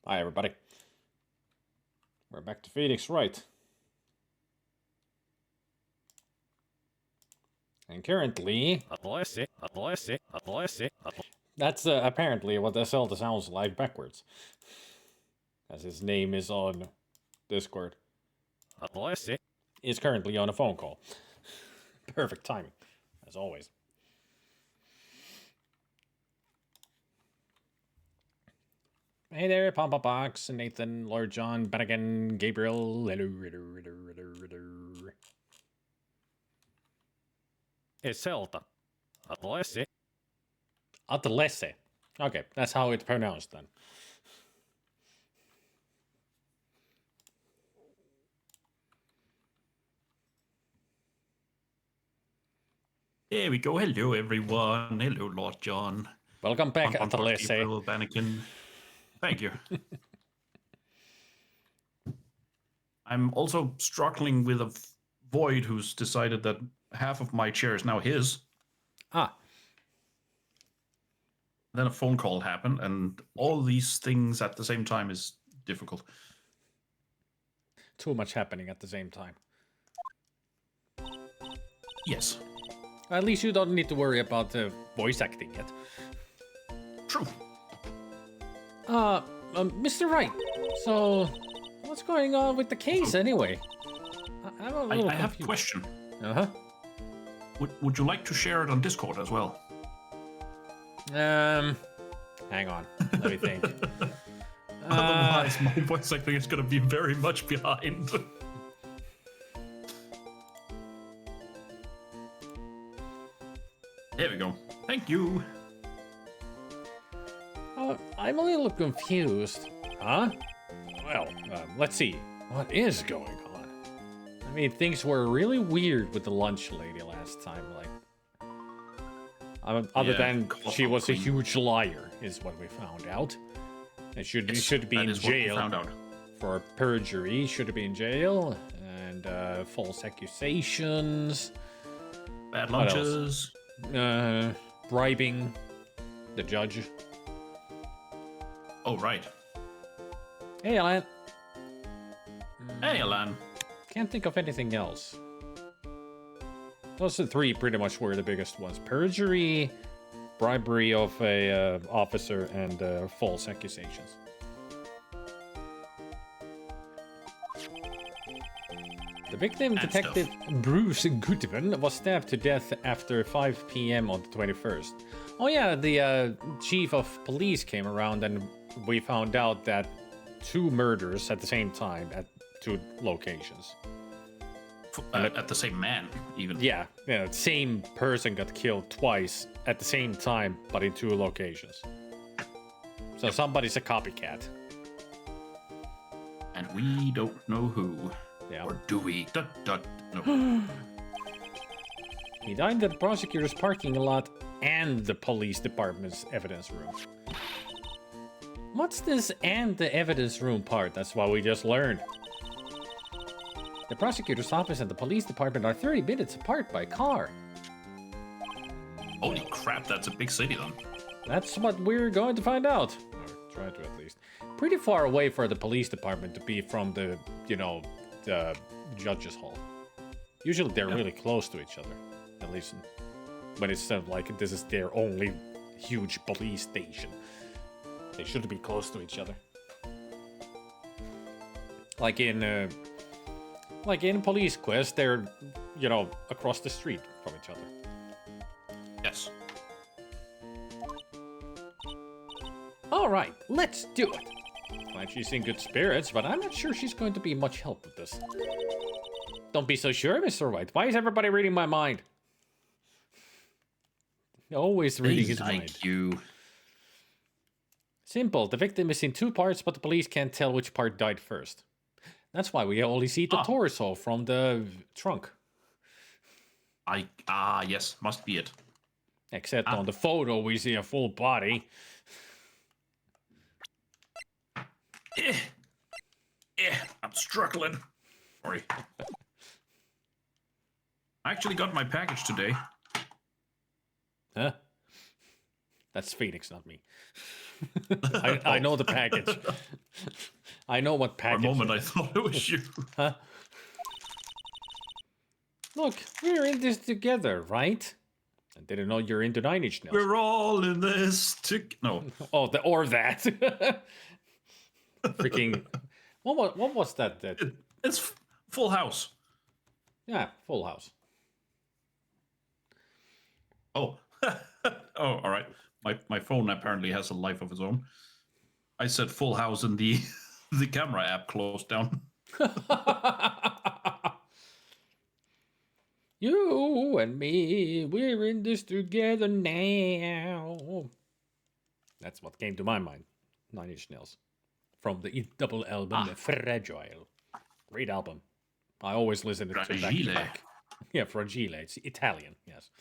Hi, everybody. We're back to Phoenix Wright. And currently... That's apparently what the Zelda sounds like backwards. As his name is on Discord. Is currently on a phone call. Perfect timing, as always. Hey there, Pampa Box, Nathan, Lord John, Bennigan, Gabriel, hello. It's Zelda. Atlese. Okay, that's how it's pronounced then. There we go. Hello, everyone. Hello, Lord John. Welcome back, Atlese. Gabriel, Bennigan. Thank you. I'm also struggling with a void who's decided that half of my chair is now his. Ah. Then a phone call happened, and all these things at the same time is difficult. Too much happening at the same time. Yes. At least you don't need to worry about voice acting yet. True. Mr. Wright, so what's going on with the case anyway? I'm a little I have a confused. question. Uh-huh. Would you like to share it on Discord as well? Hang on. Let me think. Otherwise, my voice acting is going to be very much behind. There we go. Thank you. I'm a little confused. Huh? Well, let's see. What is going on? I mean, things were really weird with the lunch lady last time. Like, other than she was a huge liar, is what we found out. And should be in jail for perjury. Should be in jail and false accusations. Bad lunches. Bribing the judge. Oh, right. Hey, Alan. Hey, Alan. Can't think of anything else. Those three pretty much were the biggest ones. Perjury, bribery of a officer, and false accusations. The victim, Detective Bruce Goodwin, was stabbed to death after 5 p.m. on the 21st. Oh yeah, the chief of police came around and we found out that 2 murders at the same time at 2 locations. At the same man, even. Yeah, same person got killed twice at the same time, but in 2 locations. So somebody's a copycat. And we don't know who. Yeah. Or do we? No. He died in the prosecutor's parking lot and the police department's evidence room. What's this and the evidence room part? That's what we just learned. The prosecutor's office and the police department are 30 minutes apart by car. Holy crap, that's a big city then. That's what we're going to find out. Or try to at least. Pretty far away for the police department to be from the, the judge's hall. Usually they're really close to each other. At least when it's like this is their only huge police station. They should be close to each other. Like in Police Quest, they're, across the street from each other. Yes. All right, let's do it. Glad she's in good spirits, but I'm not sure she's going to be much help with this. Don't be so sure, Mr. White. Why is everybody reading my mind? Always reading his mind. Thank you. Simple. The victim is in 2 parts, but the police can't tell which part died first. That's why we only see the torso from the trunk. Yes, must be it. Except on the photo, we see a full body. I'm struggling. Sorry. I actually got my package today. Huh? That's Phoenix, not me. I know the package. I know what For a package. moment, I thought it was you. Huh? Look, we're in this together, right? I didn't know you're into Nine Inch Nails. We're all in this No. Oh, or that. Freaking. What was that? It's Full House. Yeah, Full House. Oh. Oh, all right. My phone apparently has a life of its own. I said Full House and the camera app closed down. You and me, we're in this together now. That's what came to my mind. Nine Inch Nails. From the double album, Fragile. Great album. I always listen to it back to back. Yeah, Fragile. It's Italian, yes.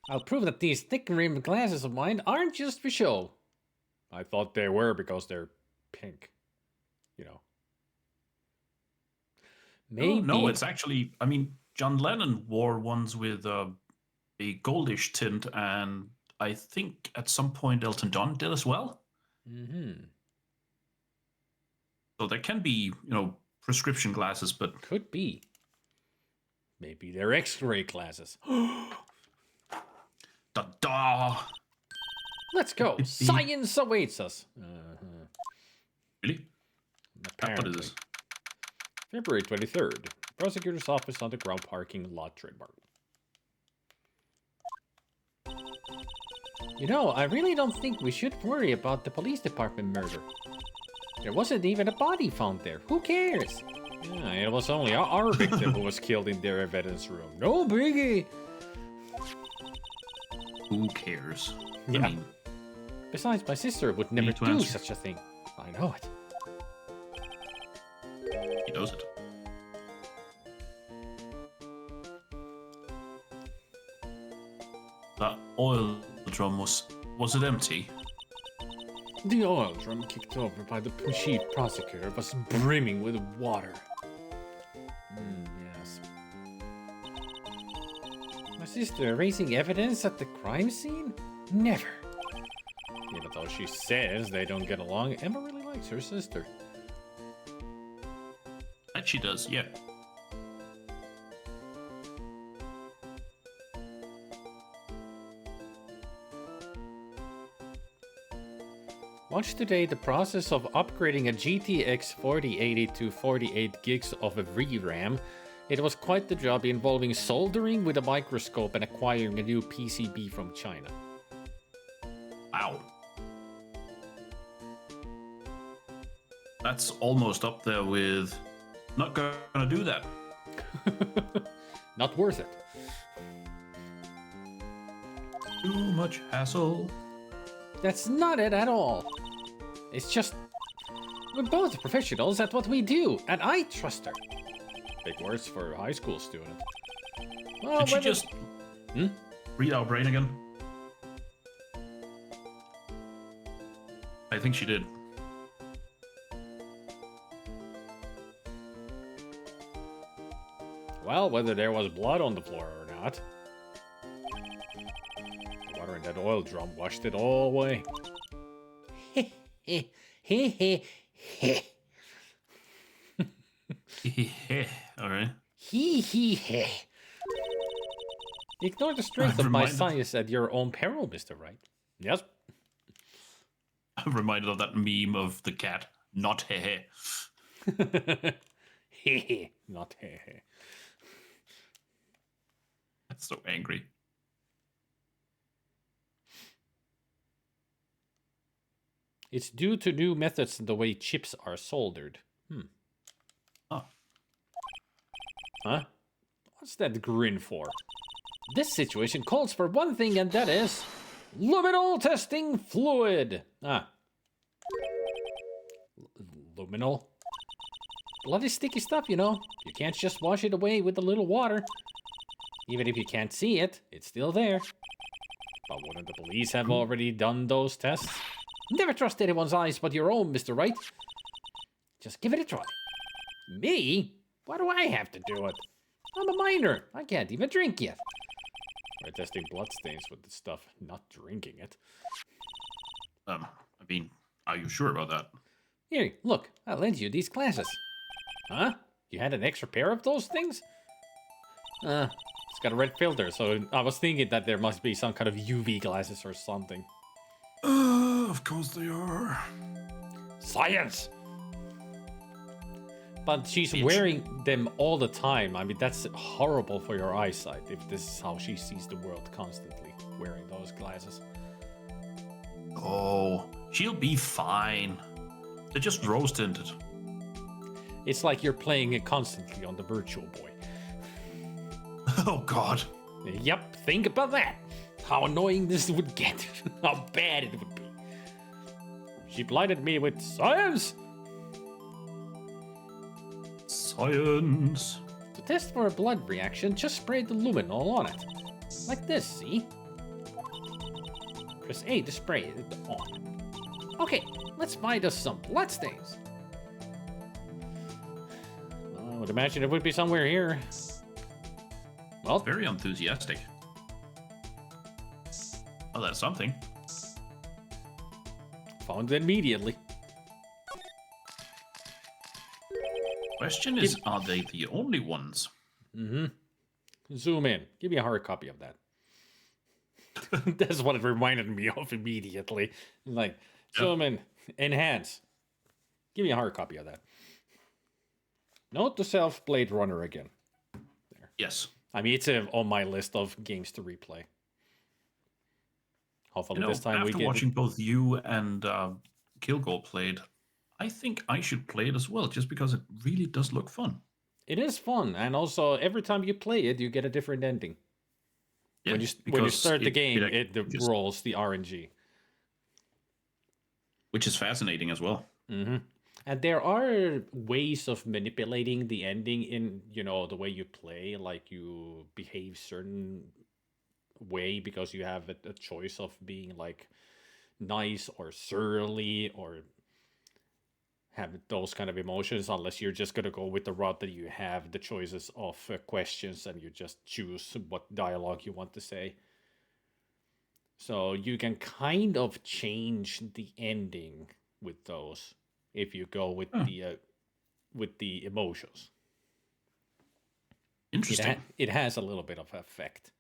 I'll prove that these thick-rimmed glasses of mine aren't just for show. I thought they were because they're pink. You know. Maybe. No, it's actually, I mean, John Lennon wore ones with a goldish tint, and I think at some point Elton John did as well. Mm-hmm. So there can be, prescription glasses, but... Could be. Maybe they're X-ray glasses. Da-da! Let's go. Science awaits us. Really? Apparently. What is this? February 23rd. Prosecutor's office underground parking lot trademark. You know, I really don't think we should worry about the police department murder. There wasn't even a body found there. Who cares? Yeah, it was only our victim who was killed in their evidence room. No biggie. Who cares? Yeah. I mean, besides, my sister would never do such a thing. I know it. He does it. That oil drum was it empty? The oil drum kicked over by the chief prosecutor was brimming with water. Yes. My sister erasing evidence at the crime scene? Never. Even though she says they don't get along, Emma really likes her sister. That she does, yeah. Watch today the process of upgrading a GTX 4080 to 48 gigs of a VRAM. It was quite the job involving soldering with a microscope and acquiring a new PCB from China. Wow. That's almost up there with not gonna do that. Not worth it. Too much hassle. That's not it at all. It's just, we're both professionals at what we do, and I trust her. Big words for a high school student. Well, Did she just read our brain again? I think she did. Well, whether there was blood on the floor or not. The water in that oil drum washed it all away. Alright. Ignore the strength of my science at your own peril, Mr. Wright. Yes? I'm reminded of that meme of the cat. Not hehe. Not hehe. That's so angry. It's due to new methods in the way chips are soldered. Oh. Huh? What's that grin for? This situation calls for one thing, and that is luminol testing fluid. Luminol? Bloody sticky stuff, you know. You can't just wash it away with a little water. Even if you can't see it, it's still there. But wouldn't the police have already done those tests? Never trust anyone's eyes but your own, Mr. Wright. Just give it a try. Me? Why do I have to do it? I'm a minor. I can't even drink yet. We're testing bloodstains with the stuff, not drinking it. I mean, are you sure about that? Here, look, I lent you these glasses. Huh? You had an extra pair of those things? It's got a red filter, so I was thinking that there must be some kind of UV glasses or something. Of course they are. Science! But she's Bitch. wearing them all the time. I mean, that's horrible for your eyesight if this is how she sees the world constantly, wearing those glasses. Oh, she'll be fine. They're just rose tinted. It's like you're playing it constantly on the Virtual Boy. Oh, God. Yep, think about that. How annoying this would get. How bad it would be. She blinded me with science! Science. To test for a blood reaction, just spray the luminol on it. Like this, see? Press A to spray it on. Okay, let's find us some bloodstains. I would imagine it would be somewhere here. Well, Very enthusiastic. Oh, that's something. found it immediately. Question is, are they the only ones? Mm-hmm. Zoom in. Give me a hard copy of that. That's what it reminded me of immediately. Like, zoom in. Enhance. Give me a hard copy of that. Note to self, Blade Runner again. There. Yes. I mean, it's on my list of games to replay. Hopefully this time we after get... watching both you and Kilgore played, I think I should play it as well, just because it really does look fun. It is fun, and also every time you play it, you get a different ending. Yeah, when you start the game, it it rolls the RNG. Which is fascinating as well. Mm-hmm. And there are ways of manipulating the ending in, the way you play, like you behave certain way because you have a choice of being like nice or surly or have those kind of emotions, unless you're just going to go with the route that you have the choices of questions and you just choose what dialogue you want to say. So you can kind of change the ending with those if you go with the emotions. Interesting. It has a little bit of effect.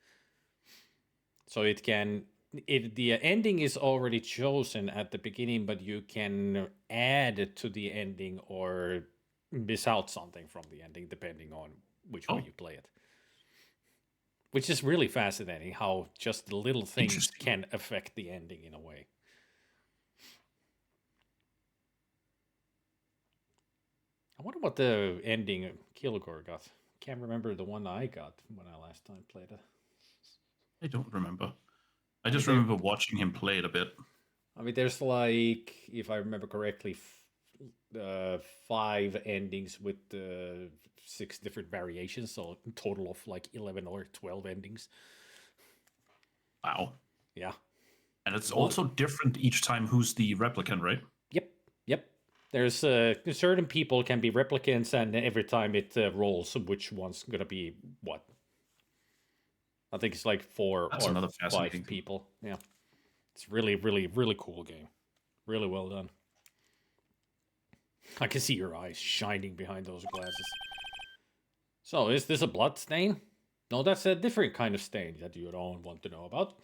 So the ending is already chosen at the beginning, but you can add it to the ending or miss out something from the ending depending on which way you play it. Which is really fascinating how just the little things can affect the ending in a way. I wonder what the ending Kilgore got. Can't remember the one I got when I last time played it. I don't remember. I just remember watching him play it a bit. I mean, there's like, if I remember correctly, 5 endings with 6 different variations, so a total of like 11 or 12 endings. Wow. Yeah. And it's also different each time who's the replicant, right? Yep. There's certain people can be replicants, and every time it rolls, which one's gonna be what? I think it's like 4 That's or another 5 fascinating people. Yeah. It's really, really, really cool game. Really well done. I can see your eyes shining behind those glasses. So, is this a blood stain? No, that's a different kind of stain that you don't want to know about.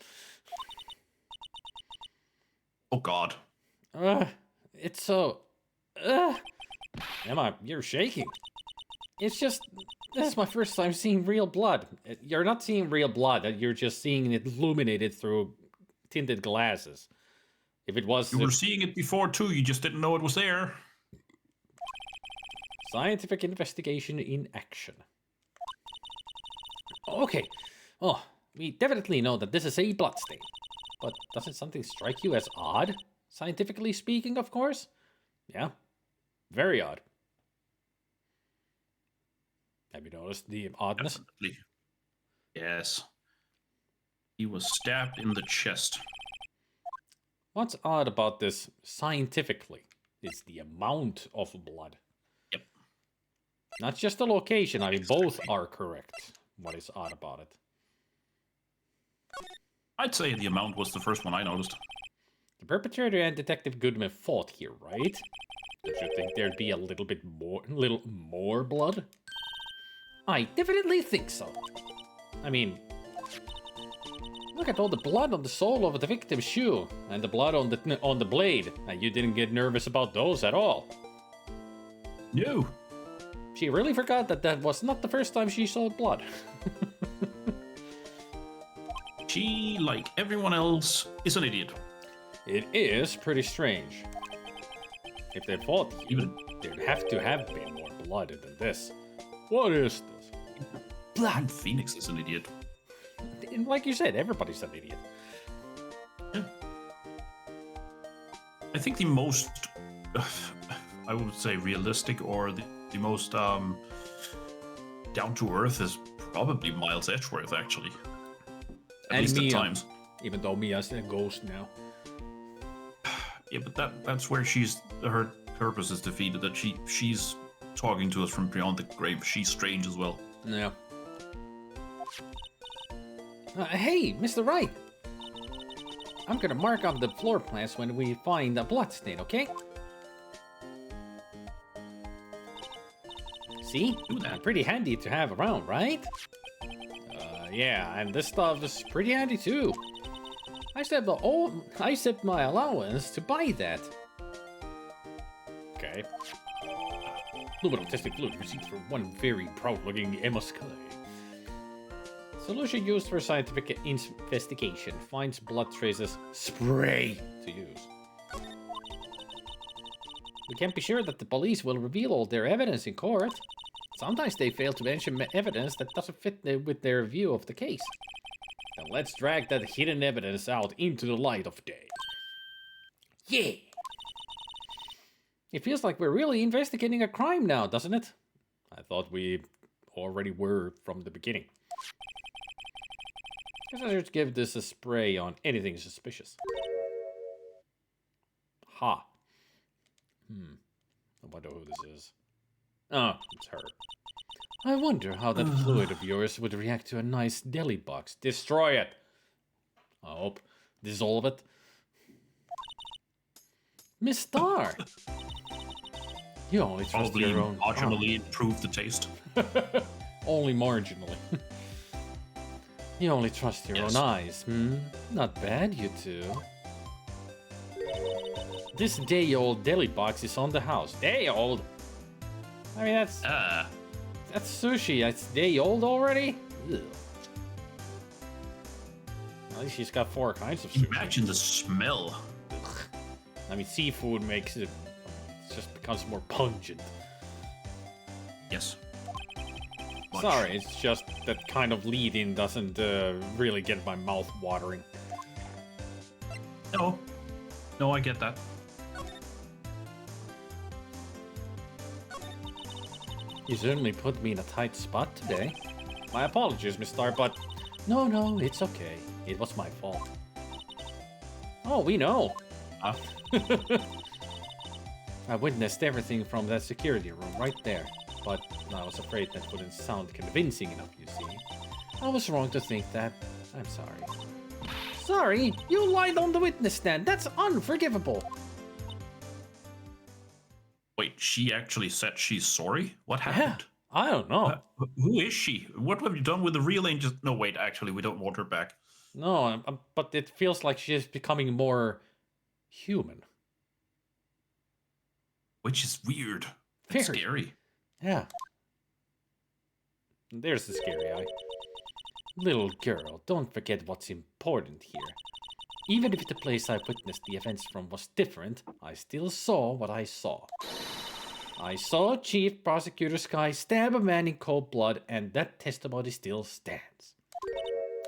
Oh, God. It's so... Emma, you're shaking. It's just... This is my first time seeing real blood. You're not seeing real blood. You're just seeing it illuminated through tinted glasses. If it was... You were seeing it before, too. You just didn't know it was there. Scientific investigation in action. Okay. Oh, we definitely know that this is a bloodstain. But doesn't something strike you as odd? Scientifically speaking, of course? Yeah. Very odd. Have you noticed the oddness? Definitely. Yes. He was stabbed in the chest. What's odd about this scientifically is the amount of blood. Yep. Not just the location. I mean, both are correct. What is odd about it? I'd say the amount was the first one I noticed. The perpetrator and Detective Goodman fought here, right? Don't you think there'd be a little more blood? I definitely think so. I mean, look at all the blood on the sole of the victim's shoe and the blood on the blade. And you didn't get nervous about those at all. No. She really forgot that was not the first time she saw blood. She, like everyone else, is an idiot. It is pretty strange. If they fought here, there'd have to have been more blood than this. What is this? Blood. Phoenix is an idiot. And like you said, everybody's an idiot. Yeah. I think the most, I would say, realistic or the most down to earth is probably Miles Edgeworth, actually. At least Mia, at times. even though Mia's a ghost now. Yeah, but that's where her purpose is defeated. That she's talking to us from beyond the grave. She's strange as well. Yeah. Hey, Mr. Wright. I'm gonna mark on the floor plans when we find a blood stain, okay? See? Pretty handy to have around, right? Yeah, and this stuff is pretty handy too. I saved my allowance to buy that. Okay. Luminal testing fluid received from one very proud-looking Emma Scully. Solution used for scientific investigation. Finds blood traces. Spray to use. We can't be sure that the police will reveal all their evidence in court. Sometimes they fail to mention evidence that doesn't fit with their view of the case. Then let's drag that hidden evidence out into the light of day. Yeah! It feels like we're really investigating a crime now, doesn't it? I thought we already were from the beginning. Guess I should give this a spray on anything suspicious. Ha. I wonder who this is. Oh, it's her. I wonder how that fluid of yours would react to a nice deli box. Destroy it! I hope. Dissolve it. Miss Star! You only trust your own... marginally improve the taste. Only marginally. You only trust your own eyes, Not bad, you two. This day-old deli box is on the house. Day-old? I mean, that's sushi. That's day-old already? Ugh. At least she's got 4 kinds of sushi. Imagine the smell. Ugh. I mean, seafood makes it... It just becomes more pungent. Yes. Much. Sorry, it's just that kind of lead-in doesn't really get my mouth watering. No, I get that. You certainly put me in a tight spot today. My apologies, Miss Star, but... No, it's okay. It was my fault. Oh, we know. Huh? I witnessed everything from that security room right there. But I was afraid that wouldn't sound convincing enough, you see. I was wrong to think that. I'm sorry. Sorry? You lied on the witness stand. That's unforgivable. Wait, she actually said she's sorry? What happened? Yeah, I don't know. Who is she? What have you done with the real angel? No, wait, actually, we don't want her back. No, but it feels like she's becoming more human. Which is weird. It's scary. Yeah. There's the scary eye. Little girl, don't forget what's important here. Even if the place I witnessed the events from was different, I still saw what I saw. I saw Chief Prosecutor Sky stab a man in cold blood, and that testimony still stands.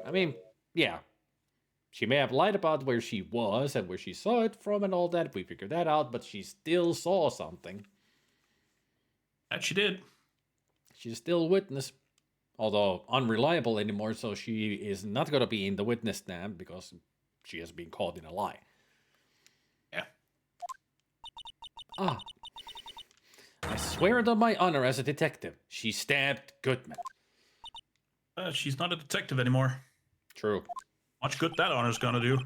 I mean, yeah. She may have lied about where she was and where she saw it from and all that. We figured that out, but she still saw something. That she did. She's still a witness. Although unreliable anymore, so she is not going to be in the witness stand because she has been caught in a lie. Yeah. Ah. I swear it on my honor as a detective. She stabbed Goodman. She's not a detective anymore. True. Much good that honor's gonna do.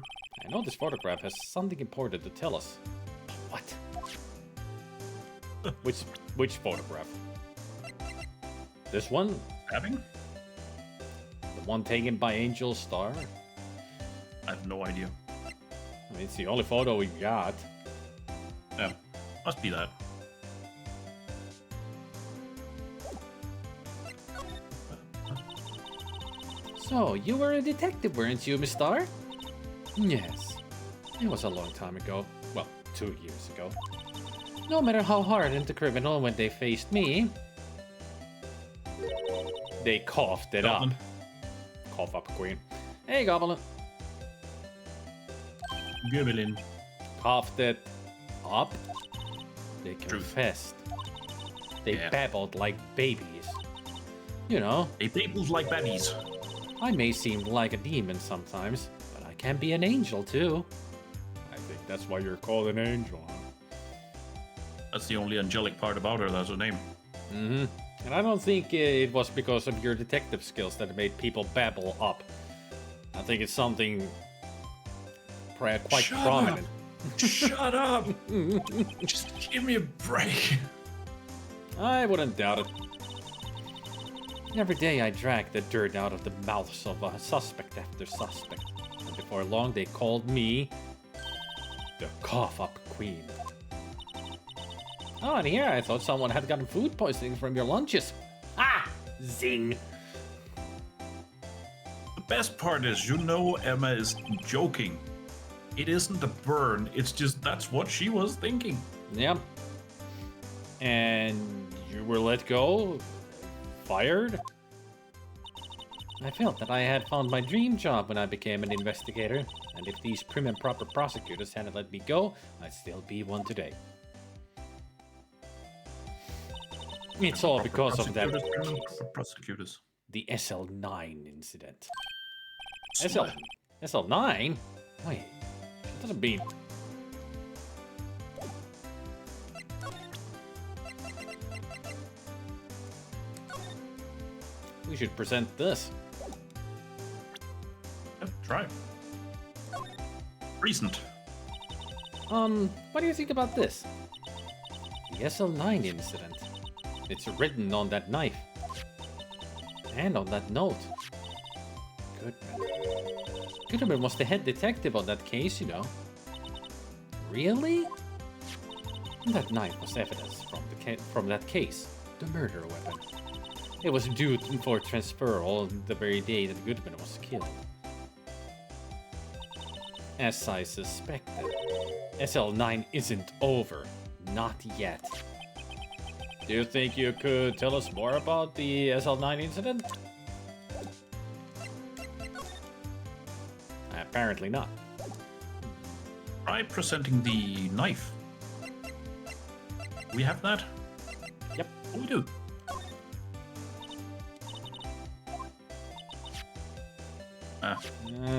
I know this photograph has something important to tell us. What? Which photograph? This one? Having? The one taken by Angel Star? I have no idea. I mean, it's the only photo we got. Yeah, must be that. So, you were a detective, weren't you, Miss Star? Yes. It was a long time ago. Well, 2 years ago. No matter how hardened the criminal when they faced me, they coughed it Goblin. up. Cough up, Queen. Hey, Goblin. Goblin. Coughed it up. They confessed. They babbled like babies. You know, They babbled like babies. I may seem like a demon sometimes, but I can be an angel too. I think that's why you're called an angel, huh? That's the only angelic part about her. That's her name. Mm-hmm. And I don't think it was because of your detective skills that made people babble up. I think it's something quite prominent. Shut up! Just give me a break. I wouldn't doubt it. Every day I drag the dirt out of the mouths of a suspect after suspect. And before long they called me the cough-up queen. Oh, and here I thought someone had gotten food poisoning from your lunches. Ah! Zing! The best part is, you know, Emma is joking. It isn't a burn, it's just that's what she was thinking. Yep. And you were let go? Fired? I felt that I had found my dream job when I became an investigator, and if these prim and proper prosecutors hadn't let me go, I'd still be one today. It's all because of that Prosecutors. the SL9 incident. SL9? Wait, that doesn't mean... We should present this. Yeah, try. Recent. What do you think about this? The SL9 incident. It's written on that knife. And on that note. Goodman. Goodman was the head detective on that case, you know. Really? That knife was evidence from that case. The murder weapon. It was due for transferal the very day that Goodman was killed. As I suspected, SL9 isn't over. Not yet. Do you think you could tell us more about the SL9 incident? Apparently not. Try presenting the knife. We have that? Yep. Oh, we do.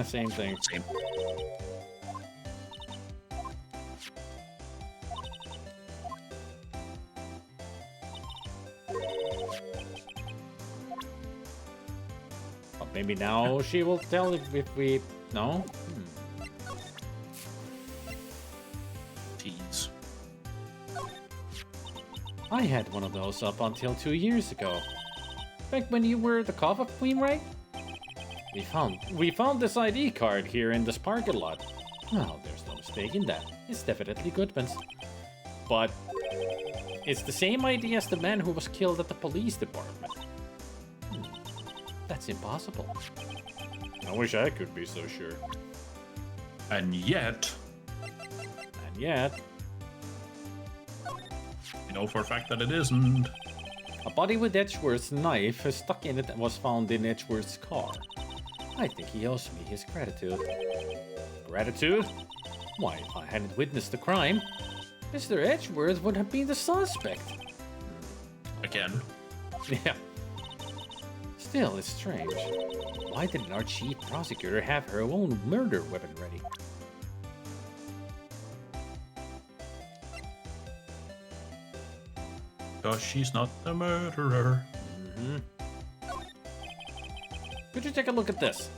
Same thing. Same. But maybe now she will tell if we... No? Tease. I had one of those up until 2 years ago. Back when you were the cough-up queen, right? We found this ID card here in this parking lot. Well, there's no mistake in that. It's definitely Goodman's. But it's the same ID as the man who was killed at the police department. That's impossible. I wish I could be so sure. And yet, you know for a fact that it isn't. A body with Edgeworth's knife stuck in it was found in Edgeworth's car. I think he owes me his gratitude. Gratitude? Why, if I hadn't witnessed the crime, Mr. Edgeworth would have been the suspect. Again. Yeah. Still, it's strange. Why didn't our chief prosecutor have her own murder weapon ready? Because she's not the murderer. Could you take a look at this?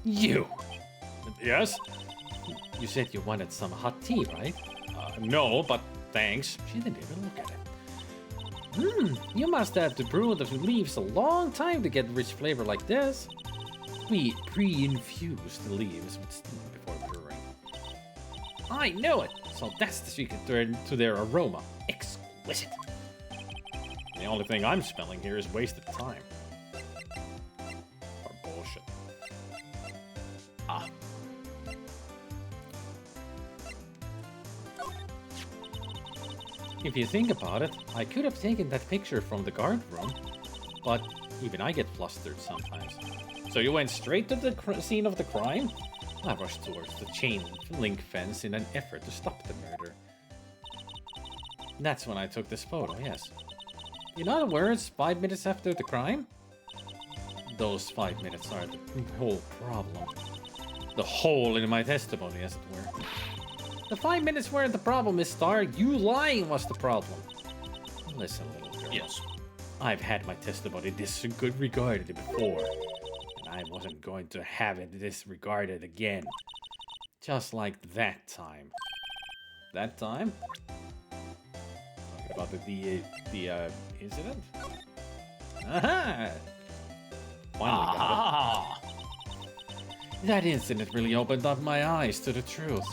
You! Yes? You said you wanted some hot tea, right? No, but thanks. She didn't even look at it. You must have to brew the leaves a long time to get rich flavor like this. We pre-infuse the leaves with steam before brewing. I know it! So that's the secret to their aroma. Exquisite. The only thing I'm smelling here is wasted time. Or bullshit. Ah. If you think about it, I could have taken that picture from the guard room, but even I get flustered sometimes. So you went straight to the scene of the crime? I rushed towards the chain link fence in an effort to stop the murder. That's when I took this photo, yes. In other words, 5 minutes after the crime? Those 5 minutes are the whole problem. The hole in my testimony, as it were. The 5 minutes weren't the problem, Miss Starr. You lying was the problem. Listen, little girl. Yes. I've had my testimony disregarded before, and I wasn't going to have it disregarded again. Just like that time. That time? Talking about the incident? Aha! Finally got it. That incident really opened up my eyes to the truth.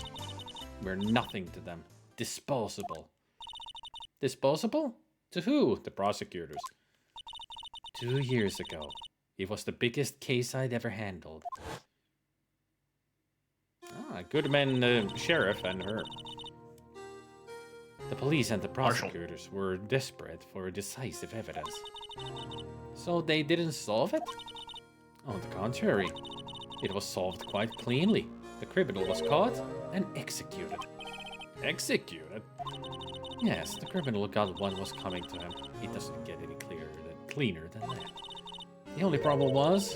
We're nothing to them. Disposable. Disposable? To who? The prosecutors. 2 years ago, it was the biggest case I'd ever handled. Goodman, sheriff, and her. The police and the prosecutors were desperate for decisive evidence. So they didn't solve it? On the contrary, it was solved quite cleanly. The criminal was caught and executed. Executed? Yes, the criminal got what was coming to him. It doesn't get any cleaner than that. The only problem was,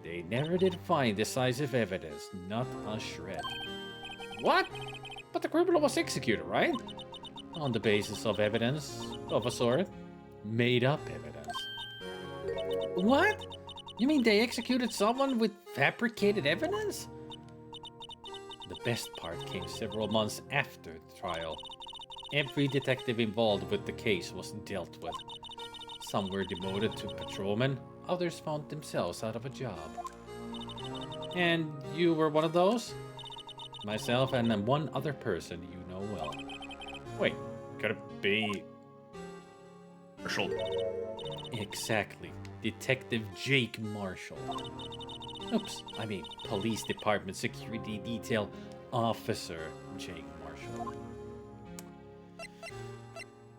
they never did find decisive evidence, not a shred. What? But the criminal was executed, right? On the basis of evidence, of a sort. Made up evidence. What? You mean they executed someone with fabricated evidence? The best part came several months after the trial. Every detective involved with the case was dealt with. Some were demoted to patrolmen, others found themselves out of a job. And you were one of those? Myself and one other person you know well. Wait, could it be... Marshall. Exactly. Detective Jake Marshall. Oops, I mean Police Department Security Detail Officer Jake Marshall.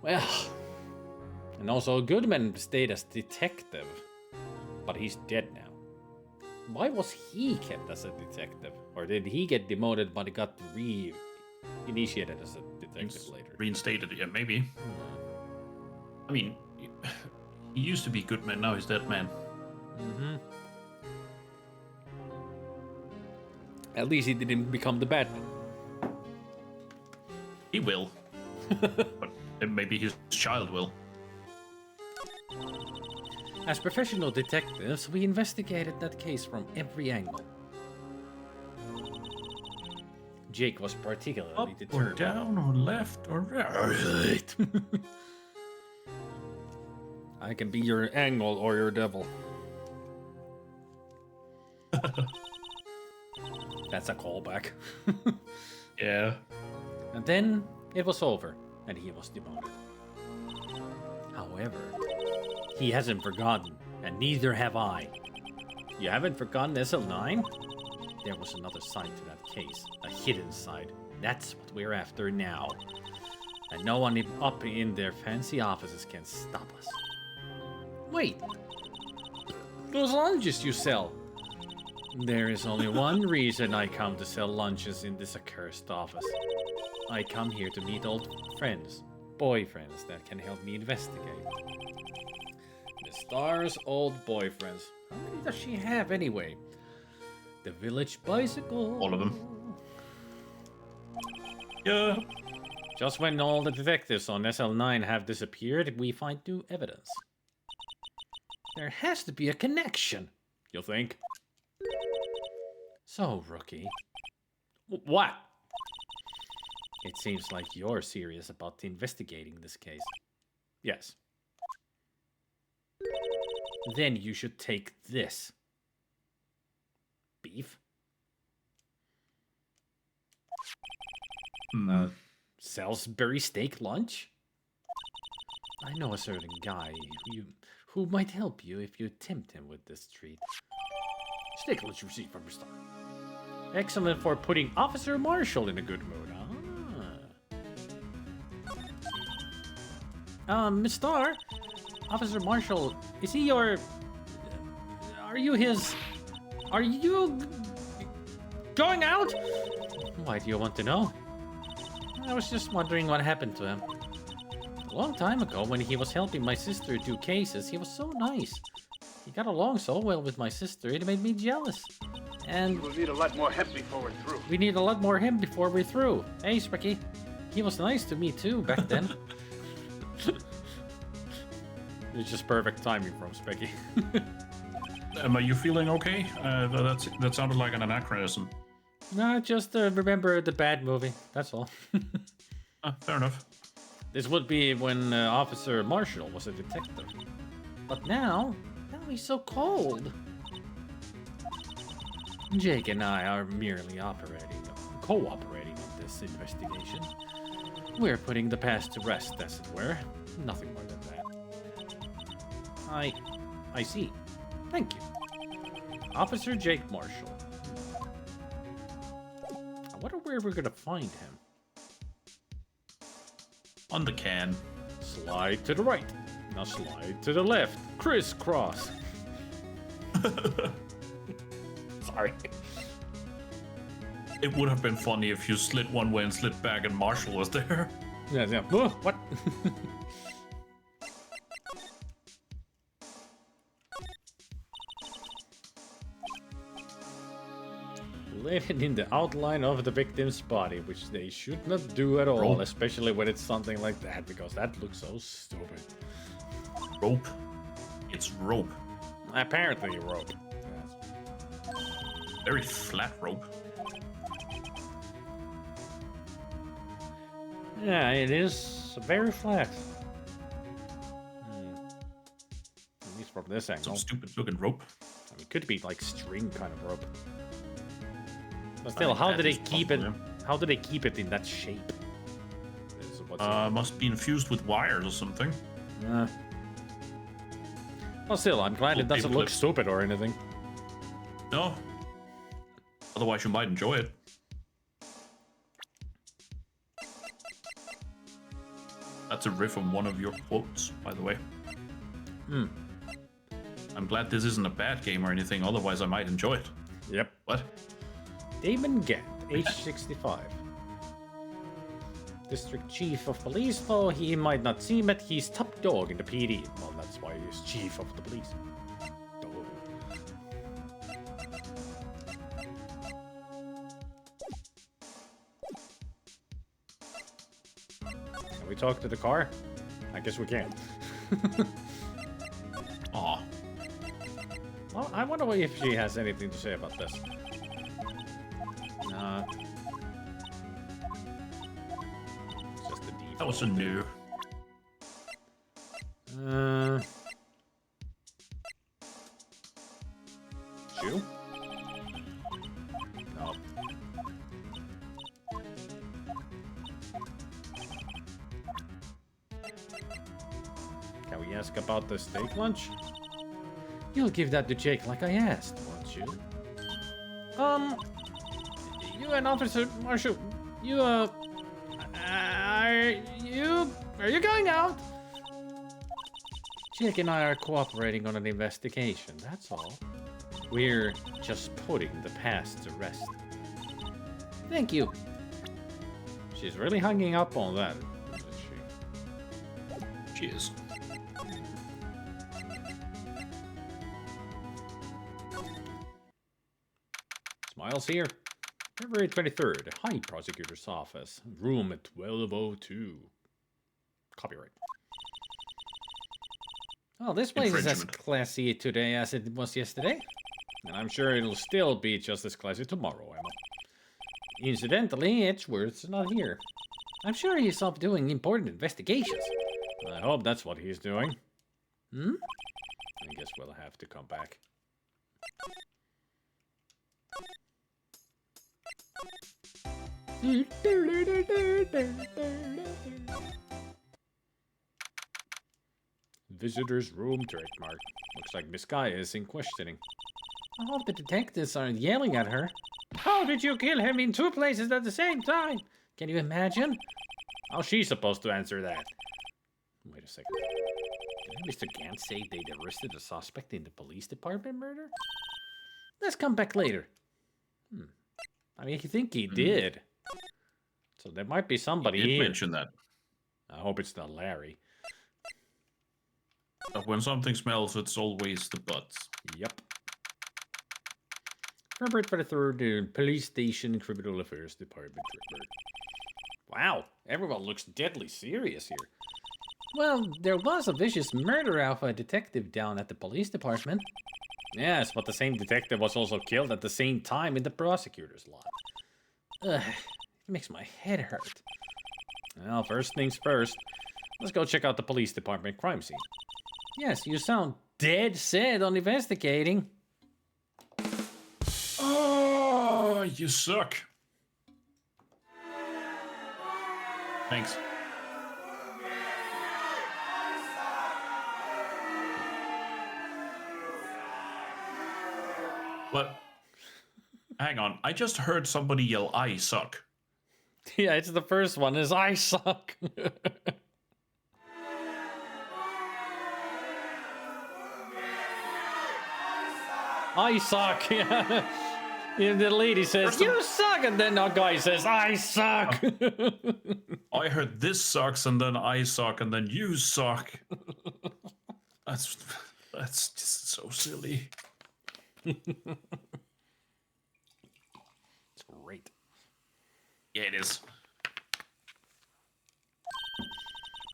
Well, and also Goodman stayed as detective, but he's dead now. Why was he kept as a detective? Or did he get demoted but he got re-initiated as a detective later? Reinstated, yeah, maybe. I mean, he used to be Goodman, now he's dead man. Mm-hmm. At least he didn't become the Batman. He will. But maybe his child will. As professional detectives, we investigated that case from every angle. Jake was particularly Up or determined. down or left or right. I can be your angle or your devil. That's a callback. Yeah. And then it was over, and he was demoted. However, he hasn't forgotten, and neither have I. You haven't forgotten SL9? There was another side to that case, a hidden side. That's what we're after now. And no one up in their fancy offices can stop us. Wait! Those lunches you sell! There is only one reason I come to sell lunches in this accursed office. I come here to meet old friends, boyfriends that can help me investigate. The Star's old boyfriends. How many does she have anyway? The village bicycle. All of them. Yeah. Just when all the detectives on SL9 have disappeared, we find new evidence. There has to be a connection, you think? So, Rookie, What? It seems like you're serious about investigating this case. Yes. Then you should take this. Beef? Salisbury steak lunch? I know a certain guy who might help you if you tempt him with this treat. Steak lunch receipt from your star. Excellent for putting Officer Marshall in a good mood. Miss Starr, Officer Marshall, is he your... Are you going out? Why do you want to know? I was just wondering what happened to him. A long time ago, when he was helping my sister do cases, he was so nice. He got along so well with my sister, it made me jealous. And... We'll need a lot more hemp before we're through. We need a lot more hemp before we're through. Hey, Spricky. He was nice to me, too, back then. It's just perfect timing from Specky. Are you feeling okay? That sounded like an anachronism. No, just remember the bad movie. That's all. Fair enough. This would be when Officer Marshall was a detective. But now he's so cold. Jake and I are merely cooperating on this investigation. We're putting the past to rest, as it were. Nothing more than that. I see. Thank you. Officer Jake Marshall. I wonder where we're gonna find him. On the can. Slide to the right. Now slide to the left. Crisscross. Sorry. It would have been funny if you slid one way and slid back and Marshall was there. Yeah. What? Living in the outline of the victim's body, which they should not do at all, Rope. especially when it's something like that, because that looks so stupid. Rope. It's rope. Apparently rope. Very flat rope. Yeah, it is very flat. At least from this angle. Some stupid looking rope. I mean, it could be like string kind of rope. But still, how do they keep it? How do they keep it in that shape? Must be infused with wires or something. Well, still, I'm glad it doesn't look stupid or anything. No. Otherwise, you might enjoy it. That's a riff on one of your quotes, by the way. I'm glad this isn't a bad game or anything, otherwise I might enjoy it. Yep. What? Damon Gant, age 65. District Chief of Police, though he might not seem it, he's top dog in the PD. Well, that's why he's Chief of the Police. Can we talk to the car? I guess we can. Aw. Well, I wonder if she has anything to say about this. Just the default. That was a new. Shoe? No. Can we ask about the steak lunch? You'll give that to Jake like I asked, won't you? You and Officer Marshall, are you going out? Jake and I are cooperating on an investigation, that's all. We're just putting the past to rest. Thank you. She's really hanging up on that, isn't she? She is. Smiles here. February 23rd, High Prosecutor's Office, room at 1202. Copyright. Well, this place is as classy today as it was yesterday. And I'm sure it'll still be just as classy tomorrow, Emma. Incidentally, Edgeworth's not here. I'm sure he's off doing important investigations. I hope that's what he's doing. Hmm? I guess we'll have to come back. Visitor's room trademark. Looks like Miss Guy is in questioning. I hope the detectives aren't yelling at her. How did you kill him in 2 places at the same time? Can you imagine? How's she supposed to answer that? Wait a second. Did Mr. Gant say they'd arrested a suspect in the police department murder? Let's come back later. I mean, I think he did. So there might be somebody He did here. mention that. I hope it's not Larry. When something smells, it's always the butts. Yep. Herbert for the third police station criminal affairs department. Wow, everyone looks deadly serious here. Well, there was a vicious murder of a detective down at the police department. Yes, but the same detective was also killed at the same time in the prosecutor's lot. Ugh, it makes my head hurt. Well, first things first. Let's go check out the police department crime scene. Yes, you sound dead set on investigating. Oh, you suck. Thanks. What? Hang on. I just heard somebody yell, "I suck." Yeah, it's the first one, is I suck. I suck, yeah. And the lady says, you suck, and then a guy says, I suck. I heard this sucks, and then I suck, and then you suck. That's just so silly. It's great. Yeah, it is.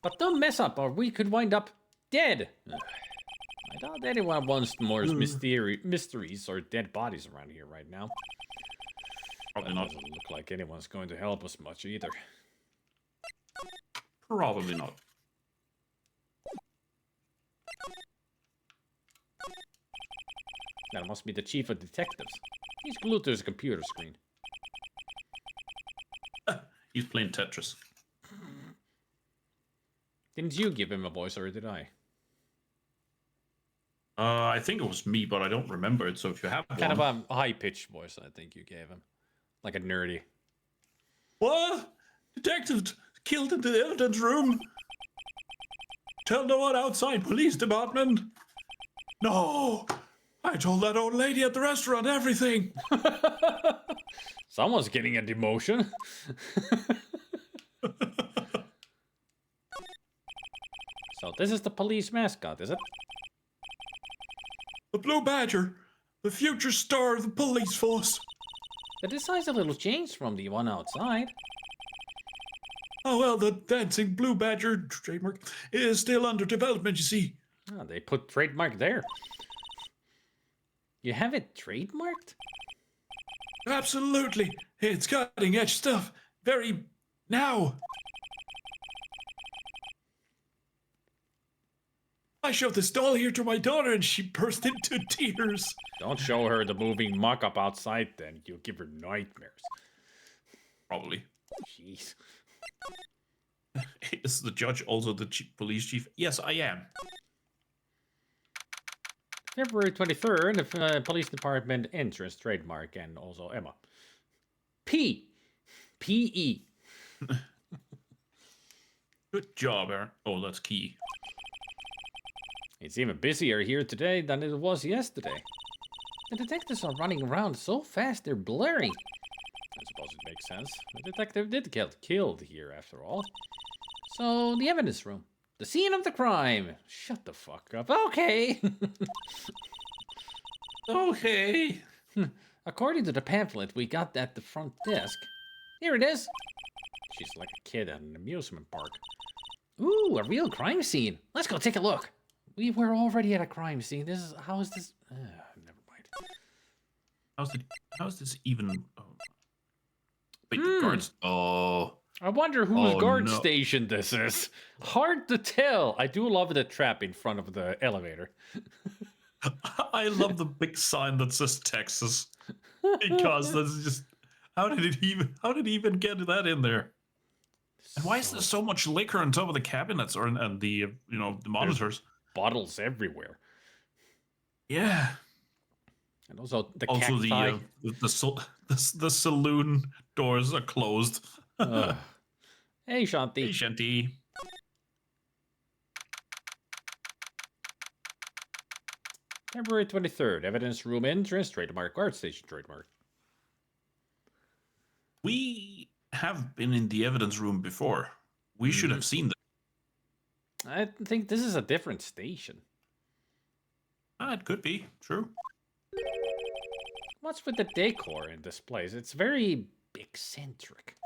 But don't mess up, or we could wind up dead. I doubt anyone wants more mysteries or dead bodies around here right now. Probably not. Doesn't look like anyone's going to help us much either. Probably not. That must be the chief of detectives. He's glued to his computer screen. He's playing Tetris. Didn't you give him a voice, or did I? I think it was me, but I don't remember it. So if you have Kind of a high-pitched voice, I think you gave him. Like a nerdy. What? Detective killed in the evidence room. Tell no one outside police department. No, I told that old lady at the restaurant everything. Someone's getting a demotion. So this is the police mascot, is it? The Blue Badger, the future star of the police force. The design's a little changed from the one outside. Oh, well, the dancing Blue Badger trademark is still under development, you see. Oh, they put trademark there. You have it trademarked? Absolutely. It's cutting edge stuff. Very now. I showed this doll here to my daughter and she burst into tears. Don't show her the moving mock-up outside then. You'll give her nightmares. Probably. Jeez. Is the judge also the police chief? Yes, I am. February 23rd, the police department entrance trademark, and also Emma. P-E. Good job, Aaron. Oh, that's key. It's even busier here today than it was yesterday. The detectives are running around so fast they're blurry. I suppose it makes sense. The detective did get killed here after all. So, the evidence room. The scene of the crime. Shut the fuck up. Okay. Okay. According to the pamphlet we got at the front desk. Here it is. She's like a kid at an amusement park. Ooh, a real crime scene. Let's go take a look. We were already at a crime scene. How is this? Never mind. How's this even? Wait, the guards. Oh. I wonder whose guard no. station this is. Hard to tell. I do love the trap in front of the elevator. I love the big sign that says Texas. Because that's just how did he even get that in there? And why is there so much liquor on top of the cabinets and the the monitors? Bottles everywhere. Yeah. And also the Also cacti. the saloon doors are closed. Hey, Shanti. Hey, Shanti. February 23rd. Evidence room entrance. Trademark. Guard station. Trademark. We have been in the evidence room before. We should have seen them. I think this is a different station. It could be. True. What's with the decor in this place? It's very eccentric.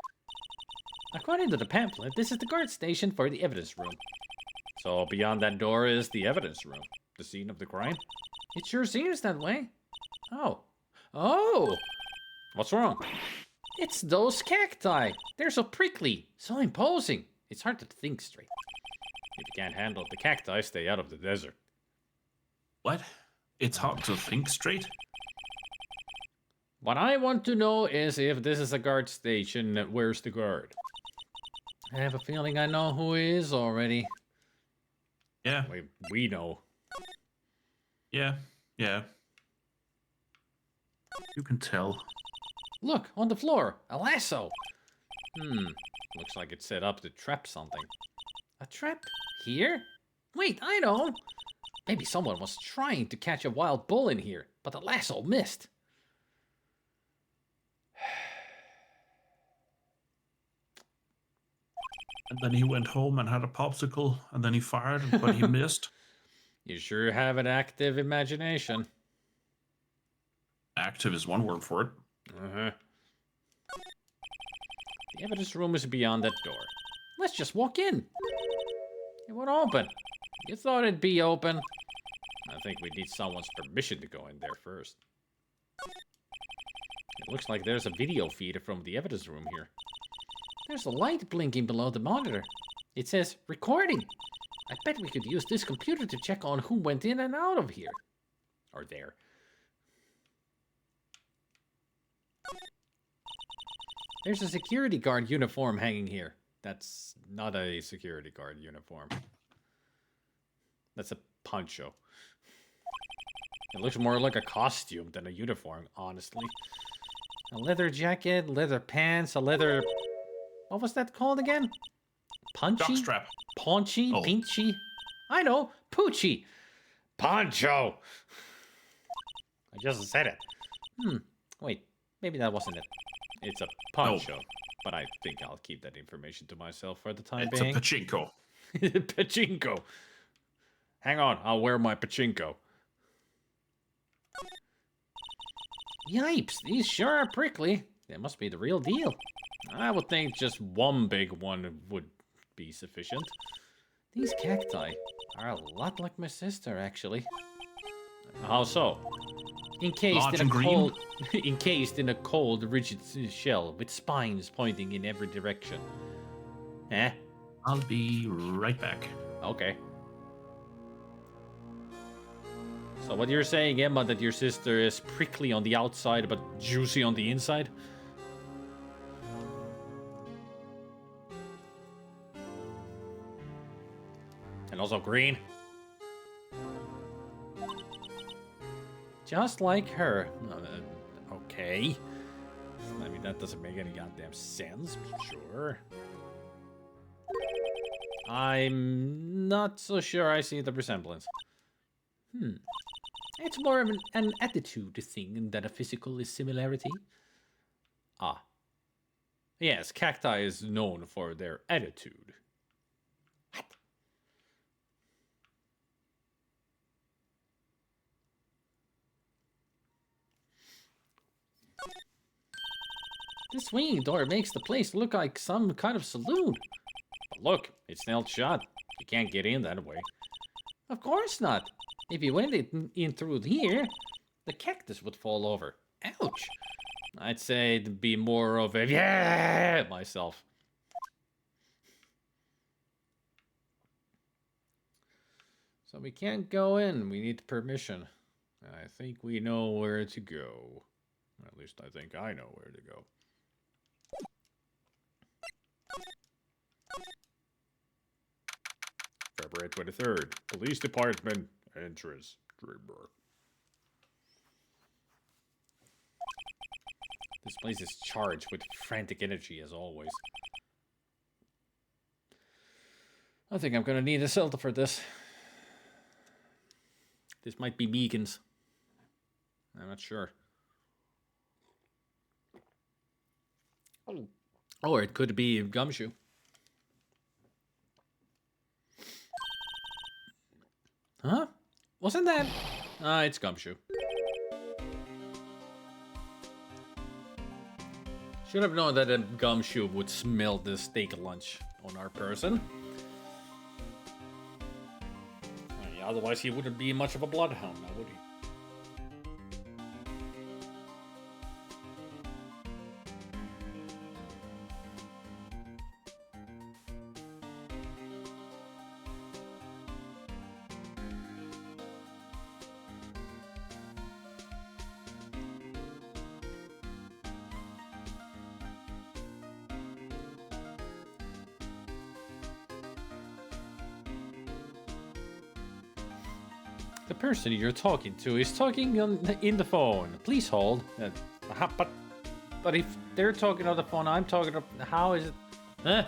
According to the pamphlet, this is the guard station for the evidence room. So beyond that door is the evidence room, the scene of the crime. It sure seems that way. Oh. Oh! What's wrong? It's those cacti. They're so prickly, so imposing. It's hard to think straight. If you can't handle the cacti, stay out of the desert. What? It's hard to think straight? What I want to know is if this is a guard station, where's the guard? I have a feeling I know who he is already. Yeah. We know. Yeah. Yeah. You can tell. Look, on the floor, a lasso. Looks like it's set up to trap something. A trap? Here? Wait, I know. Maybe someone was trying to catch a wild bull in here, but the lasso missed. And then he went home and had a popsicle, and then he fired, but he missed. You sure have an active imagination. Active is one word for it. Uh-huh. The evidence room is beyond that door. Let's just walk in. It won't open. You thought it'd be open. I think we need someone's permission to go in there first. It looks like there's a video feed from the evidence room here. There's a light blinking below the monitor. It says, recording. I bet we could use this computer to check on who went in and out of here. Or there. There's a security guard uniform hanging here. That's not a security guard uniform. That's a poncho. It looks more like a costume than a uniform, honestly. A leather jacket, leather pants, a leather... What was that called again? Punchy? Jockstrap. Paunchy? Oh. Pinchy? I know. Poochie. Poncho. I just said it. Wait. Maybe that wasn't it. It's a poncho. But I think I'll keep that information to myself for the time being. It's a pachinko. Pachinko. Hang on. I'll wear my pachinko. Yipes. These sure are prickly. They must be the real deal. I would think just one big one would be sufficient. These cacti are a lot like my sister, actually. How so? Encased in a cold, rigid shell with spines pointing in every direction. Eh? I'll be right back. Okay. So what you're saying, Emma, that your sister is prickly on the outside but juicy on the inside? And also green. Just like her. Okay. I mean, that doesn't make any goddamn sense, but sure. I'm not so sure I see the resemblance. It's more of an attitude thing than a physical similarity. Ah. Yes, cacti is known for their attitude. What? This swinging door makes the place look like some kind of saloon. But look, it's nailed shut. You can't get in that way. Of course not. If you went in through here, the cactus would fall over. Ouch. I'd say to be more of a yeah myself. So we can't go in. We need permission. I think we know where to go. At least I think I know where to go. February 23rd. Police Department entrance. This place is charged with frantic energy as always. I think I'm gonna need a shelter for this. This might be beacons. I'm not sure. Or it could be gumshoe. Huh? Wasn't that? It's gumshoe. Should have known that a gumshoe would smell the steak lunch on our person. Otherwise, he wouldn't be much of a bloodhound now, would he? The person you're talking to is talking in the phone. Please hold. But if they're talking on the phone, I'm talking. How is it? Huh?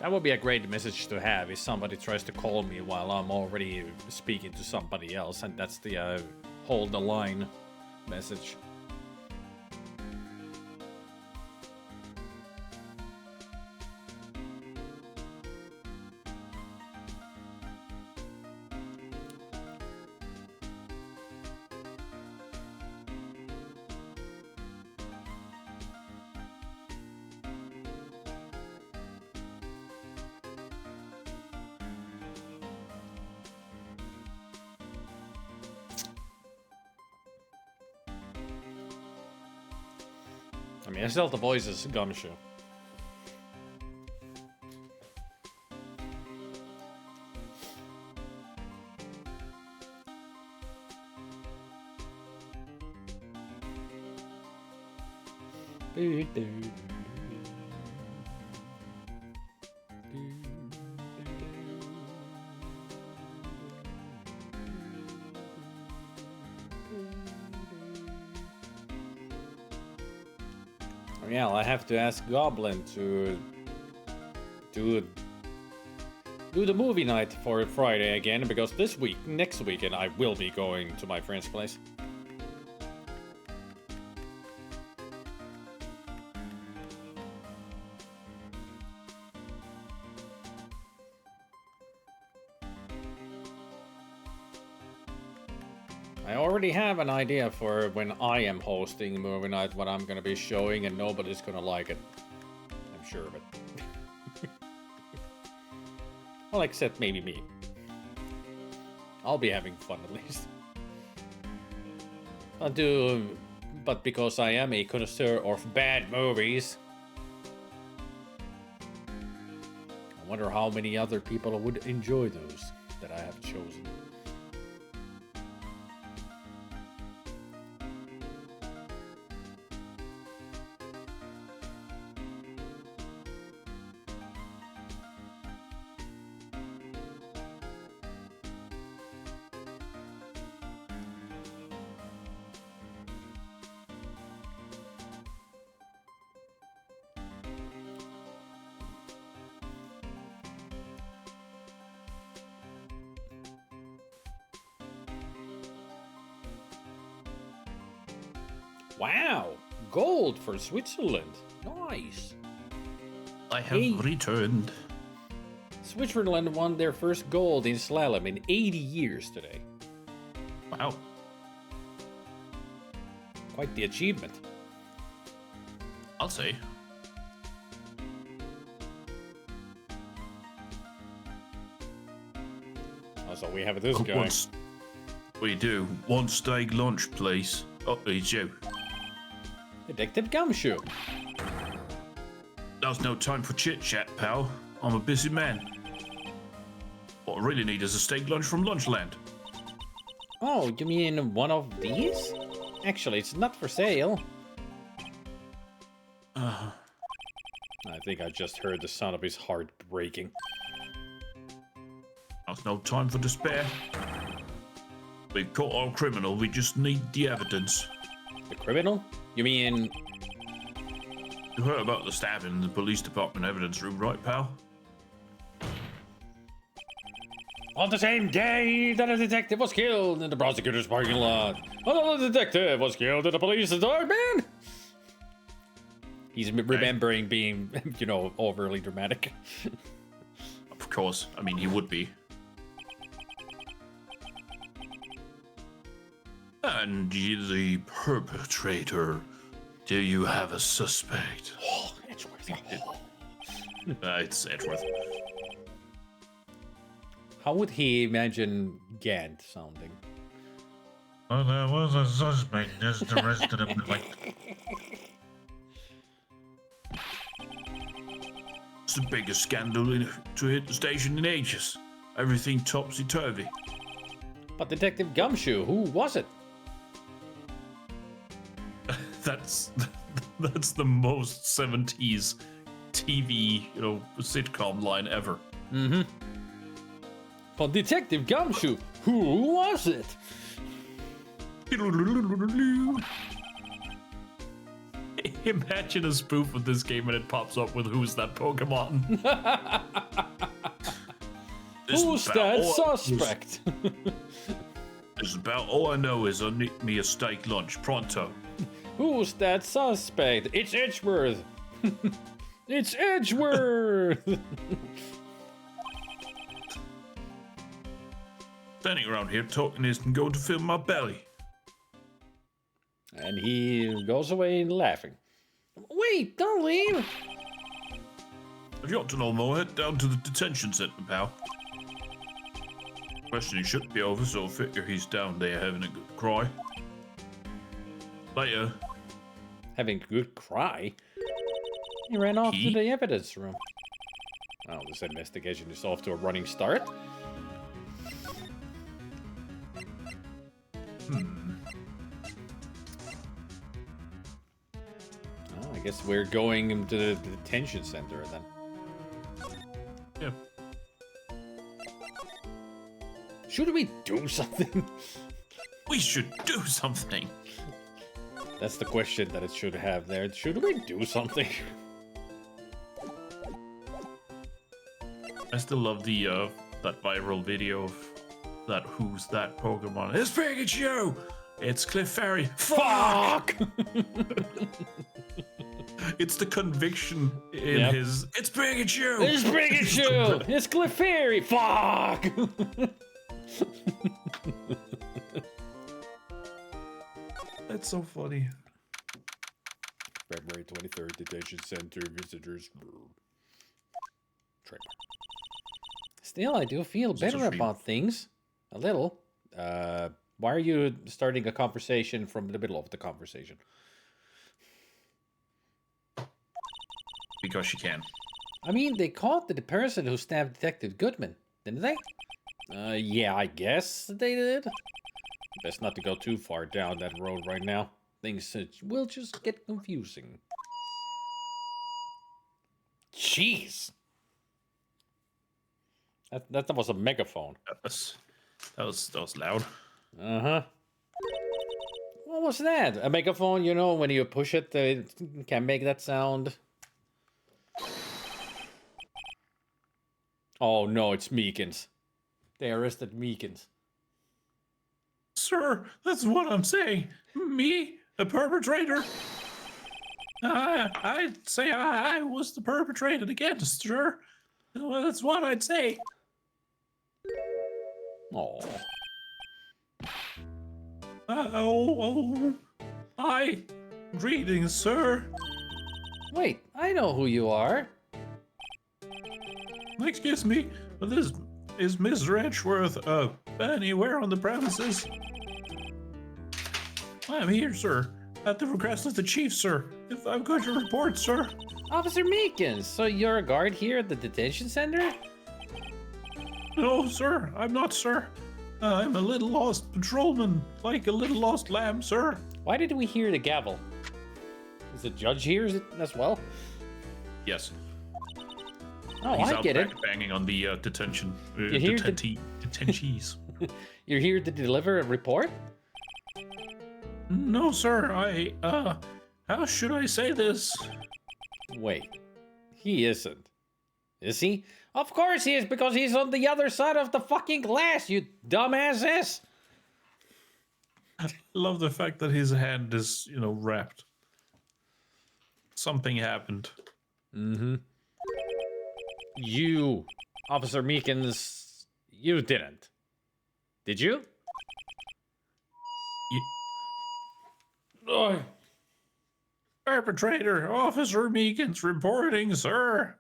That would be a great message to have if somebody tries to call me while I'm already speaking to somebody else, and that's the hold the line message. I mean, I still have the voice as gumshoe. Yeah, I have to ask Goblin to do the movie night for Friday again, because next weekend, I will be going to my friend's place. I already have an idea for when I am hosting movie night, what I'm gonna be showing, and nobody's gonna like it. I'm sure of it. Well, except maybe me. I'll be having fun at least. But because I am a connoisseur of bad movies, I wonder how many other people would enjoy those that I have chosen. Wow, gold for Switzerland. Nice. I have returned. Switzerland won their first gold in slalom in 80 years today. Wow. Quite the achievement. I'll say. Oh, so we have this guy. We do. One steak lunch, please. Oh, it's you. Detective Gumshoe. There's no time for chit-chat, pal. I'm a busy man. What I really need is a steak lunch from Lunchland. Oh, you mean one of these? Actually, it's not for sale. I think I just heard the sound of his heart breaking. There's no time for despair. We've caught our criminal, we just need the evidence. The criminal? You mean... You heard about the stabbing in the police department evidence room, right, pal? On the same day that a detective was killed in the prosecutor's parking lot, another detective was killed in the police department. He's remembering being, you know, overly dramatic. Of course. I mean, he would be. And the perpetrator. Do you have a suspect? Oh, Edgeworth. It's Edgeworth. How would he imagine Gant sounding? Oh, there was a suspect just arrested him. Like, It's the biggest scandal to hit the station in ages. Everything topsy-turvy. But Detective Gumshoe, who was it? That's the most 70s TV, sitcom line ever. Mm-hmm. But Detective Gumshoe, who was it? Imagine a spoof of this game and it pops up with "Who's that Pokemon?" Who's that suspect? This is about all I know is I need me a steak lunch pronto. Who's that suspect? It's Edgeworth. It's Edgeworth. Standing around here talking isn't going to fill my belly. And he goes away laughing. Wait, don't leave. If you want to know more, head down to the detention center, pal. Questioning should be over, so I figure he's down there having a good cry. Later. Having a good cry? He ran off to the evidence room. Well, this investigation is off to a running start. Oh, I guess we're going to the detention center then. Yeah. Should we do something? We should do something. That's the question that it should have there. Should we do something? I still love the that viral video of that "Who's that Pokemon?" It's Pikachu! It's Clefairy. Fuck! It's the conviction in his. It's Pikachu! It's Pikachu! It's Clefairy! Fuck! That's so funny. February 23rd, detention center visitors. Trip. Still, I do feel better about things. A little. Why are you starting a conversation from the middle of the conversation? Because she can. I mean, they caught the person who stabbed Detective Goodman, didn't they? Yeah, I guess they did. Best not to go too far down that road right now. Things will just get confusing. Jeez. That was a megaphone. That was loud. Uh-huh. What was that? A megaphone, you know, when you push it, it can make that sound. Oh no, it's Meekins. They arrested Meekins. Sir, that's what I'm saying. Me, a perpetrator? I'd say I was the perpetrator against, sir. That's what I'd say. Oh. Oh. Hi. Greetings, sir. Wait, I know who you are. Excuse me, but this is Mr. Edgeworth, anywhere on the premises? I'm here, sir, at the request of the chief, sir. If I've got your report, sir. Officer Meekins, so you're a guard here at the detention center? No, sir, I'm not, sir. I'm a little lost patrolman, like a little lost lamb, sir. Why did we hear the gavel? Is the judge here as well? Yes. Oh, He's I out get it. back banging on the detention. You hear the- Detentees. You're here to deliver a report? No, sir, how should I say this? Wait, he isn't. Is he? Of course he is, because he's on the other side of the fucking glass, you dumbasses! Love the fact that his hand is, wrapped. Something happened. Mm-hmm. You, Officer Meekins, you didn't. Did you? Oh. Perpetrator, Officer Meekins reporting, sir.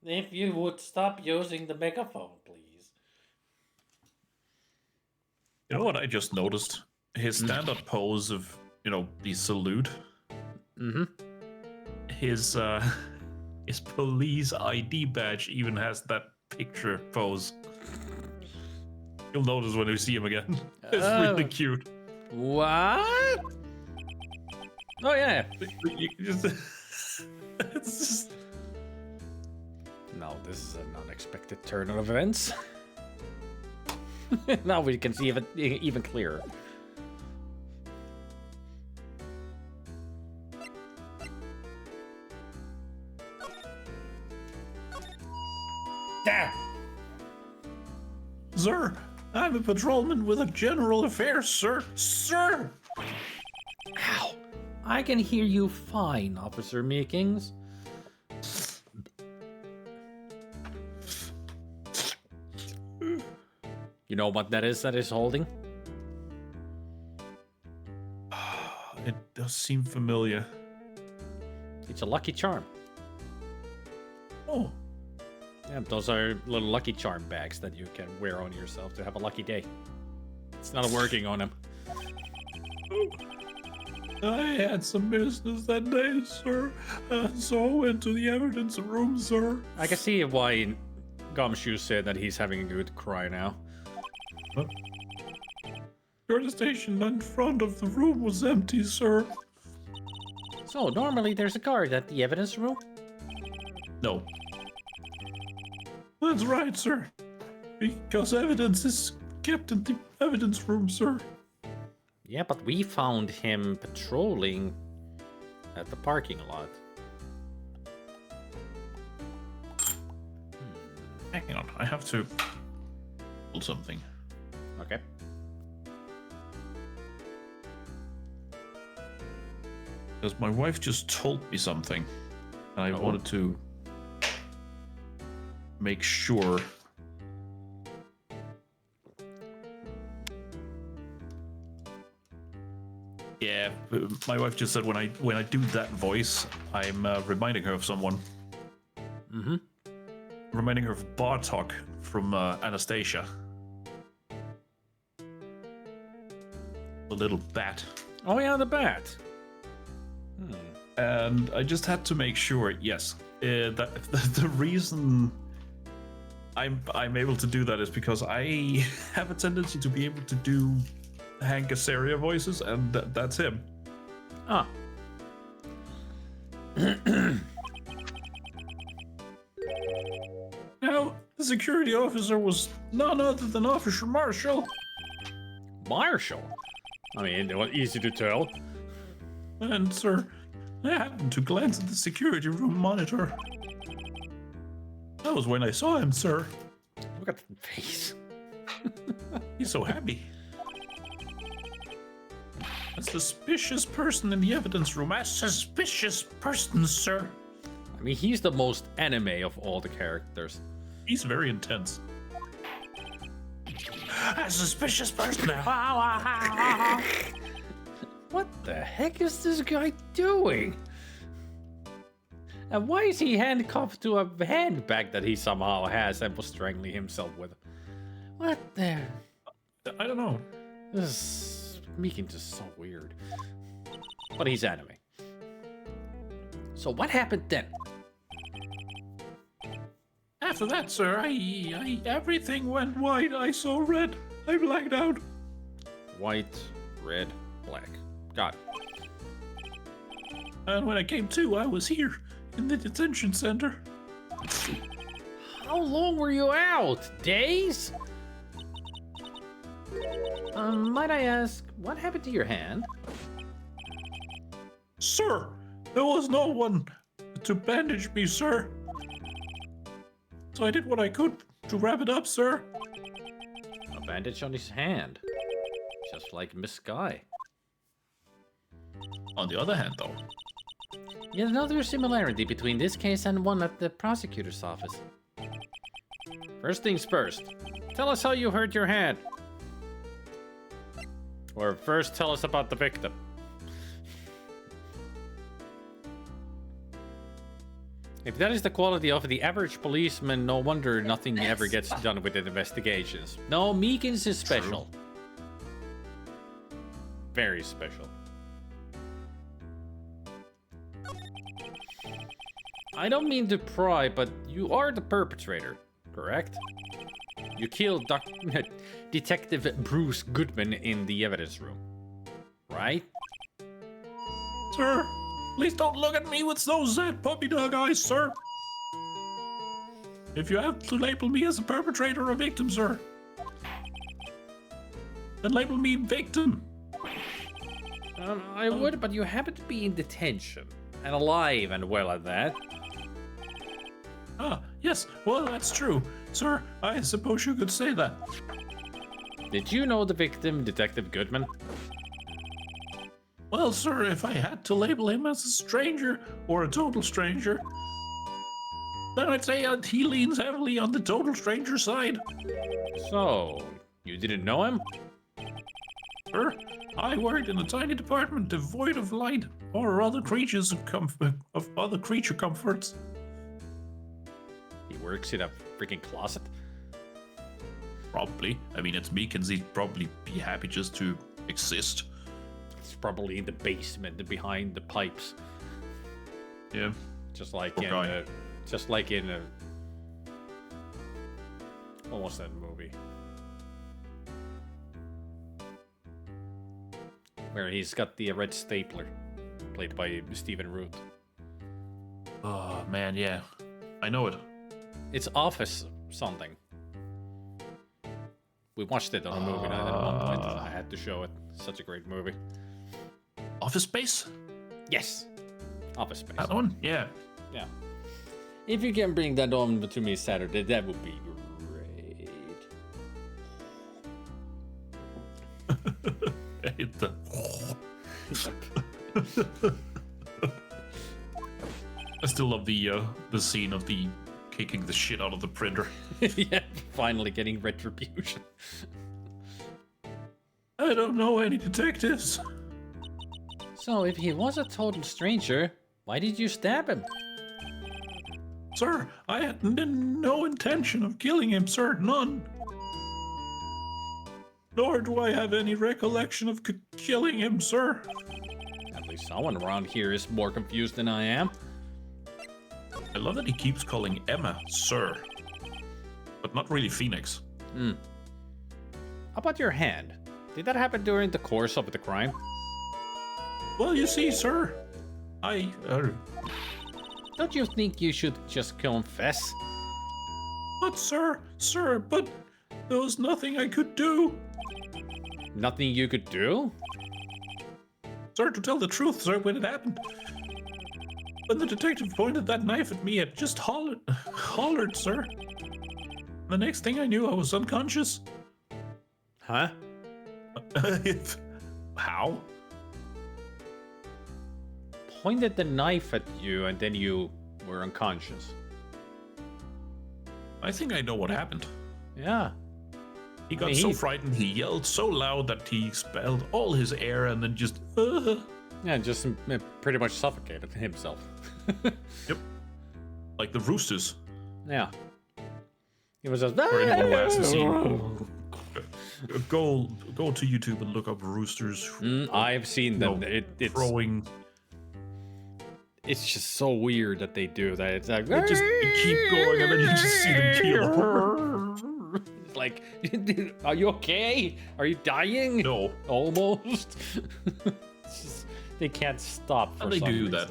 If you would stop using the megaphone, please. You know what I just noticed? His stand-up pose of, the salute. Mm-hmm. His police ID badge even has that picture pose. You'll notice when we see him again. It's really cute. What? Oh, yeah. It's just... No, this is an unexpected turn of events. Now we can see it even clearer. Damn! Sir, I'm a patrolman with a general affairs, sir. Sir! Ow! I can hear you fine, Officer Meekins. You know what that is holding? It does seem familiar. It's a lucky charm. Oh, Yeah, those are little lucky charm bags that you can wear on yourself to have a lucky day. It's not working on him. I had some business that day, sir. So I went to the evidence room, sir. I can see why Gumshoe said that he's having a good cry now. Your station in front of the room was empty, sir. So, normally there's a guard at the evidence room? No. That's right, sir. Because evidence is kept in the evidence room, sir. Yeah, but we found him patrolling at the parking lot. Hang on, I have to pull something. Okay. Because my wife just told me something. And I wanted to make sure. Yeah, my wife just said when I do that voice, I'm reminding her of someone. Mm-hmm. Reminding her of Bartok from Anastasia. The little bat. Oh yeah, the bat. And I just had to make sure, yes, that the reason I'm able to do that is because I have a tendency to be able to do Hank Azaria voices, and that's him. Ah. Now, the security officer was none other than Officer Marshall. Marshall? I mean, it was easy to tell. And, sir, I happened to glance at the security room monitor. That was when I saw him, sir. Look at the face. He's so happy. A suspicious person in the evidence room. A suspicious person, sir. I mean, he's the most anime of all the characters. He's very intense. A suspicious person. What the heck is this guy doing? And why is he handcuffed to a handbag that he somehow has and was strangling himself with? What the? I don't know. This Meekin is so weird. But he's anime. So what happened then? After that, sir, everything went white. I saw red. I blacked out. White, red, black. Got it. And when I came to, I was here in the detention center. How long were you out? Days? Might I ask, what happened to your hand? Sir, there was no one to bandage me, sir. So I did what I could to wrap it up, sir. A bandage on his hand. Just like Miss Guy. On the other hand, though, Yet another similarity between this case and one at the prosecutor's office. First things first, tell us how you hurt your hand. Or first tell us about the victim. If that is the quality of the average policeman, no wonder nothing ever gets done with the investigations. No, Meekins is special. Very special. I don't mean to pry, but you are the perpetrator, correct? You killed Detective Bruce Goodman in the evidence room, right? sir, please don't look at me with those puppy dog eyes, sir. If you have to label me as a perpetrator or victim, sir, then label me victim. I would, but you happen to be in detention. And alive and well at that. Ah, yes, well, that's true. Sir, I suppose you could say that. Did you know the victim, Detective Goodman? Well, sir, if I had to label him as a stranger or a total stranger, then I'd say he leans heavily on the total stranger side. So, you didn't know him? Sir, I worked in a tiny department devoid of light or other creatures of other creature comforts. He works in a freaking closet? Probably. I mean, it's Meekins. He'd probably be happy just to exist. It's probably in the basement behind the pipes. Yeah. Just like Poor guy. in what was that movie? Where he's got the red stapler, played by Stephen Root. Oh, man, yeah. I know it. It's Office something. We watched it on a movie night at one point. I had to show it. Such a great movie. Office Space? Yes. Office Space. That one? Yeah. Yeah. If you can bring that on to me Saturday, that would be great. Hit the... I still love the scene of the kicking the shit out of the printer. Yeah, finally getting retribution. I don't know any detectives. So, if he was a total stranger, why did you stab him? Sir, I had no intention of killing him, sir. None. Nor do I have any recollection of killing him, sir. At least someone around here is more confused than I am. I love that he keeps calling Emma sir, but not really Phoenix. How about your hand? Did that happen during the course of the crime? Well, you see, sir, Don't you think you should just confess? But sir, but there was nothing I could do. Nothing you could do? Sir, to tell the truth, sir, when it happened, when the detective pointed that knife at me, it just hollered, sir. The next thing I knew, I was unconscious. Huh? How? Pointed the knife at you and then you were unconscious. I think I know what happened. Yeah. He got so frightened, he yelled so loud that he expelled all his air and then just... Yeah, just pretty much suffocated himself. Yep. Like the roosters. Yeah. He was just... For anyone who hasn't seen... Go to YouTube and look up roosters. I've seen them. It's throwing... It's just so weird that they do that. It's like... They keep going and then you just see them keel. It's like, are you okay? Are you dying? No. Almost. It's just, they can't stop for How they some do reason.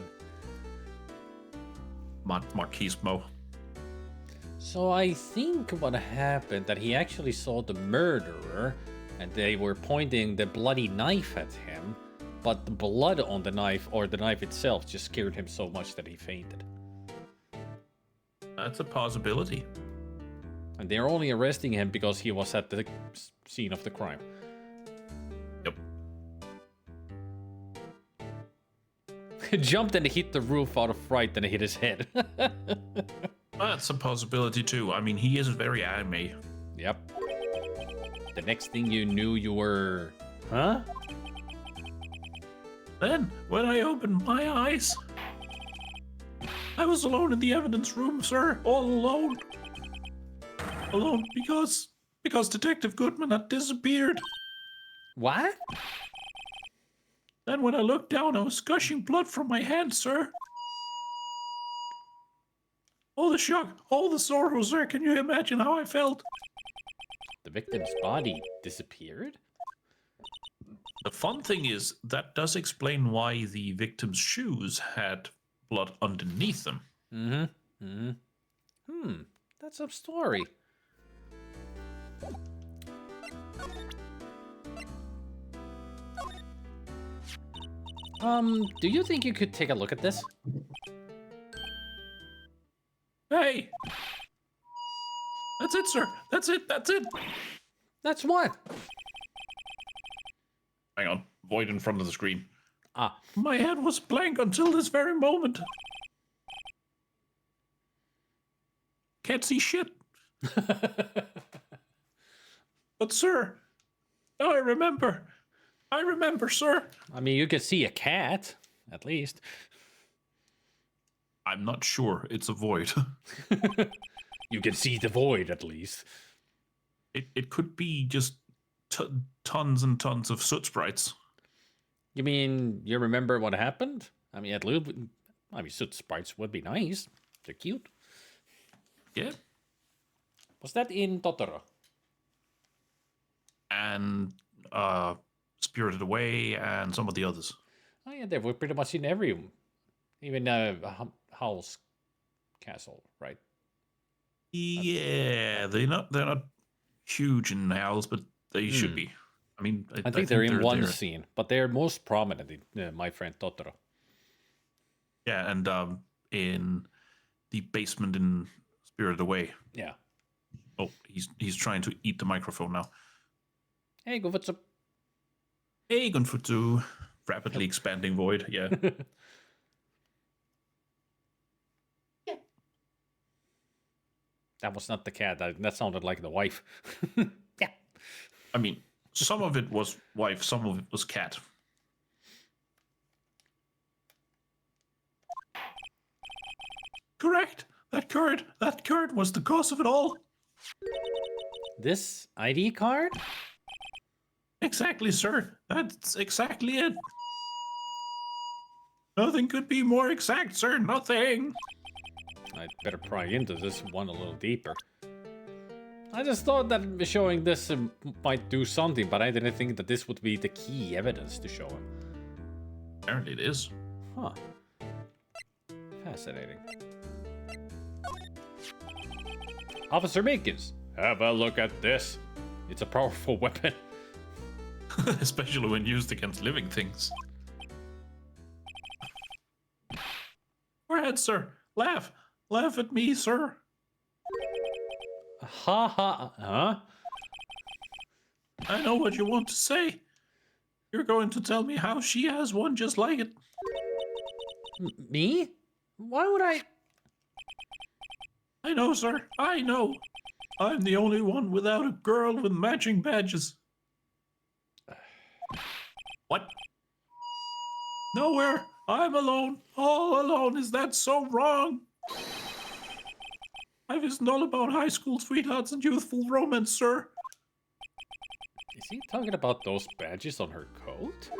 that? Marquismo. So I think what happened that he actually saw the murderer and they were pointing the bloody knife at him, but the blood on the knife or the knife itself just scared him so much that he fainted. That's a possibility. And they're only arresting him because he was at the scene of the crime. Yep. He jumped and hit the roof out of fright and hit his head. That's a possibility too. I mean, he is very anime. Yep. The next thing you knew, you were... Huh? Then, when I opened my eyes, I was alone in the evidence room, sir. All alone. Alone because Detective Goodman had disappeared. What? Then when I looked down, I was gushing blood from my hand, sir. All the shock, all the sorrow, sir. Can you imagine how I felt? The victim's body disappeared? The fun thing is, that does explain why the victim's shoes had blood underneath them. That's a story. Do you think you could take a look at this? Hey! That's it, sir. That's it. That's it. That's what? Hang on. Void in front of the screen. Ah. My head was blank until this very moment. Can't see shit. But, sir, now I remember. I remember, sir. I mean, you could see a cat, at least. I'm not sure. It's a void. You can see the void, at least. It could be just tons and tons of soot sprites. You mean you remember what happened? I mean, at least, soot sprites would be nice. They're cute. Yeah. Was that in Totoro? And Spirited Away and some of the others. Oh yeah, they were pretty much in every, even Howl's Castle, right? Yeah, they're not huge in Howl's, but they should be. I mean, I think they're in one scene, but they're most prominent in My Friend Totoro. Yeah, and in the basement in Spirited Away. Yeah. Oh, he's trying to eat the microphone now. Hey, go what's up? Hey, Gunfutsu. Rapidly expanding void, yeah. That was not the cat. That sounded like the wife. Yeah. I mean, some of it was wife, some of it was cat. Correct. That card was the cause of it all. This ID card? Exactly, sir. That's exactly it. Nothing could be more exact, sir. Nothing. I'd better pry into this one a little deeper. I just thought that showing this might do something, but I didn't think that this would be the key evidence to show him. Apparently it is. Huh. Fascinating. Officer Minkins, have a look at this. It's a powerful weapon. Especially when used against living things. Go ahead, sir. Laugh. Laugh at me, sir. Ha ha. Huh? I know what you want to say. You're going to tell me how she has one just like it. Me? Why would I? I know, sir. I know. I'm the only one without a girl with matching badges. What? Nowhere. I'm alone. All alone. Is that so wrong? Life isn't all about high school sweethearts and youthful romance, sir. Is he talking about those badges on her coat?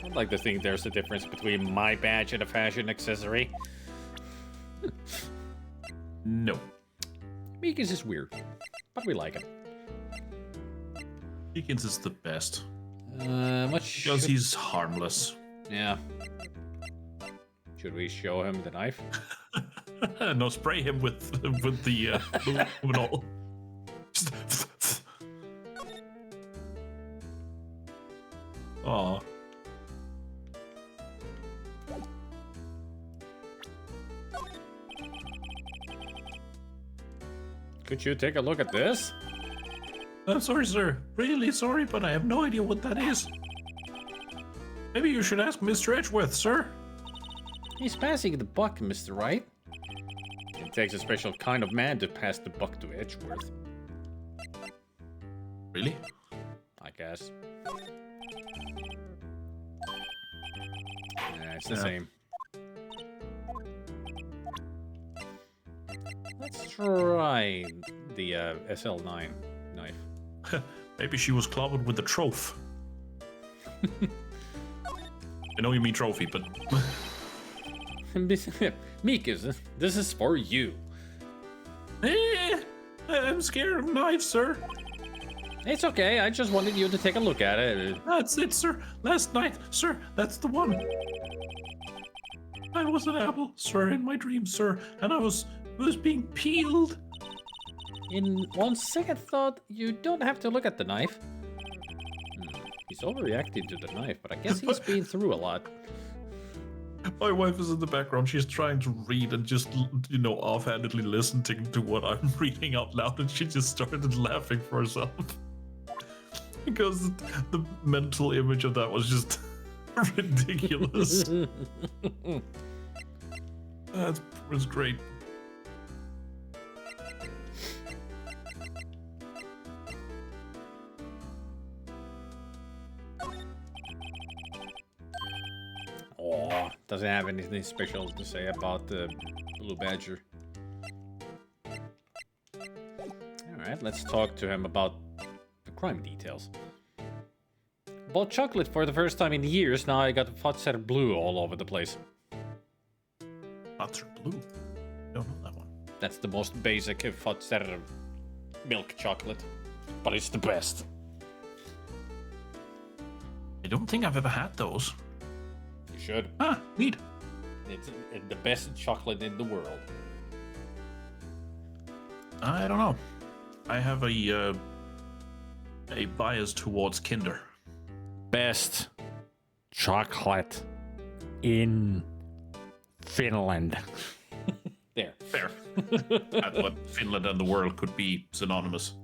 I'd like to think there's a difference between my badge and a fashion accessory. No. Meekins is weird, but we like him. Deakins is the best. Much Because he's harmless. Yeah. Should we show him the knife? No, spray him with the luminol. Aw. Could you take a look at this? I'm sorry, sir. Really sorry, but I have no idea what that is. Maybe you should ask Mr. Edgeworth, sir. He's passing the buck, Mr. Wright. It takes a special kind of man to pass the buck to Edgeworth, Really? I guess. Yeah, it's the same. Let's try the SL9 knife. Maybe she was clobbered with the trophy. I know you mean trophy, but... Mikas, this is for you. I'm scared of knives, sir. It's okay, I just wanted you to take a look at it. That's it, sir. Last night, sir, that's the one. I was an apple, sir, in my dreams, sir, and I was being peeled. In one second thought, you don't have to look at the knife. He's overreacting to the knife, but I guess he's been through a lot. My wife is in the background. She's trying to read and just, you know, offhandedly listening to what I'm reading out loud, and she just started laughing for herself. Because the mental image of that was just ridiculous. That was great. Oh, doesn't have anything special to say about the blue badger. Alright, let's talk to him about the crime details. Bought chocolate for the first time in years, now I got Fatser blue all over the place. Fatser blue? Don't know that one. That's the most basic Fatser milk chocolate, but it's the best. I don't think I've ever had those. You should. Ah, neat. It's the best chocolate in the world. I don't know. I have a bias towards Kinder. Best chocolate in Finland. There. Fair. I thought Finland and the world could be synonymous.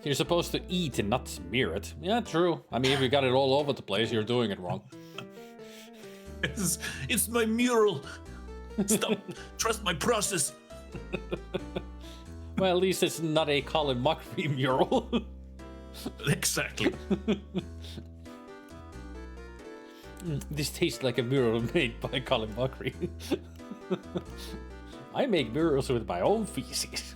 You're supposed to eat and not smear it. Yeah, true. I mean, if you got it all over the place, you're doing it wrong. It's my mural. Stop. Trust my process. Well, at least it's not a Colin McRae mural. Exactly. This tastes like a mural made by Colin McRae. I make murals with my own feces.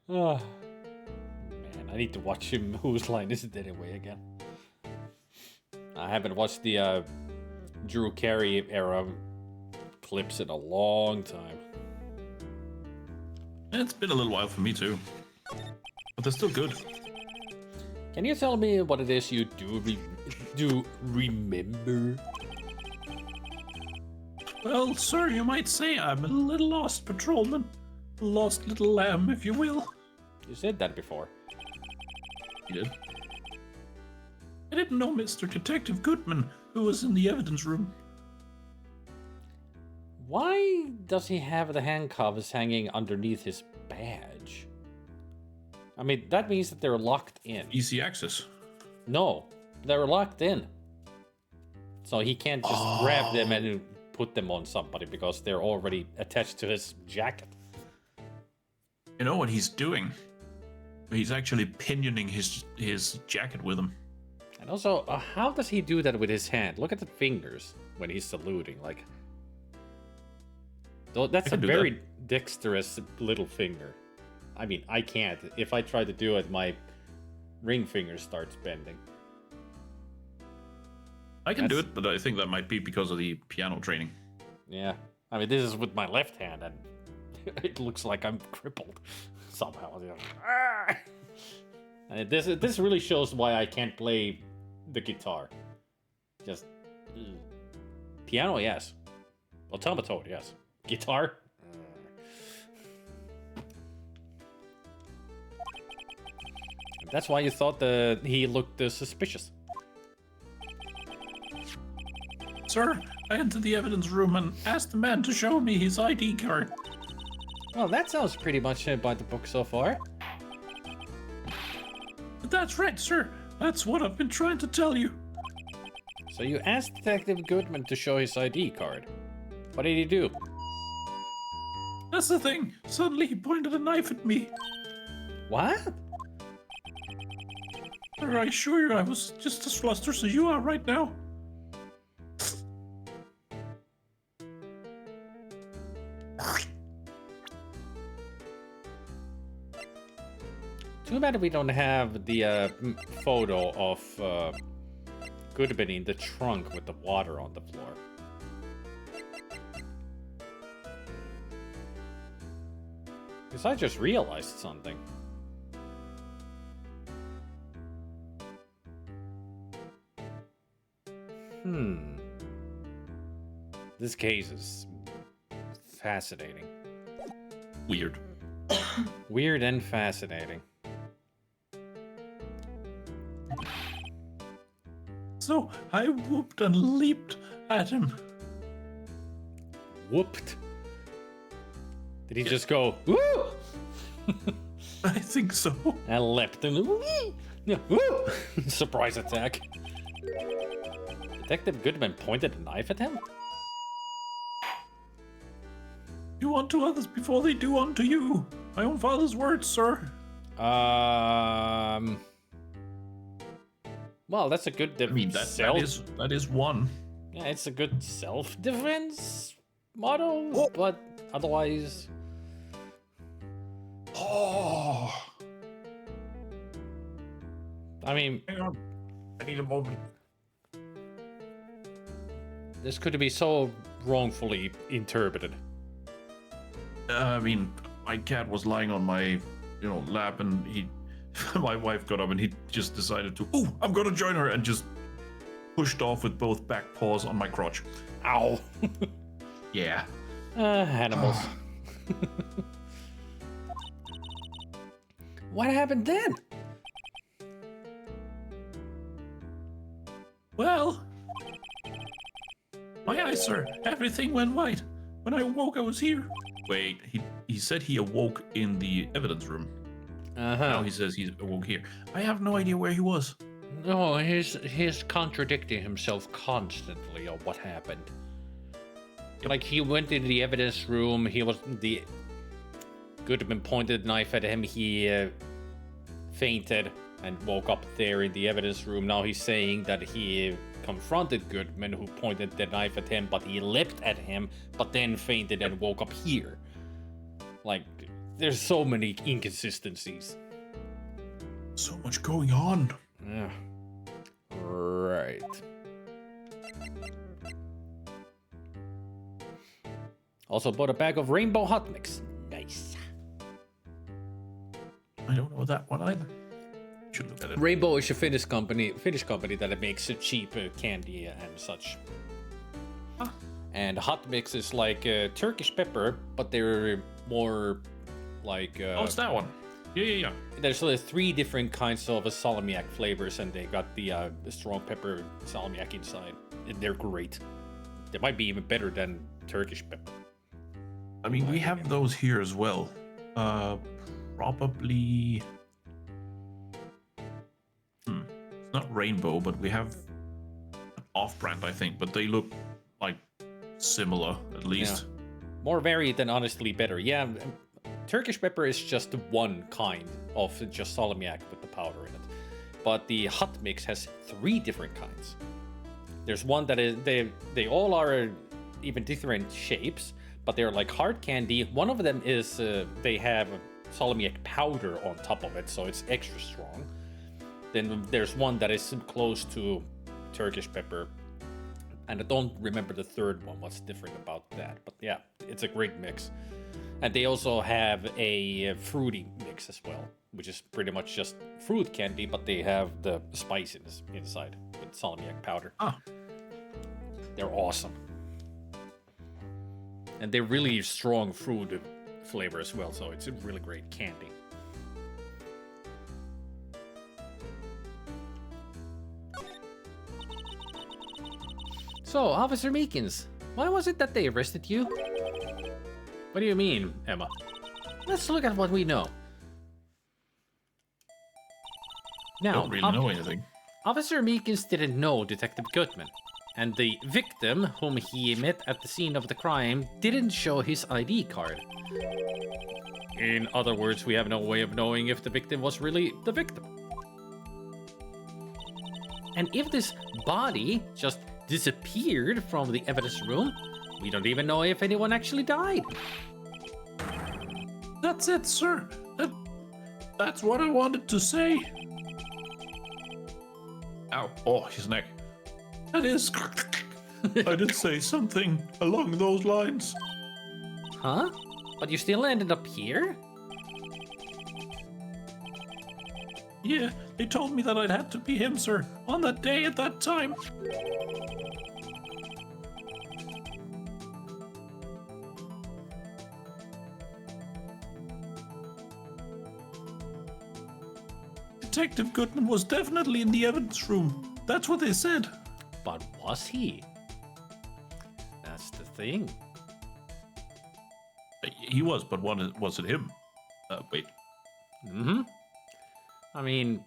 Oh, man, I need to watch him. Whose line is it anyway again? I haven't watched the Drew Carey era clips in a long time. It's been a little while for me too, but they're still good. Can you tell me what it is you do remember? Well, sir, you might say I'm a little lost patrolman. Lost little lamb, if you will. You said that before. You did? I didn't know Mr. Detective Goodman, who was in the evidence room. Why does he have the handcuffs hanging underneath his badge? I mean, that means that they're locked in. Easy access. No, they're locked in. So he can't just grab them and put them on somebody because they're already attached to his jacket. You know what he's doing? He's actually pinioning his jacket with him. And also, how does he do that with his hand? Look at the fingers when he's saluting. Like, that's a very dexterous little finger. I mean, I can't. If I try to do it, my ring finger starts bending. I can do it, but I think that might be because of the piano training. Yeah. I mean, this is with my left hand, and it looks like I'm crippled somehow. And this really shows why I can't play the guitar. Just piano, yes. Automaton, yes. Guitar. That's why you thought he looked suspicious. Sir, I entered the evidence room and asked the man to show me his ID card. Well, that sounds pretty much by the book so far. That's right, sir. That's what I've been trying to tell you. So you asked Detective Goodman to show his ID card. What did he do? That's the thing. Suddenly he pointed a knife at me. What? Sir, I assure you I was just as flustered as you are right now. Too bad we don't have the photo of Goodman in the trunk with the water on the floor. Because I just realized something. This case is fascinating. Weird. Weird and fascinating. So I whooped and leaped at him. Whooped? Did he just go, woo? I think so. And leapt and woo! Surprise attack. Detective Goodman pointed a knife at him? Do unto others before they do unto you. My own father's words, sir. Well, that's a good I mean, that is one. Yeah, it's a good self-defense motto, but otherwise... Oh. I mean... Hang on. I need a moment. This could be so wrongfully interpreted. I mean, my cat was lying on my, lap, and my wife got up, and he just decided to, I'm gonna join her, and just pushed off with both back paws on my crotch. Ow. Yeah. Animals. What happened then? Well, my eyes, sir. Everything went white. When I awoke, I was here. Wait, he said he awoke in the evidence room. Now he says he awoke here. I have no idea where he was. No, he's contradicting himself constantly on what happened. Yep. Like, he went into the evidence room, Goodman pointed a knife at him, he fainted and woke up there in the evidence room. Now he's saying that he confronted Goodman, who pointed the knife at him, but he leapt at him, but then fainted and woke up here. Like, there's so many inconsistencies. So much going on. Yeah. Right. Also bought a bag of rainbow hot mix. Nice. I don't know that one either. Should look at it. Rainbow is a Finnish company that makes cheap candy and such. Huh. And hot mix is like Turkish pepper, but they're more like. Oh, it's that one. Yeah. There's 3 different kinds of salmiak flavors, and they got the strong pepper salmiak inside. And they're great. They might be even better than Turkish pepper. I mean, we have those here as well. Probably. It's not rainbow, but we have an off-brand, I think. But they look like similar, at least. More varied and honestly better. Yeah, Turkish pepper is just one kind of just salmiak with the powder in it. But the hot mix has 3 different kinds. There's one that is, they all are even different shapes, but they're like hard candy. One of them is, they have salmiak powder on top of it, so it's extra strong. Then there's one that is close to Turkish pepper. And I don't remember the third one, what's different about that. But yeah, it's a great mix. And they also have a fruity mix as well, which is pretty much just fruit candy, but they have the spiciness inside with salmiak powder. Ah. They're awesome. And they're really strong fruit flavor as well, so it's a really great candy. So, Officer Meekins, why was it that they arrested you? What do you mean, Emma? Let's look at what we know. I Now, don't really know anything. Officer Meekins didn't know Detective Goodman, and the victim whom he met at the scene of the crime didn't show his ID card. In other words, we have no way of knowing if the victim was really the victim. And if this body just disappeared from the evidence room, we don't even know if anyone actually died. That's it, sir. That's what I wanted to say. Ow. Oh, his neck. That is... I did say something along those lines. Huh? But you still ended up here? Yeah, they told me that I'd had to be him, sir, on that day at that time. Detective Goodman was definitely in the evidence room. That's what they said. But was he? That's the thing. He was, but was it him? Wait. I mean,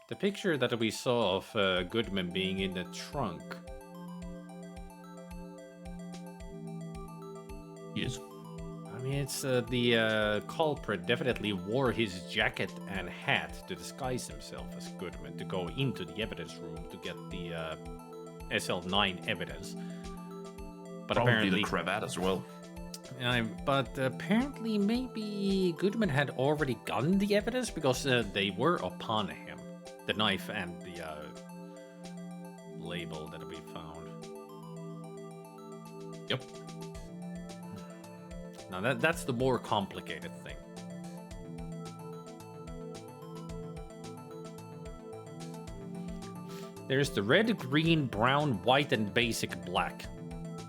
the picture that we saw of Goodman being in the trunk. Yes. I mean, it's the culprit definitely wore his jacket and hat to disguise himself as Goodman to go into the evidence room to get the SL9 evidence. But Probably apparently the cravat as well. But apparently maybe Goodman had already gotten the evidence because they were upon him. The knife and the label that we found. Yep. Now that's the more complicated thing. There's the red, green, brown, white, and basic black.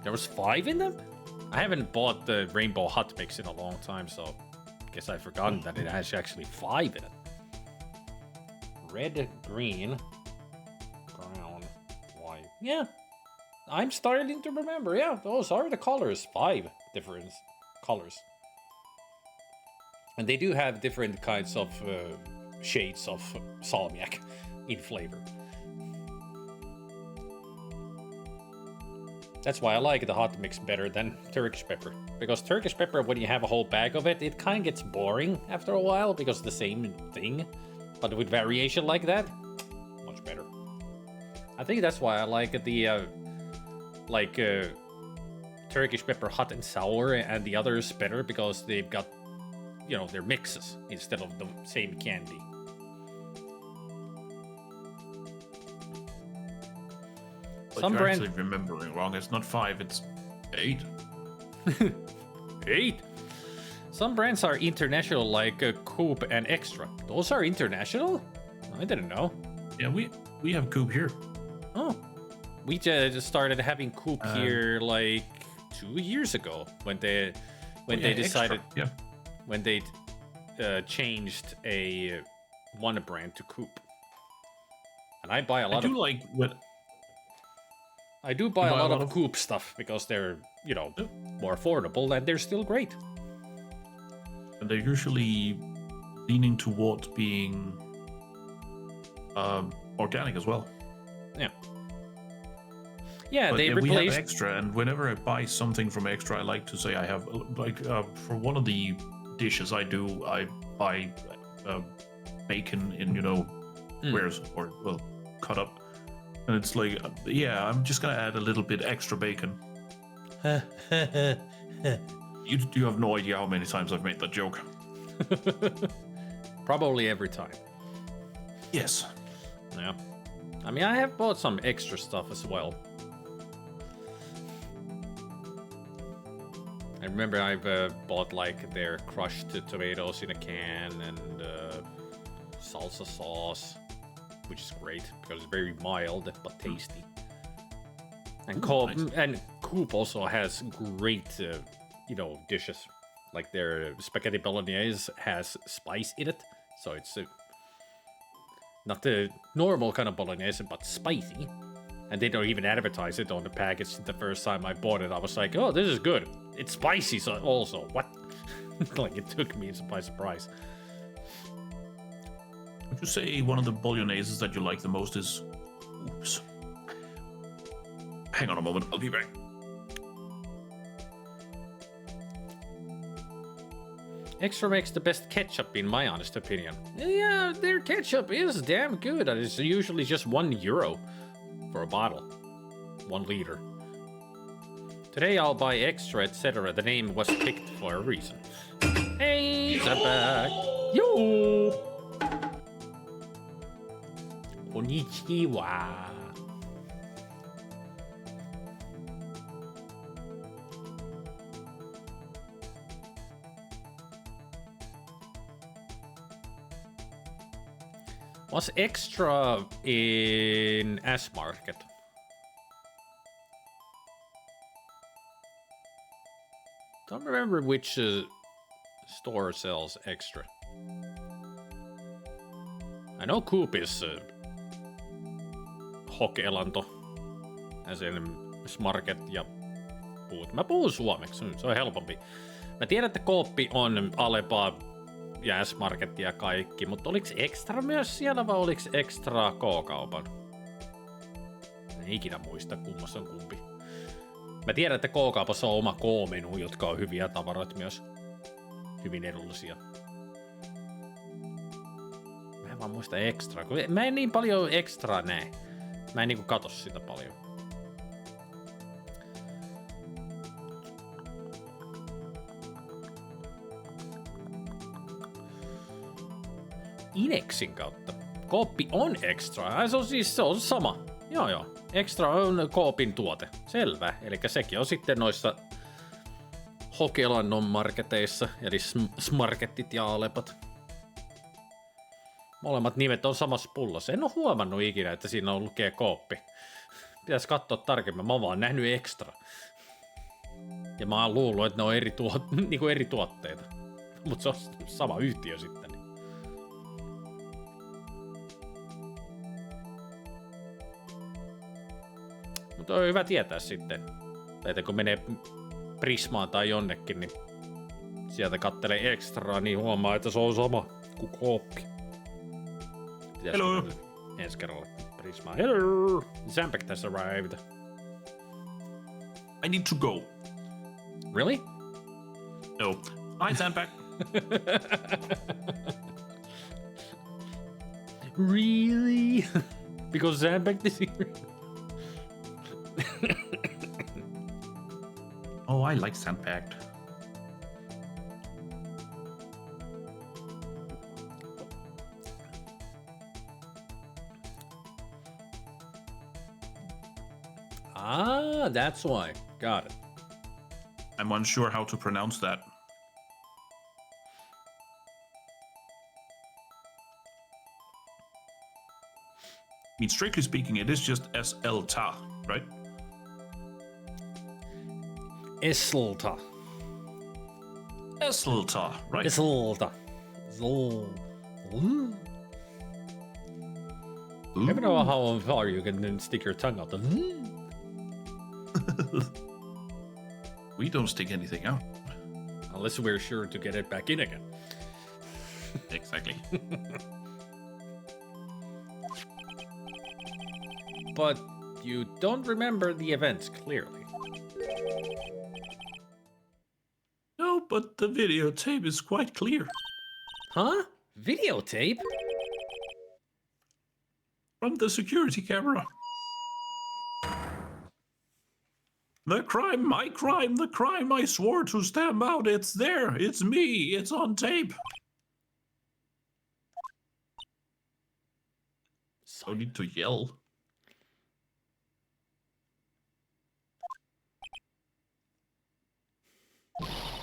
There was 5 in them? I haven't bought the rainbow hot mix in a long time, so guess I've forgotten that it has actually 5 in it. Red, green, brown, white. Yeah, I'm starting to remember. Yeah, those are the colors. 5 different colors. And they do have different kinds of shades of salmiak in flavor. That's why I like the hot mix better than Turkish pepper. Because Turkish pepper, when you have a whole bag of it, it kind of gets boring after a while because it's the same thing. But with variation like that, much better. I think that's why I like the Turkish pepper hot and sour and the others better because they've got, you know, their mixes instead of the same candy. But Some you're brand actually remembering wrong. It's not 5, it's 8. 8. Some brands are international, like Coop and Extra. Those are international? I didn't know. Yeah, we have Coop here. Oh, we just started having Coop here like 2 years ago when they decided when they changed a one brand to Coop. And I buy a lot I do buy a lot of Coop stuff because they're, you know, more affordable and they're still great. And they're usually leaning towards being organic as well. Yeah. Yeah, But they we have replaced. extra, and whenever I buy something from extra, I like to say I have for one of the dishes I buy bacon in squares or cut up, and it's like yeah, I'm just gonna add a little bit extra bacon. You have no idea how many times I've made that joke. Probably every time. Yes. Yeah. I mean, I have bought some extra stuff as well. I remember I've bought like their crushed tomatoes in a can and salsa sauce, which is great because it's very mild but tasty. And Coop also has great, dishes. Like their spaghetti bolognese has spice in it, so it's not the normal kind of bolognese, but spicy. And they don't even advertise it on the package. The first time I bought it, I was like, oh, this is good. It's spicy, so also, what? Like, it took me by surprise. Would you say one of the bologneses that you like the most is... Oops. Hang on a moment, I'll be back. Extra makes the best ketchup, in my honest opinion. Yeah, their ketchup is damn good. It's usually just €1 for a bottle. 1 liter. Today I'll buy extra, etc. The name was picked for a reason. Hey, back. Yo! Konnichiwa. Was extra in S-Market? Don't remember which store sells extra. I know Coop is hokeelanto, as in S-Market ja puhut. Mä puhun suomeksi, se on helpompi. Mä tiedän, että Cooppi on Alebaa ja S-Market ja kaikki, mutta oliks extra myös siellä vai oliks extra K-kaupan? En ikinä muista, kummassa on kumpi. Mä tiedän, että K-kaupassa on oma K-menu, jotka on hyviä tavaroita myös. Hyvin edullisia. Mä en vaan muista extra. Mä en niin paljon extraa näe. Mä en niinku katso sitä paljon. Inexin kautta. Kooppi on extra. Se on sama. Joo. Extra on Coopin tuote. Selvä. Eli sekin on sitten noissa Hokelannon marketeissa, eli Smarketit ja Alepat. Molemmat nimet on samassa pullossa. En ole huomannut ikinä, että siinä on lukee Cooppi. Pitäisi katsoa tarkemmin. Mä oon vaan nähnyt extra. Ja mä oon luullut, että ne on eri tuotteita. Mutta se on sama yhtiö sitten. Mutta on hyvä tietää sitten. Että kun menee Prismaan tai jonnekin, niin sieltä kattelee extraa, niin huomaa, että se on sama kuin Cooppi. Hello! Ensi kerralla Prismaan. Hello! Zampek has arrived. I need to go. Really? No. Hi, Sandbag. Really? Because Zampek is here? Oh, I like Sandbagged. Ah, that's why. Got it. I'm unsure how to pronounce that. I mean, strictly speaking, it is just SL-ta, right? Eslta. SL-ta, right? Eslta. Never know how far you can then stick your tongue out. We don't stick anything out. Unless we're sure to get it back in again. Exactly. But You don't remember the events clearly. No, but the videotape is quite clear. Huh? Videotape? From the security camera. The crime, my crime, the crime I swore to stamp out. It's there. It's me. It's on tape. No need to yell.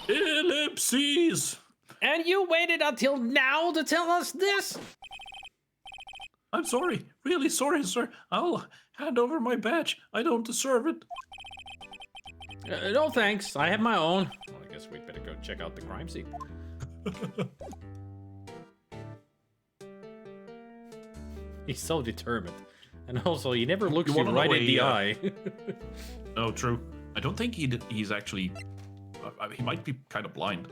Ellipses! And you waited until now to tell us this? I'm sorry. Really sorry, sir. I'll hand over my badge. I don't deserve it. No thanks, I have my own. Well, I guess we'd better go check out the crime scene. He's so determined. And also, he never looks you right in the eye. Oh, true. I don't think he's actually... he might be kind of blind.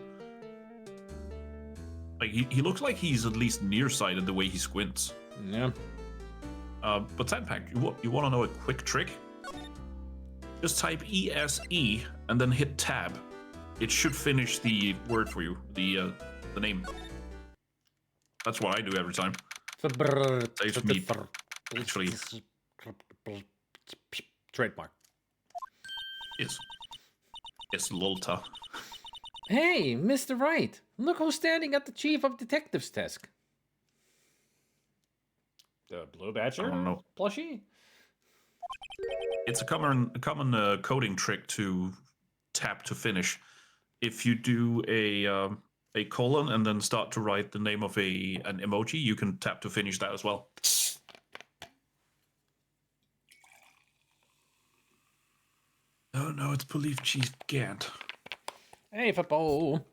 Like, he looks like he's at least nearsighted the way he squints. Yeah. But Sandpack, you want to know a quick trick? Just type ESE and then hit tab. It should finish the word for you, the name. That's what I do every time. Saves me, actually. Trademark. Yes. Yes, Lolta. Hey, Mr. Wright, look who's standing at the Chief of Detectives desk. The Blue Badger? I don't know. Plushie? It's a common coding trick to tap to finish. If you do a colon and then start to write the name of an emoji, you can tap to finish that as well. Oh no, it's Police Chief Gant. Hey, Fappo.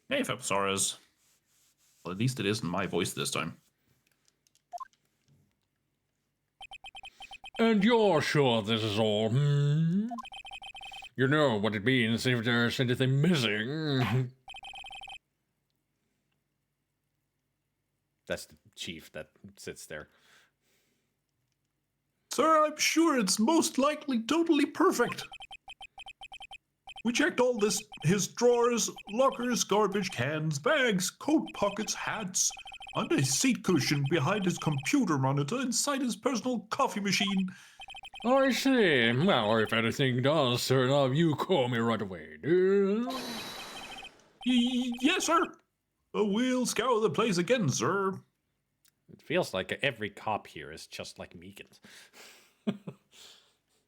Hey, Fapsaurus. Well, at least it isn't my voice this time. And you're sure this is all, hmm? You know what it means if there's anything missing. That's the chief that sits there. Sir, I'm sure it's most likely totally perfect. We checked all his drawers, lockers, garbage cans, bags, coat pockets, hats, under his seat cushion, behind his computer monitor, inside his personal coffee machine. I see. Well, if anything does turn up, you call me right away, dude. Yes, sir. We'll scour the place again, sir. It feels like every cop here is just like Meekins.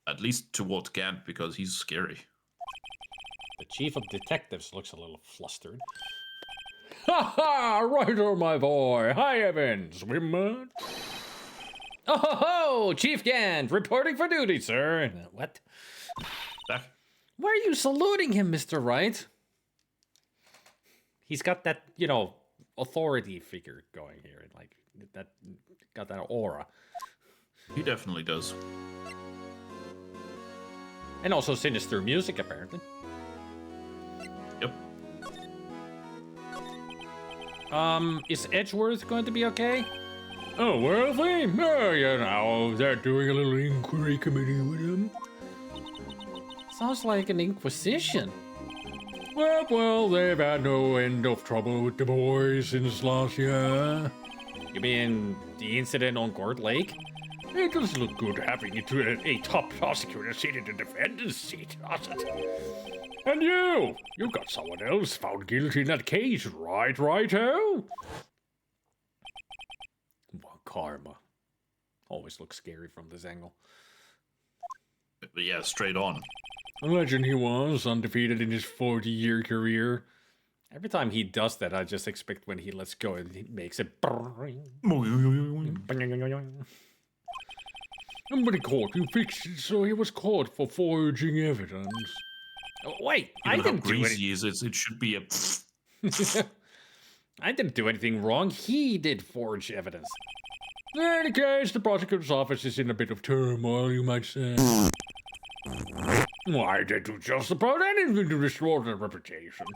At least towards Gant, because he's scary. The chief of detectives looks a little flustered. Ha ha! Ryder, my boy! Hi, Evans! Swimmer? Oh ho ho! Chief Gant, reporting for duty, sir. What? Why are you saluting him, Mr. Wright? He's got that, you know, authority figure going here. Like, that, got that aura. He definitely does. And also sinister music, apparently. Yep. Is Edgeworth going to be okay? Oh, Worthy? Oh, you know, they're doing a little inquiry committee with him. Sounds like an inquisition. Well, they've had no end of trouble with the boys since last year. You mean the incident on Gord Lake? It does look good having a top prosecutor sit in the defendant's seat, does it? And you got someone else found guilty in that case, right, Righto? Well, karma. Always looks scary from this angle. But yeah, straight on. Imagine he was undefeated in his 40-year career. Every time he does that, I just expect when he lets go and he makes it. Somebody caught you, fixed it so he was caught for forging evidence. Oh, wait, I didn't do anything. It should be a. I didn't do anything wrong. He did forge evidence. In any case, the prosecutor's office is in a bit of turmoil, you might say. Why, they do just about anything to restore their reputation.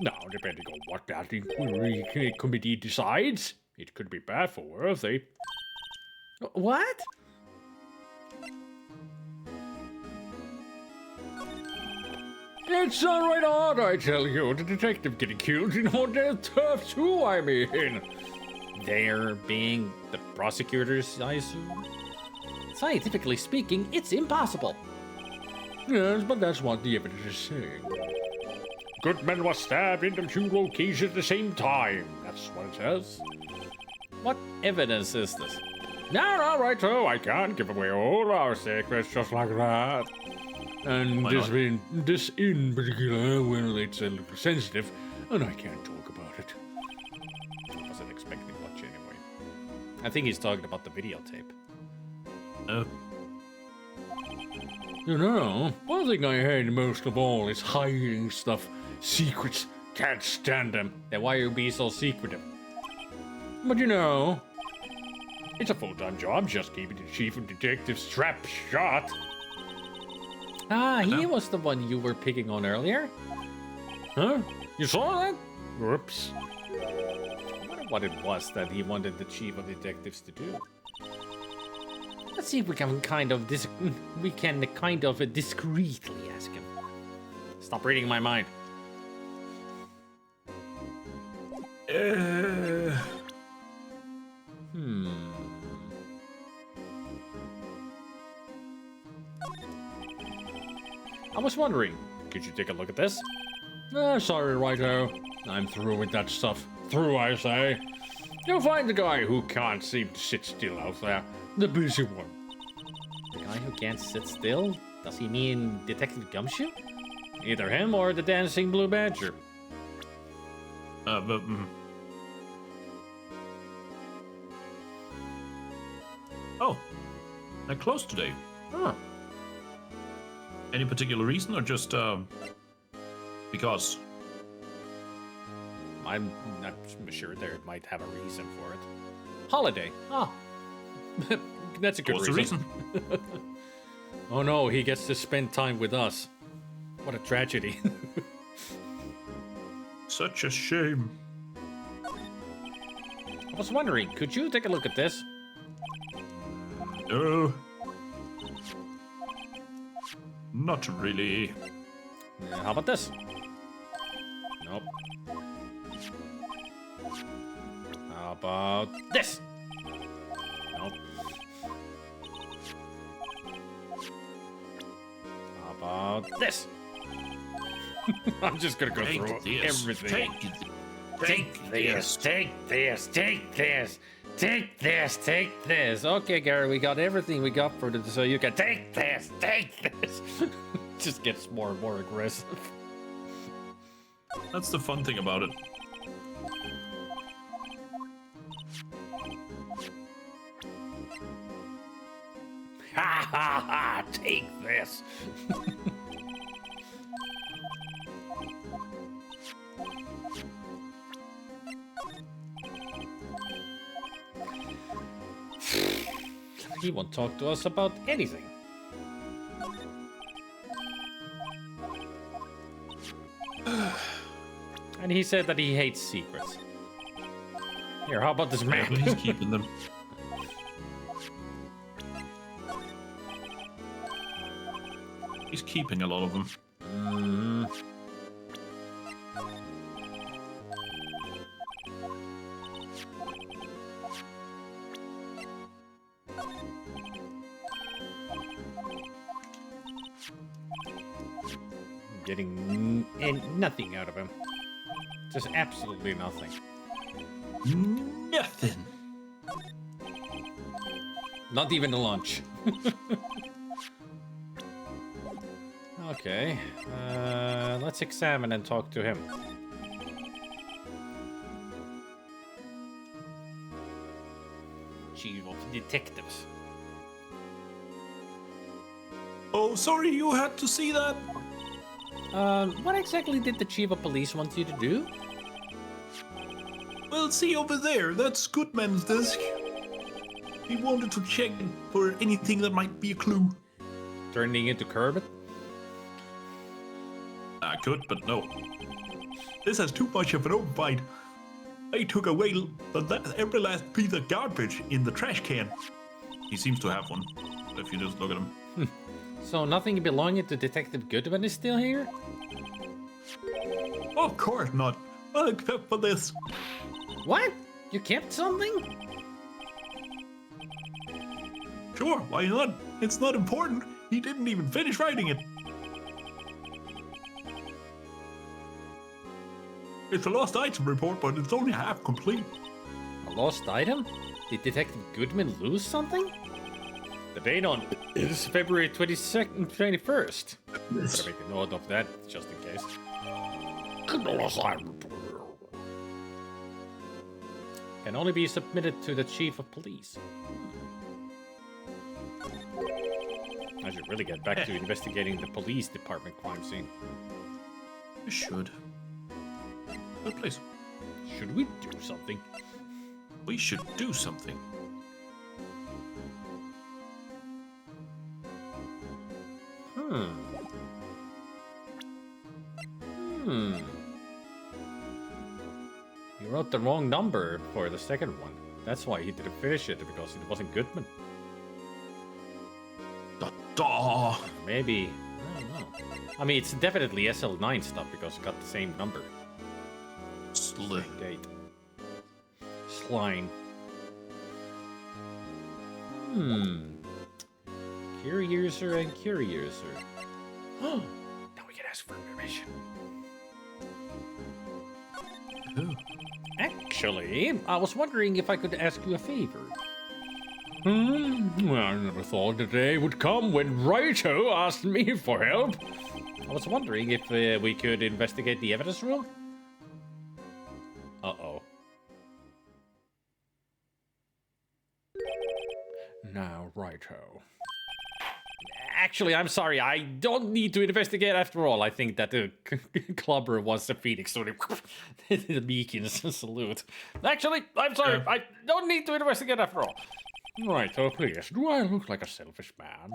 Now, depending on what that inquiry committee decides, it could be bad for Worthy. What? It's not right hard, I tell you. The detective getting killed, you know, they're tough too, I mean. They're being the prosecutors, I assume? Scientifically speaking, it's impossible. Yes, but that's what the evidence is saying. Goodman was stabbed in the 2 locations at the same time. That's what it says. What evidence is this? No, right, so I can't give away all our secrets just like that. And this in particular, well, it's a little sensitive, and I can't talk about it. I wasn't expecting much anyway. I think he's talking about the videotape. You know, one thing I hate most of all is hiding stuff. Secrets. Can't stand them. Then why you be so secretive? But you know, it's a full-time job just keeping the chief of detectives trapped shut. Ah, he was the one you were picking on earlier. Huh? You saw that? Whoops. I wonder what it was that he wanted the chief of detectives to do. Let's see if we can kind of discreetly ask him. Stop reading my mind. I was wondering, could you take a look at this? Sorry, Righto. I'm through with that stuff. Through, I say. You'll find the guy who can't seem to sit still out there. The busy one. The guy who can't sit still? Does he mean Detective Gumshoe? Either him or the Dancing Blue Badger. Oh, they're closed today. Huh. Any particular reason, or just because? I'm not sure there might have a reason for it. Holiday. Ah. That's a good What's the reason. Oh no, he gets to spend time with us. What a tragedy. Such a shame. I was wondering, could you take a look at this? No. Not really. How about this? Nope. How about this? Nope. How about this? I'm just gonna go through everything. Take this, take this, take this, take this, take this. Okay, Gary, we got everything we got for so you can take this, take this. Just gets more and more aggressive. That's the fun thing about it. Ha ha ha! Take this. He won't talk to us about anything. And he said that he hates secrets. Here, how about this Yeah, map? but he's keeping them. He's keeping a lot of them. Getting nothing out of him. Just absolutely nothing. Nothing. Not even a lunch. Okay. Let's examine and talk to him. Chief of Detectives. Oh, sorry you had to see that. What exactly did the Chief of Police want you to do? Well, see over there, that's Goodman's desk. He wanted to check for anything that might be a clue. Turning into Kermit? I could, but no. This has too much of an open fight. I took away every last piece of garbage in the trash can. He seems to have one, if you just look at him. So nothing belonging to Detective Goodman is still here? Of course not. Except for this. What? You kept something? Sure, why not? It's not important. He didn't even finish writing it. It's a lost item report, but it's only half complete. A lost item? Did Detective Goodman lose something? The date on it is February 22nd, 21st. Better make a note of that, just in case. Can only be submitted to the Chief of Police. I should really get back to investigating the police department crime scene. You should. Good place. Should we do something? We should do something. You wrote the wrong number for the second one. That's why he didn't finish it, because it wasn't Goodman. Maybe. I don't know. I mean, it's definitely SL9 stuff because it got the same number. Slick. Date. Sline. Curiouser and Curiouser. Oh, now we can ask for permission. Actually, I was wondering if I could ask you a favor. Well, I never thought the day would come when Wright asked me for help. I was wondering if we could investigate the evidence room. Uh-oh. Now, Righto. Actually, I'm sorry. I don't need to investigate after all. I think that the clubber was the Phoenix. So the beacons salute. Actually, I'm sorry. I don't need to investigate after all. Righto, please. Do I look like a selfish man?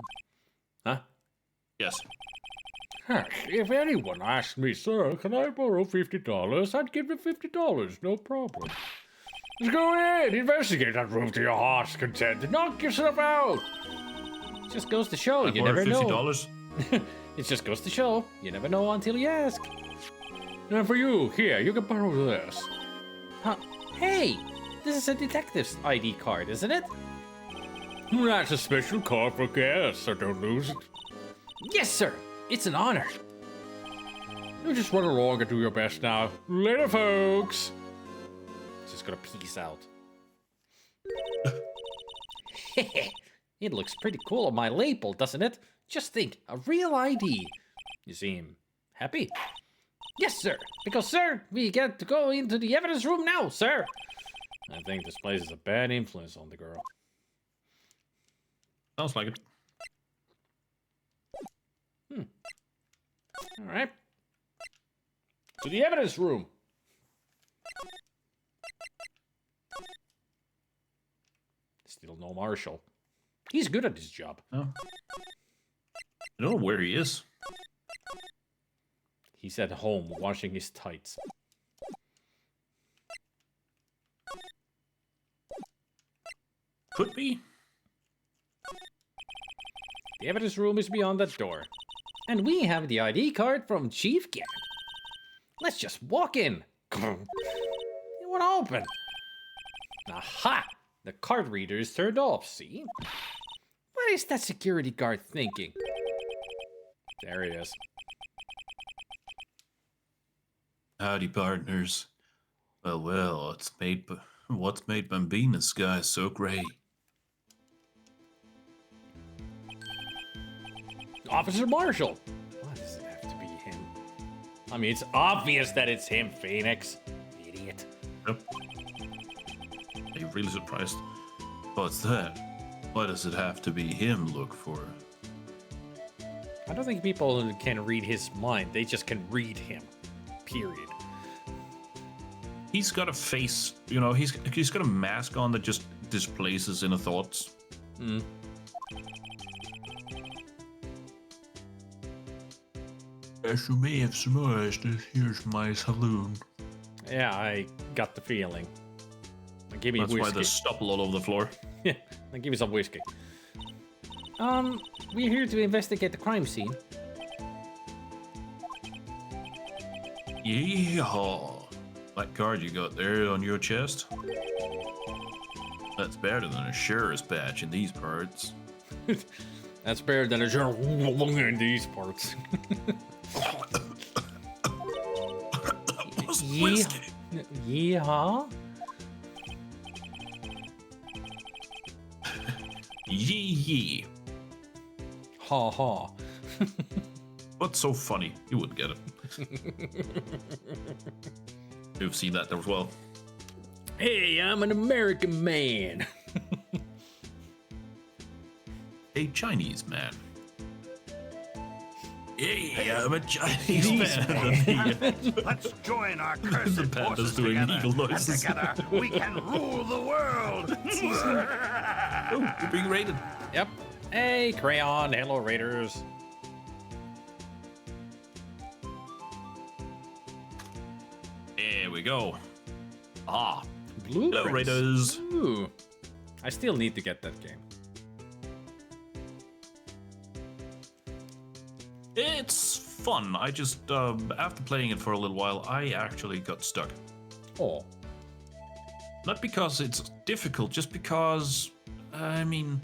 Huh? Yes. Heck, if anyone asked me, sir, can I borrow $50? I'd give you $50, no problem. Just go ahead, investigate that room to your heart's content. Knock yourself out. It just goes to show, you never know. $50. It just goes to show, you never know until you ask. And for you, here, you can borrow this. Huh? Hey, this is a detective's ID card, isn't it? That's a special card for guests, so don't lose it. Yes, sir. It's an honor. You just run along and do your best now. Later, folks. Just gonna peace out. It looks pretty cool on my label, doesn't it? Just think, a real ID. You seem happy? Yes, sir. Because, sir, we get to go into the evidence room now, sir. I think this place is a bad influence on the girl. Sounds like it. All right. To the evidence room. Still no Marshall. He's good at his job. Oh. I don't know where he is. He's at home washing his tights. Could be. The evidence room is beyond that door. And we have the ID card from Chief Gannon. Let's just walk in. It won't open. Aha! The card reader is turned off, see? What is that security guard thinking? There he is. Howdy, partners. Well, what's made Bambina's sky so gray? Officer Marshall. Why does it have to be him? I mean, it's obvious that it's him, Phoenix. Idiot. Yep. Are you really surprised? What's that? Why does it have to be him look for? I don't think people can read his mind. They just can read him. Period. He's got a face, you know, he's got a mask on that just displays his inner thoughts. As you may have surmised, here's my saloon. Yeah, I got the feeling. Give me That's whiskey. why there's stubble all over the floor. Yeah, give me some whiskey. We're here to investigate the crime scene. Yeehaw. That card you got there on your chest? That's better than a sheriff's badge in these parts. That's better than a general in these parts. Whiskey. Yeehaw? Yee. Ha ha. What's so funny? You wouldn't get it. You've seen that there as well. Hey, I'm an American man. A Chinese man. Hey, I'm a Chinese man. Let's join our cursed The panda's forces doing together, eagle and noises. together we can rule the world. Oh, you're being raided. Yep. Hey, Crayon. Hello, Raiders. There we go. Ah, Blueprints. hello, Raiders. Ooh. I still need to get that game. It's fun. I just, after playing it for a little while, I actually got stuck. Oh. Not because it's difficult, just because, I mean,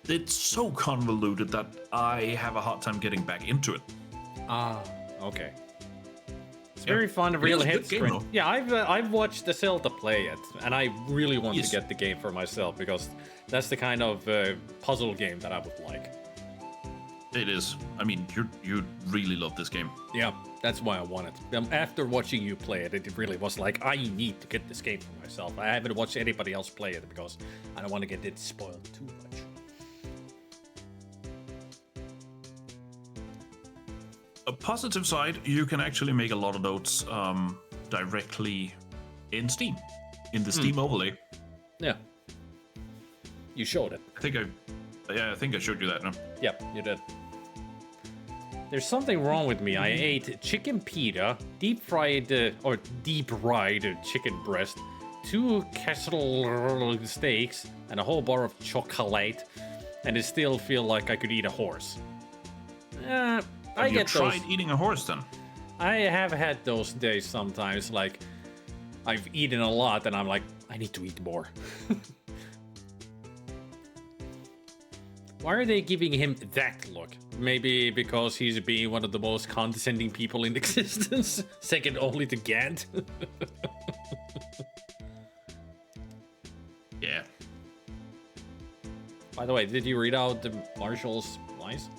it's so convoluted that I have a hard time getting back into it. Ah, okay. It's Yeah. very fun to It really is a hit good game, screen. though. Yeah, I've watched the Zelda play it, and I really want Yes. to get the game for myself because that's the kind of puzzle game that I would like. It is. I mean, you really love this game. Yeah, that's why I want it. After watching you play it, it really was like, I need to get this game for myself. I haven't watched anybody else play it because I don't want to get it spoiled too much. A positive side, you can actually make a lot of notes directly in Steam, in the Steam overlay. Yeah. You showed it. I think I showed you that. No? Yep, you did. There's something wrong with me. I ate chicken pita, deep fried chicken breast, 2 casserole steaks, and a whole bar of chocolate, and I still feel like I could eat a horse. I Have you get those. tried eating a horse then? I have had those days sometimes. Like I've eaten a lot, and I'm like, I need to eat more. Why are they giving him that look? Maybe because he's being one of the most condescending people in existence, second only to Gant. Yeah. By the way, did you read out the Marshall's lines?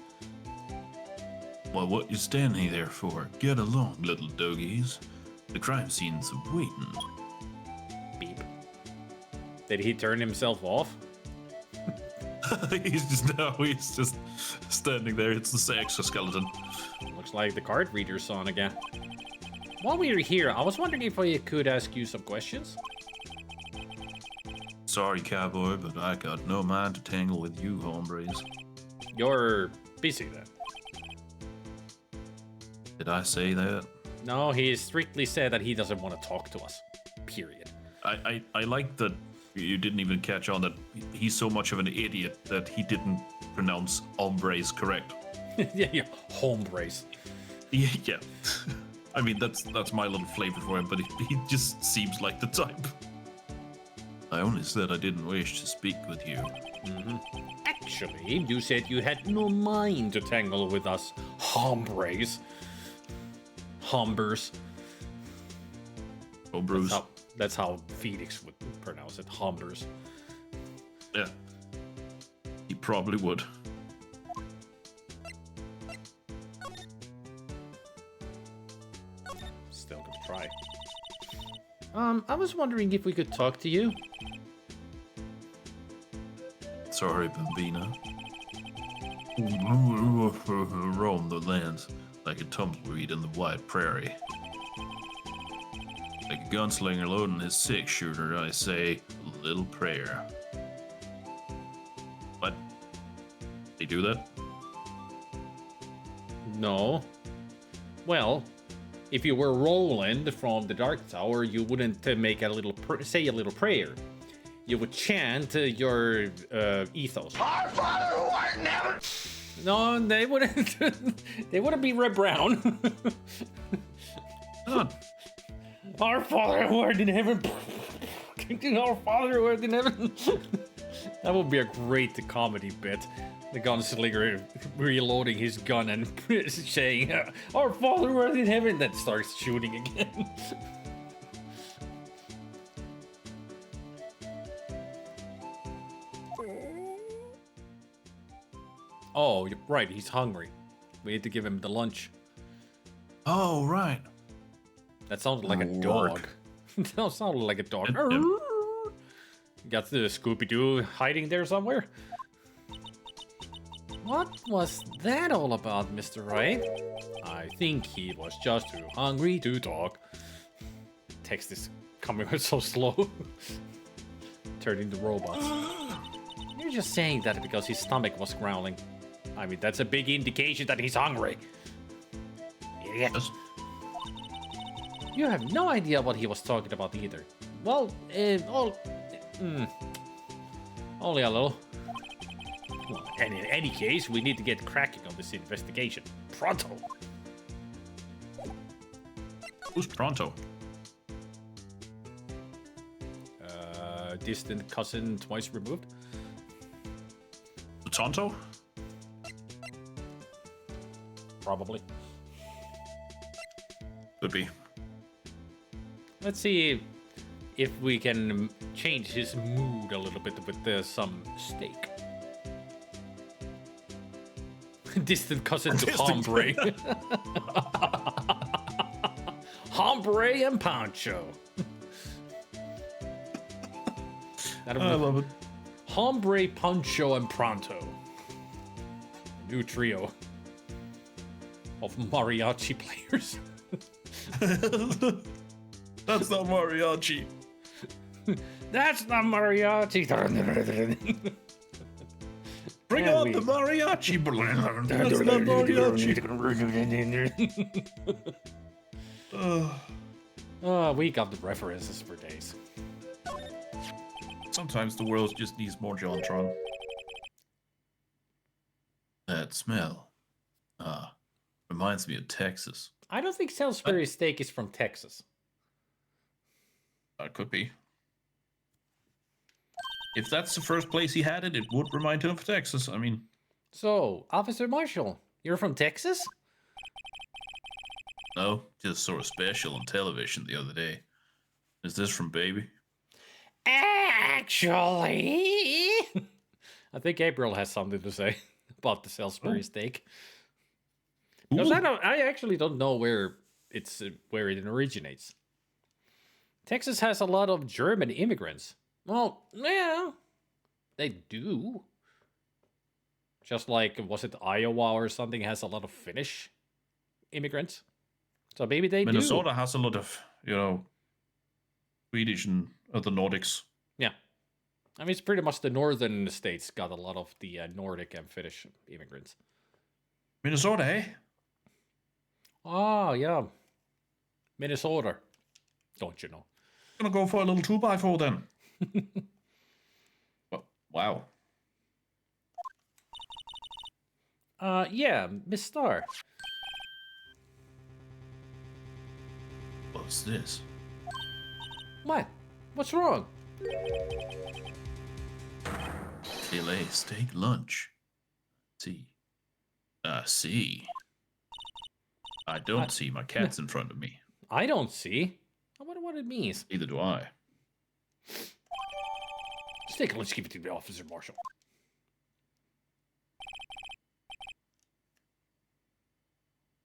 Well, what you standing there for? Get along, little doggies. The crime scene's waiting. Beep. Did he turn himself off? he's just standing there. It's the exoskeleton. Looks like the card reader's on again. While we were here, I was wondering if I could ask you some questions. Sorry, cowboy, but I got no mind to tangle with you, hombres. You're busy then. Did I say that? No, he strictly said that he doesn't want to talk to us. Period. I like that you didn't even catch on that he's so much of an idiot that he didn't pronounce hombres correct. yeah, hombres. Yeah. I mean, that's my little flavor for him, but he just seems like the type. I only said I didn't wish to speak with you. Actually, you said you had no mind to tangle with us hombres. Hombers. Oh, Bruce. That's how Felix would pronounce it, hombers. Yeah. He probably would. Still gonna try. I was wondering if we could talk to you. Sorry, Bambina. Roam the lands like a tumbleweed in the wide prairie. Like a gunslinger loading his 6-shooter, I say a little prayer. What? They do that? No. Well, if you were Roland from the Dark Tower, you wouldn't make a little say a little prayer. You would chant your ethos. Our Father who art in heaven. No, they wouldn't. They wouldn't be Red Brown. Oh, Our Father who art in heaven. Our Father who art in heaven. That would be a great comedy bit. The gunslinger reloading his gun and saying, Our Father who art in heaven, then starts shooting again. Oh, you're right, he's hungry. We need to give him the lunch. oh, right. That sounded like a Work. dog. That sounded like a dog. Got the Scooby-Doo hiding there somewhere? What was that all about, Mr. Wright? I think he was just too hungry to talk. Text is coming out so slow. Turning the robots. You're just saying that because his stomach was growling. I mean, that's a big indication that he's hungry. Idiot. Yes. You have no idea what he was talking about either. Well, only a little. Well, and in any case, we need to get cracking on this investigation. Pronto! Who's Pronto? Distant cousin twice removed? Tonto? Probably. Could be. Let's see if we can change his mood a little bit with some steak. Distant cousin to hombre. Hombre and Pancho. I love it. Hombre, Pancho, and Pronto. New trio of mariachi players. That's not mariachi. That's not mariachi. Bring on the mariachi. That's not mariachi. We got the references for days. Sometimes the world just needs more JonTron. That smell. Reminds me of Texas. I don't think Salisbury steak is from Texas. Could be. If that's the first place he had it, it would remind him of Texas. I mean... So, Officer Marshall, you're from Texas? No, just saw a special on television the other day. Is this from Baby? Actually... I think Gabriel has something to say about the Salisbury steak. Because I actually don't know where it originates. Texas has a lot of German immigrants. Well, yeah, they do. Just like, was it Iowa or something has a lot of Finnish immigrants? So maybe they Minnesota has a lot of, Swedish and other Nordics. Yeah. I mean, it's pretty much the northern states got a lot of the Nordic and Finnish immigrants. Minnesota, eh? Oh, yeah. Minnesota. Don't you know? Gonna go for a little 2x4 then. Wow. Yeah, Miss Star. What's this? What? What's wrong? Filet steak lunch. See. See. I don't see my cats in front of me. I don't see. I wonder what it means. Neither do I. Steak lunch, give it to the Officer Marshall.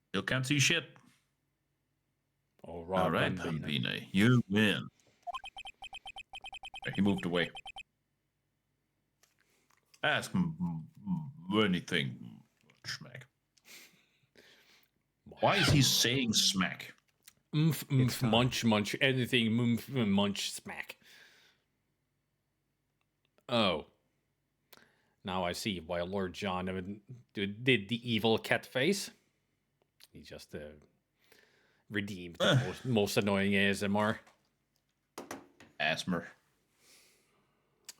Still can't see shit. All All right, Bambina, you win. He moved away. Ask him anything, Schmack. Why is he saying smack? Munch, munch, anything, munch, smack. Oh. Now I see why Lord John did the evil cat face. He just redeemed the most annoying ASMR. Asthma.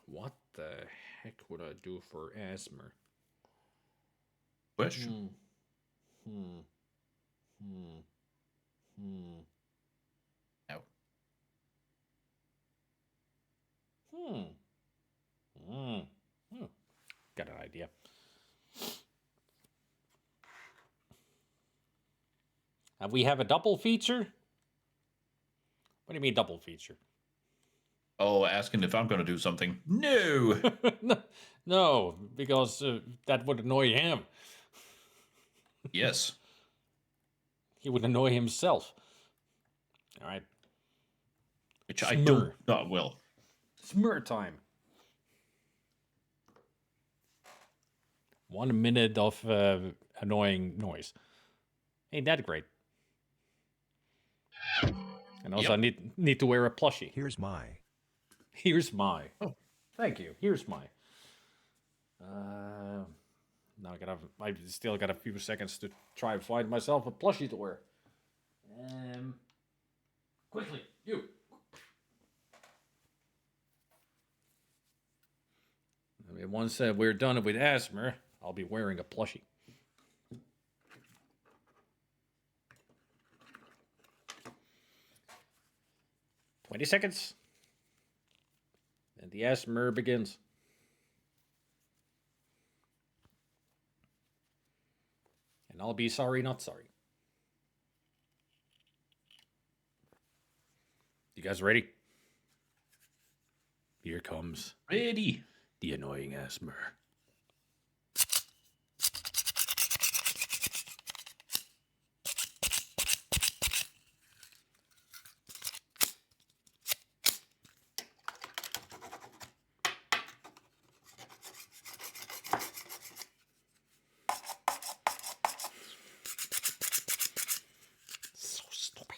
What the heck would I do for asthma? Question. We have a double feature? What do you mean double feature? Oh, asking if I'm going to do something. No! No, because that would annoy him. Yes. He would annoy himself. All right. Which I don't. Oh, well. Smur time. 1 minute of annoying noise. Ain't that great? And also, I need to wear a plushie. Here's my. Oh, thank you. Here's my. Now I still got a few seconds to try and find myself a plushie to wear. Quickly, you. I mean, once we're done with Asthma, I'll be wearing a plushie. "20 seconds. And the Asthma begins. And I'll be sorry, not sorry. You guys ready? Here comes Ready. the annoying Asthma. So stupid.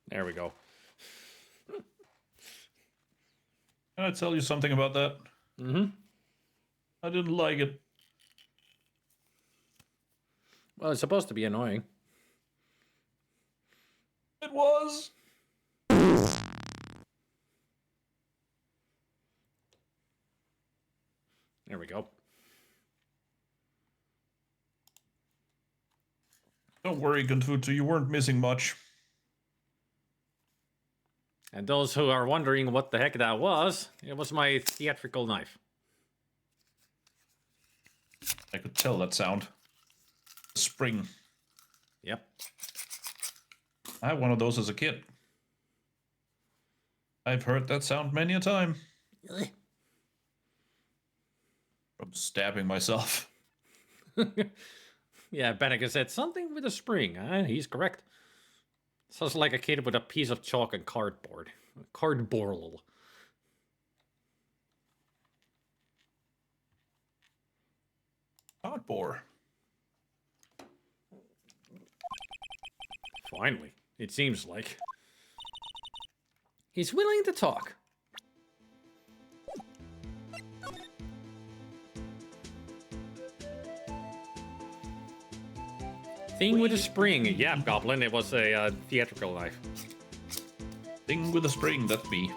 There we go. Can I tell you something about that? Mm-hmm. I didn't like it. Well, it's supposed to be annoying. It was. There we go. Don't worry, Gunfutu, you weren't missing much. And those who are wondering what the heck that was, it was my theatrical knife. I could tell that sound. Spring. Yep. I had one of those as a kid. I've heard that sound many a time. From stabbing myself. Yeah, Bennigan said something with a spring. He's correct. Sounds like a kid with a piece of chalk and cardboard. Cardboard. Cardboard. Finally, it seems like. He's willing to talk. Thing with a spring. Yeah, Goblin, it was a theatrical knife. Thing with a spring, that's me.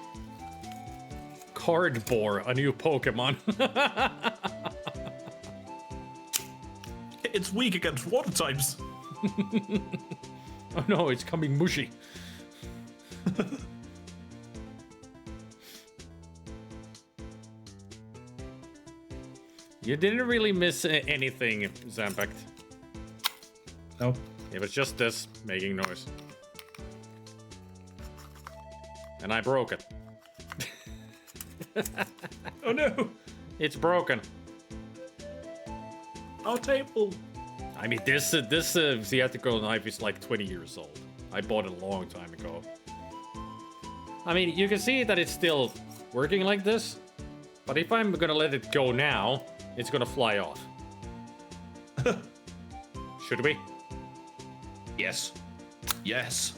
Cardboard, a new Pokemon. It's weak against water types. Oh no, it's coming mushy. You didn't really miss anything, Zampak. No. It was just this making noise. And I broke it. Oh no. It's broken. Our table. I mean, this theatrical knife is like 20 years old. I bought it a long time ago. I mean, you can see that it's still working like this, but if I'm gonna let it go now, it's gonna fly off. Should we? Yes. Yes.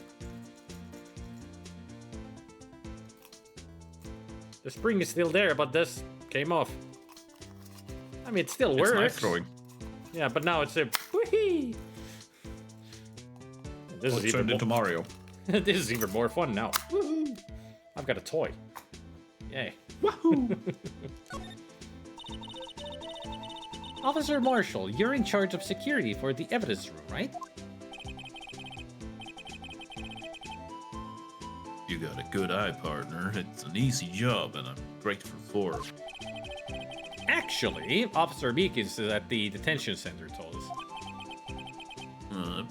The spring is still there, but this came off. I mean, it still works. It's knife throwing. Yeah, but now it's a whee. This is It even turned into Mario. this is even more fun now. Woohoo! I've got a toy. Yay. Wahoo! Officer Marshall, you're in charge of security for the evidence room, right? You got a good eye, partner. It's an easy job, and I'm grateful for it. Actually, Officer Meekins is at the detention center told us.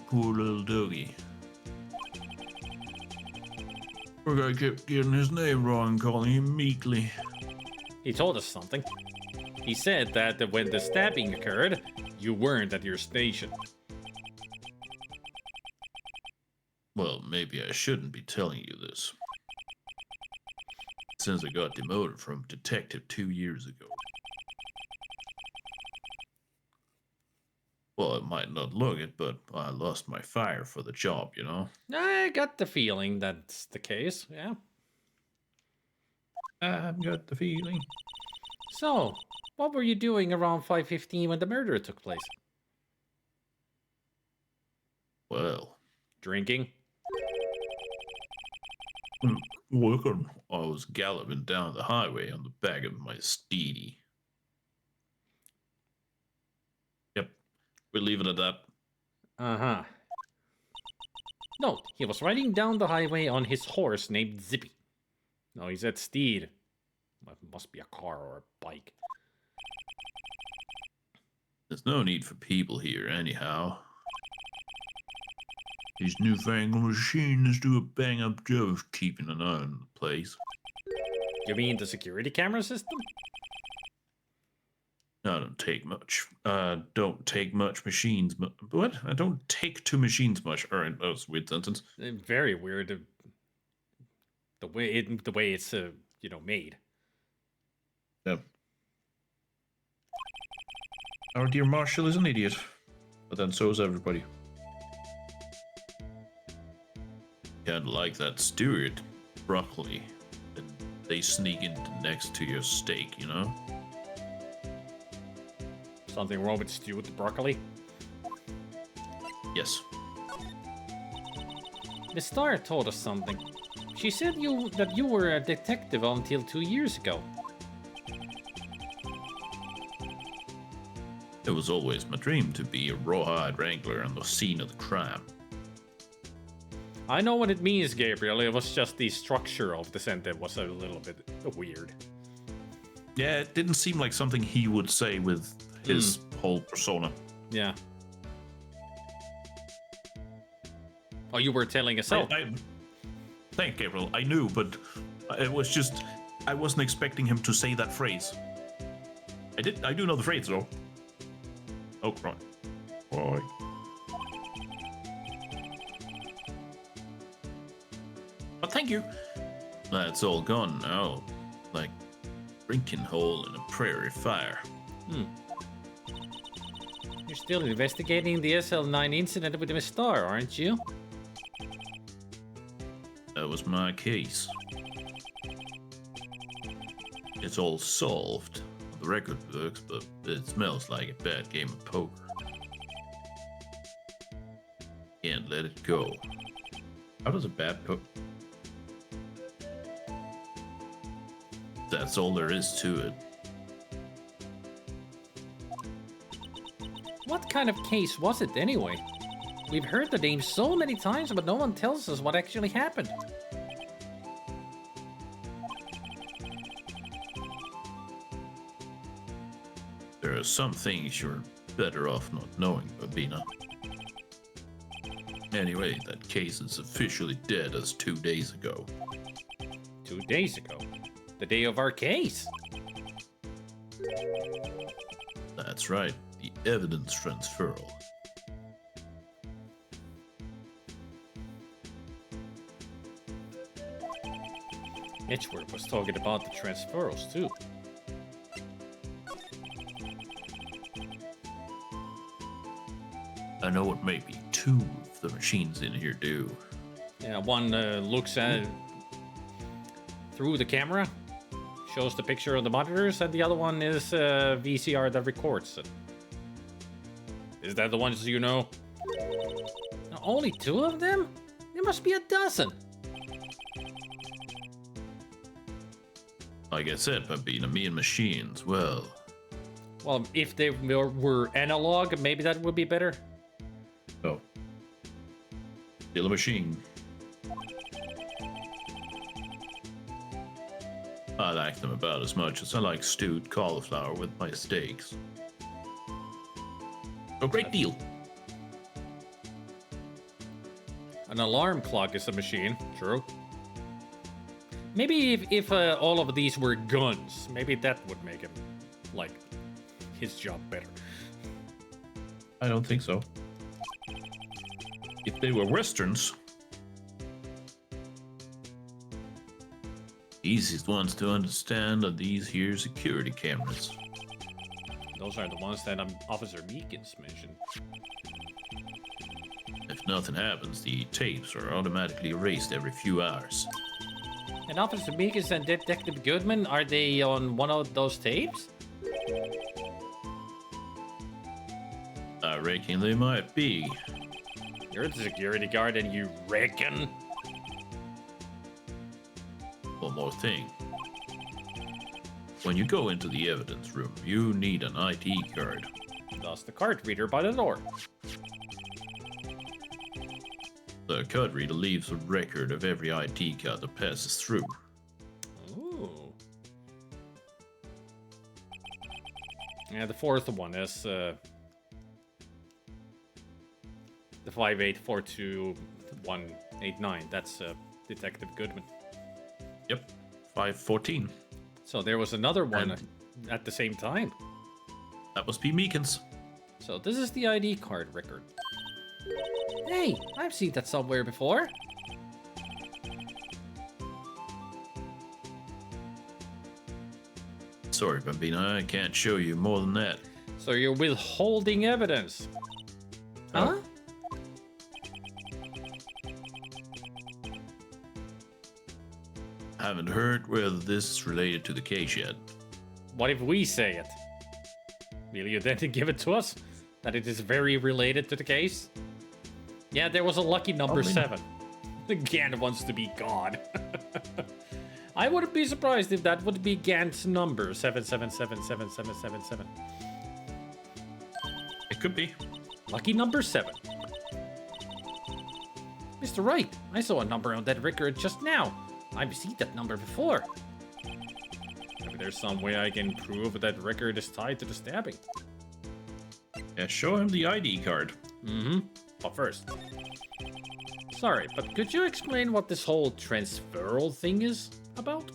Poor little doggy. Poor guy kept getting his name wrong, calling him Meekly. He told us something. He said that when the stabbing occurred, you weren't at your station. Well, maybe I shouldn't be telling you this. Since I got demoted from detective 2 years ago. Well, it might not look it, but I lost my fire for the job, you know? I got the feeling that's the case, yeah. I've got the feeling. So, what were you doing around 5:15 when the murder took place? Well, Drinking? working. I was galloping down the highway on the back of my steedy. Yep, we'll leave it at that. Uh-huh. No, he was riding down the highway on his horse named Zippy. No, he said steed. Well, it must be a car or a bike. There's no need for people here, anyhow. These newfangled machines do a bang-up job of keeping an eye on the place. You mean the security camera system? I don't take much. Don't take much machines. What? I don't take two machines much. All right, that was a weird sentence. Very weird. The way it's made. Yep. Our dear Marshall is an idiot, but then so is everybody. Kinda like that steward, broccoli, and they sneak in next to your steak, you know? Something wrong with stew with the broccoli? Yes. Miss Starr told us something. She said that you were a detective until 2 years ago. It was always my dream to be a rawhide wrangler on the scene of the crime. I know what it means, Gabriel. It was just the structure of the sentence was a little bit weird. Yeah, it didn't seem like something he would say with his whole persona. Yeah. Oh, you were telling us so. Thank Gabriel. I knew, but it was just I wasn't expecting him to say that phrase. I do know the phrase though. Oh, right. Right. But thank you. That's all gone now. Like drinking hole in a prairie fire. You're still investigating the SL9 incident with Miss Starr, aren't you? That was my case. It's all solved. The record books, but it smells like a bad game of poker. Can't let it go. How does a bad poker? That's all there is to it. What kind of case was it anyway? We've heard the name so many times, but no one tells us what actually happened. There are some things you're better off not knowing, Babina. Anyway, that case is officially dead as 2 days ago. 2 days ago? The day of our case? That's right, the evidence transferal. Edgeworth was talking about the transferals too. I know what maybe 2 of the machines in here do. Yeah, one looks at through the camera, shows the picture on the monitors, and the other one is VCR that records it. Is that the ones you know? Only 2 of them? There must be a dozen. Like I said, Bambina, me and machines, well... Well, if they were analog, maybe that would be better. No. Still a machine. I like them about as much as I like stewed cauliflower with my steaks. A great deal. An alarm clock is a machine, true. Maybe if all of these were guns, maybe that would make him, like, his job better. I don't think so. If they were westerns... Easiest ones to understand are these here security cameras. Those are the ones that Officer Meekins mentioned. If nothing happens, the tapes are automatically erased every few hours. And Officer Meekins and Detective Goodman, are they on one of those tapes? I reckon they might be. You're the security guard and you reckon? One more thing. When you go into the evidence room, you need an ID card. Thus the card reader by the door. The card reader leaves a record of every ID card that passes through. Ooh. Yeah, the 4th one is the 5842189. That's Detective Goodman. Yep, 514. So there was another one at the same time. That must be Meekins. So this is the ID card record. Hey, I've seen that somewhere before. Sorry, Bambina, I can't show you more than that. So you're withholding evidence. Huh? Haven't heard whether this is related to the case yet. What if we say it? Will you then give it to us? That it is very related to the case? Yeah, there was a lucky number 7. Gant wants to be God. I wouldn't be surprised if that would be Gant's number, 7777777. It could be. Lucky number 7. Mr. Wright, I saw a number on that record just now. I've seen that number before. Maybe there's some way I can prove that record is tied to the stabbing. Yeah, show him the ID card. Mm-hmm. But first. Sorry, but could you explain what this whole transferal thing is about?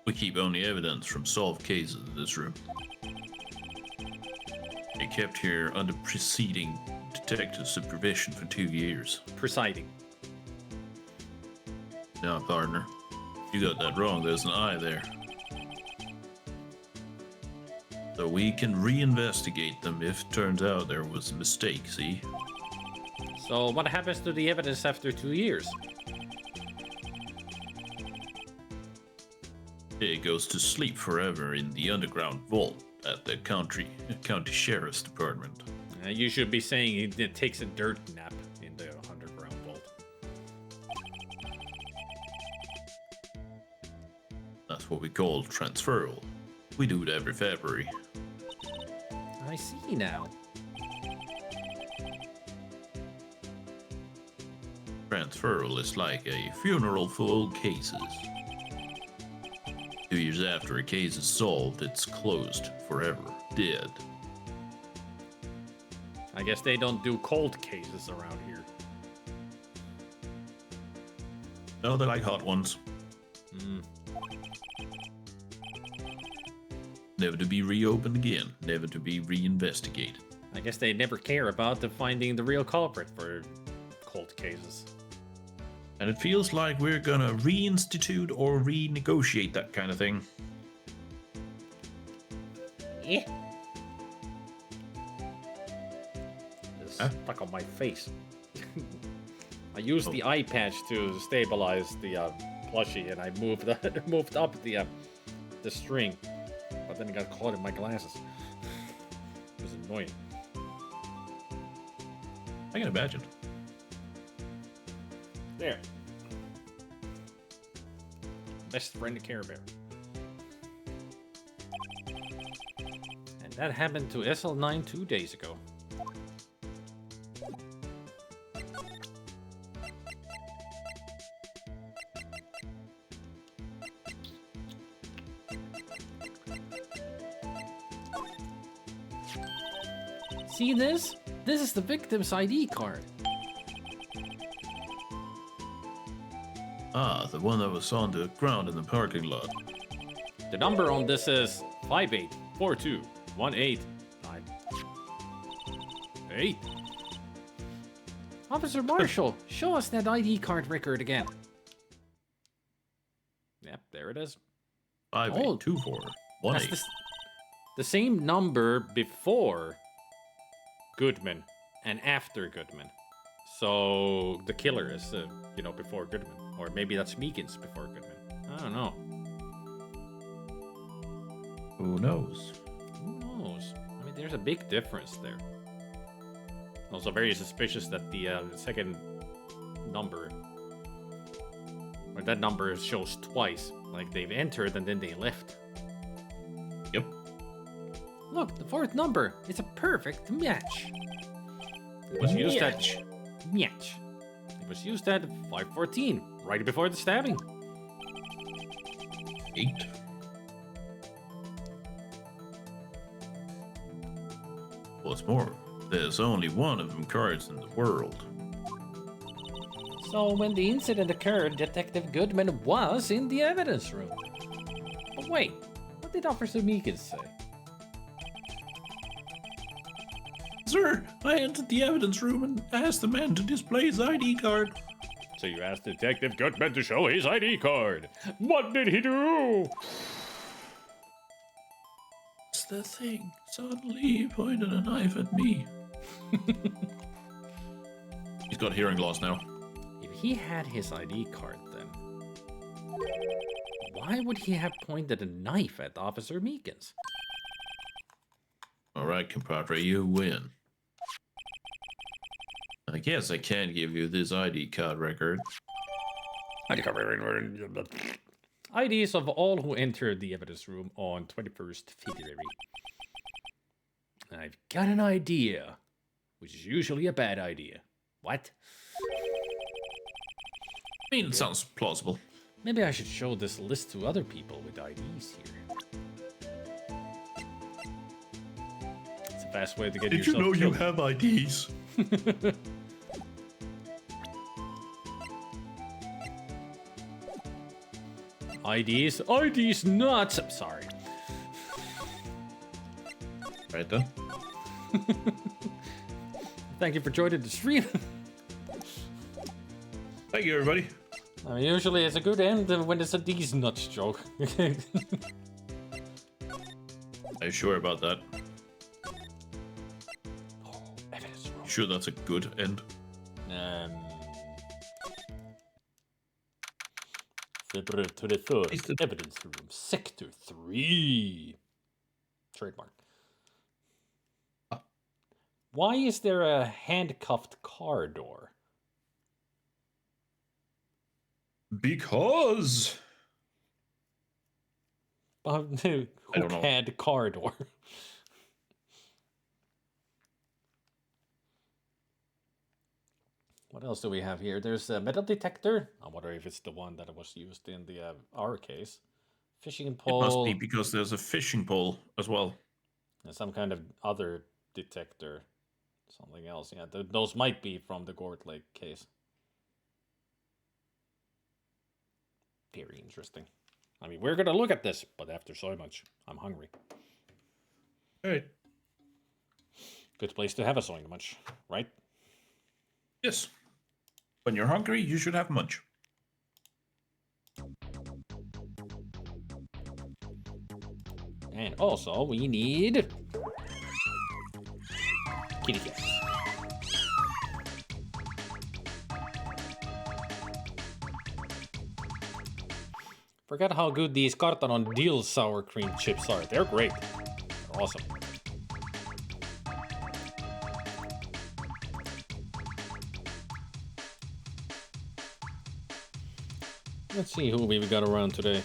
We keep only evidence from solved cases in this room. They kept here under preceding detective supervision for 2 years. Presiding. Now, partner, you got that wrong. There's an I there. So we can reinvestigate them if it turns out there was a mistake, see? So what happens to the evidence after 2 years? It goes to sleep forever in the underground vault at the county sheriff's department. You should be saying it takes a dirt nap in the underground vault. That's what we call transferal. We do it every February. I see now. Transferal is like a funeral for old cases. 2 years after a case is solved, it's closed forever, dead. I guess they don't do cold cases around here. No, they like hot ones. Never to be reopened again, never to be reinvestigated. I guess they never care about finding the real culprit for cold cases. And it feels like we're gonna reinstitute or renegotiate that kind of thing. Yeah. It's stuck on my face. I used the eye patch to stabilize the plushie, and I moved moved up the string, but then it got caught in my glasses. It was annoying. I can imagine. There. Best friend of Care Bear. And that happened to SL9 2 days ago. See this? This is the victim's ID card. Ah, the one that was on the ground in the parking lot. The number on this is 58421898. Officer Marshall, show us that ID card record again. Yep, there it is. 582418. That's the same number before Goodman and after Goodman. So the killer is, before Goodman. Or maybe that's Meekins before Goodman. I don't know. Who knows? Who knows? I mean, there's a big difference there. Also very suspicious that the second number, or that number shows twice. Like they've entered and then they left. Yep. Look, the fourth number. It's a perfect match. It was used at match. It was used at 5:14, right before the stabbing. 8. What's more, there's only one of them cards in the world. So when the incident occurred, Detective Goodman was in the evidence room. But wait, what did Officer Meekins say? Sir, I entered the evidence room and asked the man to display his ID card. So you asked Detective Goodman to show his ID card. What did he do? That's the thing. Suddenly he pointed a knife at me. He's got hearing loss now. If he had his ID card then, why would he have pointed a knife at Officer Meekins? Alright, compadre, you win. I guess I can give you this ID card record. IDs of all who entered the evidence room on 21st February. I've got an idea, which is usually a bad idea. What? I mean, it sounds plausible. Maybe I should show this list to other people with IDs here. It's a fast way to get yourself killed. you have IDs? IDs? IDs nuts! I'm sorry. Right then. Thank you for joining the stream. Thank you, everybody. I mean, usually it's a good end when it's a these nuts joke. Are you sure about that? Evidence room. Sure that's a good end? February 23rd, evidence room, sector 3. Trademark. Why is there a handcuffed car door? Because... Who had car door? What else do we have here? There's a metal detector. I wonder if it's the one that was used in the our case. Fishing pole. It must be because there's a fishing pole as well. And some kind of other detector. Something else. Yeah, those might be from the Gourd Lake case. Very interesting. I mean, we're gonna look at this, but after so much, I'm hungry. All right. Good place to have a so much, right? Yes. When you're hungry, you should have munch. And also, we need kitty cats. Forget how good these Carton on Deal sour cream chips are. They're great. They're awesome. Let's see who we've got around today.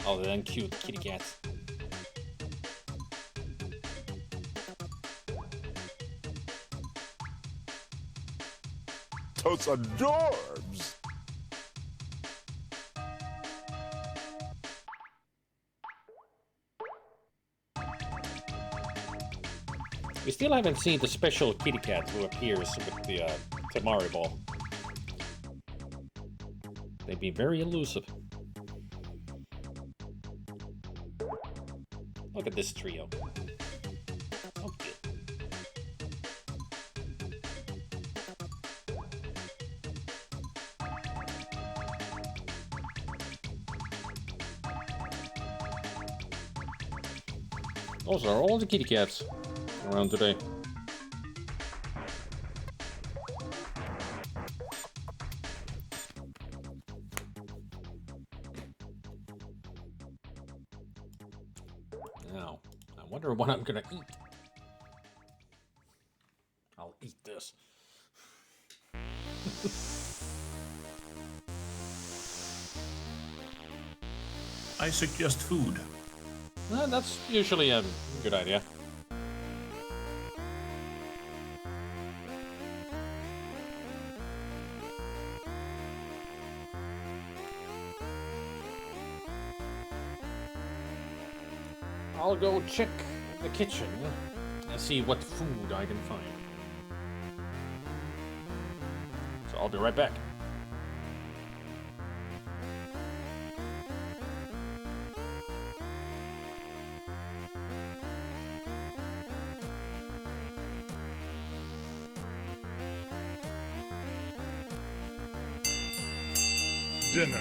Oh, they're cute kitty cats. Those adorbs. We still haven't seen the special kitty cat who appears with the Tamari ball. They'd be very elusive. Look at this trio. So cute. Those are all the kitty cats around today. Now, I wonder what I'm gonna eat. I'll eat this. I suggest food. That's usually a good idea. I'll go check the kitchen and see what food I can find. So I'll be right back. Dinner.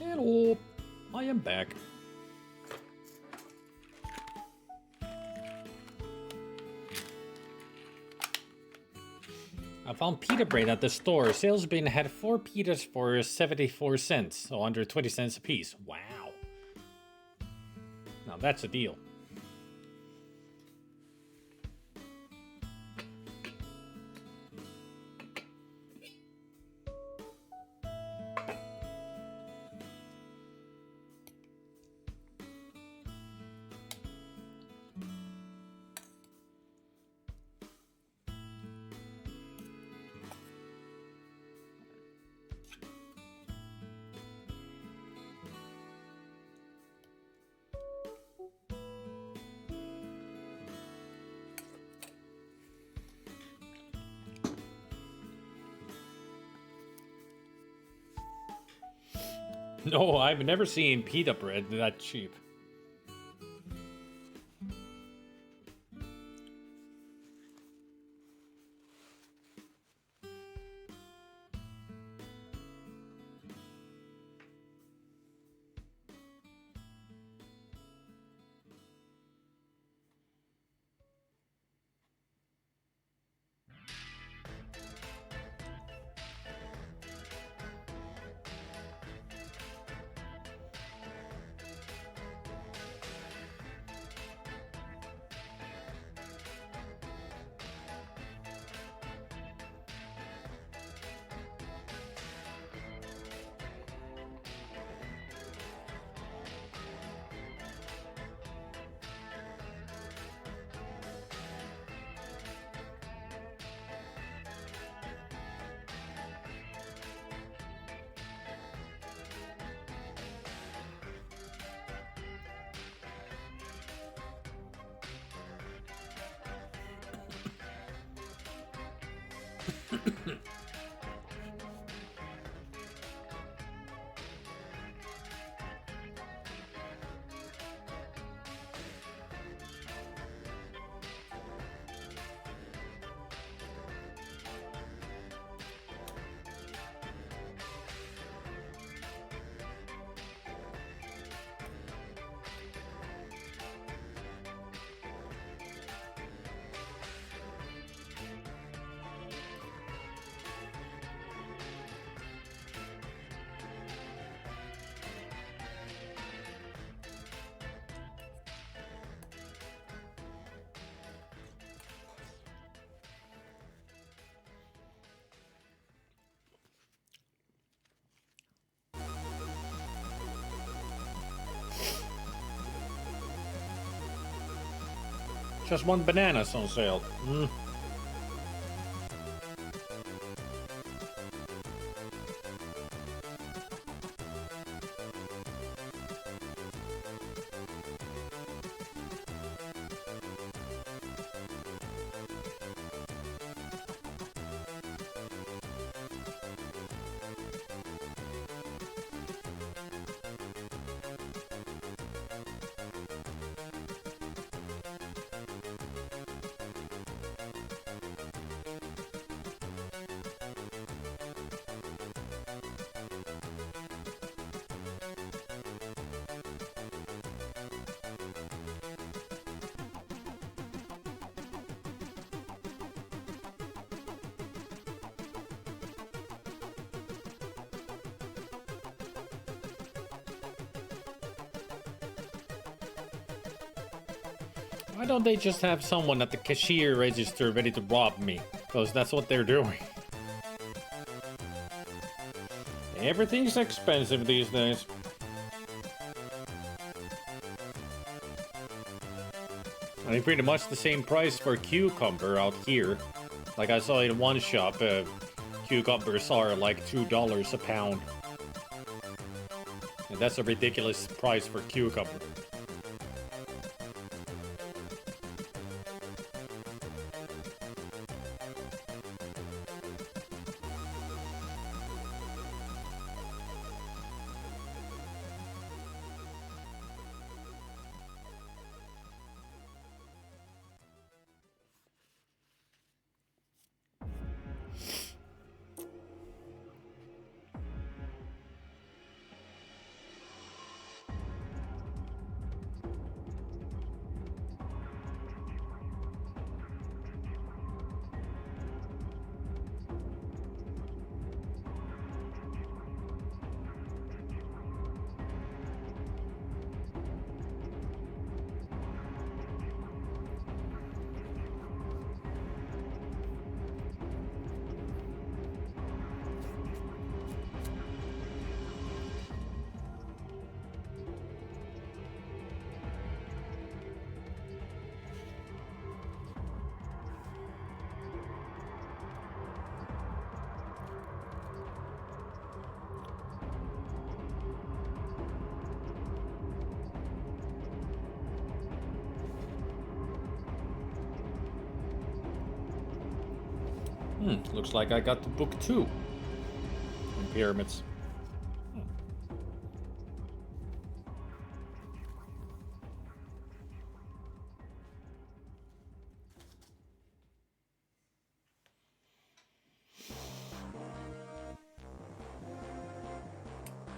Hello, I am back. I found pita bread at the store. Salesman had 4 pitas for 74 cents, so under 20 cents a piece. Wow. Now that's a deal. No, I've never seen pita bread that cheap. Just 1 banana's on sale. Why don't they just have someone at the cashier register ready to rob me? Because that's what they're doing. Everything's expensive these days. I mean, pretty much the same price for cucumber out here. Like I saw in one shop, cucumbers are like $2 a pound. And that's a ridiculous price for cucumber. Looks like I got the book too. On pyramids.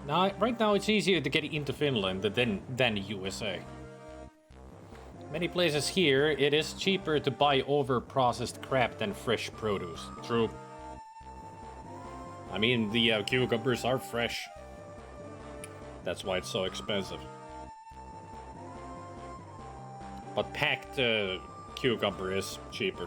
Now, right now it's easier to get into Finland than USA. Many places here, it is cheaper to buy over-processed crap than fresh produce. True. I mean, the cucumbers are fresh. That's why it's so expensive. But packed cucumber is cheaper.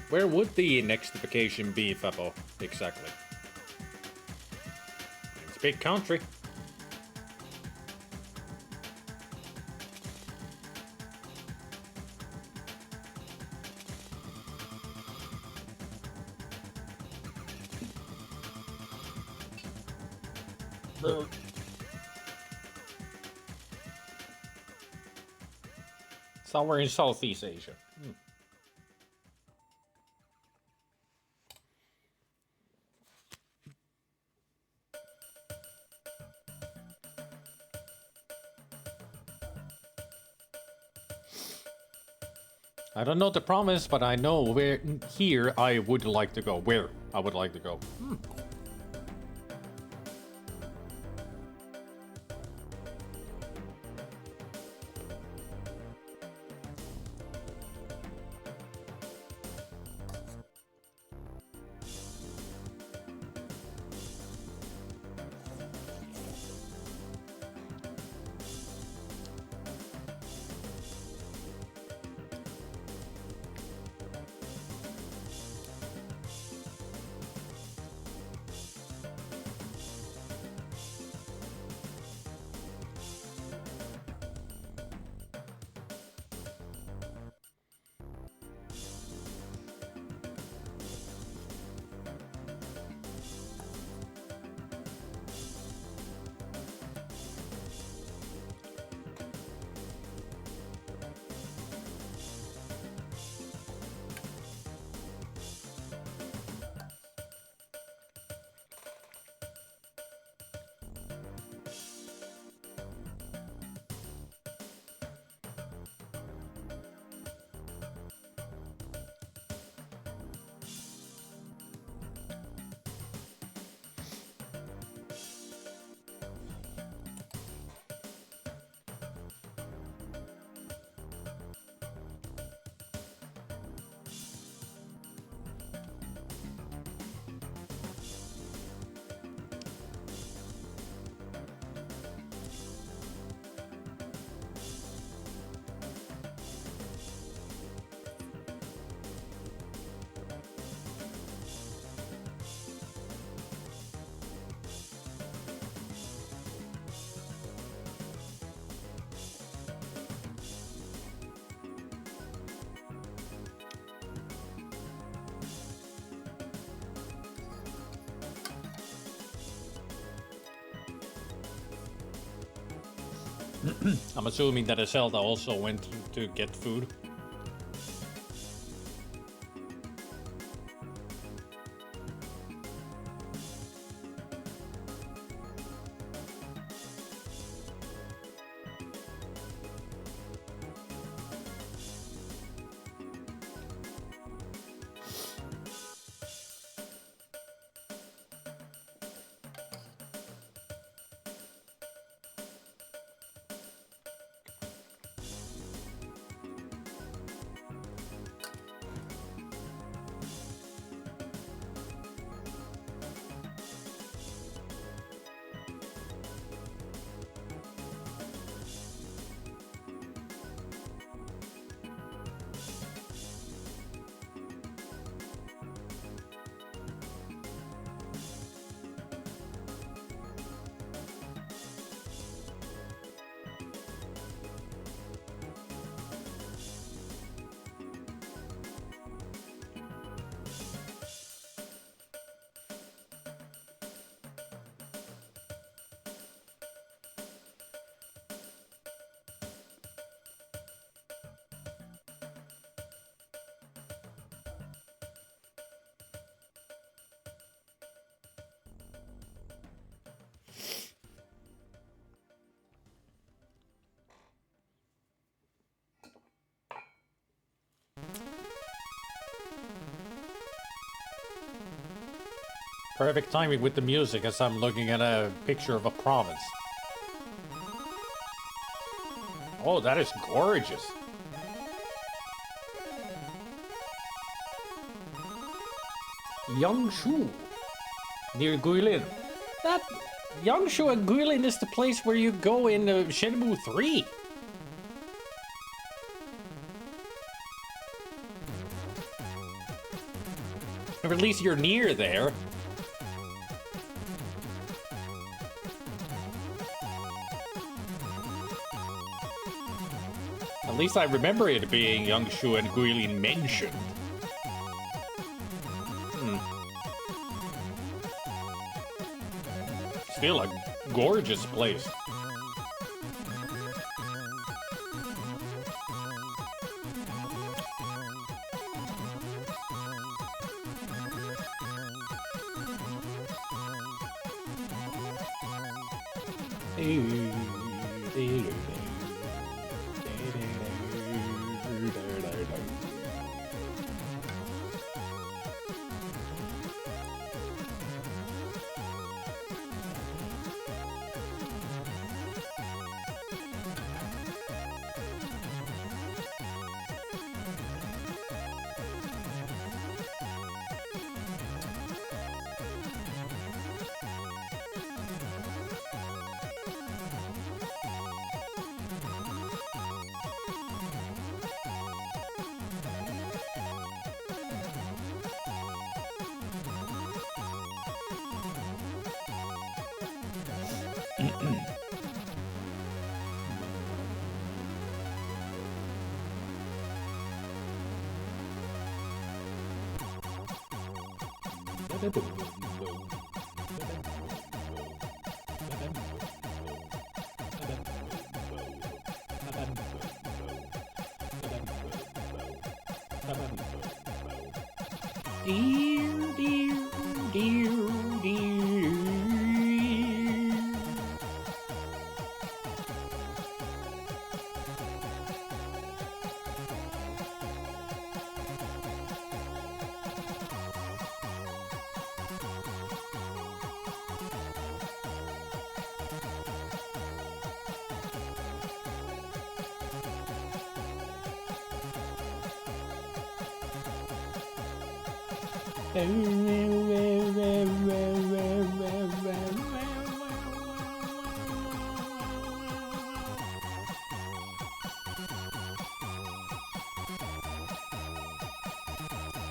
Where would the next vacation be, Fappo? Exactly. It's a big country. Somewhere in Southeast Asia. I don't know the promise, but I know where here I would like to go. Where I would like to go. I'm assuming that Zelda also went to get food. Perfect timing with the music as I'm looking at a picture of a province. Oh, that is gorgeous. Yangshu, near Guilin. That Yangshu and Guilin is the place where you go in Shenmue 3. Or at least you're near there. At least I remember it being Yangshu and Guilin mentioned. Still a gorgeous place.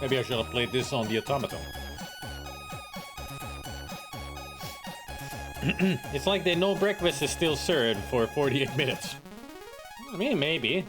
Maybe I should have played this on the automaton. It's like they know breakfast is still served for 48 minutes. I mean, maybe.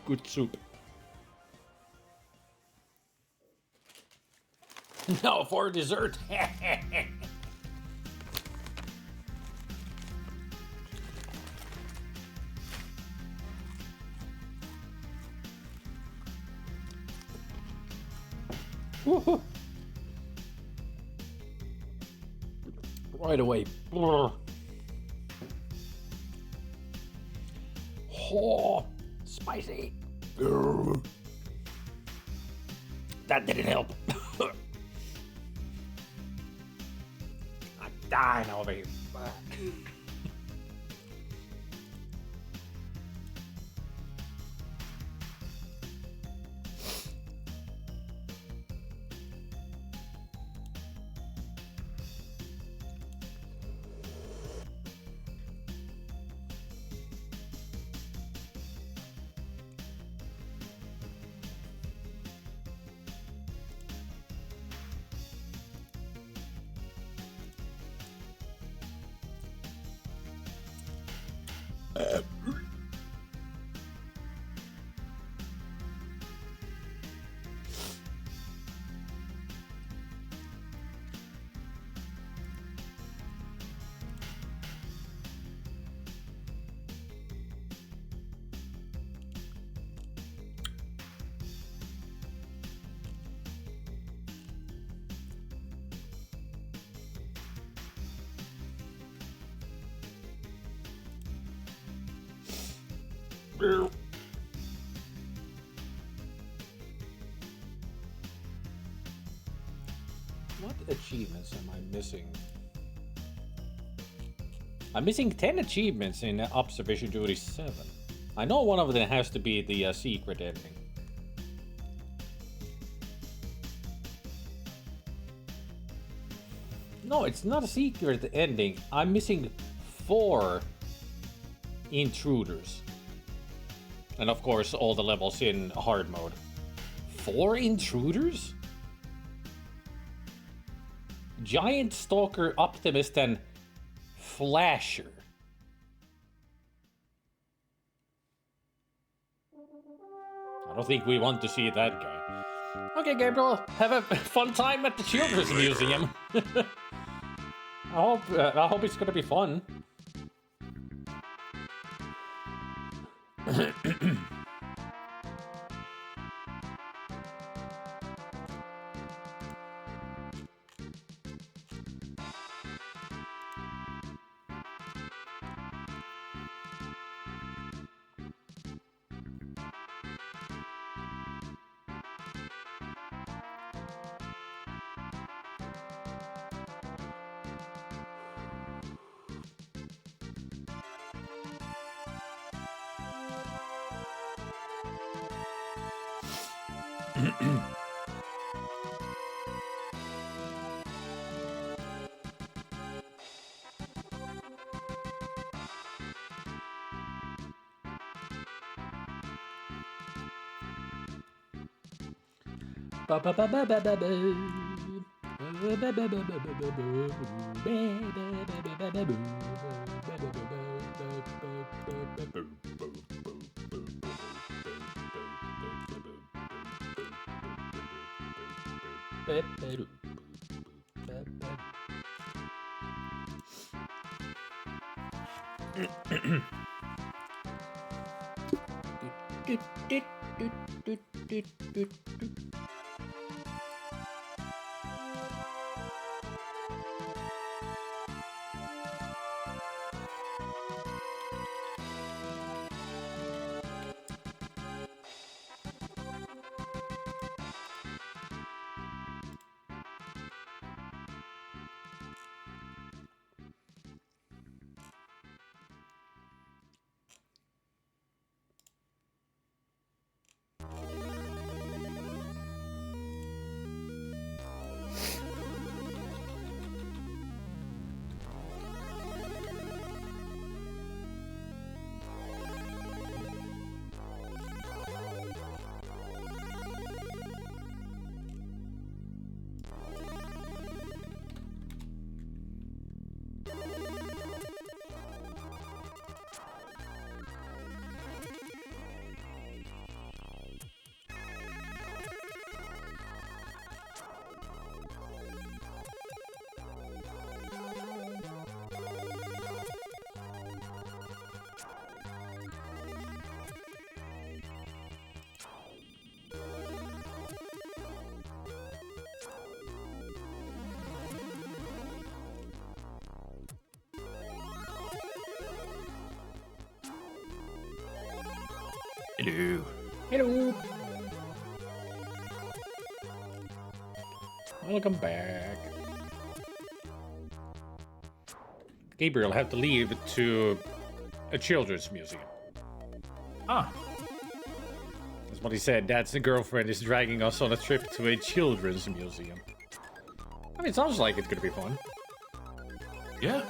Good soup. Now for dessert. Woohoo. Right away. Oh, spicy. That didn't help. I'm dying over here. What achievements am I missing? I'm missing 10 achievements in Observation Duty 7. I know one of them has to be the secret ending. No, it's not a secret ending. I'm missing 4 intruders. And of course, all the levels in hard mode. 4 intruders? Giant Stalker, Optimist, and Flasher. I don't think we want to see that guy. Okay, Gabriel, have a fun time at the Children's Museum. I hope it's gonna be fun. Hello. Hello. Welcome back. Gabriel had to leave to a children's museum. Ah, That's what he said. Dad's girlfriend is dragging us on a trip to a children's museum. I mean, it sounds like it's gonna be fun. yeah.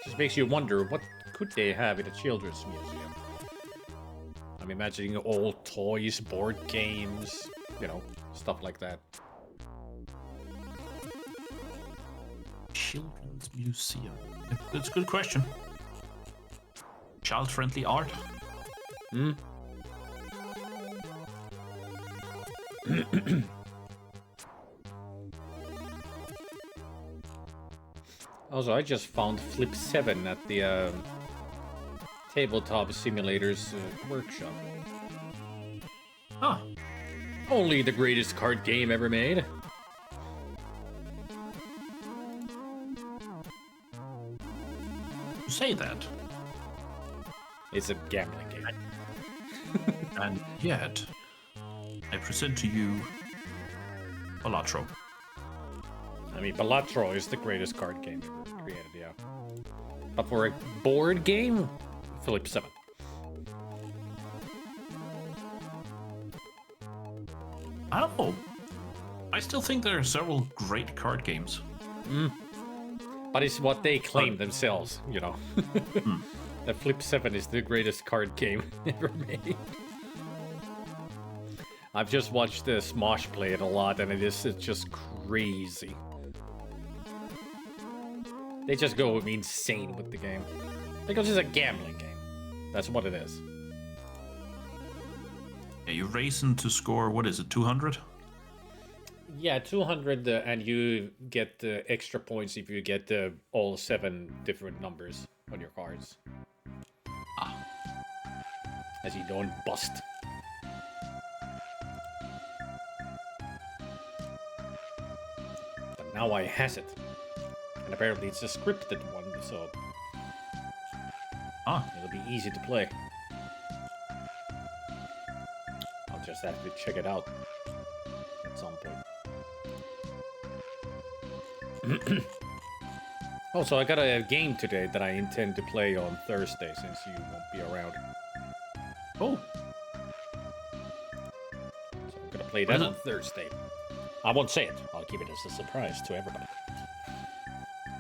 Just makes you wonder, what could they have in a children's museum? I'm imagining old toys, board games, you know, stuff like that. Children's museum. That's a good question. Child-friendly art. Hmm? Also, I just found Flip 7 at the Tabletop Simulators workshop. Ah, Only the greatest card game ever made. you say that. It's a gambling game. And yet, I present to you Balatro. I mean, Balatro is the greatest card game ever created, yeah. But for a board game, Flip 7. Oh, I still think there are several great card games. But it's what they claim themselves, you know. That Flip 7 is the greatest card game ever made. I've just watched Smosh play it a lot, and it's just crazy. They just go insane with the game. Because it's a gambling game. That's what it is. Yeah, you racing to score, what is it, 200? Yeah, 200, and you get extra points if you get all 7 different numbers on your cards. Ah. As you don't bust. But now I has it. And apparently it's a scripted one, so Ah, it'll be easy to play. I'll just have to check it out at some point. Also, I got a game today that I intend to play on Thursday since you won't be around. oh, So I'm gonna play What that is on Thursday. I won't say it. I'll keep it as a surprise to everybody.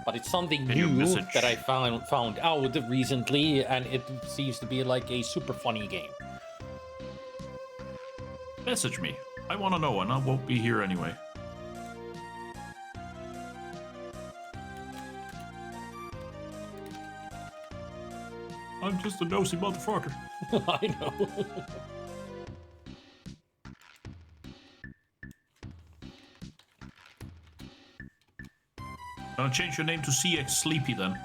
But it's something Can you new message- that I found out recently, and it seems to be like a super funny game. message me. I want to know, and I won't be here anyway. I'm just a nosy motherfucker. I know. Gonna change your name to CX Sleepy then.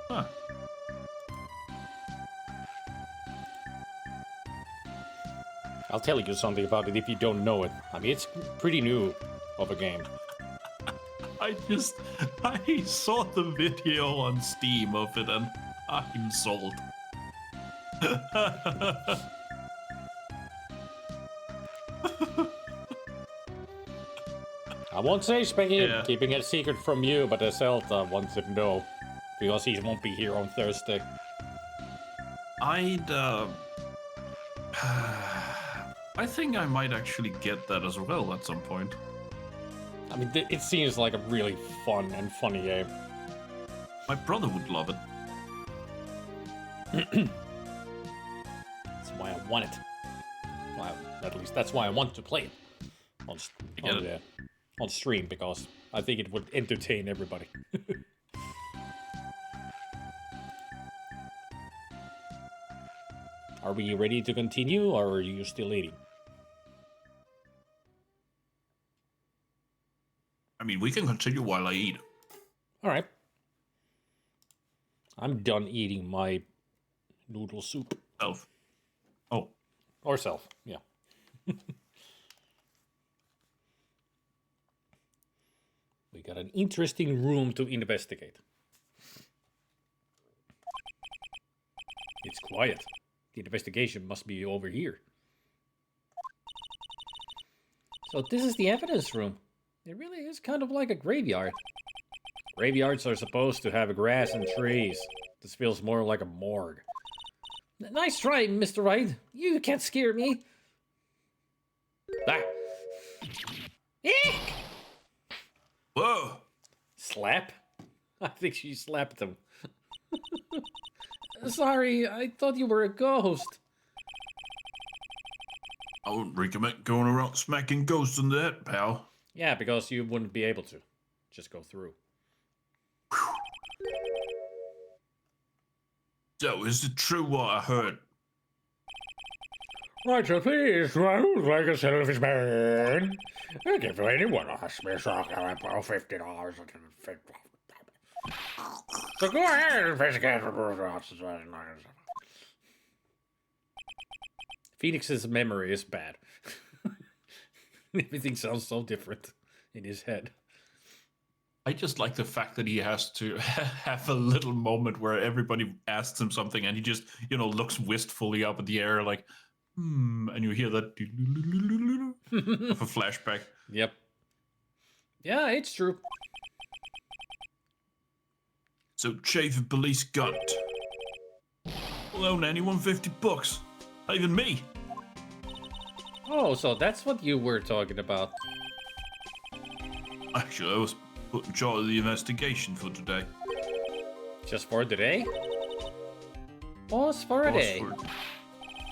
Huh. I'll tell you something about it if you don't know it. I mean, it's pretty new of a game. I saw the video on Steam of it and I'm sold. I won't say Specky, Yeah. keeping it secret from you, but Zelda wants to know. Because he won't be here on Thursday. I think I might actually get that as well at some point. I mean, it seems like a really fun and funny game. My brother would love it. That's why I want it. Well, at least that's why I want to play it. On stream, because I think it would entertain everybody. Are we ready to continue, or are you still eating? I mean, we can continue while I eat. Alright. I'm done eating my noodle soup. Self. Oh, Or self, yeah. Got an interesting room to investigate. It's quiet. The investigation must be over here. So this is the evidence room. It really is kind of like a graveyard. Graveyards are supposed to have grass and trees. This feels more like a morgue. Nice try, Mr. Wright. You can't scare me. Ah. Eek! Whoa! Slap? I think she slapped him. Sorry, I thought you were a ghost. I wouldn't recommend going around smacking ghosts in the head, pal. Yeah, because you wouldn't be able to. Just go through. So, is it true what I heard? Right, so please, do I look like a selfish man? I give anyone a me sock and I borrow $50. So go ahead and investigate. Phoenix's memory is bad. Everything sounds so different in his head. I just like the fact that he has to have a little moment where everybody asks him something and he just, looks wistfully up in the air like, and you hear that of a flashback. Yep. Yeah, it's true. So, Chafe police got it. Will own anyone $50. Not even me. Oh, so that's what you were talking about. Actually, I was put in charge of the investigation for today. Just for today? Pause for a day.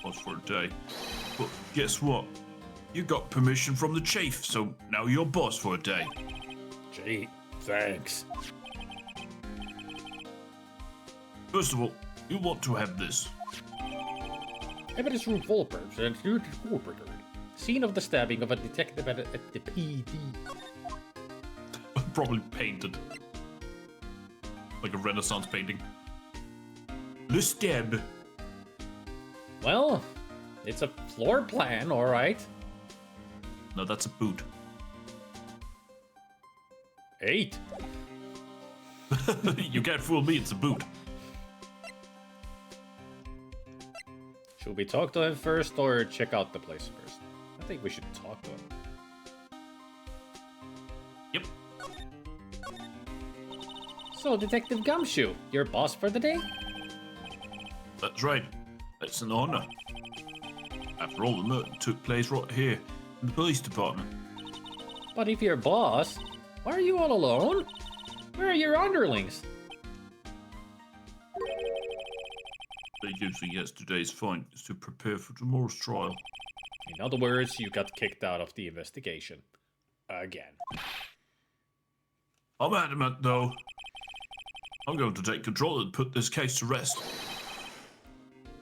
Was for a day. But guess what? You got permission from the chief, so now you're boss for a day. Gee, thanks. First of all, you want to have this. Evidence room full of persons and scene of the stabbing of a detective at the PD. Probably painted. Like a Renaissance painting. Le stab. Well, it's a floor plan, alright. No, that's a boot. 8. You can't fool me, it's a boot. Should we talk to him first or check out the place first? I think we should talk to him. Yep. So, Detective Gumshoe, your boss for the day? That's right. It's an honor. After all, the murder took place right here in the police department. But if you're boss, why are you all alone? Where are your underlings? They using yesterday's findings to prepare for tomorrow's trial. In other words, you got kicked out of the investigation. Again. I'm adamant, though. I'm going to take control and put this case to rest.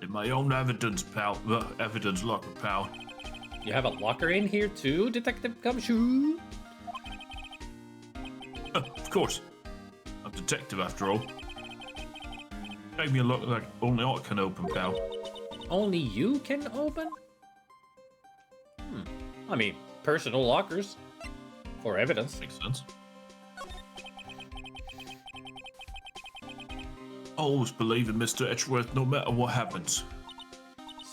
In my own evidence, pal. Evidence locker, pal. You have a locker in here too, Detective Gumshoe? Of course. I'm a detective, after all. Gave me a lock that only I can open, pal. Only you can open? I mean, personal lockers. For evidence. Makes sense. I always believe in Mr. Edgeworth no matter what happens.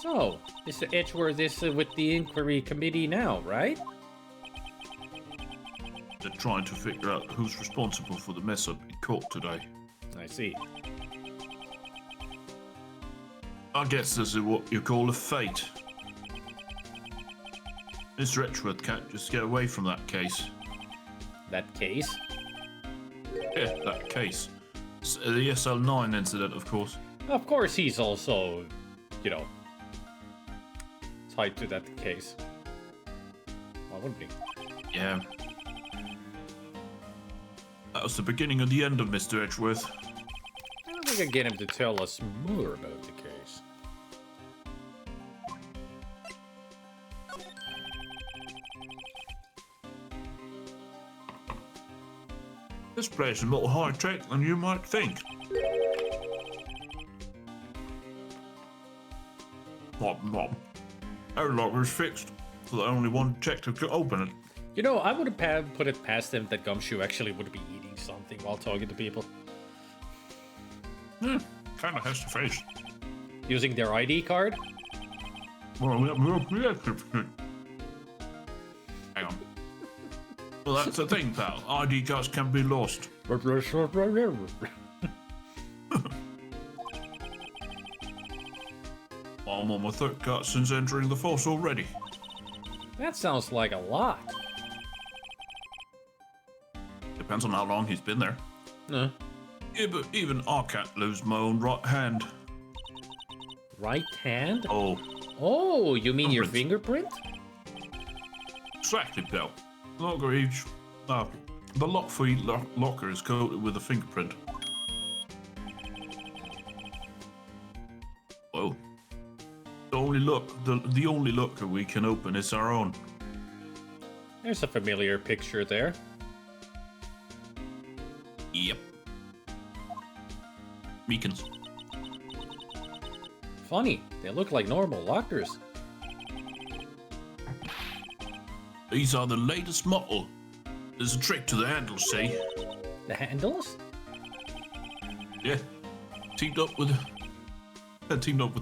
So, Mr. Edgeworth is with the inquiry committee now, right? They're trying to figure out who's responsible for the mess up in court today. I see. I guess this is what you call a fate. Mr. Edgeworth can't just get away from that case. That case? Yeah, that case. The SL9 incident, of course. Of course he's also, tied to that case. Why wouldn't he? Yeah. That was the beginning of the end of Mr. Edgeworth. I don't think I can get him to tell us more about the case. This place is a little higher tech than you might think. Mom. Our locker is fixed, so that only one detective could open it. You know, I would have put it past him that Gumshoe actually would be eating something while talking to people. Kind of has to face. Using their ID card? Well, hang on. Well, that's the thing, pal. ID cards can be lost. I'm on my third card since entering the force already. That sounds like a lot. Depends on how long he's been there. Huh? Yeah, but even I can't lose my own right hand. Right hand? Oh, Oh, you mean your Fingerprint. fingerprint? exactly, pal. Locker each. The lock for each locker is coated with a fingerprint. Whoa. The only locker we can open is our own. There's a familiar picture there. Yep. Meekins. Funny, they look like normal lockers. These are the latest model. There's a trick to the handles, see? The handles? Yeah. Teamed up with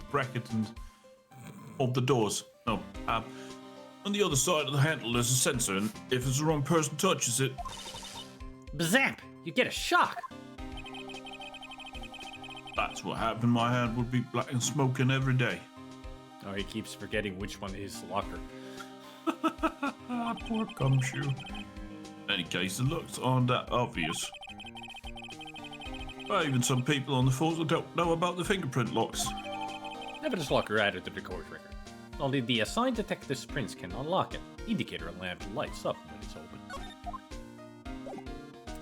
brackets and hold the doors. No. On the other side of the handle there's a sensor, and if it's the wrong person touches it, Bazap! You get a shock! that's what happened. My hand would be black and smoking every day. Oh, he keeps forgetting which one is his locker. Poor Gumshoe. In any case, the looks aren't that obvious. Even some people on the force don't know about the fingerprint locks. Evidence locker added to the court record. Only the assigned detective's prints can unlock it. Indicator lamp lights up when it's open.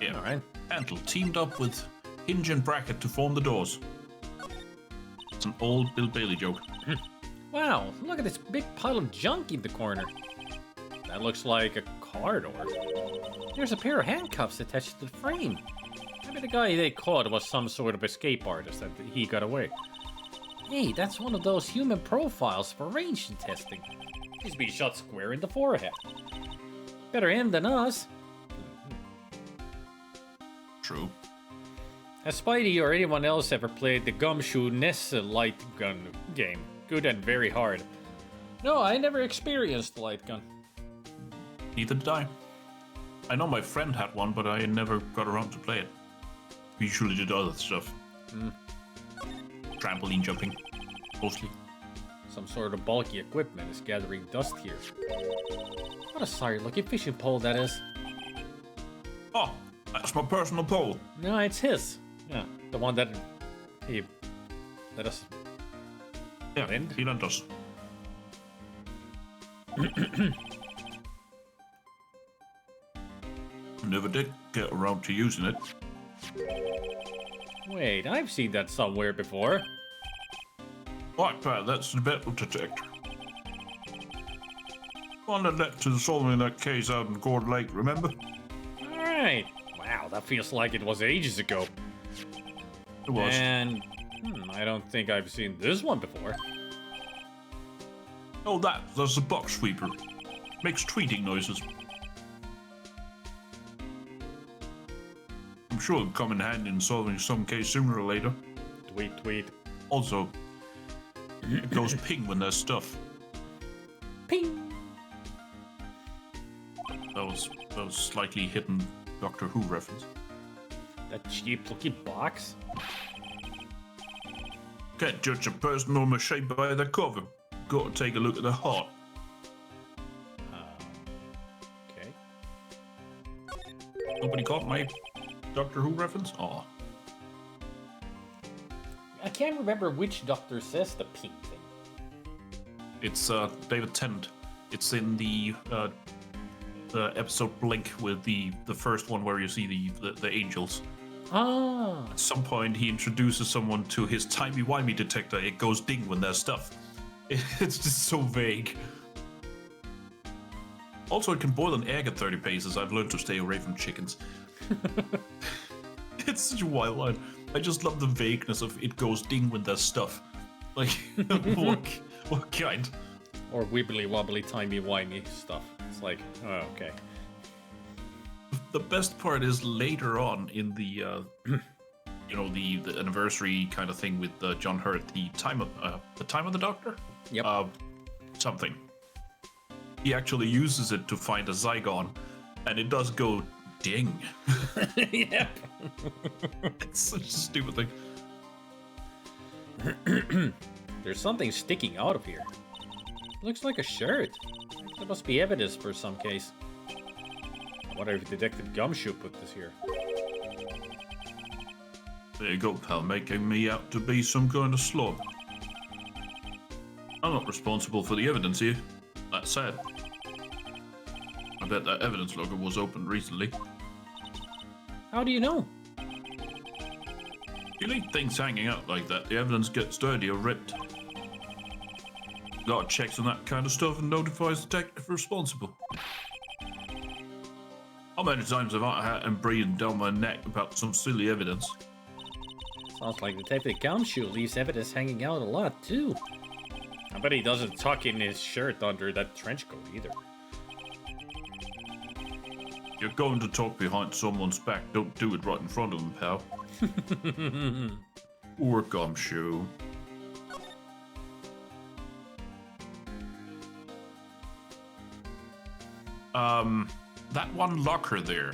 Yeah. Alright. Handle teamed up with hinge and bracket to form the doors. It's an old Bill Bailey joke. Wow, look at this big pile of junk in the corner. That looks like a car door. There's a pair of handcuffs attached to the frame. Maybe the guy they caught was some sort of escape artist and he got away. Hey, that's one of those human profiles for range testing. He's being shot square in the forehead. Better him than us. True. Has Spidey or anyone else ever played the Gumshoe Nessa light gun game? Good and very hard. No, I never experienced the light gun. Neither did I. I know my friend had one, but I never got around to play it. We usually did other stuff. Trampoline jumping, mostly. Some sort of bulky equipment is gathering dust here. What a sorry-looking fishing pole that is. Oh, that's my personal pole. No, it's his. Yeah, the one that he let us. Yeah, Lend? he lent us. Never did get around to using it. Wait, I've seen that somewhere before. Right, Pat, that's the metal detector. One that led to the solving that case out in Gord Lake, remember? Alright. Wow, that feels like it was ages ago. It was. And I don't think I've seen this one before. Oh, that's a box sweeper. Makes tweeting noises. I'm sure it'll come in handy in solving some case sooner or later. Tweet, tweet. Also, it goes ping when there's stuff. Ping! That was slightly hidden Doctor Who reference. That cheap-looking box? Can't judge a person or a shape by their cover. Got to take a look at the heart. Okay. Nobody caught my Doctor Who reference? Oh, I can't remember which doctor says the ping thing. it's David Tennant. It's in the episode Blink with the first one where you see the angels. Ah. At some point, he introduces someone to his timey-wimey detector. It goes ding when there's stuff. It's just so vague. Also, it can boil an egg at 30 paces. I've learned to stay away from chickens. It's such a wild line. I just love the vagueness of it goes ding when there's stuff. Like, what kind? Or wibbly wobbly timey wimey stuff. It's like, oh, okay. the best part is later on in the, you know, the anniversary kind of thing with John Hurt, the time of the Doctor. Yep. Something. He actually uses it to find a Zygon, and it does go ding. Yep. It's such a stupid thing. There's something sticking out of here. Looks like a shirt. There must be evidence for some case. I wonder if Detective Gumshoe put this here. There you go, pal, making me out to be some kind of slob. I'm not responsible for the evidence here. That's sad. I bet that evidence logger was opened recently. How do you know? You leave things hanging out like that, the evidence gets dirty or ripped. God checks on that kind of stuff and notifies the detective responsible. How many times have I had him breathing down my neck about some silly evidence? Sounds like Detective Gumshoe leaves evidence hanging out a lot, too. I bet he doesn't tuck in his shirt under that trench coat either. You're going to talk behind someone's back, don't do it right in front of them, pal. Or Gumshoe. That one locker there.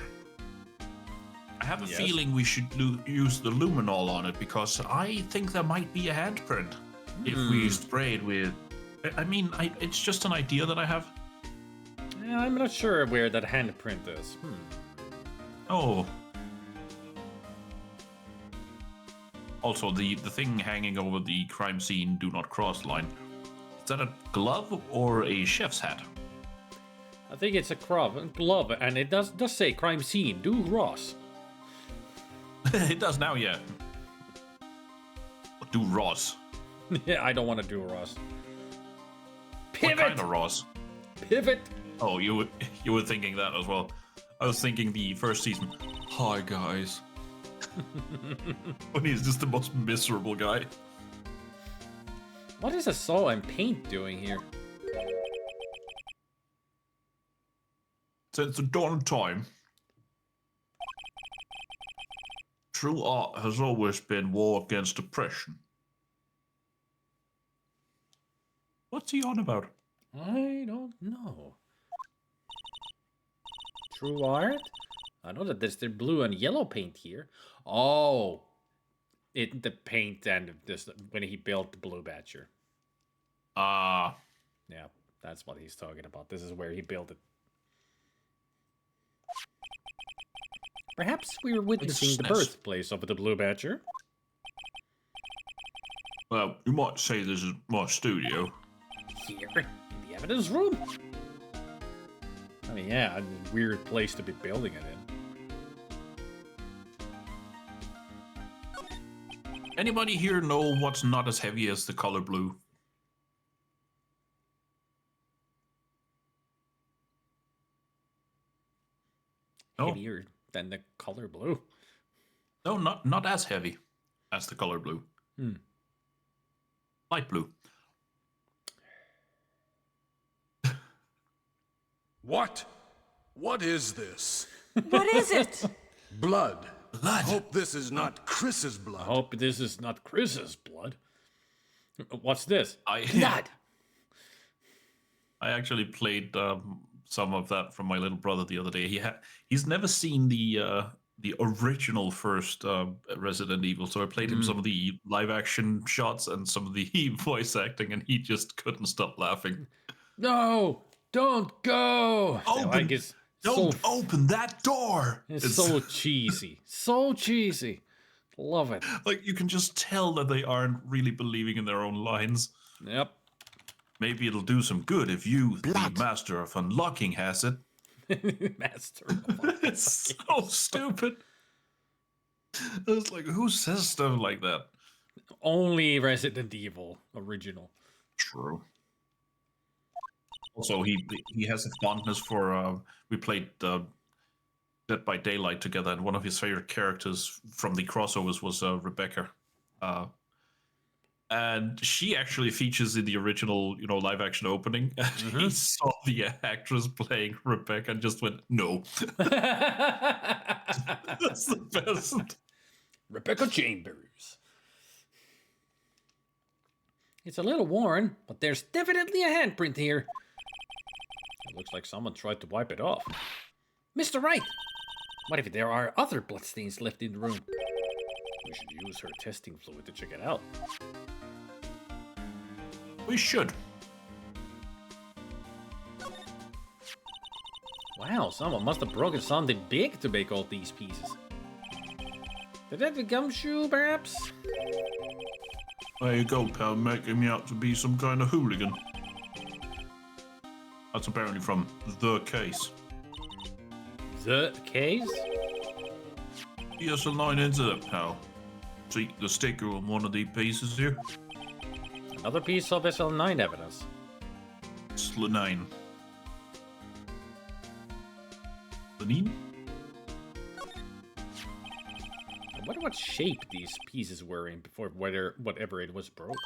I have a feeling we should use the luminol on it because I think there might be a handprint if we sprayed with. I mean, it's just an idea that I have. Yeah, I'm not sure where that handprint is. Oh. Also, the thing hanging over the crime scene "Do Not Cross" line. Is that a glove or a chef's hat? I think it's a glove, and it does say crime scene, do Ross. It does now, yeah. Do Ross. Yeah, I don't want to do Ross. Pivot! What kind of Ross? Pivot! Oh, you were thinking that as well. I was thinking the first season. Hi, guys. When he's just the most miserable guy. What is a saw and paint doing here? Since the dawn of time, true art has always been war against oppression. What's he on about? I don't know. True art? I know that there's the blue and yellow paint here. Oh, the paint and this when he built the Blue Badger. Ah, Yeah, that's what he's talking about. This is where he built it. Perhaps we were witnessing the birthplace of the Blue Badger. well, you might say this is my studio. Here, in the evidence room. I mean, yeah, a weird place to be building it in. Anybody here know what's not as heavy as the color blue? No, Heavier than the color blue. no, not as heavy as the color blue. Light blue. What? What is this? What is it? Blood. Blood. Hope this is not Chris's I blood. hope this is not Chris's blood. What's this? Blood. I actually played some of that from my little brother the other day. He's never seen the original first Resident Evil, so I played him some of the live action shots and some of the voice acting, and he just couldn't stop laughing. No, don't go. Open! Don't open that door! It's so cheesy. So cheesy. Love it. like you can just tell that they aren't really believing in their own lines. Yep. Maybe it'll do some good if you, Blood. the master of unlocking, has it. Master. It's so stupid. It's like, who says stuff like that? Only Resident Evil original. True. Also, he has a fondness for. We played Dead by Daylight together, and one of his favorite characters from the crossovers was Rebecca. And she actually features in the original, live action opening. He saw the actress playing Rebecca and just went, no. That's the best. Rebecca Chambers. It's a little worn, but there's definitely a handprint here. It looks like someone tried to wipe it off. Mr. Wright! What if there are other bloodstains left in the room? We should use her testing fluid to check it out. We should. Wow, someone must have broken something big to make all these pieces. Did that gumshoe, perhaps? There you go, pal, making me out to be some kind of hooligan. That's apparently from The Case. The case? Yes, a line into it, pal. See the sticker on one of these pieces here? Another piece of SL9 evidence. It's Lenine. Lenine? I wonder what shape these pieces were in before whatever it was broke.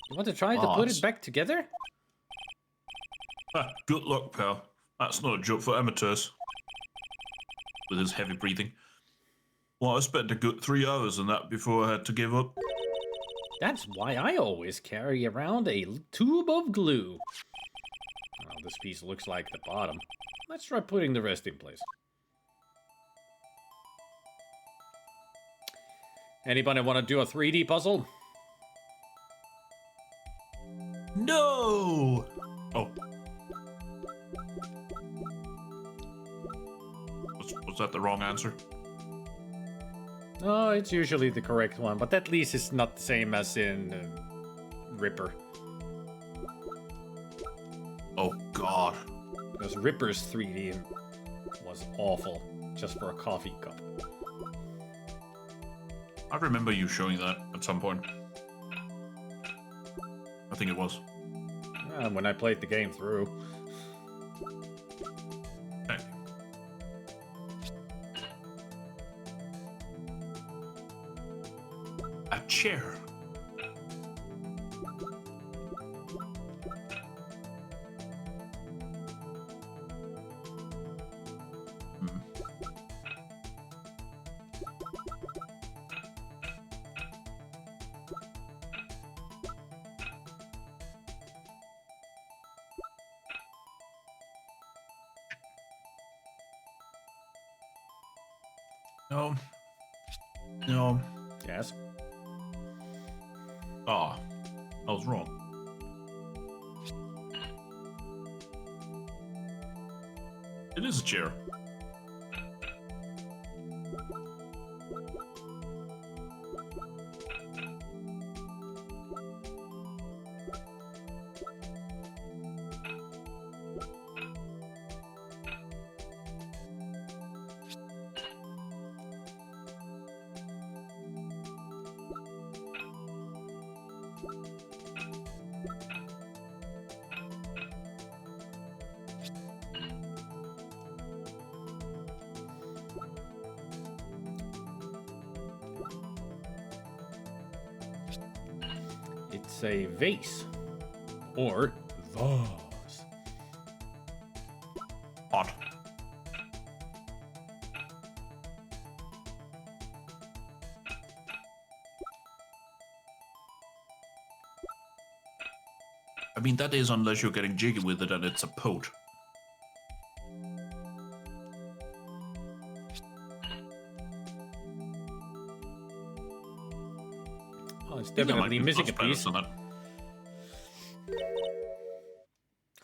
You want to try to put it back together? Good luck, pal. That's not a joke for amateurs. With his heavy breathing. Well, I spent a good 3 hours on that before I had to give up. That's why I always carry around a tube of glue. Well, this piece looks like the bottom. Let's try putting the rest in place. Anybody want to do a 3D puzzle? No! Oh. Was that the wrong answer? Oh, it's usually the correct one, but at least it's not the same as in Ripper. Oh, God. Because Ripper's 3D was awful, just for a coffee cup. I remember you showing that at some point. I think it was. When I played the game through. Hey. A chair. No. No. Yes. Ah, I was wrong. It is a chair. It's a vase. Or vase. Hot. I mean, that is unless you're getting jiggy with it and it's a pot. Oh, it's definitely missing a piece.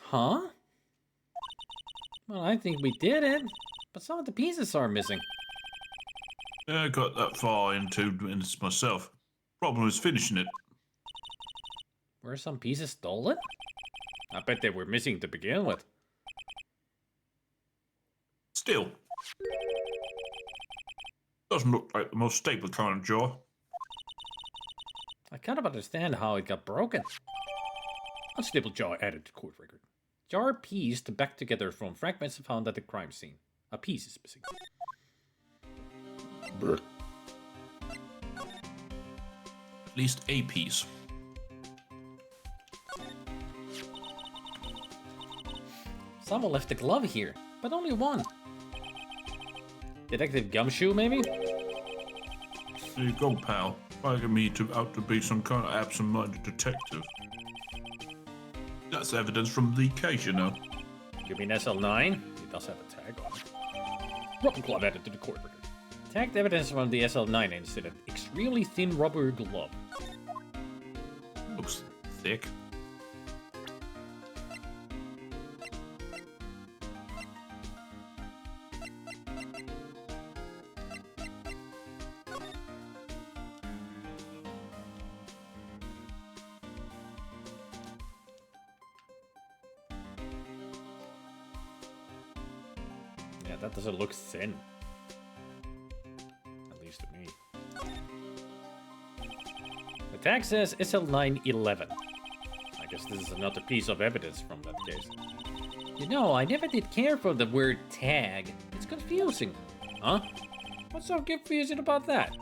Huh? Well, I think we did it, but some of the pieces are missing. Yeah, I got that far into it myself. Problem is finishing it. Were some pieces stolen? I bet they were missing to begin with. Still. Doesn't look like the most stable kind of jaw. I kind of understand how it got broken. Unstable jaw added to court record. Jar pieced back together from fragments found at the crime scene. A piece is missing. least a piece. Someone left a glove here, but only one. Detective Gumshoe, maybe? There you go, pal. Making me out to be some kind of absent-minded detective. That's evidence from the case, you know. You mean SL9? It does have a tag on it. Rubber glove added to the court record. Tagged evidence from the SL9 incident. Extremely thin rubber glove. Looks thick. Yeah, that doesn't look thin. At least to me. The tag says SL911. I guess this is another piece of evidence from that case. You know, I never did care for the word tag. It's confusing. Huh? What's so confusing about that?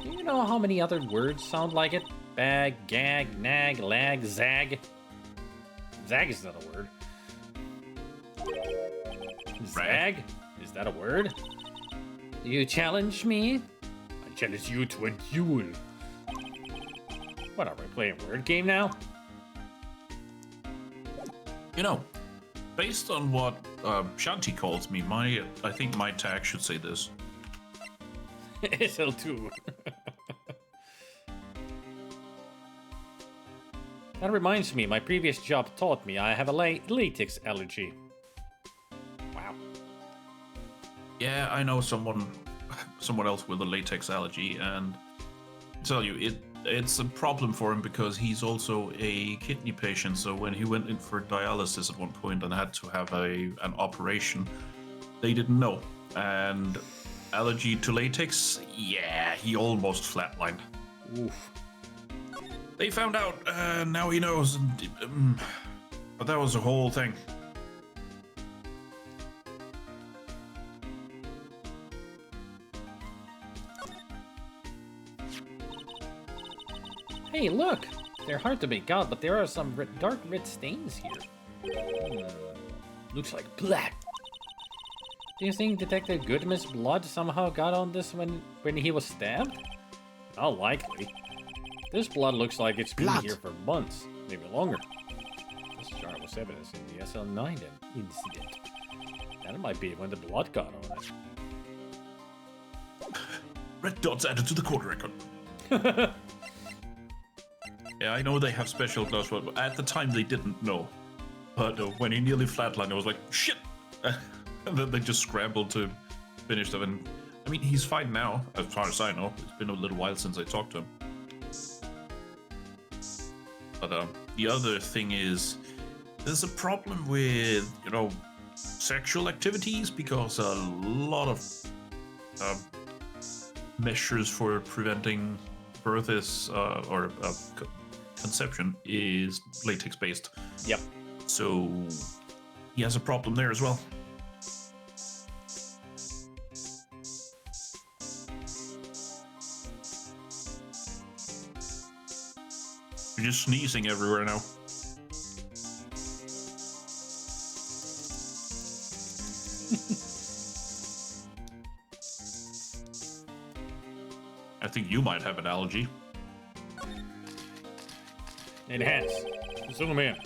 Do you know how many other words sound like it? Bag, gag, nag, lag, zag. Zag is not a word. Zag? Is that a word? Do you challenge me? I challenge you to a duel. What, are we playing a word game now? You know, based on what Shanti calls me, I think my tag should say this. SL2. That reminds me, my previous job taught me I have a latex allergy. Wow. Yeah, I know someone else with a latex allergy, and I tell you, it's a problem for him because he's also a kidney patient. So when he went in for dialysis at one point and had to have an operation, they didn't know. And allergy to latex, yeah, he almost flatlined. Oof. They found out, now he knows. But that was the whole thing. Hey, look! They're hard to make out, but there are some dark red stains here. Looks like blood. Do you think Detective Goodman's blood somehow got on this when he was stabbed? Not likely. This blood looks like it's been here for months, maybe longer. This jar was evidence in the SL9 incident. That might be when the blood got on it. Red dots added to the court record. Yeah, I know they have special gloves, but at the time they didn't know. But when he nearly flatlined, I was like, shit! And then they just scrambled to finish them. And I mean, he's fine now, as far as I know. It's been a little while since I talked to him. But the other thing is, there's a problem with, you know, sexual activities because a lot of measures for preventing birth is, conception is latex based. Yep. So he has a problem there as well. You're just sneezing everywhere now. I think you might have an allergy. Enhance. Zoom in.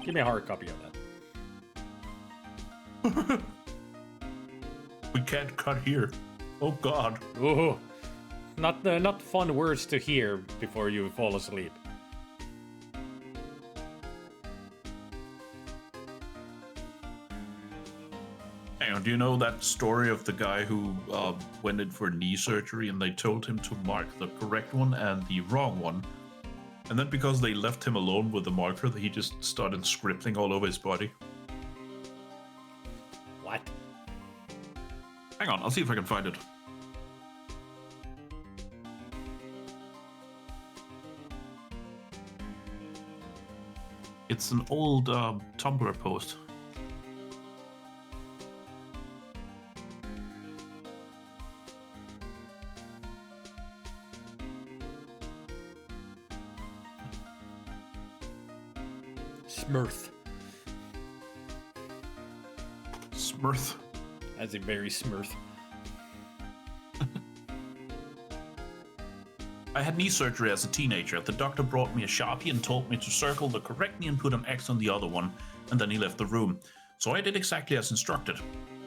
Give me a hard copy of that. We can't cut here. Oh God. Ooh. Not fun words to hear before you fall asleep. Hang on, do you know that story of the guy who went in for knee surgery and they told him to mark the correct one and the wrong one? And then because they left him alone with the marker, he just started scribbling all over his body. What? Hang on, I'll see if I can find it. It's an old Tumblr post. Smurth. Smurth. That's a very Smurth. I had knee surgery as a teenager. The doctor brought me a Sharpie and told me to circle the correct knee and put an X on the other one, and then he left the room. So I did exactly as instructed.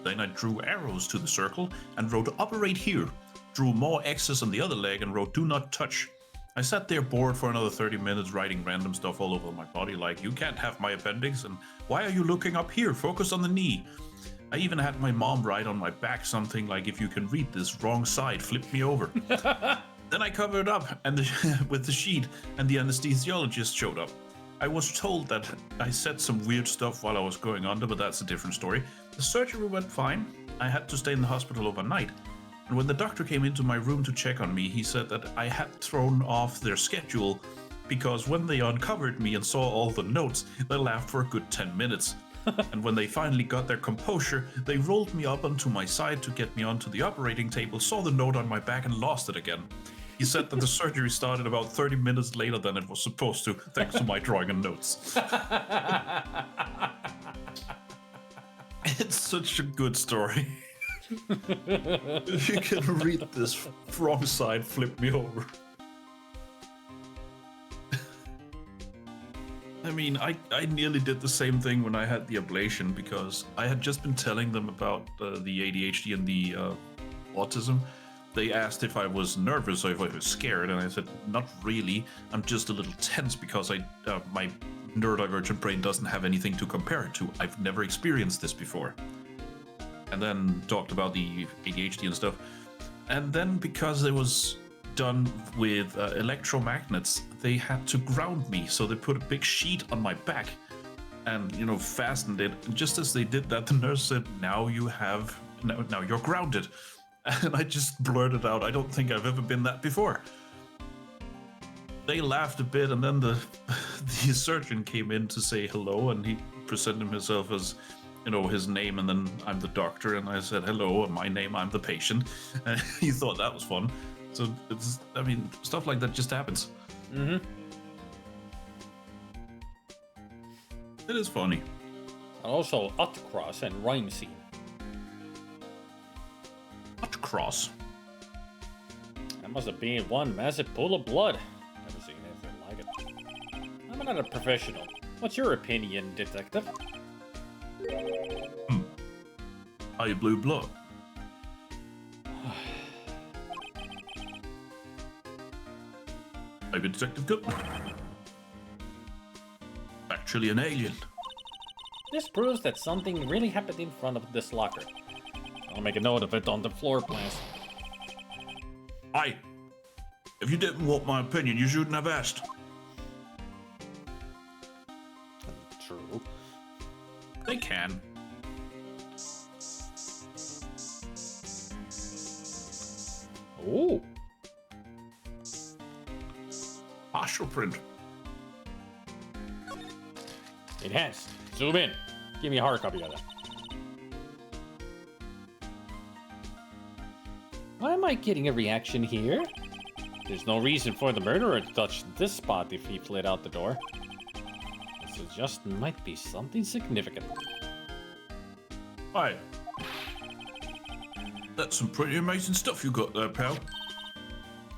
Then I drew arrows to the circle and wrote operate here, drew more X's on the other leg and wrote do not touch. I sat there bored for another 30 minutes writing random stuff all over my body like, you can't have my appendix, and why are you looking up here? Focus on the knee. I even had my mom write on my back something like, if you can read this, wrong side, flip me over. Then I covered up and with the sheet, and the anesthesiologist showed up. I was told that I said some weird stuff while I was going under, but that's a different story. The surgery went fine. I had to stay in the hospital overnight. And when the doctor came into my room to check on me, he said that I had thrown off their schedule because when they uncovered me and saw all the notes, they laughed for a good 10 minutes. And when they finally got their composure, they rolled me up onto my side to get me onto the operating table, saw the note on my back and lost it again. He said that the surgery started about 30 minutes later than it was supposed to, thanks to my drawing and notes. It's such a good story. If you can read this, wrong side, flip me over. I mean, I nearly did the same thing when I had the ablation because I had just been telling them about the ADHD and the autism. They asked if I was nervous or if I was scared, and I said, not really. I'm just a little tense because my neurodivergent brain doesn't have anything to compare it to. I've never experienced this before. And then talked about the ADHD and stuff. And then because it was done with electromagnets, they had to ground me. So they put a big sheet on my back and, fastened it. And just as they did that, the nurse said, now you're grounded. And I just blurted out, I don't think I've ever been that before. They laughed a bit, and then the surgeon came in to say hello, and he presented himself as, his name, and then I'm the doctor, and I said, hello, my name, I'm the patient. And he thought that was fun. So, stuff like that just happens. Mm-hmm. It is funny. Also, Utcross and Rhyme Scene. What cross? That must have been one massive pool of blood. Never seen anything like it. I'm not a professional. What's your opinion, detective? I blew blood. I'm a detective good. Actually an alien. This proves that something really happened in front of this locker. I'll make a note of it on the floor plans. Aye. If you didn't want my opinion, you shouldn't have asked. True. They can. Oh. Partial print. Enhance. Zoom in. Give me a hard copy of that. Why am I getting a reaction here? There's no reason for the murderer to touch this spot if he fled out the door. This just might be something significant. Aye. That's some pretty amazing stuff you got there, pal.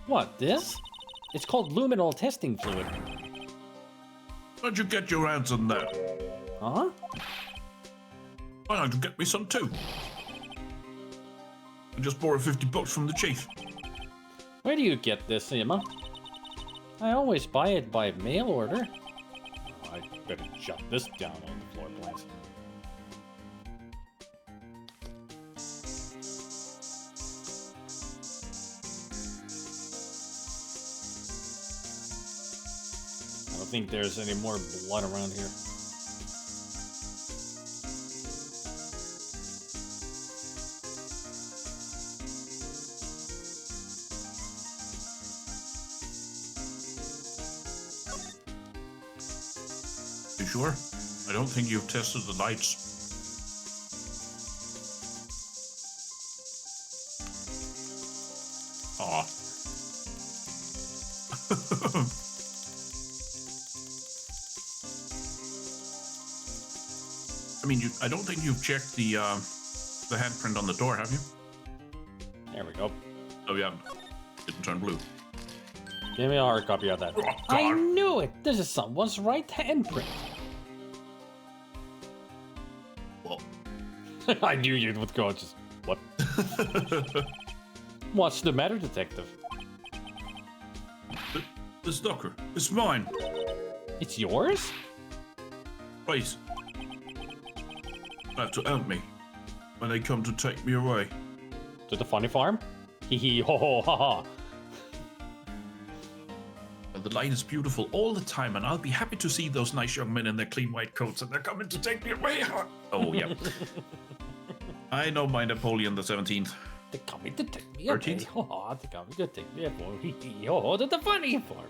What, this? It's called luminol testing fluid. Where'd you get your hands on that? Huh? Why don't you get me some too? I just borrowed $50 from the chief. Where do you get this, Emma? I always buy it by mail order. I better jot this down on the floor plans. I don't think there's any more blood around here. You sure? I don't think you've tested the lights. Aw. mean, I don't think you've checked the handprint on the door, have you? There we go. Oh, yeah. Didn't turn blue. Give me a hard copy of that. Oh, I God. knew it! This is someone's right handprint. Well, I knew you would go just... What? What's the matter, detective? the stalker. It's mine. It's yours? Please. You have to help me when they come to take me away. To the funny farm? Hee hee ho ho ha ha. The light is beautiful all the time, and I'll be happy to see those nice young men in their clean white coats, and they're coming to take me away. Oh, yeah. I know my Napoleon the 17th. They're coming to take me away. 13th? Ho ha, they're coming to take me away. Hee hee ho ho to the funny farm.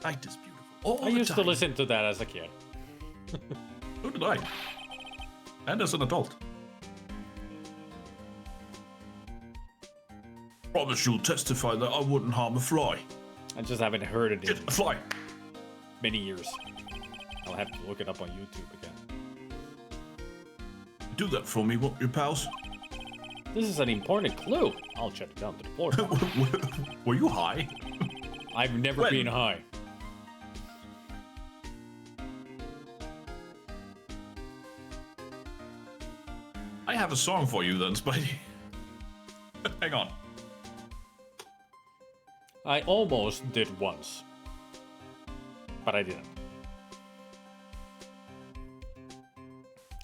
Light is beautiful all I the used time. to listen to that as a kid. So did I. And as an adult. Promise you'll testify that I wouldn't harm a fly. I just haven't heard it in Get a fly. many years. I'll have to look it up on YouTube again. Do that for me, won't you, pals? This is an important clue. I'll shut it down to the floor. Were you high? I've never When? been high. I have a song for you then, Spidey. Hang on. I almost did once. But I didn't.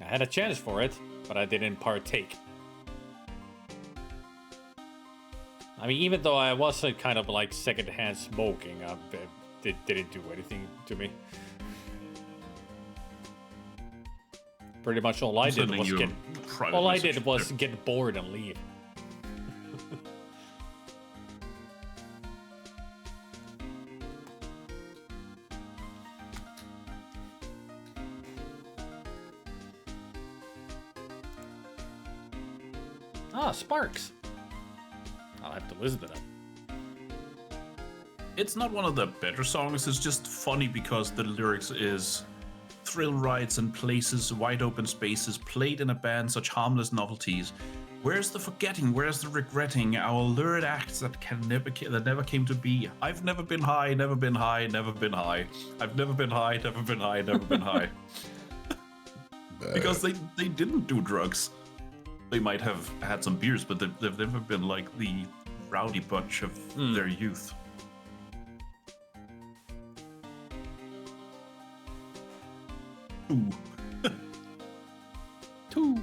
I had a chance for it, but I didn't partake. I mean, even though I was kind of like secondhand smoking, it didn't do anything to me. Pretty much all I did Sending was you a get private all I message. did was get bored and leave. Ah, Sparks. I'll have to listen to that. It's not one of the better songs, it's just funny because the lyrics is thrill rides and places, wide open spaces, played in a band, such harmless novelties. Where's the forgetting? Where's the regretting? Our lurid acts that never came to be. I've never been high, never been high, never been high. I've never been high, never been high, never been high. Because they didn't do drugs. They might have had some beers, but they've never been like the rowdy bunch of their youth. Ooh. 2.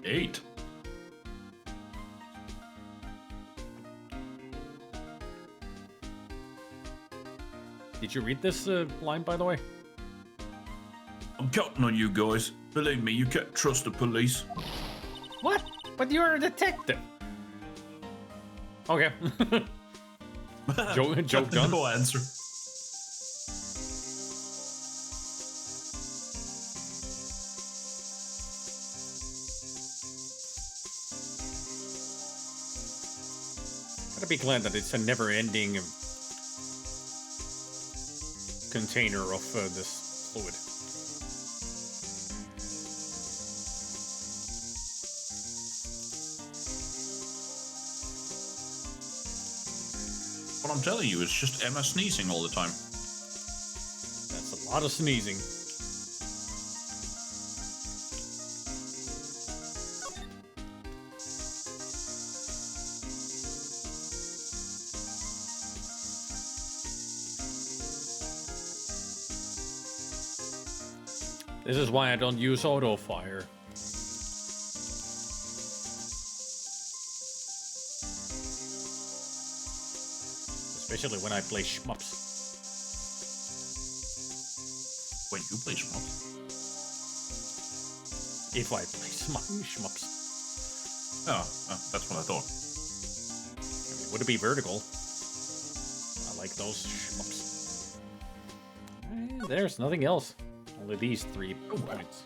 8. Did you read this line, by the way? I'm counting on you guys. Believe me, you can't trust the police. What? But you're a detective. Okay. joke done. No answer. Gotta be glad that it's a never-ending container of this fluid. What I'm telling you is just Emma sneezing all the time. That's a lot of sneezing. This is why I don't use auto fire. Especially when I play shmups. Wait, you play shmups? If I play shmups. Oh, that's what I thought. I mean, would it be vertical? I like those shmups. There's nothing else. Only these 3 points.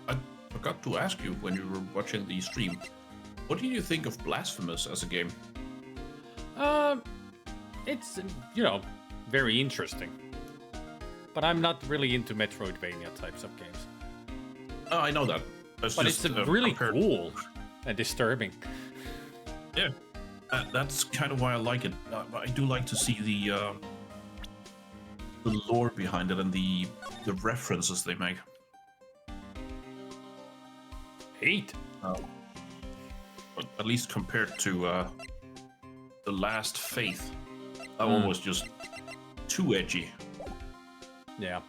I forgot to ask you when you were watching the stream. What did you think of Blasphemous as a game? It's, very interesting. But I'm not really into Metroidvania types of games. Oh, I know that. But it's really compared- cool and disturbing. Yeah, that's kind of why I like it. I do like to see the lore behind it and the references they make. 8. But at least compared to the Last Faith, that one was just too edgy. Yeah.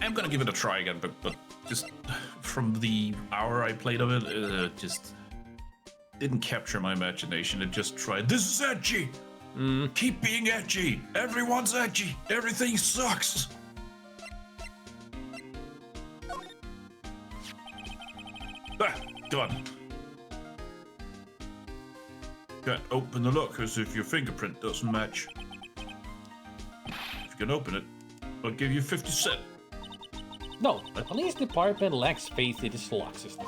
I'm gonna give it a try again, but just from the hour I played of it, just didn't capture my imagination. It just tried. This is edgy. Keep being edgy. Everyone's edgy. Everything sucks. Come on. Can't open the lock as if your fingerprint doesn't match. If you can open it, I'll give you 50 cents. No, the police department lacks faith in its lock system.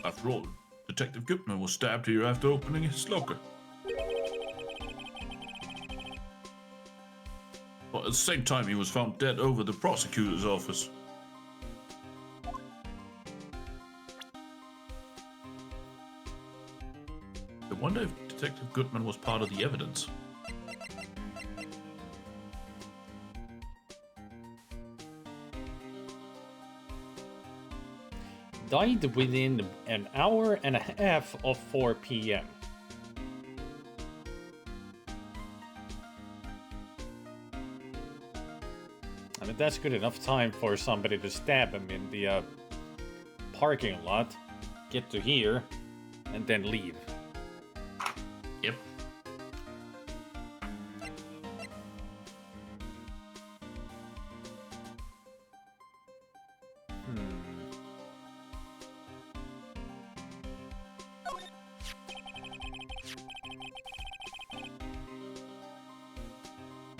After all, Detective Goodman was stabbed here after opening his locker. But at the same time, he was found dead over the prosecutor's office. I wonder if Detective Goodman was part of the evidence. Died within an hour and a half of 4 p.m. I mean, that's good enough time for somebody to stab him in the parking lot, get to here, and then leave. Yep.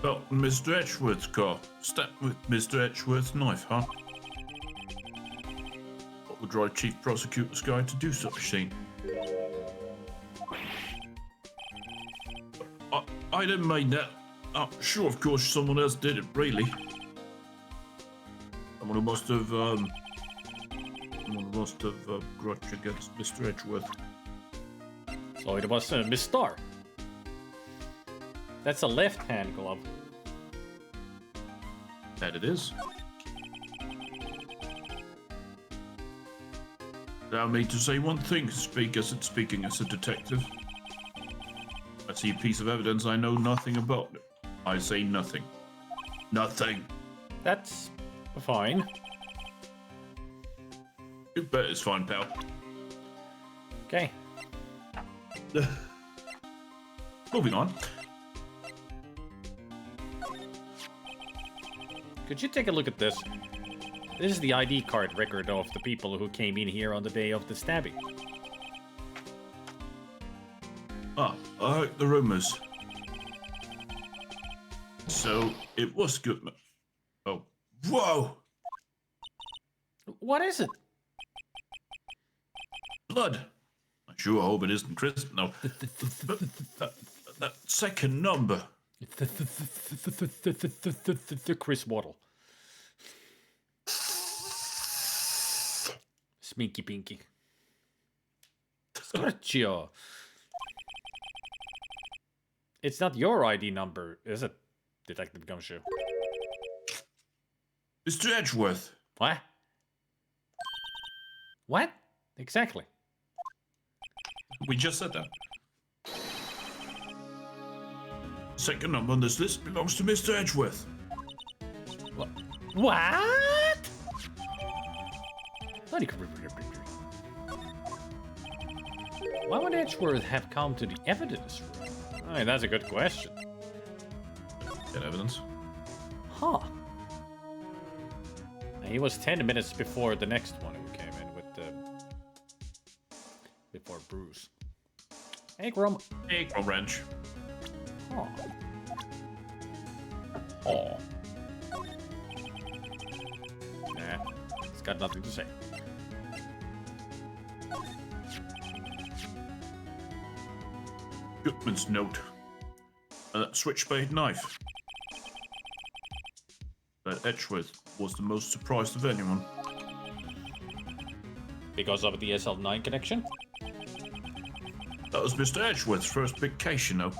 Well, Mr. Edgeworth's car. Stabbed with Mr. Edgeworth's knife, huh? What would drive Chief Prosecutor's guy to do such a thing? I didn't mean that. I'm sure, of course, someone else did it, really. Someone who must have, grudge against Mr. Edgeworth. So it was Miss Star. That's a left-hand glove. That it is. Allow me to say one thing, speaking as a detective. I see a piece of evidence I know nothing about. I say nothing. Nothing. That's fine. You bet it's fine, pal. Okay. Moving on. Could you take a look at this? This is the ID card record of the people who came in here on the day of the stabbing. Ah, I heard the rumors. So, it was Goodman. Oh. Whoa! What is it? Blood! I sure hope it isn't Chris. No. That second number. The Chris Waddle. Sminky Pinky. Scorchio. It's not your ID number, is it, Detective Gumshoe? Mr. Edgeworth. What? What? Exactly. We just said that. Second number on this list belongs to Mr. Edgeworth. What? What? Why would Edgeworth have come to the evidence room? I mean, that's a good question. Get evidence. Huh. He was 10 minutes before the next one who came in with the... before Bruce. Hey, Grum. Hey, wrench. Oh. Oh. Nah, it's got nothing to say. Goodman's note. That switchblade knife. That Edgeworth was the most surprised of anyone. Because of the SL9 connection? That was Mr. Edgeworth's first big case, you know.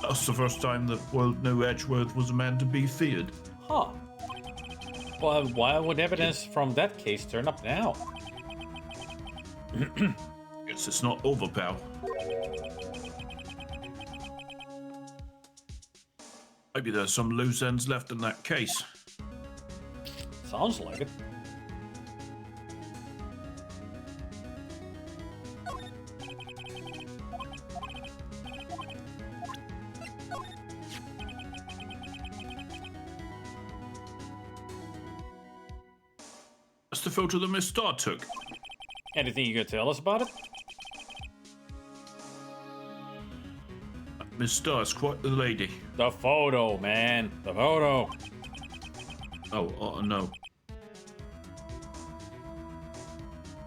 That was the first time the world knew Edgeworth was a man to be feared. Huh. Well, why would evidence from that case turn up now? Guess it's not over, pal. Maybe there's some loose ends left in that case. Sounds like it. That's the photo that Miss Starr took. Anything you could tell us about it? Miss Starr's quite the lady. The photo, man. The photo. Oh, no.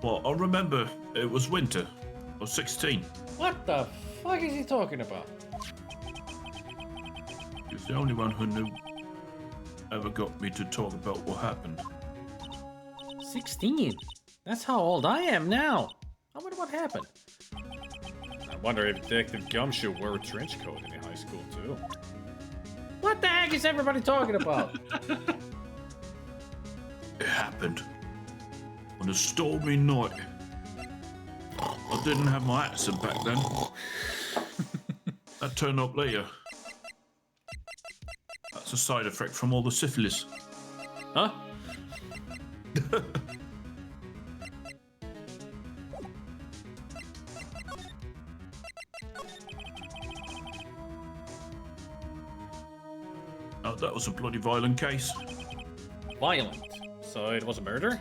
Well, I remember it was winter. I was 16. What the fuck is he talking about? He was the only one who knew ever got me to talk about what happened. 16? That's how old I am now. I wonder what happened. I wonder if Detective Gumshoe wore a trench coat in high school, too. What the heck is everybody talking about? It happened on a stormy night. I didn't have my accent back then. That turned up later. That's a side effect from all the syphilis. Huh? Oh, that was a bloody violent case. Violent. So it was a murder?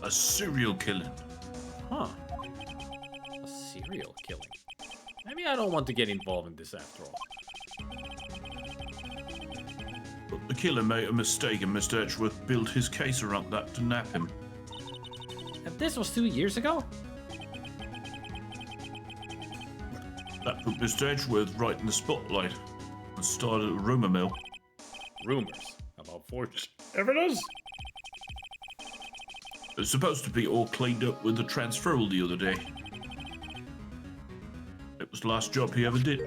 A serial killing. Huh. A serial killing. Maybe I don't want to get involved in this after all. But the killer made a mistake and Mr. Edgeworth built his case around that to nab him. And this was 2 years ago? That put Mr. Edgeworth right in the spotlight and started a rumour mill. Rumors about forged Evidence? It was supposed to be all cleaned up with the transferal the other day. It was the last job he ever did.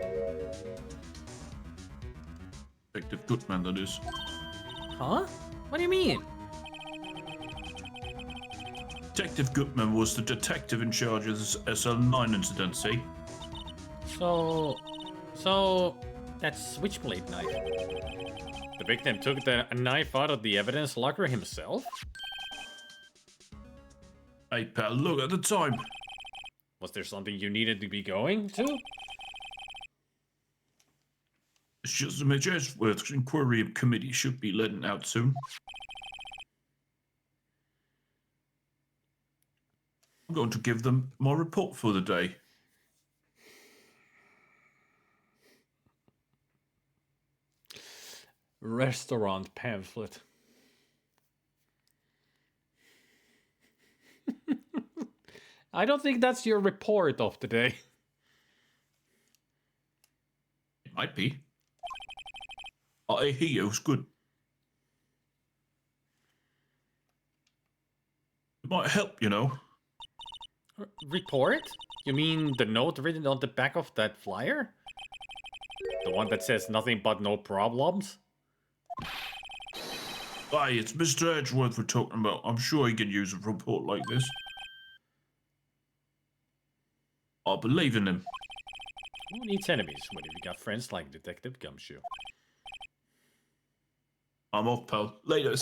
Detective Goodman, that is. Huh? What do you mean? Detective Goodman was the detective in charge of this SL9 incident, see? So that switchblade knife. The victim took the knife out of the evidence locker himself? Hey pal, look at the time. Was there something you needed to be going to? It's just the Mr. Edgeworth's inquiry committee should be letting out soon. I'm going to give them my report for the day. Restaurant pamphlet. I don't think that's your report of the day. It might be. I hear it was good. It might help, you know. Report? You mean the note written on the back of that flyer? The one that says nothing but no problems? Hey, it's Mr. Edgeworth we're talking about. I'm sure he can use a report like this. I believe in him. Who needs enemies when you've got friends like Detective Gumshoe? I'm off, pal. Laters.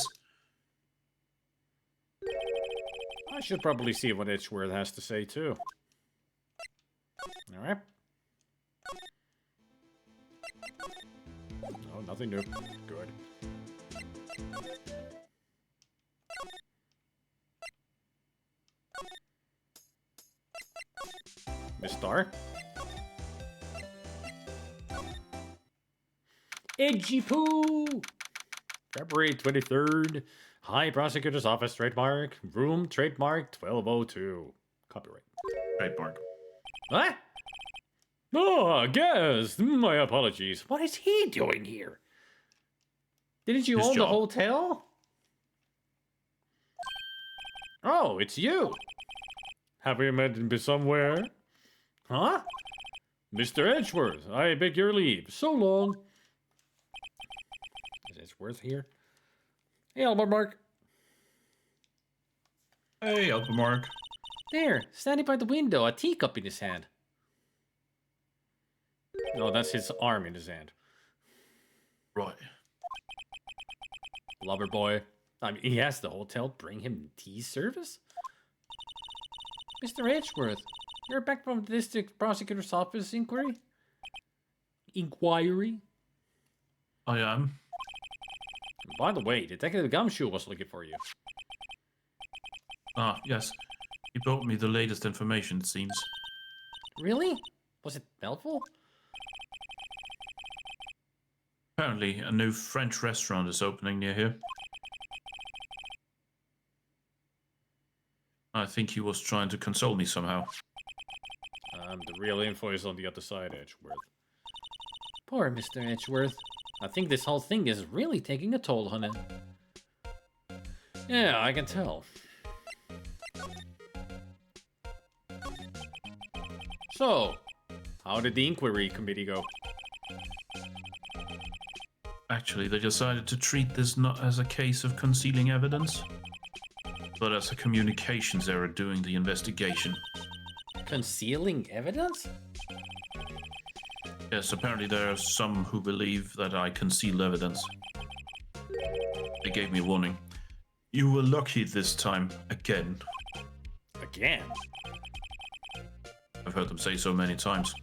I should probably see what Edgeworth has to say too. Alright. Oh, nothing new. Good. Miss Starr? Edgy Poo! February 23rd. High Prosecutor's Office, trademark. Room, trademark 1202. Copyright. Trademark. What? Oh, guest. My apologies. What is he doing here? Didn't you His own the job. hotel? Oh, it's you. Have we met him somewhere? Huh? Mr. Edgeworth, I beg your leave. So long. Is Edgeworth here? Hey, Albert Mark. Hey, Albert Mark. There, standing by the window, a teacup in his hand. No, that's his arm in his hand. Right. Lover boy. I mean, he asked the hotel to bring him tea service? Mr. Edgeworth, you're back from the district prosecutor's office inquiry? Inquiry? I am. By the way, Detective Gumshoe was looking for you. Ah, yes. He brought me the latest information, it seems. Really? Was it helpful? Apparently, a new French restaurant is opening near here. I think he was trying to console me somehow. The real info is on the other side, Edgeworth. Poor Mr. Edgeworth. I think this whole thing is really taking a toll on him. Yeah, I can tell. So, how did the inquiry committee go? Actually, they decided to treat this not as a case of concealing evidence, but as a communications error during the investigation. Concealing evidence? Yes, apparently there are some who believe that I conceal evidence. They gave me a warning. You were lucky this time, again. Again? I've heard them say so many times.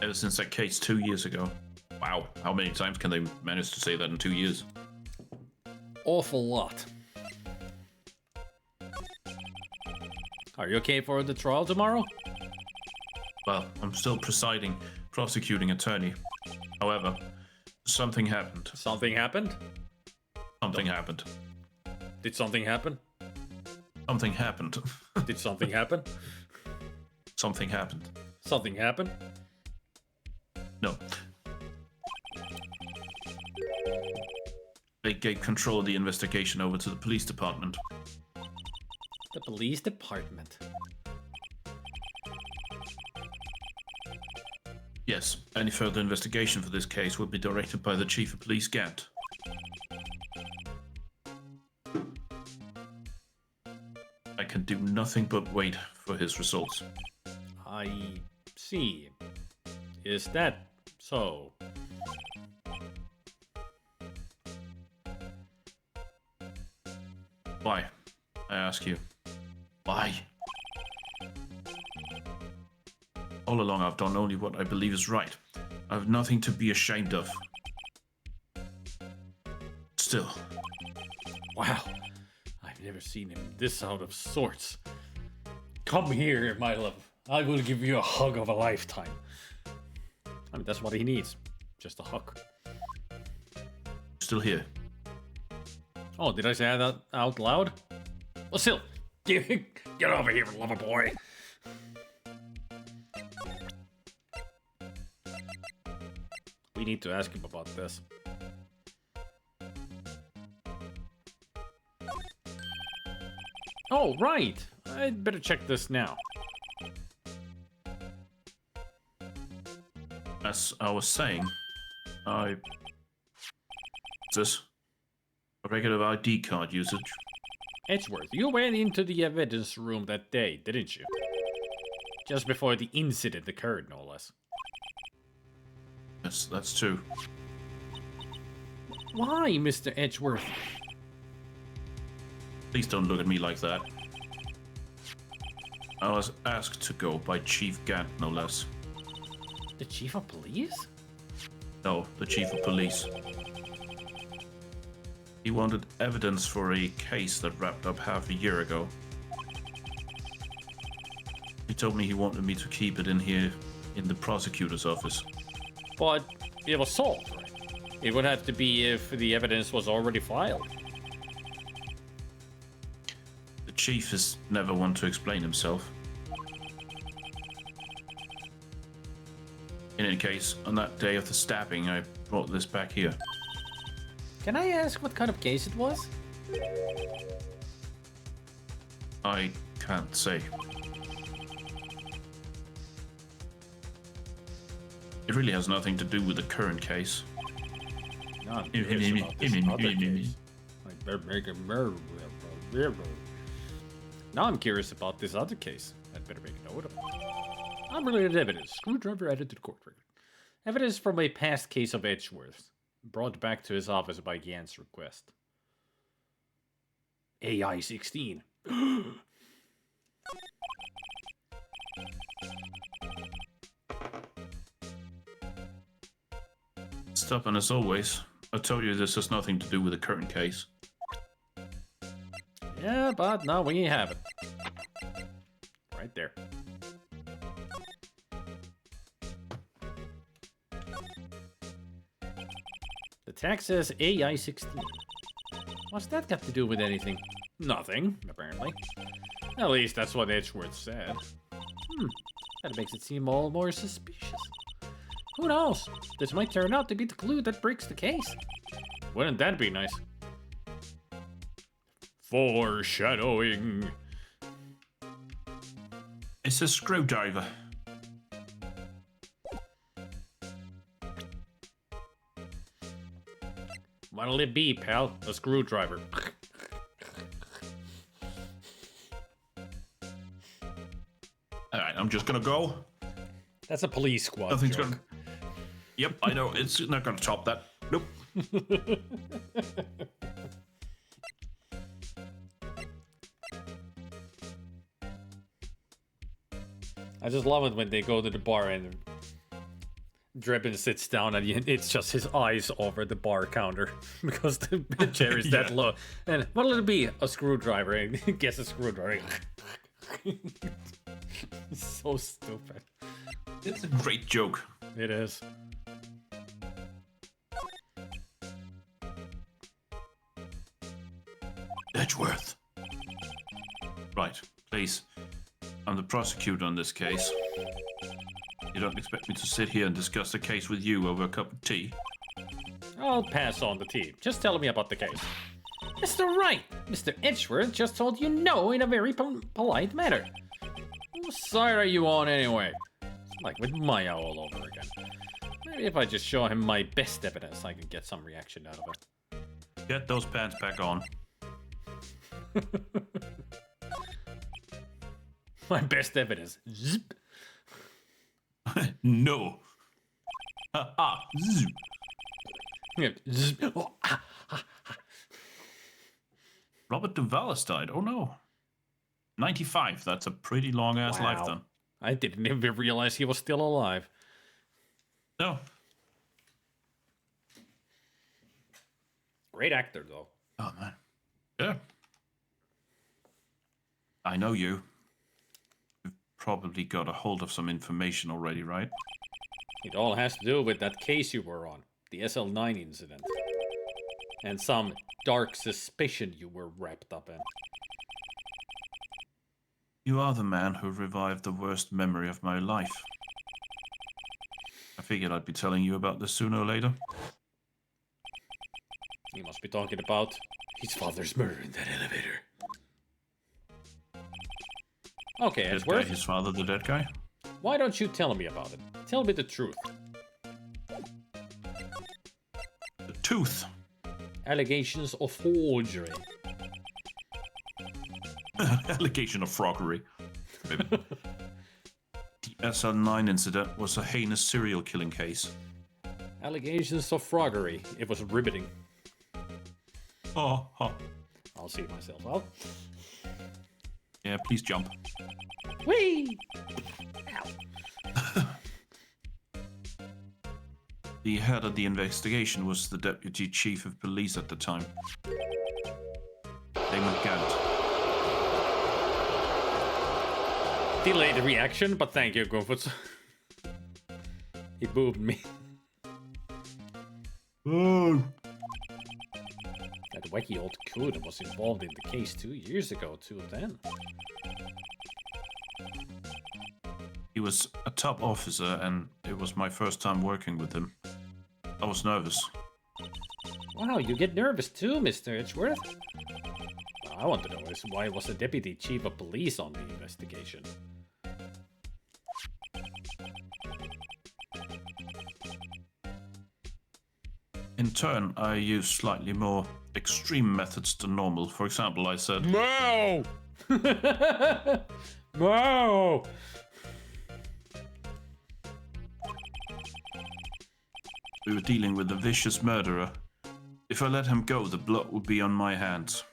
Ever since that case 2 years ago. Wow, how many times can they manage to say that in 2 years? Awful lot. Are you okay for the trial tomorrow? Well, I'm still presiding, prosecuting attorney. However, something happened. Something happened? Something happened. Did something happen? Something happened. Did something happen? Something happened. Something happened? No. They gave control of the investigation over to the police department. The police department. Yes, any further investigation for this case will be directed by the Chief of Police Gant. I can do nothing but wait for his results. I see. Is that so? Why? I ask you. Why? All along I've done only what I believe is right. I have nothing to be ashamed of. Still, Wow. I've never seen him this out of sorts. Come here, my love. I will give you a hug of a lifetime. I mean, that's what he needs. Just a hug. still here. Oh, did I say that out loud? Well, still. Get over here, lover boy. We need to ask him about this. Oh, right. I'd better check this now. As I was saying, this? A regular ID card usage? Edgeworth, you went into the evidence room that day, didn't you? Just before the incident occurred, no less. Yes, that's true. Why, Mr. Edgeworth? Please don't look at me like that. I was asked to go by Chief Gant, no less. The chief of police? No, the Chief of Police. He wanted evidence for a case that wrapped up half a year ago. He told me he wanted me to keep it in here in the prosecutor's office. But it was solved, right? It would have to be if the evidence was already filed. The chief is never one to explain himself. In any case, on that day of the stabbing, I brought this back here. Can I ask what kind of case it was? I can't say. It really has nothing to do with the current case. No, I'm curious about this other case. Now I'm curious about this other case. I'd better make a note of it. Unrelated evidence. Screwdriver added to the court record. Evidence from a past case of Edgeworth. Brought back to his office by Gant's request. AI 16. Stubborn as always. I told you this has nothing to do with the current case. Yeah, but now we have it. Right there. The tag says AI 16. What's that got to do with anything? Nothing, apparently. At least that's what Edgeworth said. That makes it seem all more suspicious. Who knows? This might turn out to be the clue that breaks the case. Wouldn't that be nice? Foreshadowing. It's a screwdriver. What'll it be, pal? A screwdriver. Alright, I'm just gonna go. That's a police squad Nothing's joke. gonna... Yep, I know. It's not gonna top that. Nope. I just love it when they go to the bar and Drebin sits down and it's just his eyes over the bar counter because the chair is that low. And what'll it be? A screwdriver. And he gets a screwdriver. So stupid. It's a great joke. It is. Edgeworth. Right, please. I'm the prosecutor on this case. You don't expect me to sit here and discuss the case with you over a cup of tea? I'll pass on the tea. Just tell me about the case. Mr. Wright, Mr. Edgeworth just told you no in a very polite manner. Whose side are you on anyway? It's like with Maya all over again. Maybe if I just show him my best evidence, I can get some reaction out of it. Get those pants back on. My best evidence. Zip. No. Zzz. Yeah, zip. Oh, Robert Duvall died. Oh no. 95. That's a pretty long ass Wow. life then. I didn't even realize he was still alive. No. Great actor, though. Oh man. Yeah. I know you. You've probably got a hold of some information already, right? It all has to do with that case you were on, the SL9 incident. And some dark suspicion you were wrapped up in. You are the man who revived the worst memory of my life. I figured I'd be telling you about this sooner or later. You must be talking about his father's murder in that elevator. Okay, Dead guy, Edgeworth, his father, the dead guy? why don't you tell me about it? Tell me the truth. The tooth. Allegations of forgery. Allegation of froggery. Maybe. The SL9 incident was a heinous serial killing case. Allegations of froggery. It was riveting. Oh, oh. I'll see myself out. Yeah, please jump. Whee! The head of the investigation was the deputy chief of police at the time. Damon Gant. Delayed reaction, but thank you, Goofus. He moved me. Oh. That wacky old coon was involved in the case 2 years ago, too, then. He was a top officer, and it was my first time working with him. I was nervous. Wow, you get nervous too, Mr. Edgeworth. What I want to know is why was the deputy chief of police on the investigation? In turn, I used slightly more extreme methods than normal. For example, I said, No! No! we were dealing with a vicious murderer. If I let him go, the blood would be on my hands.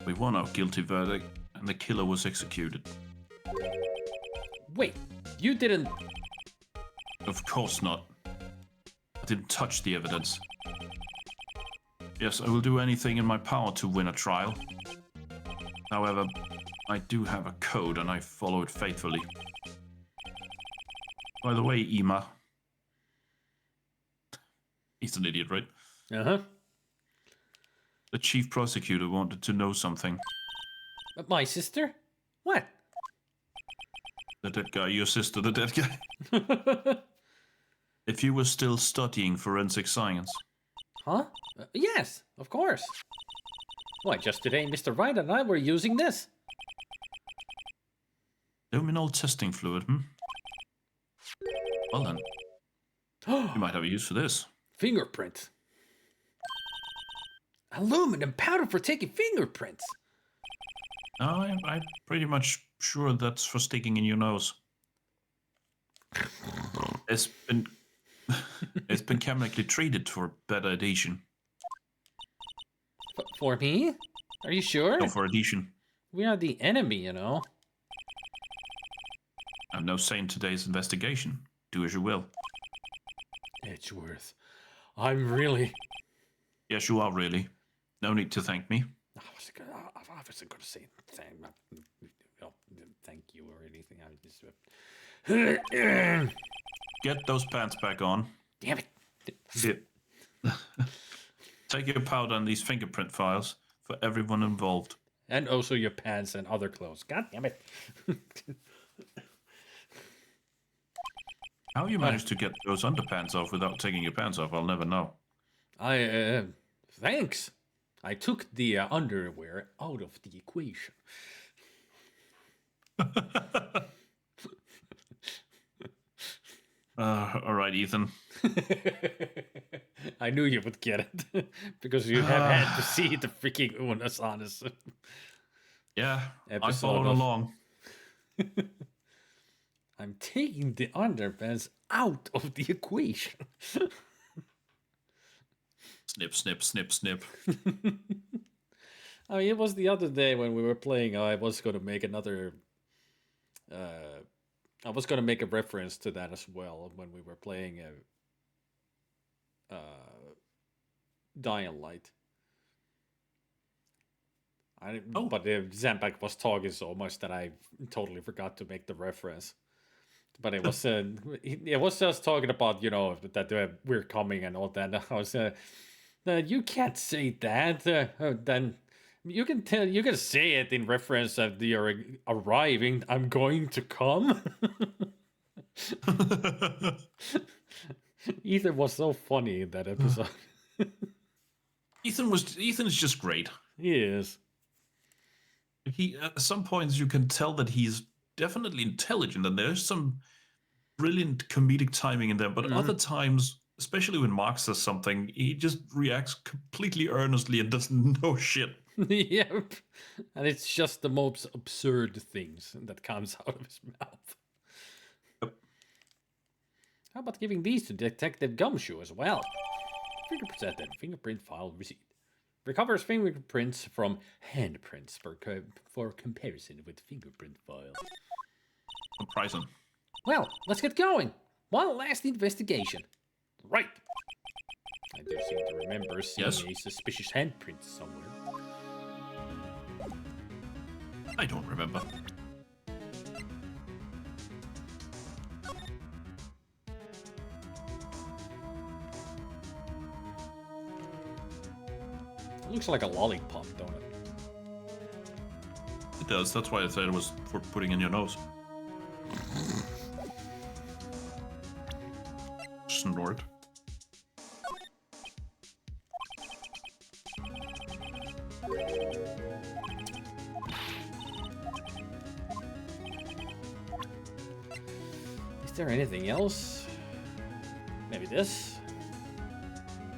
We won our guilty verdict, and the killer was executed. Wait, you didn't... Of course not. I didn't touch the evidence. Yes, I will do anything in my power to win a trial. However, I do have a code and I follow it faithfully. By the way, Ema. He's an idiot, right? Uh-huh. The chief prosecutor wanted to know something. My sister? What? The dead guy, your sister, the dead guy. If you were still studying forensic science. Huh? Yes, of course. Why, just today Mr. Wright and I were using this. Luminol testing fluid, Well then, you might have a use for this. Fingerprint. Aluminum powder for taking fingerprints. I'm pretty much sure that's for sticking in your nose. It's been chemically treated for better adhesion. For me? Are you sure? No, for adhesion. We are the enemy, you know. I have no say in today's investigation. Do as you will. Edgeworth, I'm really... Yes, you are really. No need to thank me. I wasn't gonna say thank you or anything. I just... Get those pants back on. Damn it. Yeah. Take your powder and these fingerprint files for everyone involved. And also your pants and other clothes. God damn it. How you managed to get those underpants off without taking your pants off, I'll never know. Thanks. I took the underwear out of the equation. All right, Ethan. I knew you would get it. Because you have had to see the freaking Unas Honest. Yeah, I Episode followed of- along. I'm taking the underpants out of the equation. Snip, snip, snip, snip. I mean, it was the other day when we were playing. I was going to make another. I was going to make a reference to that as well when we were playing Dying Light. But Zambak was talking so much that I totally forgot to make the reference. But it was it was just talking about, you know, that we're coming and all that. I was you can't say that. Then you can say it in reference of you're arriving. I'm going to come. Ethan was so funny in that episode. Ethan is just great. He is. He at some points you can tell that he's definitely intelligent and there's some brilliant comedic timing in there, but other times, especially when Mark says something, he just reacts completely earnestly and doesn't know shit. Yep. And it's just the most absurd things that comes out of his mouth. Yep. How about giving these to Detective Gumshoe as well? Fingerprint set and fingerprint file receipt. Recovers fingerprints from handprints for comparison with fingerprint file. Surprising. Well, let's get going. One last investigation. Right. I do seem to remember seeing Yes? a suspicious handprint somewhere. I don't remember. It looks like a lollipop, don't it? it does. That's why I said it was for putting in your nose. Snort. Is there anything else? Maybe this?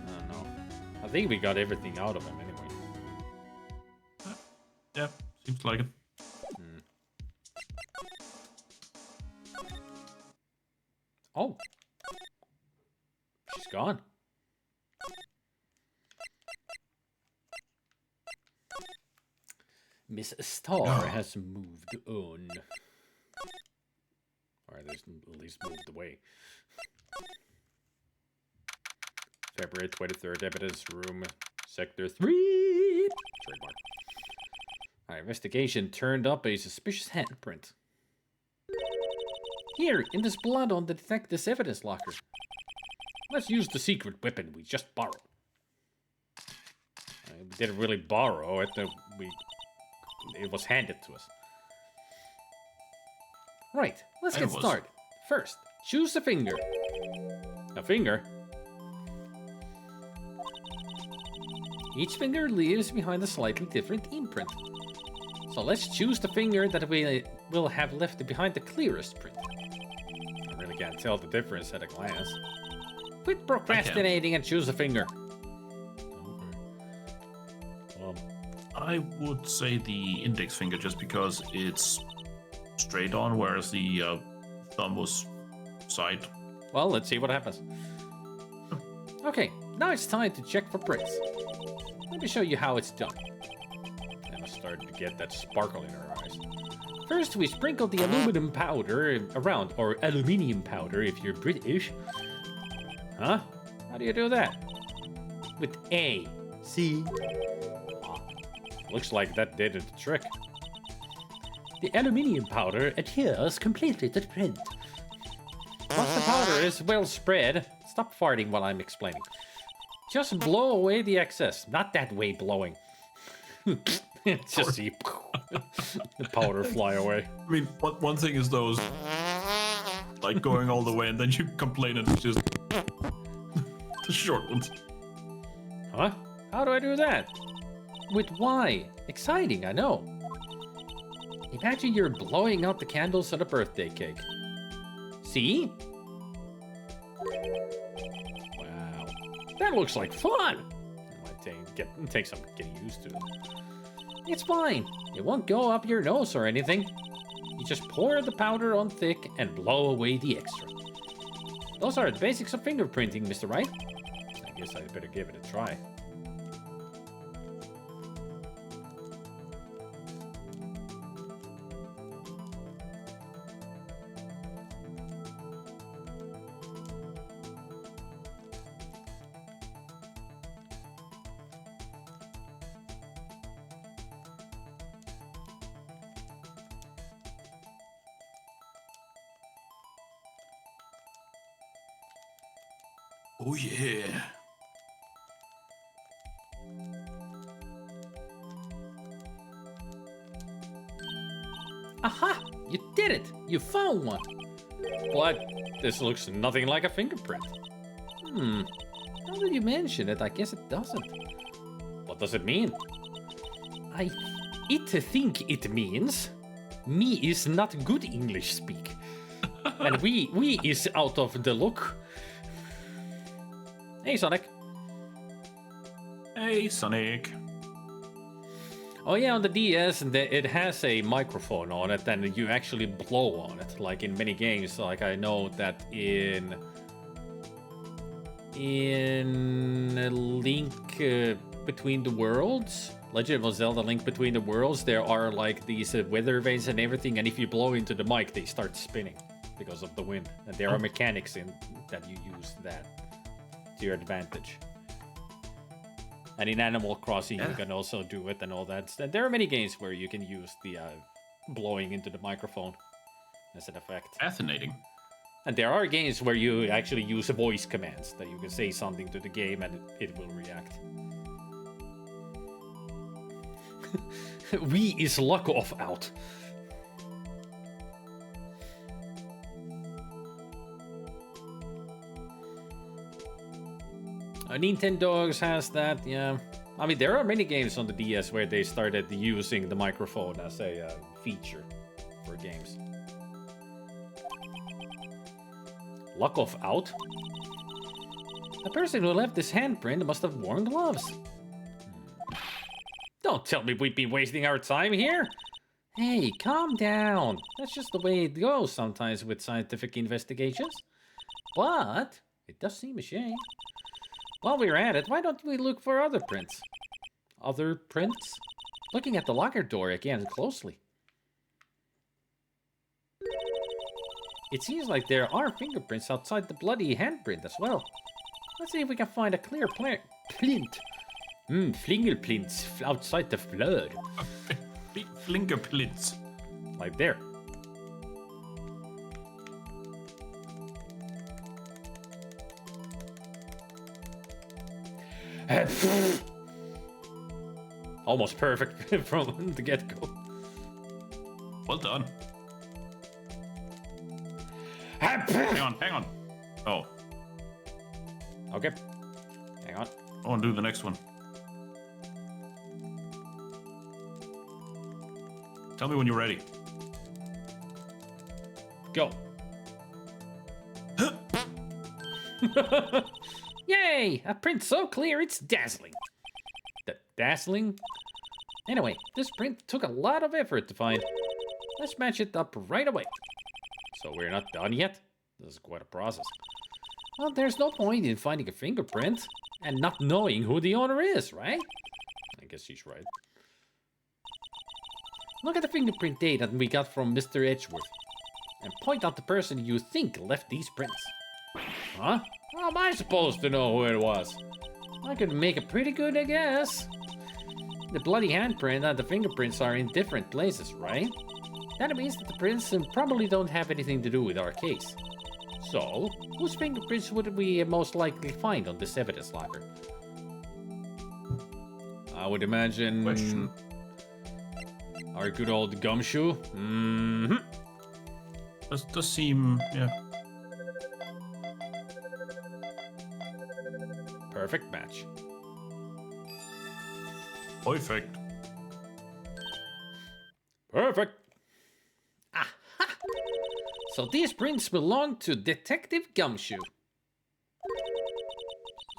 I don't know. I think we got everything out of him anyway. Yeah, seems like it. Oh. She's gone. Miss Star has moved on. Or at least moved away. February 23rd, evidence room, sector 3. Trademark. Our investigation turned up a suspicious handprint. Here, in this blood on the detective's evidence locker. Let's use the secret weapon we just borrowed. We didn't really borrow it, it was handed to us. Right, let's get started. First, choose a finger. A finger? Each finger leaves behind a slightly different imprint. So let's choose the finger that we will have left behind the clearest print. I really can't tell the difference at a glance. Quit procrastinating and choose a finger. Okay. I would say the index finger just because it's straight on, whereas the thumb was side. Well, let's see what happens. Okay, now it's time to check for prints. Let me show you how it's done. Emma's starting to get that sparkle in her eyes. First, we sprinkle the aluminum powder around, or aluminium powder if you're British. Huh? How do you do that? With A. See? Looks like that did the trick. The aluminium powder adheres completely to the print. Once the powder is well spread, stop farting while I'm explaining. Just blow away the excess. Not that way blowing. Just see the powder fly away. I mean, one thing is those, like going all the way, and then you complain and it's just the short ones. Huh? How do I do that? With Y. Exciting, I know. Imagine you're blowing out the candles on a birthday cake. See? Wow. That looks like fun! It might take some getting used to. It's fine. It won't go up your nose or anything. You just pour the powder on thick and blow away the extra. Those are the basics of fingerprinting, Mr. Wright. I guess I'd better give it a try. Oh yeah. Aha! You did it! You found one! But this looks nothing like a fingerprint. Now that you mention it, I guess it doesn't. What does it mean? I think it means me is not good English speak. And we is out of the look. Hey, Sonic. Hey, Sonic. Oh yeah, on the DS, it has a microphone on it, and you actually blow on it. Like in many games, like I know that in Link Between the Worlds, Legend of Zelda Link Between the Worlds, there are like these weather vanes and everything, and if you blow into the mic, they start spinning because of the wind. And there are mechanics in that you use that to your advantage. And in Animal Crossing, you can also do it and all that. There are many games where you can use the blowing into the microphone as an effect. Fascinating. And there are games where you actually use voice commands, that you can say something to the game and it will react. We is luck off out. Nintendo has that, yeah. I mean, there are many games on the DS where they started using the microphone as a feature for games. Luck off out? The person who left this handprint must have worn gloves. Don't tell me we'd be wasting our time here. Hey, calm down. That's just the way it goes sometimes with scientific investigations. But it does seem a shame. While we're at it, why don't we look for other prints? Other prints? Looking at the locker door again closely. It seems like there are fingerprints outside the bloody handprint as well. Let's see if we can find a clear plint. Fingerprints outside the blood. Fingerprints. Like there. Almost perfect from the get-go. Well done. Hang on. Oh. Okay. Hang on. I want to do the next one. Tell me when you're ready. Go. Yay! A print so clear it's dazzling. Dazzling? Anyway, this print took a lot of effort to find. Let's match it up right away. So we're not done yet? This is quite a process. Well, there's no point in finding a fingerprint and not knowing who the owner is, right? I guess she's right. Look at the fingerprint data that we got from Mr. Edgeworth and point out the person you think left these prints. Huh? How am I supposed to know who it was? I could make a pretty good guess. The bloody handprint and the fingerprints are in different places, right? That means that the prints probably don't have anything to do with our case. So, whose fingerprints would we most likely find on this evidence locker? I would imagine... Question. Our good old gumshoe? Mm-hmm. Does seem, yeah. Perfect match. Perfect. Perfect. Aha! So these prints belong to Detective Gumshoe.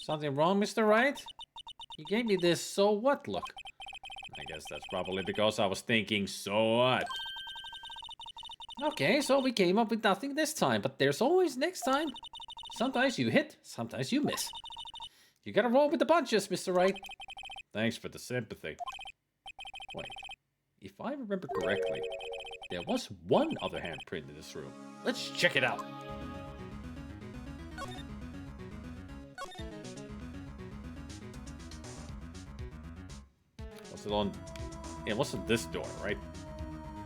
Something wrong, Mr. Wright? You gave me this so what look. I guess that's probably because I was thinking, so what? Okay, so we came up with nothing this time, but there's always next time. Sometimes you hit, sometimes you miss. You gotta roll with the punches, Mr. Wright. Thanks for the sympathy. Wait, if I remember correctly, there was one other handprint in this room. Let's check it out. Was it on... It wasn't this door, right?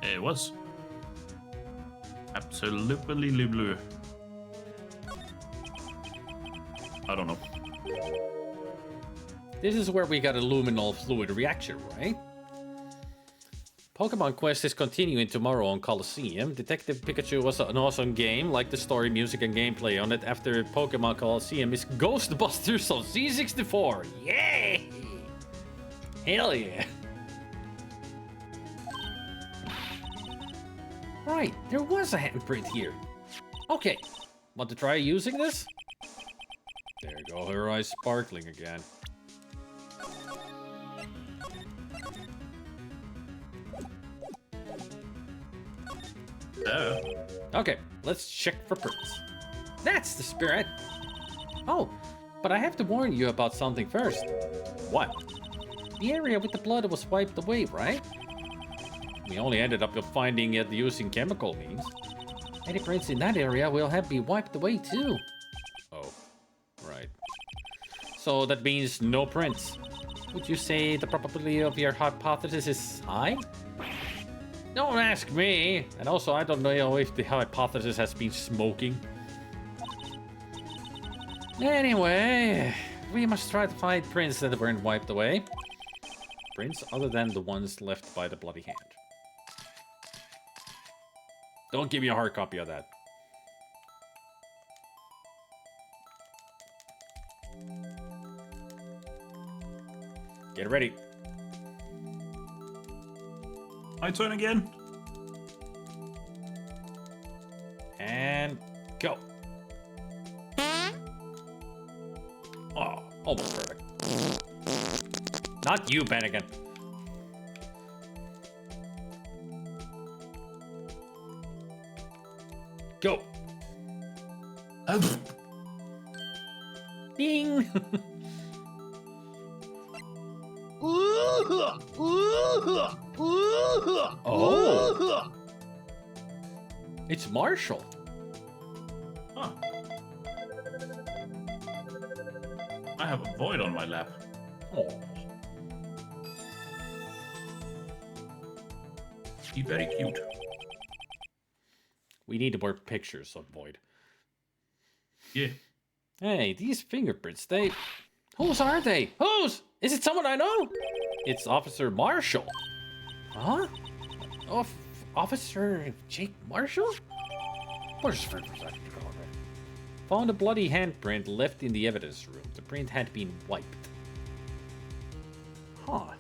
It was. Absolutely blue. I don't know. This is where we got a luminol fluid reaction, right? Pokemon Quest is continuing tomorrow on Coliseum. Detective Pikachu was an awesome game, like the story, music, and gameplay on it. After Pokemon Coliseum is Ghostbusters on C64. Yay! Hell yeah! Right, there was a handprint here. Okay, want to try using this? There you go, her eyes sparkling again. Okay, let's check for prints. That's the spirit. Oh, but I have to warn you about something first. What? The area with the blood was wiped away, right? We only ended up finding it using chemical means. Any prints in that area will have be wiped away too. Oh, right. So that means no prints. Would you say the probability of your hypothesis is high? Don't ask me. And also, I don't know if the hypothesis has been smoking. Anyway, we must try to find prints that weren't wiped away. prints other than the ones left by the bloody hand. Don't give me a hard copy of that. Get ready. My turn again. And go. Oh, almost perfect. Not you, Bennigan. Go. Ding. Oh. It's Marshall. Huh. I have a void on my lap. Oh. He's very cute. We need more pictures of Void. Yeah. Hey, these fingerprints, whose are they? Whose? Is it someone I know? It's Officer Marshall. Huh? Oh, Officer Jake Marshall? Where's the Found a bloody handprint left in the evidence room. The print had been wiped. Huh.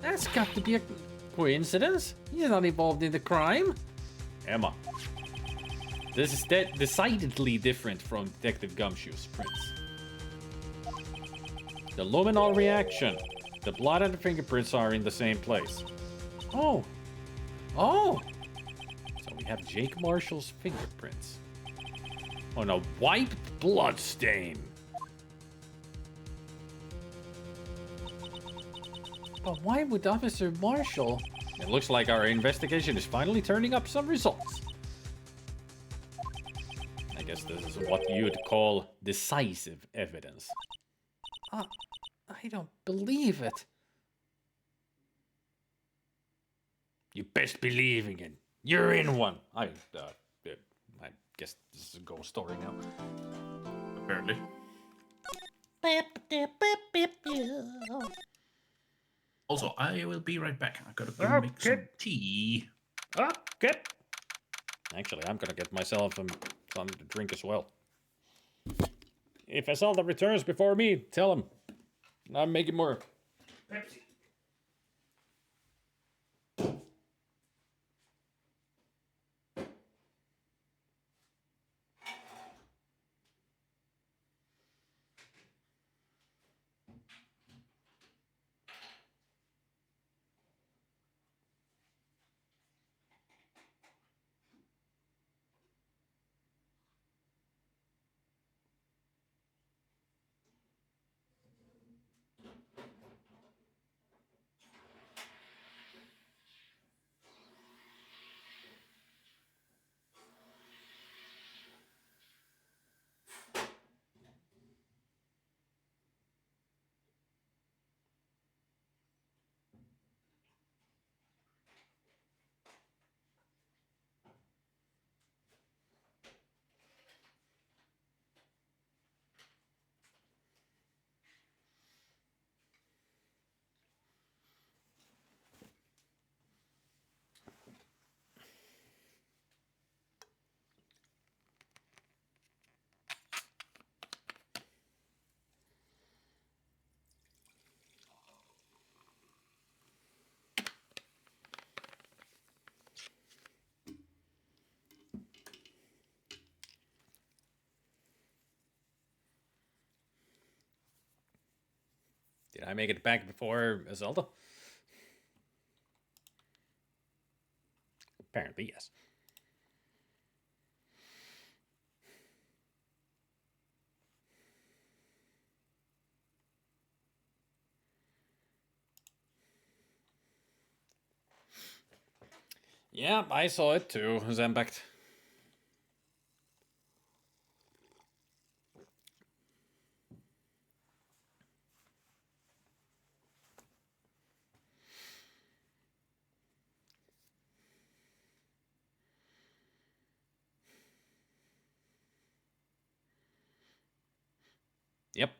That's got to be a coincidence. He's not involved in the crime. Emma. This is decidedly different from Detective Gumshoe's prints. The luminol reaction. The blood and the fingerprints are in the same place. Oh. Oh. So we have Jake Marshall's fingerprints on a wiped blood stain. But why would Officer Marshall... It looks like our investigation is finally turning up some results. I guess this is what you'd call decisive evidence. I don't believe it. You best believe in it. You're in one. I guess this is a ghost story now. Apparently. Also, I will be right back. I gotta go make some tea. Okay. Actually, I'm gonna get myself something to drink as well. If Zelda returns before me, tell him I'm making more Pepsi. Did I make it back before Zelda? Apparently, yes. Yeah, I saw it too, Zembacht. Yep.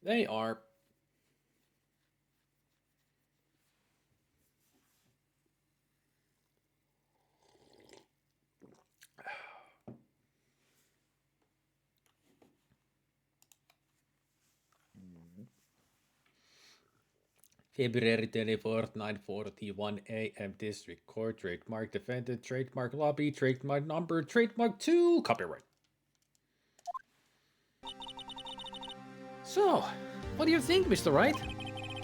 They are. February 24th, 9:41 a.m. District Court. Trademark defendant. Trademark lobby. Trademark number. Trademark 2. Copyright. So, what do you think, Mr. Wright?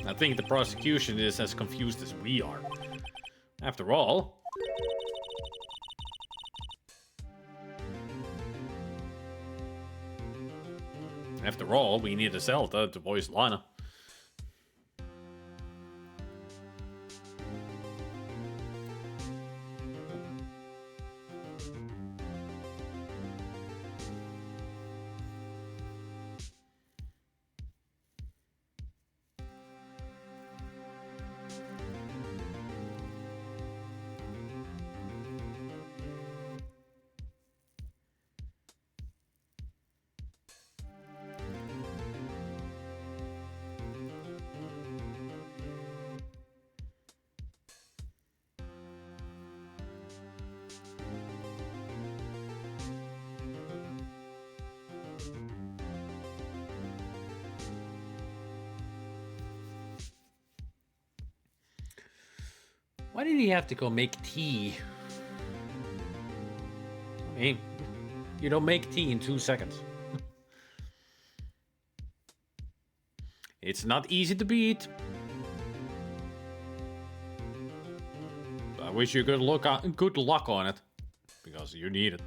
I think the prosecution is as confused as we are. After all... we need a Zelda to voice Lana. Why did he have to go make tea? I mean, you don't make tea in 2 seconds. It's not easy to beat. I wish you good luck on it, because you need it.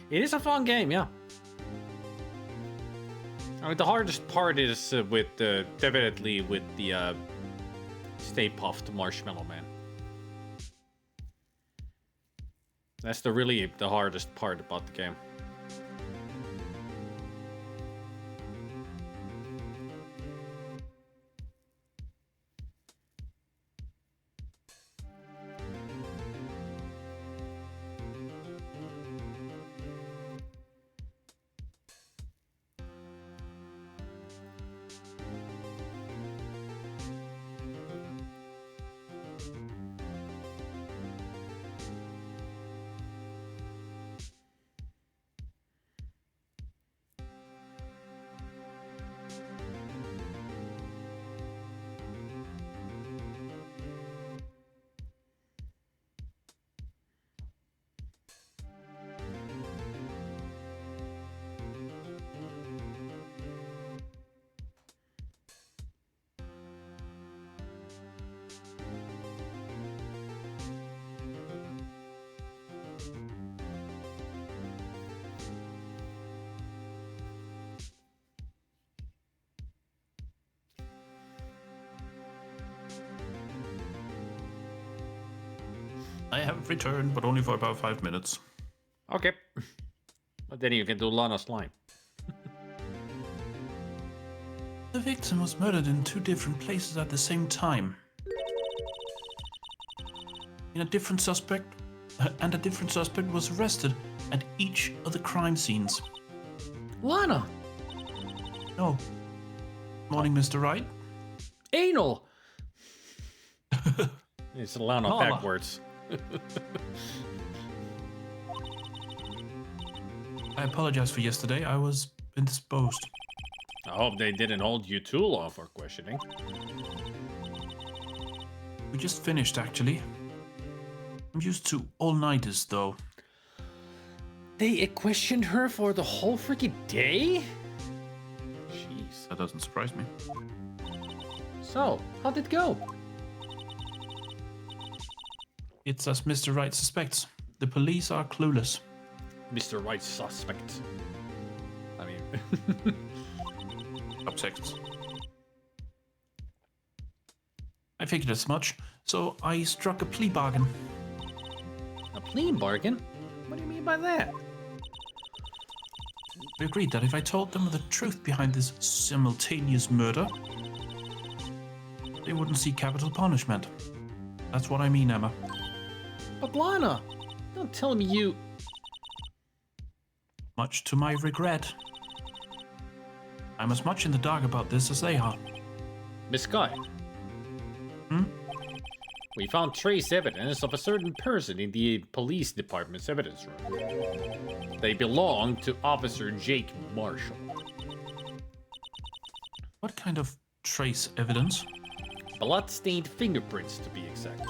It is a fun game, yeah. I mean, the hardest part is definitely with the Stay Puft Marshmallow Man. That's the hardest part about the game. I have returned, but only for about 5 minutes. Okay. But then you can do Lana's line. The victim was murdered in 2 different places at the same time. A different suspect was arrested at each of the crime scenes. Lana! No. Morning, Mr. Wright. Anal! It's Lana Mama. backwards. I apologize for yesterday. I was indisposed. I hope they didn't hold you too long for questioning. We just finished, actually. I'm used to all-nighters, though. They questioned her for the whole freaking day? Jeez. That doesn't surprise me. So, how'd it go? It's as Mr. Wright suspects. The police are clueless. Mr. Wright suspect. I mean... Subtext. I figured as much, so I struck a plea bargain. A plea bargain? What do you mean by that? We agreed that if I told them the truth behind this simultaneous murder, they wouldn't see capital punishment. That's what I mean, Emma. But Lana, don't tell me you... Much to my regret. I'm as much in the dark about this as they are. Miss Sky. We found trace evidence of a certain person in the police department's evidence room. They belong to Officer Jake Marshall. What kind of trace evidence? Blood-stained fingerprints, to be exact.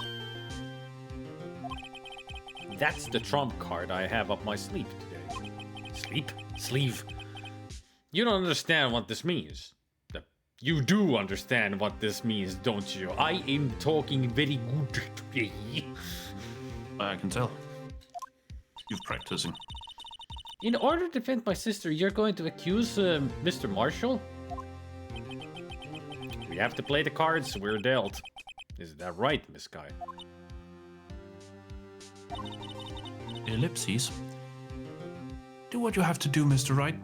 That's the trump card I have up my sleeve today. Sleep? Sleeve? You don't understand what this means. You do understand what this means, don't you? I am talking very good today. I can tell. You're practicing. In order to defend my sister, you're going to accuse Mr. Marshall? We have to play the cards we're dealt. Is that right, Miss Guy? Ellipses. Do what you have to do, Mr. Wright.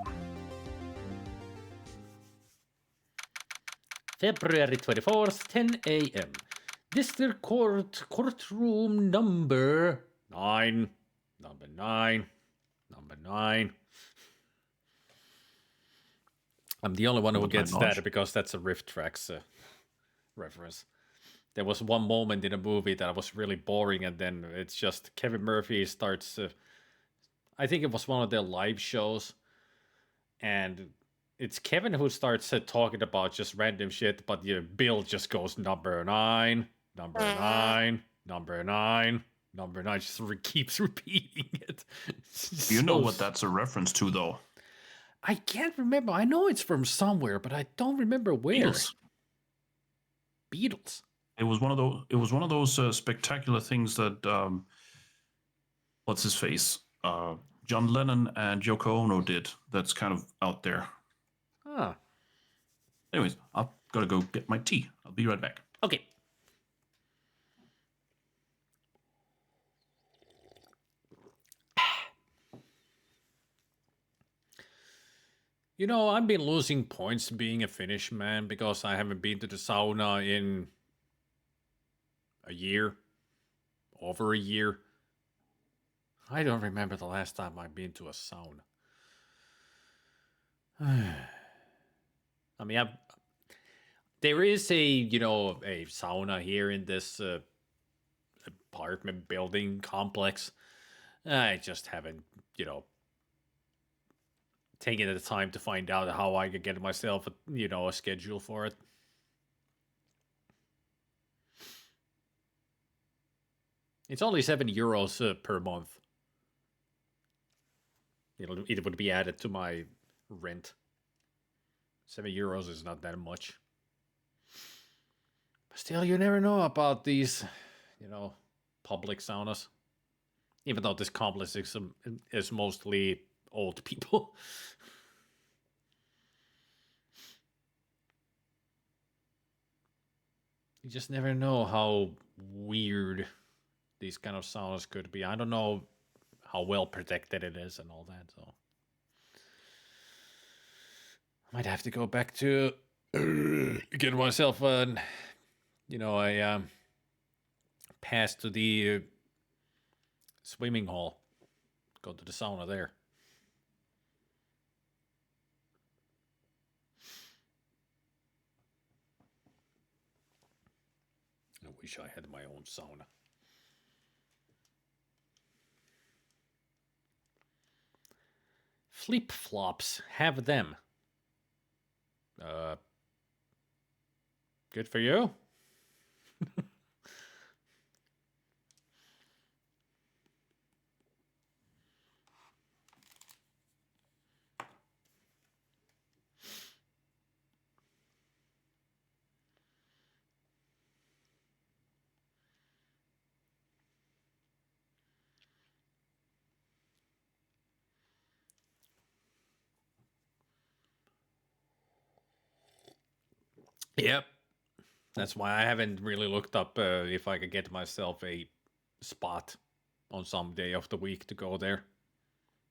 February 24th, 10 a.m. District Court, courtroom number 9. Number 9. Number 9. I'm the only one who gets that because that's a Rift Tracks reference. There was one moment in a movie that was really boring, and then it's just Kevin Murphy starts... I think it was one of their live shows, and it's Kevin who starts talking about just random shit, but the bill just goes number 9, number 9, number 9, number 9, just keeps repeating it. Do you know what that's a reference to, though? I can't remember. I know it's from somewhere, but I don't remember where. Beatles. It was one of those. It was one of those spectacular things that what's his face, John Lennon and Yoko Ono did. That's kind of out there. Ah. Anyways, I've got to go get my tea. I'll be right back. Okay. You know, I've been losing points being a Finnish man because I haven't been to the sauna in a year. Over a year. I don't remember the last time I've been to a sauna. I mean, there is a sauna here in this apartment building complex. I just haven't, taken the time to find out how I could get myself, a schedule for it. It's only €7 per month. It would be added to my rent. €7 is not that much. But still, you never know about these, public saunas. Even though this complex is mostly old people. You just never know how weird these kind of saunas could be. I don't know how well protected it is and all that, so I might have to go back to get myself a pass to the swimming hall. Go to the sauna there. I wish I had my own sauna. Flip-flops, have them. Good for you. Yep. That's why I haven't really looked up if I could get myself a spot on some day of the week to go there.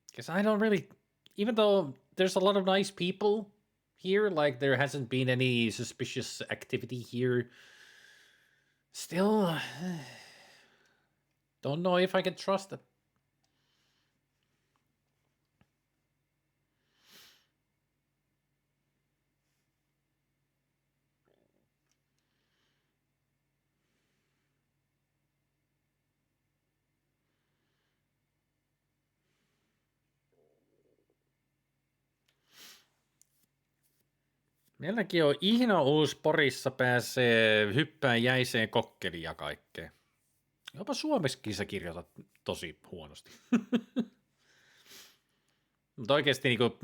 Because I don't really... Even though there's a lot of nice people here, like there hasn't been any suspicious activity here, still... don't know if I can trust it. Meilläkin on ihna uusi Porissa, pääsee hyppään jäiseen kokkeliin ja kaikkea. Jopa Suomessakin sä kirjoitat tosi huonosti. Mutta oikeasti niinku,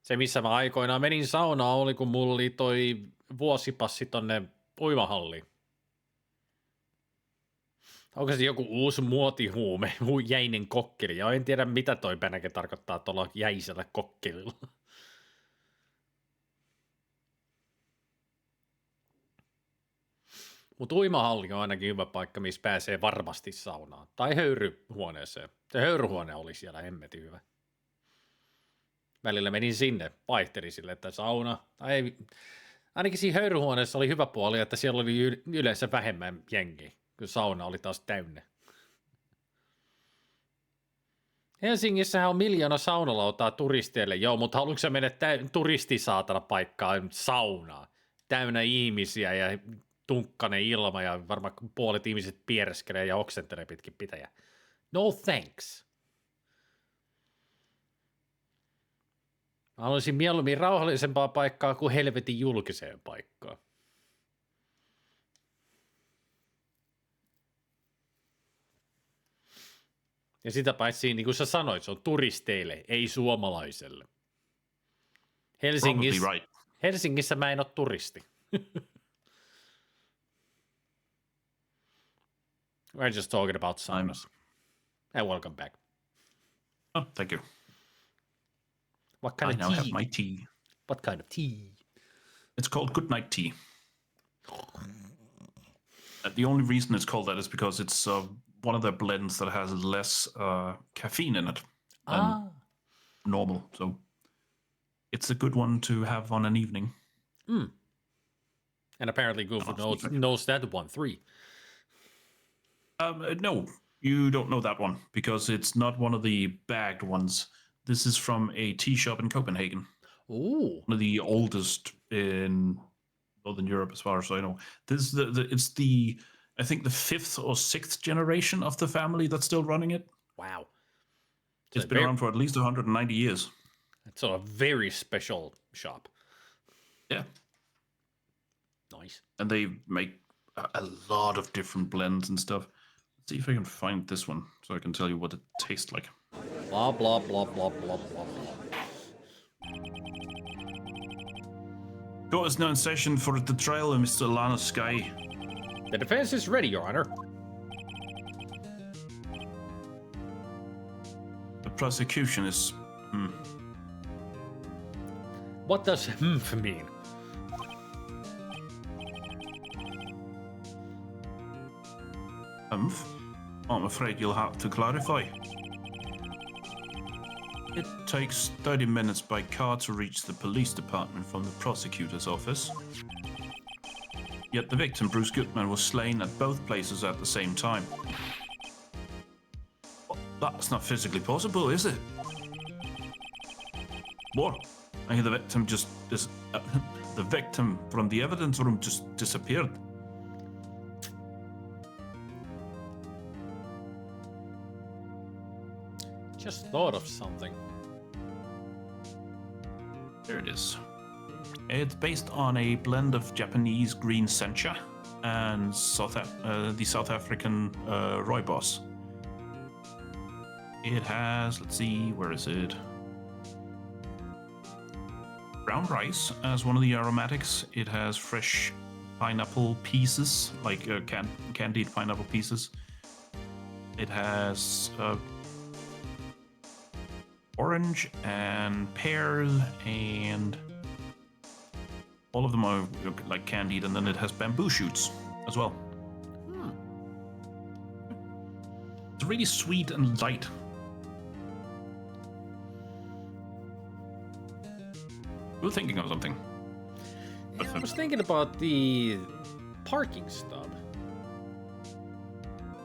se, missä mä aikoinaan menin saunaan, oli kun mulla oli toi vuosipassi tonne uimahalliin. Onko se joku uusi muotihuume, jäinen kokkeli? Ja en tiedä, mitä toi pänäke tarkoittaa tuolla jäisellä kokkelilla. Mutta uimahalli on ainakin hyvä paikka, missä pääsee varmasti saunaan. Tai höyryhuoneeseen. Se höyryhuone oli siellä hemmetin hyvä. Välillä menin sinne, vaihtelin sille, että sauna. Tai ainakin siinä höyryhuoneessa oli hyvä puoli, että siellä oli yleensä vähemmän jengiä, kun sauna oli taas täynnä. Helsingissähän on 1 000 000 saunalautaa turisteille, joo, mutta haluatko sä mennä turistisaatana paikkaan saunaan? Täynnä ihmisiä ja tunkkainen ilma ja varmaan puolet ihmiset piereskelee ja oksentelee pitkin pitäjä. No thanks. Mä haluaisin mieluummin rauhallisempaa paikkaa kuin helvetin julkiseen paikkaan. Ja sitä paitsi, niin kuin sä sanoit, se on turisteille, ei suomalaiselle. Helsingissä mä en ole turisti. We're just talking about saunas. And welcome back. Oh, thank you. What kind I of now tea? have my tea. What kind of tea? It's called Goodnight Tea. The only reason it's called that is because it's one of their blends that has less caffeine in it than normal. So it's a good one to have on an evening. Mm. And apparently Google knows that 1-3. No, you don't know that one because it's not one of the bagged ones. This is from a tea shop in Copenhagen. Ooh. One of the oldest in Northern Europe, as far as I know. This is I think the 5th or 6th generation of the family that's still running it. Wow. It's been around for at least 190 years. It's a very special shop. Yeah. Nice. And they make a lot of different blends and stuff. Let's see if I can find this one so I can tell you what it tastes like. Blah, blah, blah, blah, blah, blah, blah. Court is now in session for the trial of Mr. Lana Sky. The defense is ready, Your Honor. The prosecution is... What does mean? I'm afraid you'll have to clarify. It takes 30 minutes by car to reach the police department from the prosecutor's office. Yet the victim, Bruce Goodman, was slain at both places at the same time. Well, that's not physically possible, is it? What? I hear the victim the victim from the evidence room just disappeared. Just thought of something. There it is. It's based on a blend of Japanese green sencha and the South African rooibos. It has, let's see, where is it? Brown rice as one of the aromatics. It has fresh pineapple pieces, like candied pineapple pieces. It has orange and pears, and all of them are like candied, and then it has bamboo shoots as well. It's really sweet and light. We were thinking of something. I was thinking about the parking stub.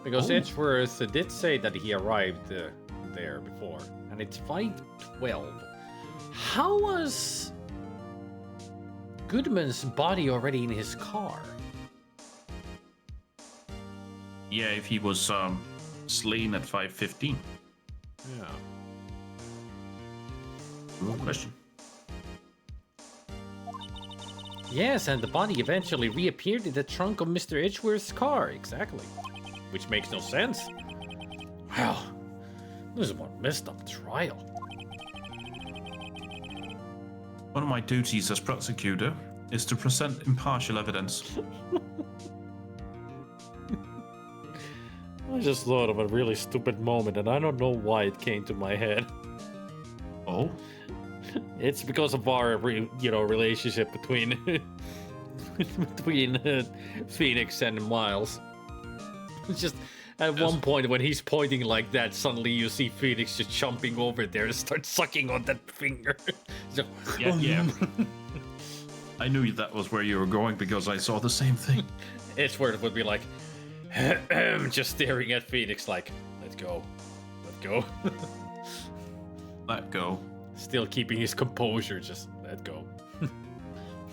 Because Edgeworth did say that he arrived there before, and it's 5:12. How was Goodman's body already in his car? Yeah, if he was slain at 5:15. Yeah. Good question. Yes, and the body eventually reappeared in the trunk of Mr. Edgeworth's car. Exactly. Which makes no sense. Wow. This is one messed up trial. One of my duties as prosecutor is to present impartial evidence. I just thought of a really stupid moment, and I don't know why it came to my head. Oh? It's because of our, relationship between Phoenix and Miles. It's just at one point when he's pointing like that, suddenly you see Phoenix just jumping over there and start sucking on that finger. So, Yeah. I knew that was where you were going because I saw the same thing. Edgeworth would be like, just staring at Phoenix like, let go. Let go. Still keeping his composure, just let go.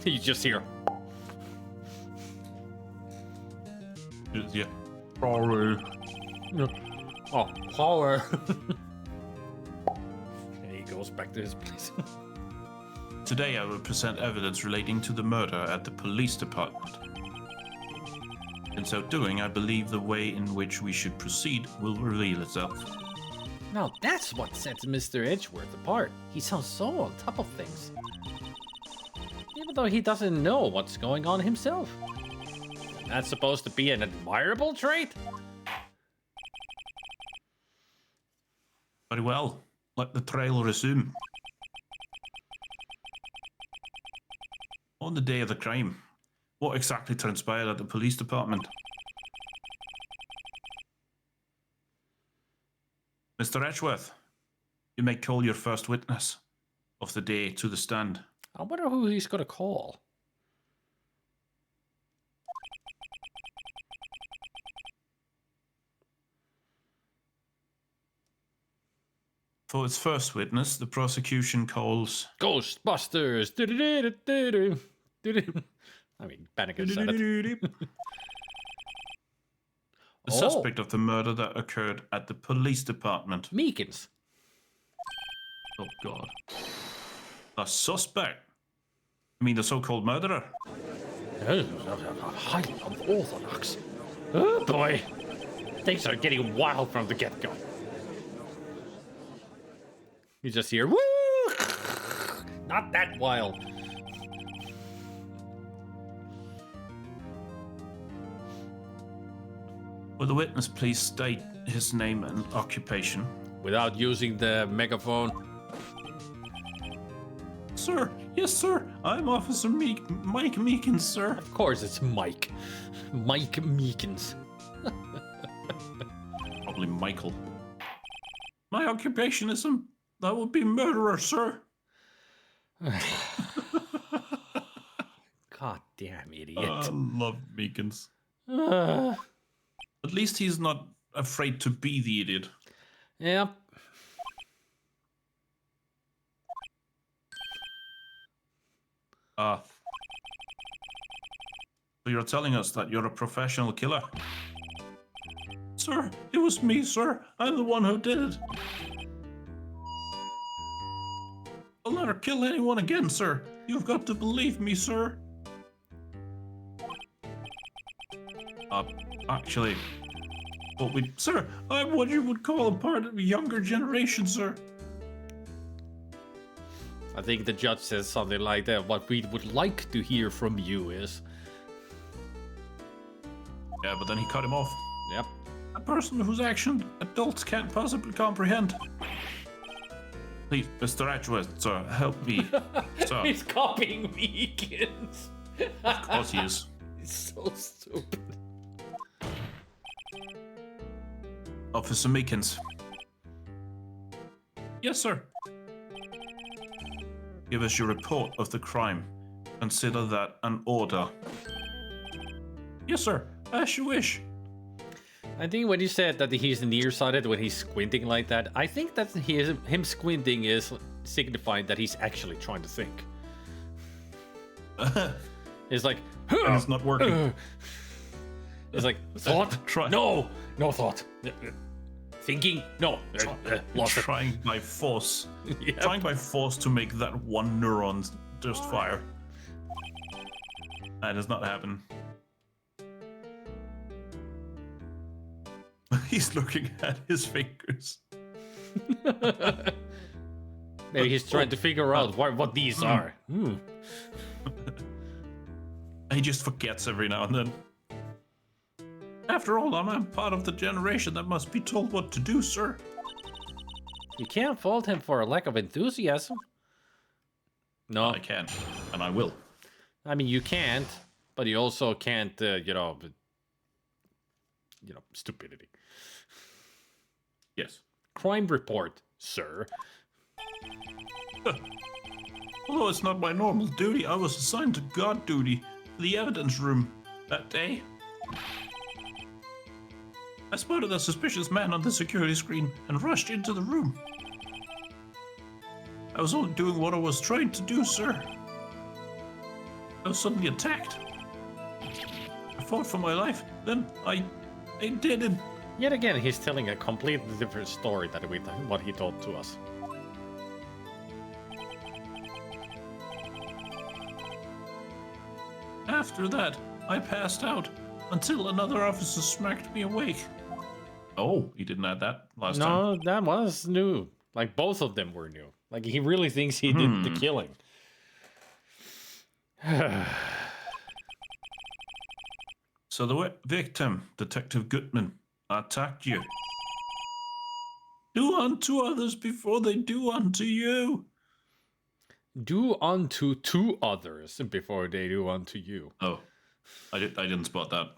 You just hear. Yeah. Sorry. Oh, power. And he goes back to his place. Today I will present evidence relating to the murder at the police department. In so doing, I believe the way in which we should proceed will reveal itself. Now that's what sets Mr. Edgeworth apart. He sounds so on top of things. Even though he doesn't know what's going on himself. That's supposed to be an admirable trait? Very well. Let the trial resume. On the day of the crime, what exactly transpired at the police department? Mr. Edgeworth, you may call your first witness of the day to the stand. I wonder who he's gonna call. For its first witness, the prosecution calls... Ghostbusters! I mean, Bannigan said it. The suspect of the murder that occurred at the police department. Meekins. Oh, God. The suspect? I mean, the so-called murderer? Highly unorthodox. Oh, boy. Things are getting wild from the get-go. You just hear, woo! Not that wild. Will the witness please state his name and occupation? Without using the megaphone. Sir, yes, sir. I'm Officer Mike Meekins, sir. Of course it's Mike. Mike Meekins. Probably Michael. My occupation is that would be murderer, sir. God damn idiot. I love Meekins. At least he's not afraid to be the idiot. Yep. So you're telling us that you're a professional killer? Sir, it was me, sir. I'm the one who did it. I'll never kill anyone again, sir. You've got to believe me, sir. Actually, sir, I'm what you would call a part of the younger generation, sir. I think the judge says something like that. What we would like to hear from you is... Yeah, but then he cut him off. Yep. A person whose action adults can't possibly comprehend. Please, Mr. Edgeworth, sir, help me. Sir, He's copying Meekins. of course he is. He's so stupid. Officer Meekins. Yes, sir. Give us your report of the crime. Consider that an order. Yes, sir. As you wish. I think when you said that he's nearsighted when he's squinting like that, I think that him squinting is signifying that he's actually trying to think. It's like, And it's not working. It's like, thought? Try. No thought. Thinking? No. Lost it. Trying by force. Yep. Trying by force to make that one neuron just fire. That does not happen. He's looking at his fingers. Maybe he's trying to figure out what these are. He just forgets every now and then. After all, I'm part of the generation that must be told what to do, sir. You can't fault him for a lack of enthusiasm. No, I can, and I will. I mean you can't, but you also can't, stupidity. Yes. Crime report, sir. Although it's not my normal duty, I was assigned to guard duty to the evidence room that day. I spotted a suspicious man on the security screen and rushed into the room. I was only doing what I was trained to do, sir. I was suddenly attacked. I fought for my life, then I did it. Yet again, he's telling a completely different story than what he told to us. After that, I passed out until another officer smacked me awake. Oh, he didn't add that last time. No, that was new. Like, both of them were new. Like, he really thinks he did the killing. So the victim, Detective Goodman, attacked you. Do unto others before they do unto you. Do unto two others before they do unto you. Oh, I didn't spot that.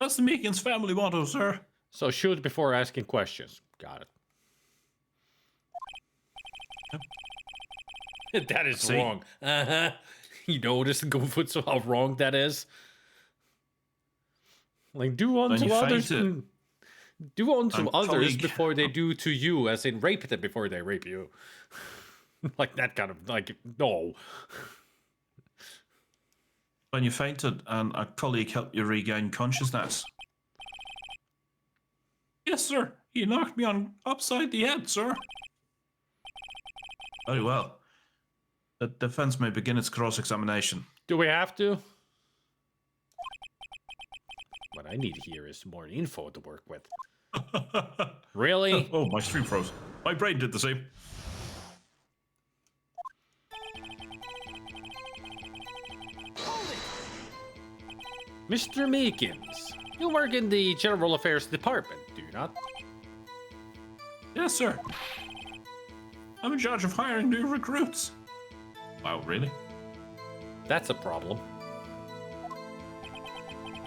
That's the Meekins family motto, sir. So shoot before asking questions. Got it. That is wrong. Uh-huh. You notice, Goofoots, how wrong that is? Like, do unto others... Do unto others before they do to you, as in rape them before they rape you. Like that kind of, like, no. When you fainted and a colleague helped you regain consciousness. Yes, sir. He knocked me on upside the head, sir. Very well. The defense may begin its cross-examination. Do we have to? What I need here is more info to work with. Really? Oh, my stream froze. My brain did the same. Mr. Meekins, you work in the General Affairs Department, do you not? Yes, sir. I'm in charge of hiring new recruits. Wow, really? That's a problem.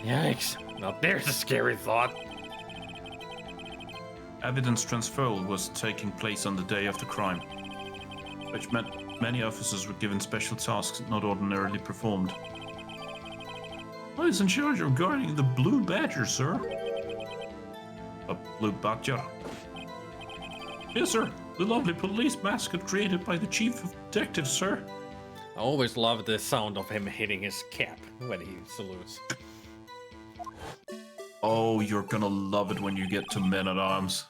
Yikes. Now there's a scary thought. Evidence transfer was taking place on the day of the crime, which meant many officers were given special tasks not ordinarily performed. I was in charge of guarding the Blue Badger, sir. A Blue Badger? Yes, sir. The lovely police mascot created by the Chief of Detectives, sir. I always love the sound of him hitting his cap when he salutes. Oh, you're gonna love it when you get to Men-at-Arms.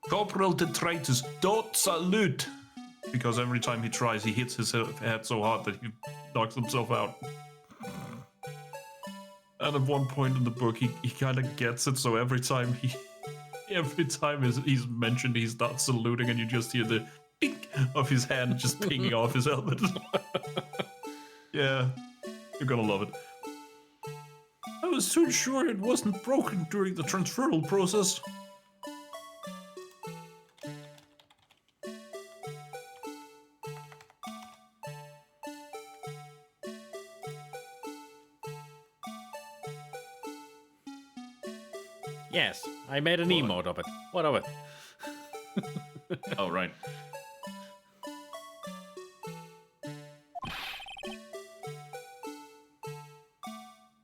Corporal Detritus, don't salute! Because every time he tries, he hits his head so hard that he knocks himself out. And at one point in the book, he kind of gets it, so every time he's mentioned, he's not saluting, and you just hear the dink of his hand just pinging off his helmet. Yeah, you're gonna love it. I was too sure it wasn't broken during the transferal process. Yes, I made an emote of it. What of it? Oh, right.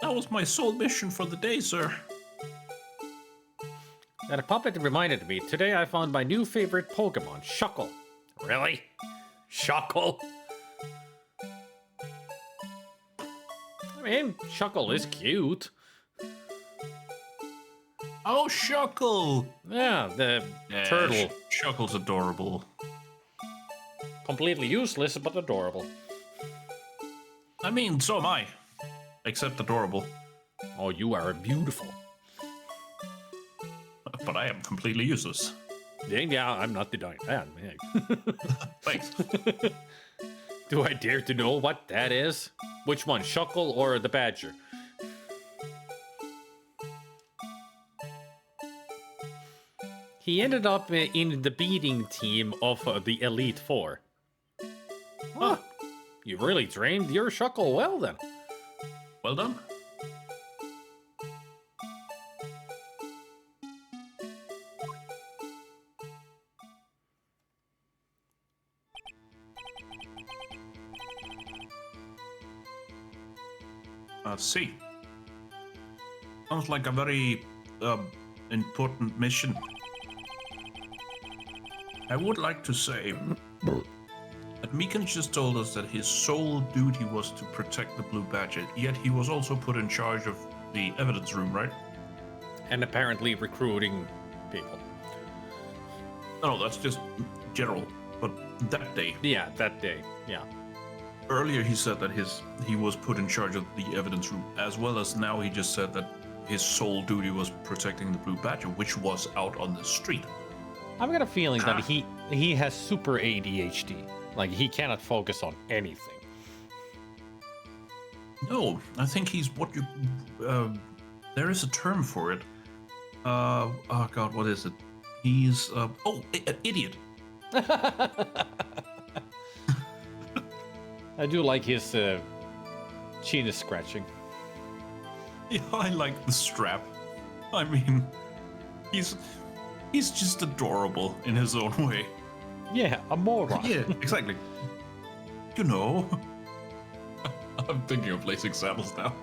That was my sole mission for the day, sir. That puppet reminded me, today I found my new favorite Pokemon, Shuckle. Really? Shuckle? I mean, Shuckle is cute. Oh, Shuckle! Yeah, the turtle. Shuckle's adorable. Completely useless, but adorable. I mean, so am I. Except adorable. Oh, you are beautiful. But I am completely useless. Yeah, I'm not denying that. Thanks. Do I dare to know what that is? Which one, Shuckle or the Badger? He ended up in the beating team of the Elite Four. Huh. You really trained your Shuckle well then. Well done. Let's see. Sounds like a very important mission. I would like to say that Meekin just told us that his sole duty was to protect the Blue Badger, yet he was also put in charge of the evidence room, right? And apparently recruiting people. No, that's just general. But that day, Yeah, that day. Yeah. earlier he said that he was put in charge of the evidence room, as well as now he just said that his sole duty was protecting the Blue Badger, which was out on the street. I've got a feeling that he has super ADHD. Like, he cannot focus on anything. No, I think he's what you. There is a term for it. Oh God, what is it? He's an idiot. I do like his chin is scratching. Yeah, I like the strap. I mean, he's just adorable in his own way. Yeah, a moron. Yeah, exactly. You know. I'm thinking of placing saddles now.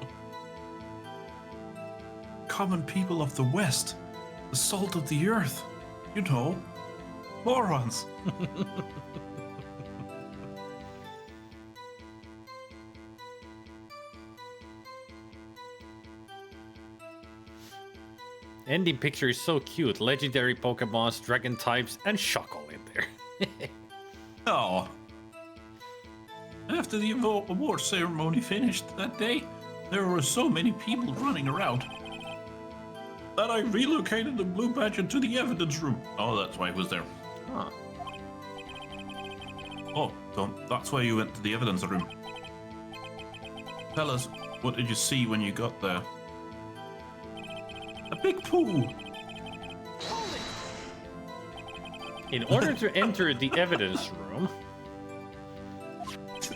Common people of the West, the salt of the earth. You know, morons. Ending picture is so cute. Legendary Pokemons, dragon types, and Shuckle in there. Oh. After the award ceremony finished that day, there were so many people running around that I relocated the Blue Badger to the evidence room. Oh, that's why he was there. Huh. Oh, that's why you went to the evidence room. Tell us, what did you see when you got there? A big poo. In order to enter the evidence room...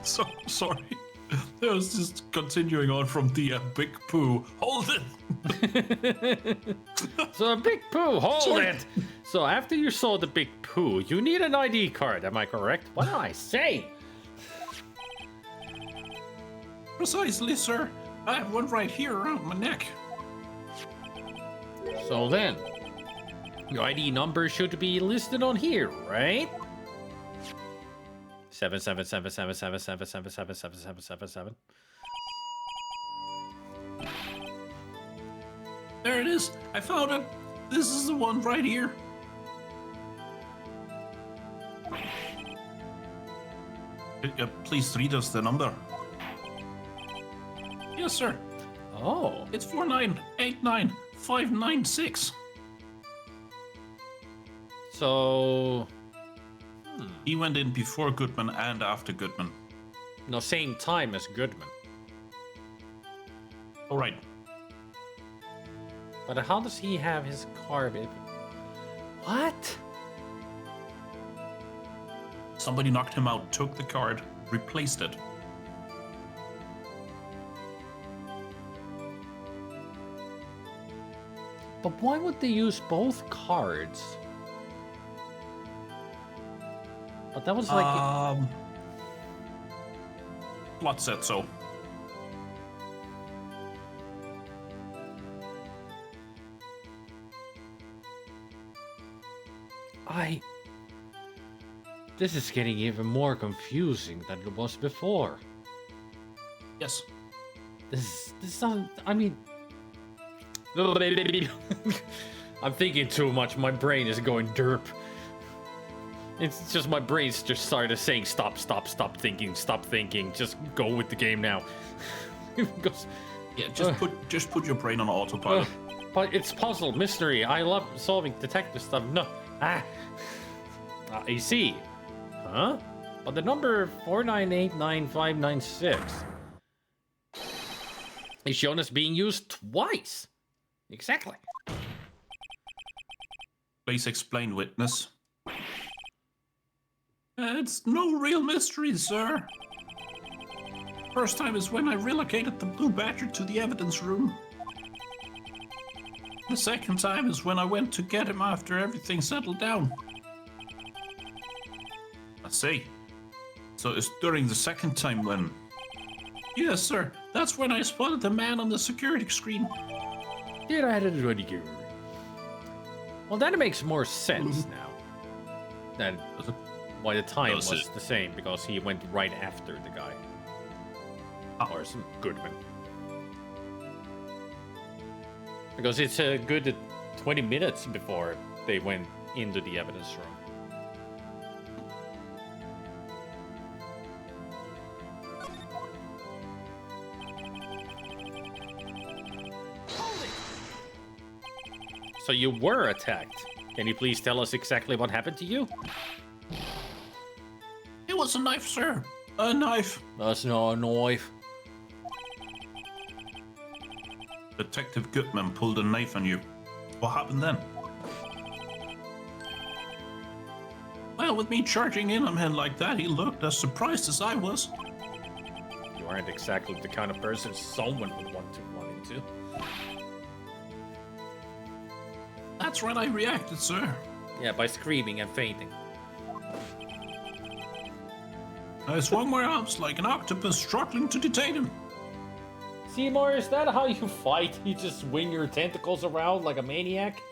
So sorry. I was just continuing on from the big poo. Hold it. So a big poo, hold Sorry. it! So after you saw the big poo, you need an ID card, am I correct? What do I say? Precisely, sir. I have one right here around my neck. So then, your ID number should be listed on here, right? 7777777777777. There it is. I found it. This is the one right here. Please read us the number. Yes, sir. Oh, It's 4989596. so He went in before Goodman and after Goodman. no, same time as Goodman. All right. But how does he have his card? What? Somebody knocked him out, took the card, replaced it. But why would they use both cards? But that was like... Plot said so. This is getting even more confusing than it was before. Yes. This sounds... I mean... I'm thinking too much. My brain is going derp. It's just my brain's just started saying stop thinking. Just go with the game now. Because, Yeah, just put your brain on autopilot. but it's puzzle, mystery. I love solving detective stuff. No. I see. Huh? But the number 4989596 is shown as being used twice. Exactly. Please explain, witness. It's no real mystery, sir. First time is when I relocated the Blue Badger to the evidence room. The second time is when I went to get him after everything settled down. I see. So it's during the second time when... Yes, sir. That's when I spotted the man on the security screen. Did I had already go? Well, that makes more sense now. Than why the time Does was it? the same, because he went right after the guy. Or some Goodman. Because it's a good 20 minutes before they went into the evidence room. So you were attacked. Can you please tell us exactly what happened to you? It was a knife, sir. A knife. That's not a knife. Detective Goodman pulled a knife on you. What happened then? Well, with me charging in on him like that, he looked as surprised as I was. You aren't exactly the kind of person someone would want to run into. That's when I reacted, sir. Yeah, by screaming and fainting. I swung my arms like an octopus struggling to detain him. Seymour, is that how you fight? You just swing your tentacles around like a maniac?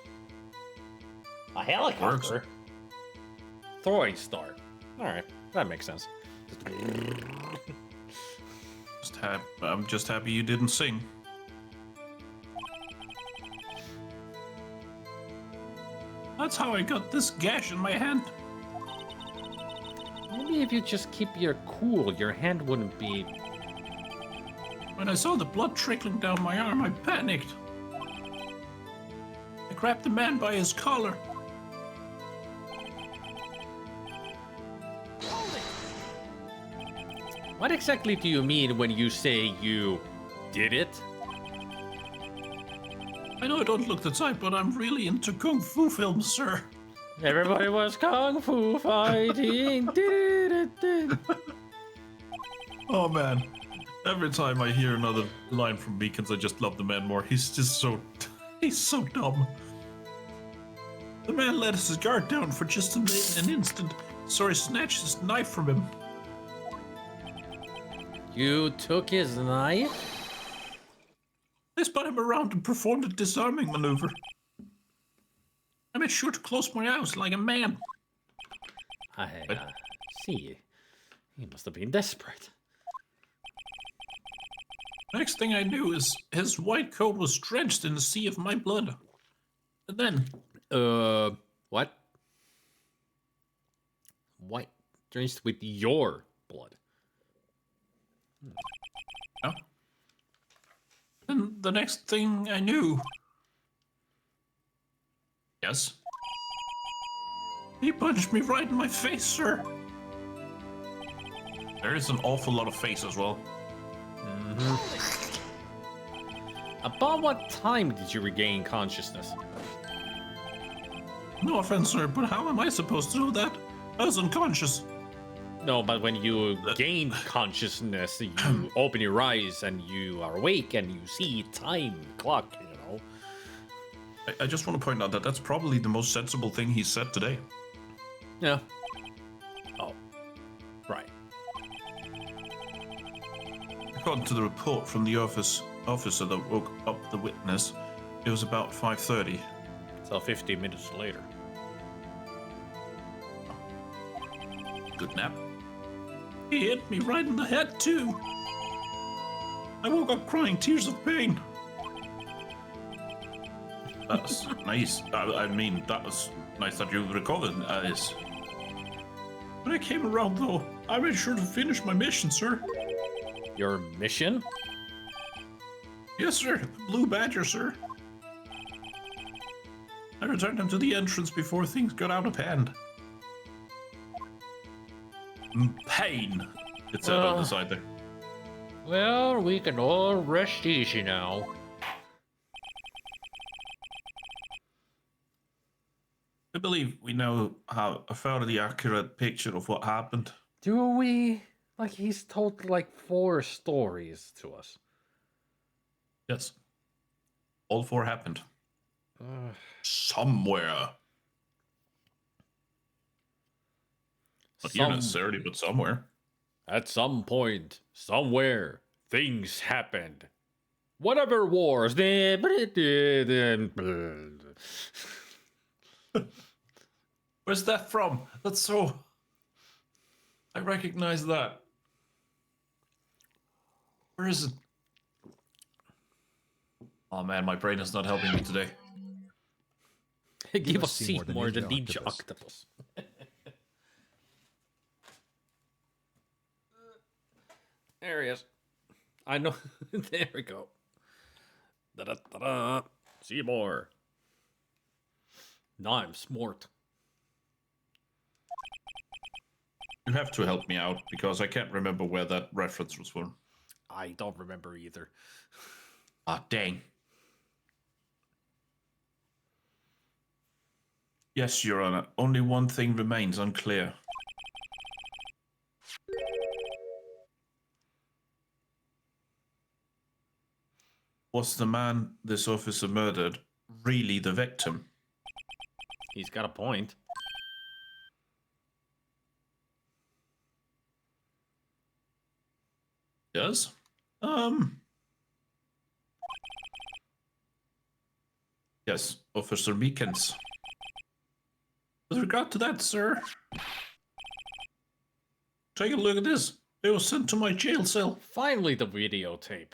A helicopter? Throwing star. Alright, that makes sense. I'm just happy you didn't sing. That's how I got this gash in my hand. Maybe if you just keep your cool, your hand wouldn't be... When I saw the blood trickling down my arm, I panicked. I grabbed the man by his collar. What exactly do you mean when you say you did it? I know I don't look the type, but I'm really into kung fu films, sir. Everybody was kung fu fighting. Oh man. Every time I hear another line from Beacons, I just love the man more. He's just so... he's so dumb. The man let his guard down for just an instant, so I snatched his knife from him. You took his knife? I spun him around and performed a disarming maneuver. I made sure to close my eyes like a man. I see. He must have been desperate. Next thing I knew is his white coat was drenched in a sea of my blood. And then... What? White drenched with your blood. Yeah. And the next thing I knew... Yes? He punched me right in my face, sir. There is an awful lot of face as well. About what time did you regain consciousness? No offense, sir, but how am I supposed to know that? I was unconscious. No, but when you gain consciousness, you open your eyes and you are awake and you see time clock, you know. I just want to point out that that's probably the most sensible thing he said today. Yeah. Oh. Right. According to the report from the officer that woke up the witness, it was about 5:30. So 15 minutes later. Good nap. He hit me right in the head, too. I woke up crying tears of pain. That's nice. I mean, that was nice that you recovered, Alice. When I came around, though, I made sure to finish my mission, sir. Your mission? Yes, sir. The Blue Badger, sir. I returned him to the entrance before things got out of hand. Pain. It said on the side there. Well, we can all rest easy now. I believe we now have a fairly accurate picture of what happened. Do we? Like, he's told like 4 stories to us. Yes. All 4 happened. Somewhere. Not here necessarily, but somewhere. At some point, somewhere, things happened. Whatever wars. Where's that from? That's so... I recognize that. Where is it? Oh man, my brain is not helping me today. Give us Seymour the Ninja Octopus. There he is. I know. There we go. Da-da-da-da. Seymour. Now I'm smart. You have to help me out, because I can't remember where that reference was from. I don't remember either. Ah, dang. Yes, Your Honor. Only one thing remains unclear. Was the man this officer murdered really the victim? He's got a point. Yes? Yes, Officer Meekins. With regard to that, sir, take a look at this. It was sent to my jail cell. Finally, the videotape.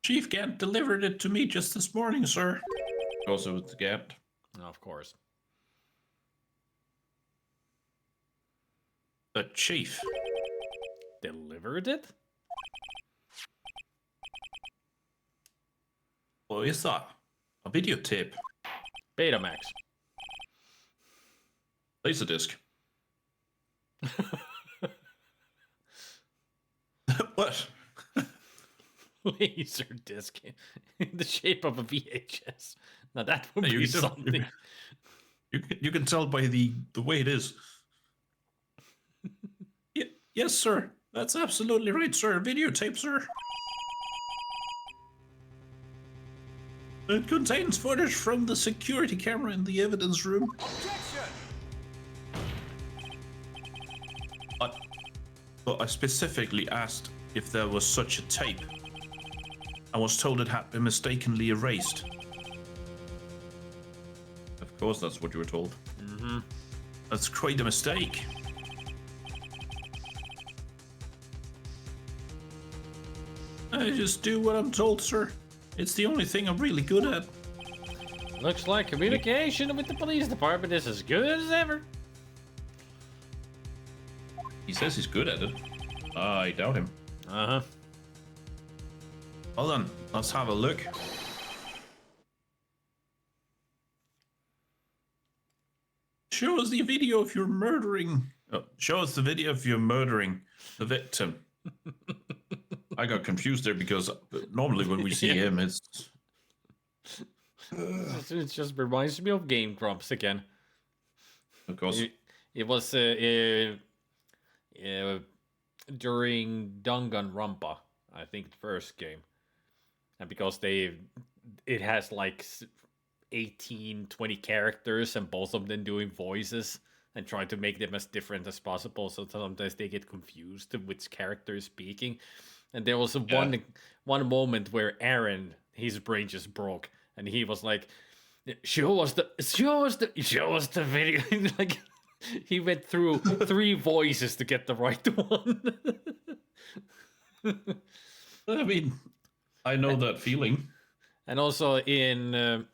Chief Gant delivered it to me just this morning, sir. Also with the Gant. Of course. The chief. Delivered it? What is that? A videotape. Betamax. Laserdisc. What? Laser disc in the shape of a VHS. Now that would You be can- something. You can tell by the way it is. Yes, sir. That's absolutely right, sir. Videotape, sir. It contains footage from the security camera in the evidence room. But I specifically asked if there was such a tape. I was told it had been mistakenly erased. Of course, that's what you were told. Mm-hmm. That's quite a mistake. I just do what I'm told, sir. It's the only thing I'm really good at. Looks like communication with the police department is as good as ever. He says he's good at it. I doubt him. Uh-huh. Hold on, let's have a look. Show us the video of your murdering. Oh, show us the video of you murdering the victim. I got confused there because normally when we see him, it's... It just reminds me of Game Grumps again. Of course. It was during Danganronpa, I think the first game. And because it has like 18, 20 characters and both of them doing voices and trying to make them as different as possible. So sometimes they get confused which character is speaking. And there was one moment where Aaron, his brain just broke, and he was like, "Show us the video." Like he went through 3 voices to get the right one. I mean, I know that feeling. And also in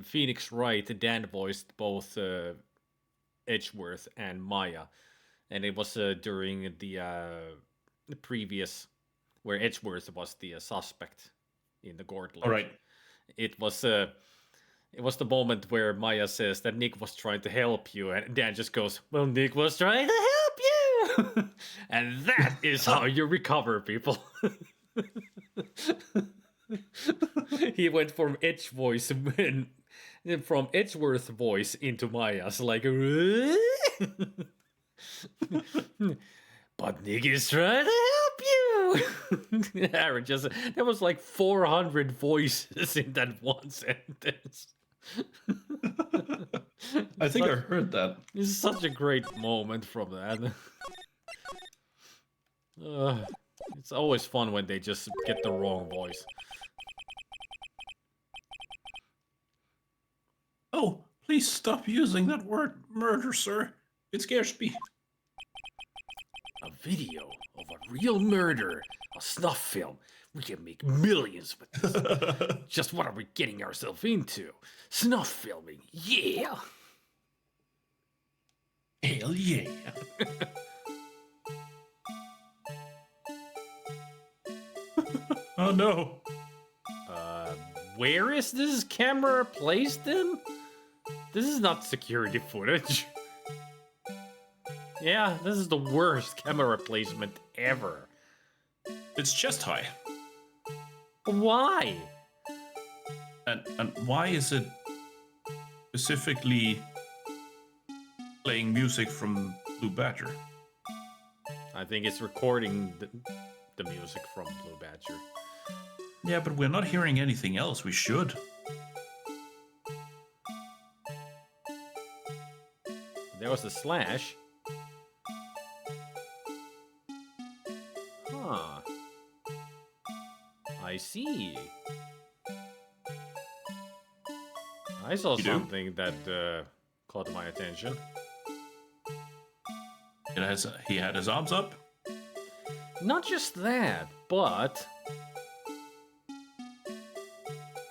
Phoenix Wright, Dan voiced both Edgeworth and Maya, and it was during the previous where Edgeworth was the suspect in the Gord lynch. All right. It was the moment where Maya says that Nick was trying to help you, and Dan just goes, "Well, Nick was trying to help you," and that is how you recover, people. He went from Edge voice and from Edgeworth voice into Maya's like, but Nick is trying to help you. Aaron just there was like 400 voices in that one sentence. I think I heard that. It's such a great moment from that. It's always fun when they just get the wrong voice. Oh, please stop using that word murder, sir. It scares me. A video of a real murder, a snuff film. We can make millions with this. Just what are we getting ourselves into? Snuff filming, yeah! Hell yeah. Oh no. Where is this camera placed in? This is not security footage. Yeah, this is the worst camera placement ever. It's chest high. Why? And why is it specifically playing music from Blue Badger? I think it's recording the music from Blue Badger. Yeah, but we're not hearing anything else. We should. There was the slash. Huh. I see. I saw You do? something that caught my attention. He had his arms up. Not just that, but...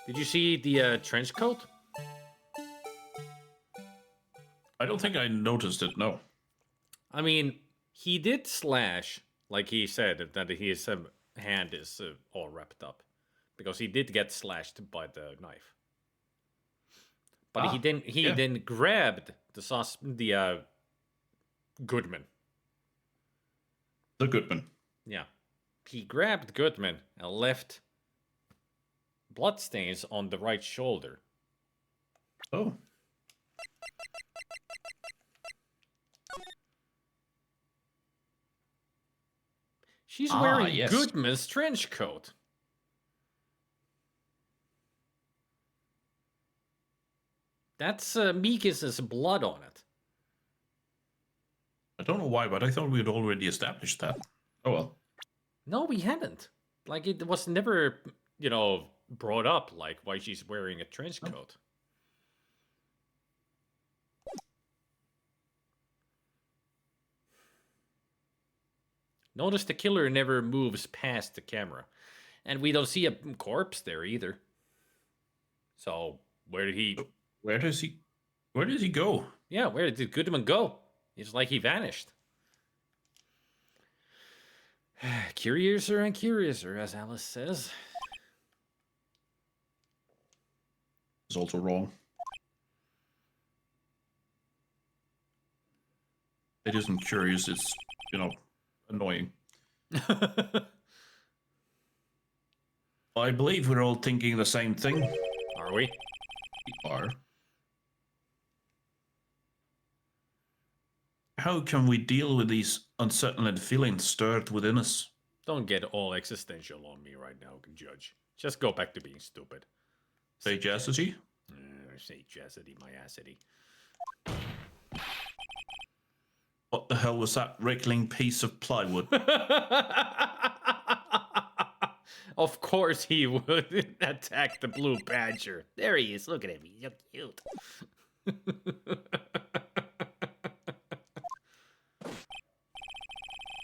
Did you see the trench coat? I don't think I noticed it, no. I mean, he did slash, like he said, that his hand is all wrapped up. Because he did get slashed by the knife. But he then grabbed the Goodman. The Goodman. Yeah. He grabbed Goodman and left bloodstains on the right shoulder. Oh. She's wearing yes. Goodman's trench coat. That's Mikis's blood on it. I don't know why, but I thought we had already established that. Oh well. No, we hadn't. Like, it was never, brought up, like, why she's wearing a trench coat. Notice the killer never moves past the camera. And we don't see a corpse there either. So, where does he go? Yeah, where did Goodman go? It's like he vanished. Curiouser and curiouser, as Alice says. It's also wrong. It isn't curious, it's, annoying. I believe we're all thinking the same thing. Are we? We are. How can we deal with these unsettling feelings stirred within us? Don't get all existential on me right now, Judge. Just go back to being stupid. Say Jassity? Say Jassity, my assity. What the hell was that wriggling piece of plywood? Of course he would attack the blue badger. There he is. Look at him. He's so cute.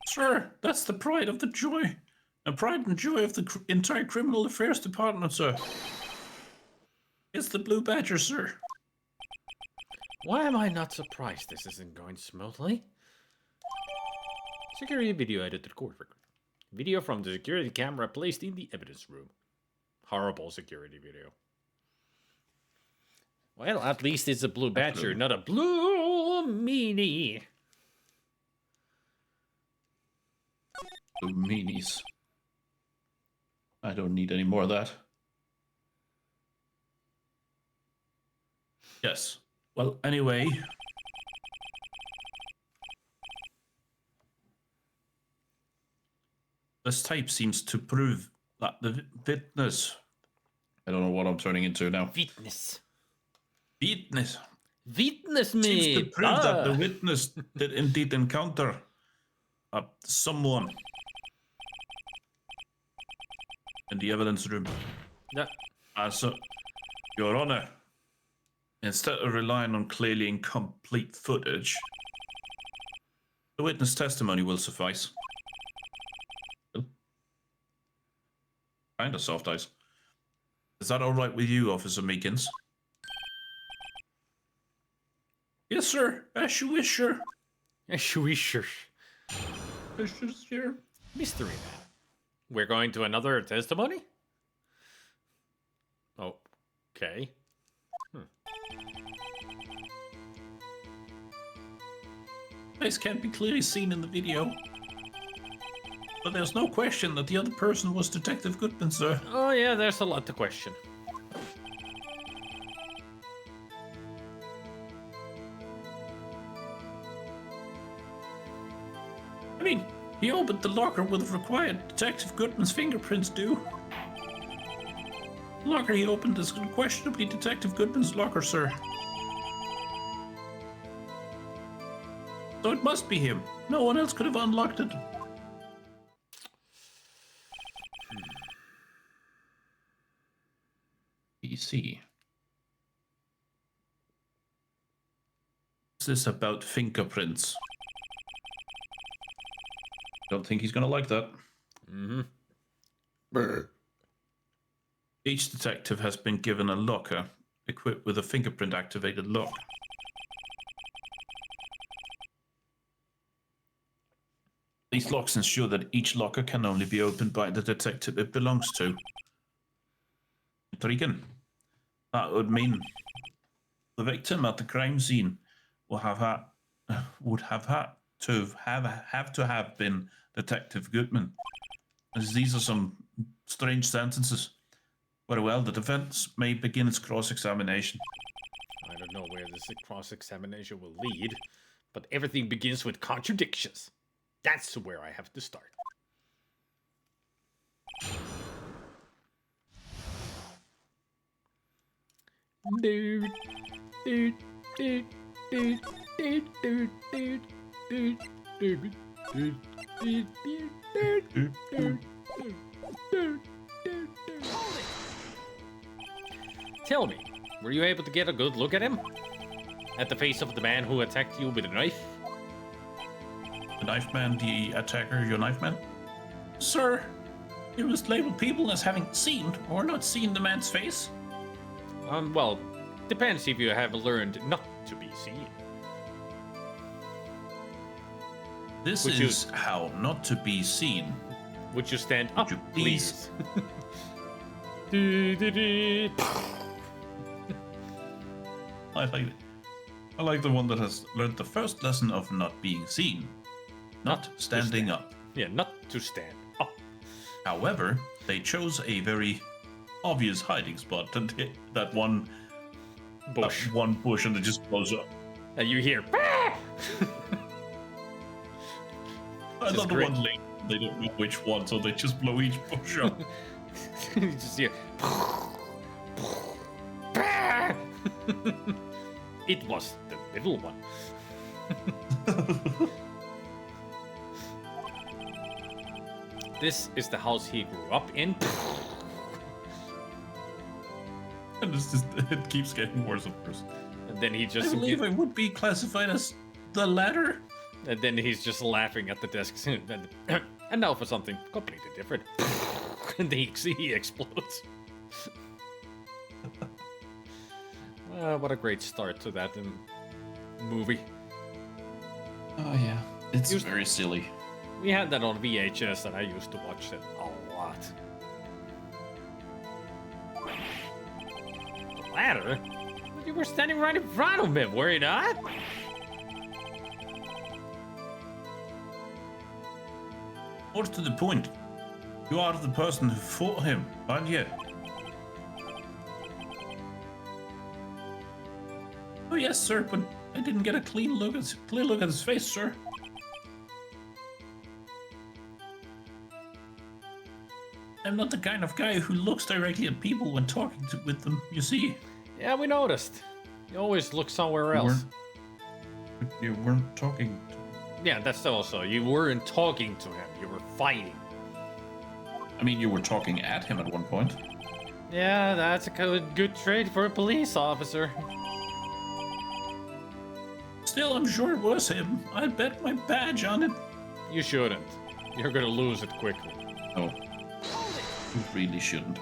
Sir, that's the pride of the joy. A pride and joy of the entire criminal affairs department, sir. It's the Blue Badger, sir. Why am I not surprised this isn't going smoothly? Security video added to the court record. Video from the security camera placed in the evidence room. Horrible security video. Well, at least it's a Blue Badger, not a Blue Meanie. Blue meanies. I don't need any more of that. Yes. Well, anyway. This tape seems to prove that the witness... I don't know what I'm turning into now. Witness. Witness. Witness me. Seems to prove that the witness did indeed encounter someone in the evidence room. Yeah. So, Your Honor, instead of relying on clearly incomplete footage, the witness testimony will suffice. Kind of soft eyes. Is that all right with you, Officer Meekins? Yes, sir. As you wish, sir. As you wish, sir. Sir. Mystery man. We're going to another testimony? Okay. This can't be clearly seen in the video. But there's no question that the other person was Detective Goodman, sir. Oh yeah, there's a lot to question. I mean, he opened the locker with the required Detective Goodman's fingerprints due. The locker he opened is unquestionably Detective Goodman's locker, sir. So it must be him. No one else could have unlocked it. PC. What's this about fingerprints? Don't think he's gonna like that. Each detective has been given a locker equipped with a fingerprint activated lock. These locks ensure that each locker can only be opened by the detective it belongs to. Intriguing. That would mean the victim at the crime scene would have to have been Detective Goodman. As these are some strange sentences. Very well, the defense may begin its cross-examination. I don't know where this cross-examination will lead, but everything begins with contradictions. That's where I have to start. Dude, dude, dude, dude, dude, dude, dude, dude, dude, dude, dude, dude, dude, dude. Tell me, were you able to get a good look at him? At the face of the man who attacked you with a knife? The knife man, the attacker, your knife man? Sir, you must label people as having seen or not seen the man's face. Well, depends if you have learned not to be seen. This Would is how not to be seen. Would you stand up, you please? I like the one that has learned the first lesson of not being seen. Not standing up. Yeah, not to stand up. However, they chose a very obvious hiding spot, and that one Bush. one bush, and it just blows up. And you hear. I is love the great. one lane. They don't know which one, so they just blow each bush up. You just hear. It was the middle one. This is the house he grew up in. And it keeps getting worse and worse. And then he I just. believe it would be classified as the latter. And then he's just laughing at the desk. And now for something completely different. And he explodes. What a great start to that movie. Oh yeah, it's Used- very silly. We had that on VHS and I used to watch it a lot. The ladder? But you were standing right in front of him, were you not? More to the point, you are the person who fought him, aren't you? Oh yes, sir, but I didn't get a clear look at his face, sir. I'm not the kind of guy who looks directly at people when talking with them, you see. Yeah, we noticed. You always look somewhere else. You weren't talking to... Yeah, that's also. You weren't talking to him. You were fighting. I mean, you were talking at him at one point. Yeah, that's a good trait for a police officer. Still, I'm sure it was him. I'd bet my badge on it. You shouldn't. You're gonna lose it quickly. Oh. You really shouldn't.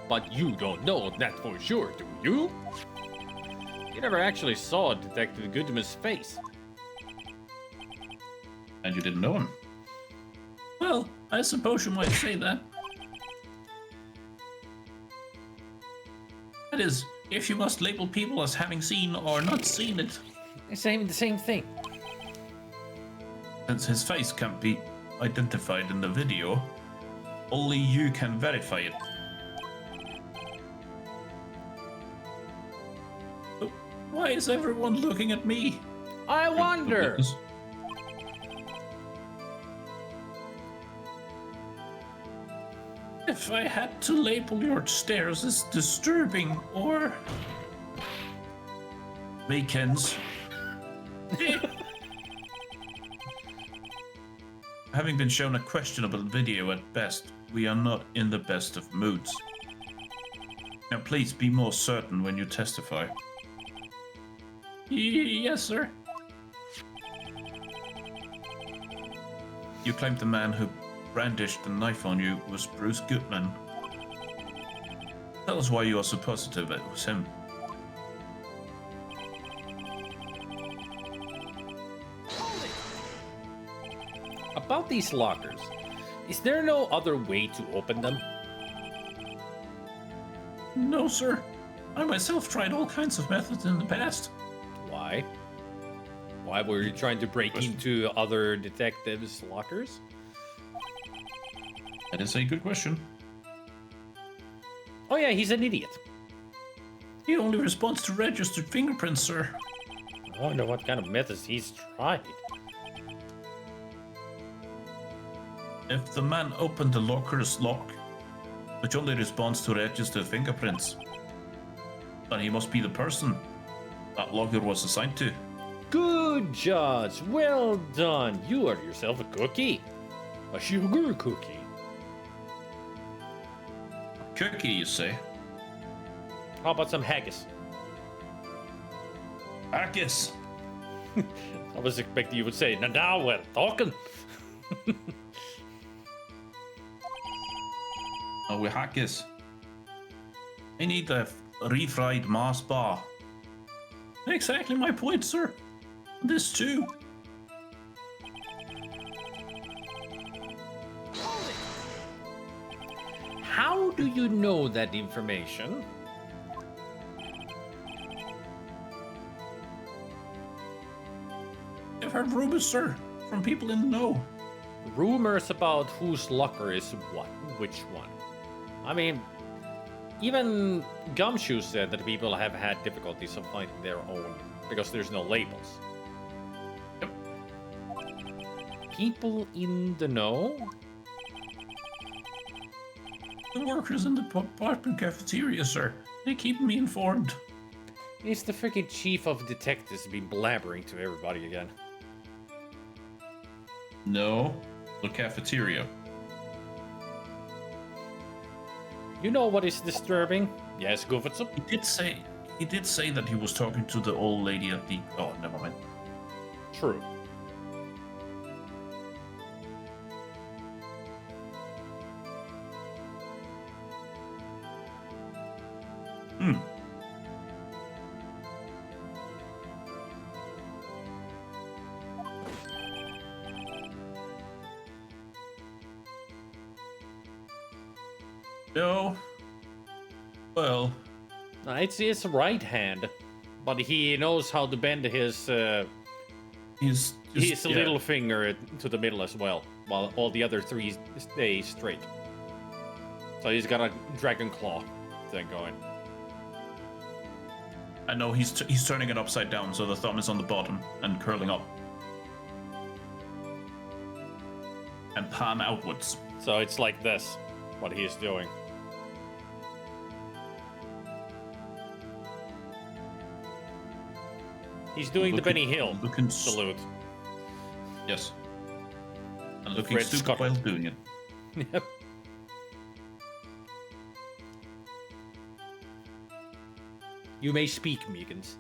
But you don't know that for sure, do you? You never actually saw Detective Goodman's face. And you didn't know him? Well, I suppose you might say that. That is, if you must label people as having seen or not seen it. The same thing. Since his face can't be identified in the video, only you can verify it. But why is everyone looking at me? I wonder. If I had to label your stares as disturbing or weekends. Having been shown a questionable video at best, we are not in the best of moods. Now please be more certain when you testify. Yes, sir. You claimed the man who brandished the knife on you was Bruce Goodman. Tell us why you are so positive it was him. About these lockers, is there no other way to open them? No, sir. I myself tried all kinds of methods in the past. Why? Why were you trying to break into other detectives' lockers? That is a good question. Oh yeah, he's an idiot. He only responds to registered fingerprints, sir. I wonder what kind of methods he's tried. If the man opened the locker's lock, which only responds to registered fingerprints, then he must be the person that locker was assigned to. Good, Judge. Well done. You are yourself a cookie. A sugar cookie. Cookie, you say? How about some haggis? Haggis. I was expecting you would say, now we're talking. Oh, with haggis. I need a refried Mars bar. Exactly my point, sir. This too. How do you know that information? I've heard rumors, sir, from people in the know. Rumors about whose locker is what, which one. I mean, even Gumshoe said that people have had difficulties of finding their own because there's no labels. Yep. People in the know? The workers in the apartment cafeteria, sir. They keep me informed. Is the freaking chief of detectives been blabbering to everybody again? No, the cafeteria. You know what is disturbing? Yes, Goofitsup? He did say that he was talking to the old lady at the... Oh, never mind. True. No. Well, It's his right hand, but he knows how to bend his he's just, little finger to the middle as well, while all the other three stay straight. So he's got a dragon claw thing going. I know he's turning it upside down, so the thumb is on the bottom and curling up. And palm outwards. So it's like this, what he's doing. He's doing the Benny Hill salute. Yes. And looking Fred stupid Scott. while doing it. Yep. You may speak, Meagans.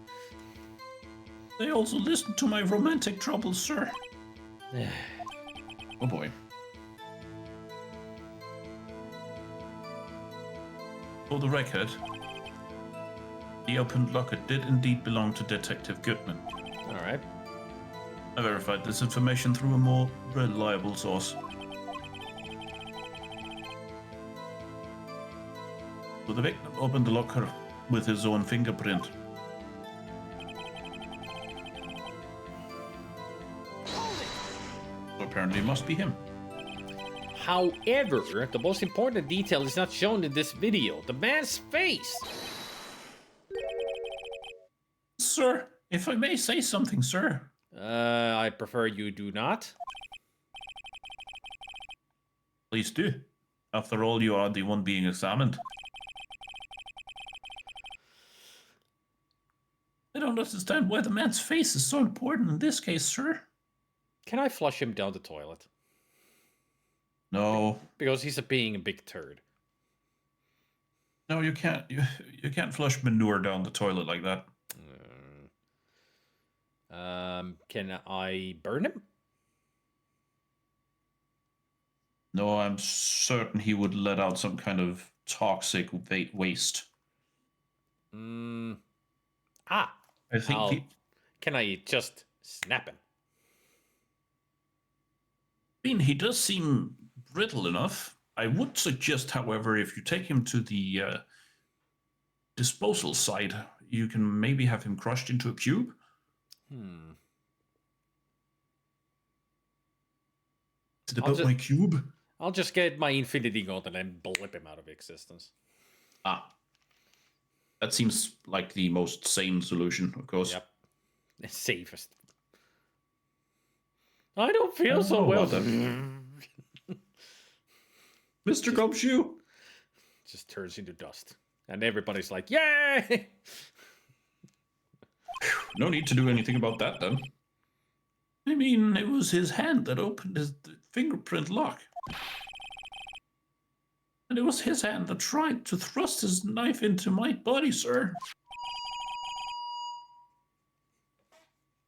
They also listen to my romantic troubles, sir. Oh boy. For the record, the opened locker did indeed belong to Detective Goodman. Alright. I verified this information through a more reliable source. So the victim opened the locker with his own fingerprint. So apparently it must be him. However, the most important detail is not shown in this video. The man's face! Sir, if I may say something, sir. I prefer you do not. Please do. After all, you are the one being examined. I don't understand why the man's face is so important in this case, sir. Can I flush him down the toilet? No. Because he's being a big turd. No, you can't. You can't flush manure down the toilet like that. Can I burn him? No, I'm certain he would let out some kind of toxic waste. Ah! I think. Can I just snap him? I mean, he does seem brittle enough. I would suggest, however, if you take him to the disposal site, you can maybe have him crushed into a cube. Is it about my cube? I'll just get my Infinity Gauntlet and blip him out of existence. Ah. That seems like the most sane solution, of course. Yep. The safest. I don't feel so well. Mr. Gumshoe! Just turns into dust. And everybody's like, yay! No need to do anything about that, then. I mean, it was his hand that opened his fingerprint lock. And it was his hand that tried to thrust his knife into my body, sir.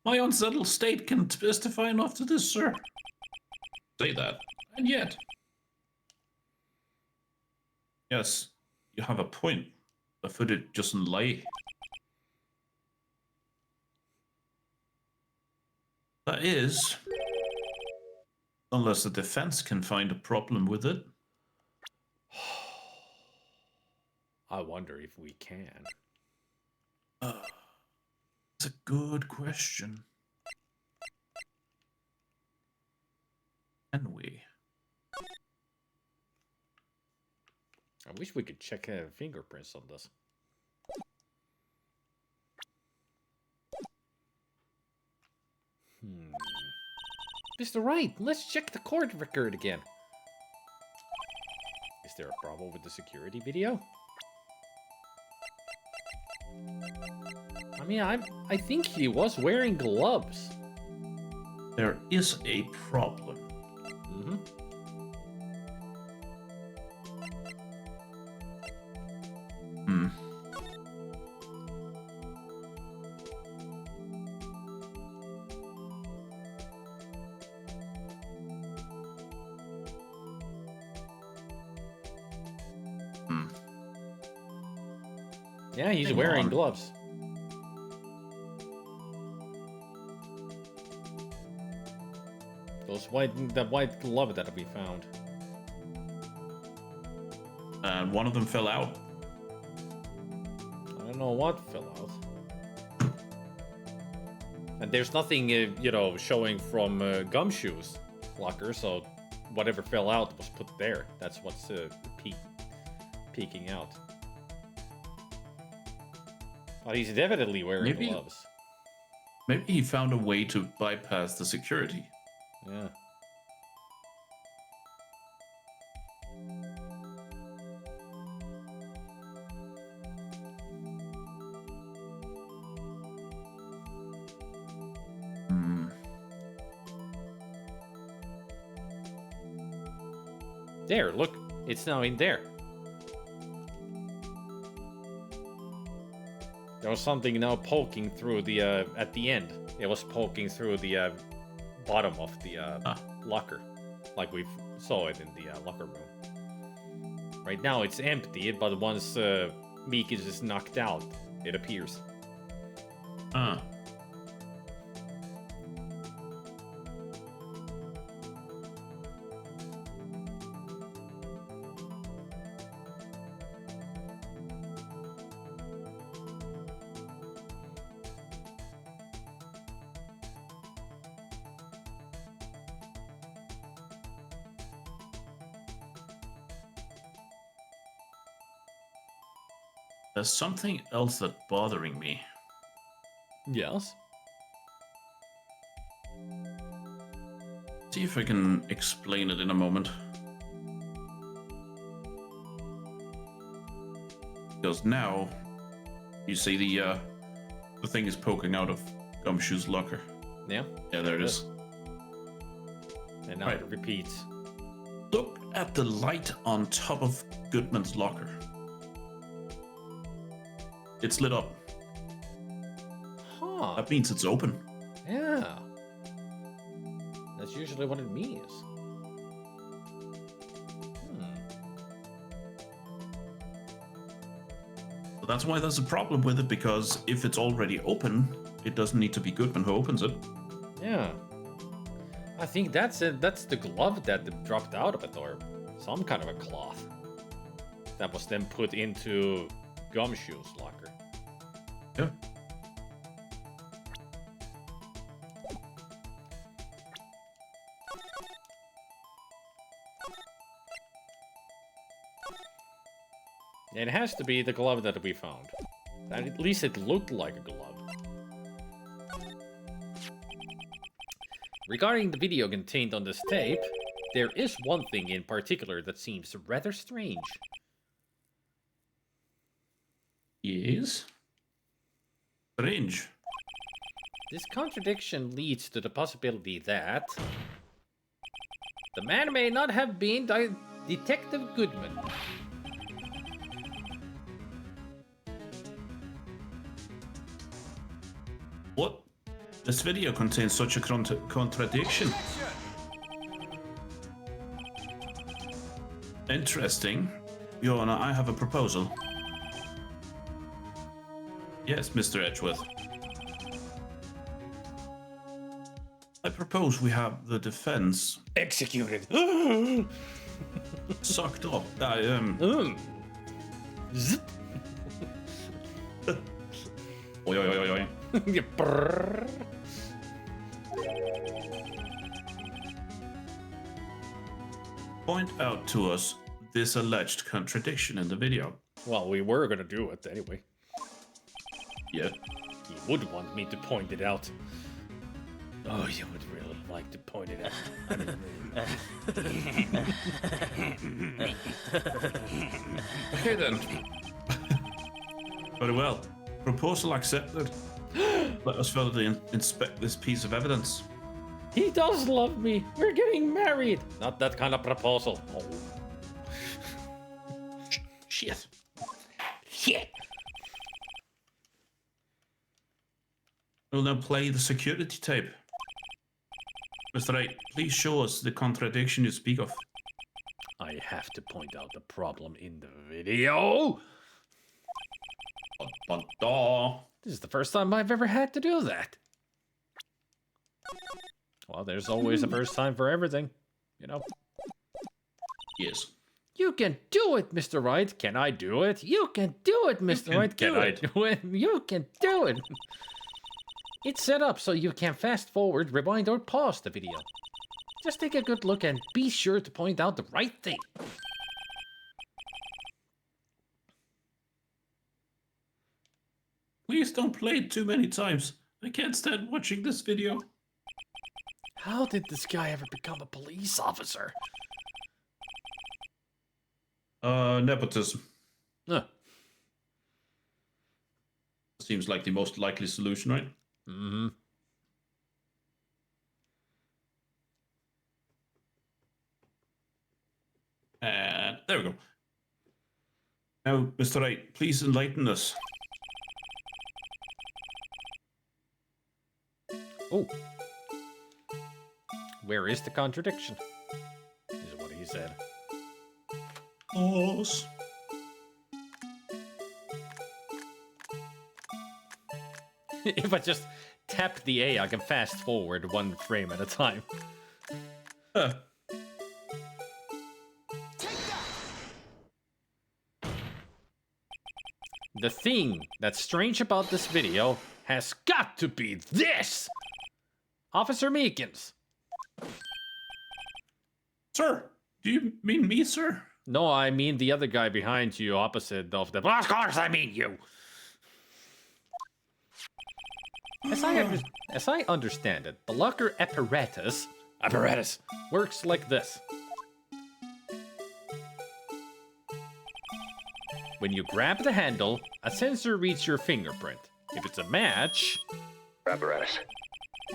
My unsettled state can testify enough to this, sir. Say that. And yet. Yes, you have a point. The footage doesn't lie. That is, unless the defense can find a problem with it. I wonder if we can. It's a good question. Can we? I wish we could check fingerprints on this. Mr. Wright, let's check the court record again. Is there a problem with the security video? I mean, I think he was wearing gloves. There is a problem. Yeah, he's Hang wearing on. gloves. That white glove that we found. and one of them fell out. I don't know what fell out. And there's nothing, showing from Gumshoe's locker, so whatever fell out was put there. That's what's peeking out. But he's definitely wearing gloves. Maybe he found a way to bypass the security. Yeah. There, look, it's now in there. There was something now poking through the, at the end. It was poking through the bottom of the locker. Like we saw it in the locker room. Right now it's empty, but once Meek is just knocked out, it appears. There's something else that's bothering me. Yes? See if I can explain it in a moment. Because now, you see the thing is poking out of Gumshoe's locker. Yeah? Yeah, there it is. And now it repeats. Look at the light on top of Goodman's locker. It's lit up. Huh. That means it's open. Yeah. That's usually what it means. So that's why there's a problem with it, because if it's already open, it doesn't need to be Goodman who opens it. Yeah. I think that's it. That's the glove that dropped out of it, or some kind of a cloth that was then put into Gumshoe's locker. Yeah. It has to be the glove that we found. At least it looked like a glove. Regarding the video contained on this tape, there is one thing in particular that seems rather strange. Yes. Strange. This contradiction leads to the possibility that the man may not have been Detective Goodman. What? This video contains such a contradiction. Interesting. Your Honor, I have a proposal. Yes, Mr. Edgeworth. I propose we have the defense Executed. sucked up. Zip. Oi, oi, oi, oi. Brrr. Point out to us this alleged contradiction in the video. Well, we were gonna do it anyway. Yeah. He would want me to point it out. Oh, you would really like to point it out. Okay then. Very well. Proposal accepted. Let us further inspect this piece of evidence. He does love me. We're getting married. Not that kind of proposal. Oh. Shit. Shit. We'll now play the security tape. Mr. Wright, please show us the contradiction you speak of. I have to point out the problem in the video. This is the first time I've ever had to do that. Well, there's always a first time for everything, you know. Yes. You can do it, Mr. Wright. Can I do it? You can do it, Mr. Wright. Can I do it? You can do it. It's set up so you can fast forward, rewind, or pause the video. Just take a good look and be sure to point out the right thing. Please don't play it too many times. I can't stand watching this video. How did this guy ever become a police officer? Nepotism. Huh. Seems like the most likely solution, right? Mm-hmm. And there we go. Now, Mr. Wright, please enlighten us. Oh. Where is the contradiction? Is what he said. Pause. If I just tap the A, I can fast forward one frame at a time. The thing that's strange about this video has got to be this! Officer Meekins. Sir, do you mean me, sir? No, I mean the other guy behind you, opposite of the... Of course I mean you! As I understand it, the locker apparatus works like this. When you grab the handle, a sensor reads your fingerprint. If it's a match, Apparatus.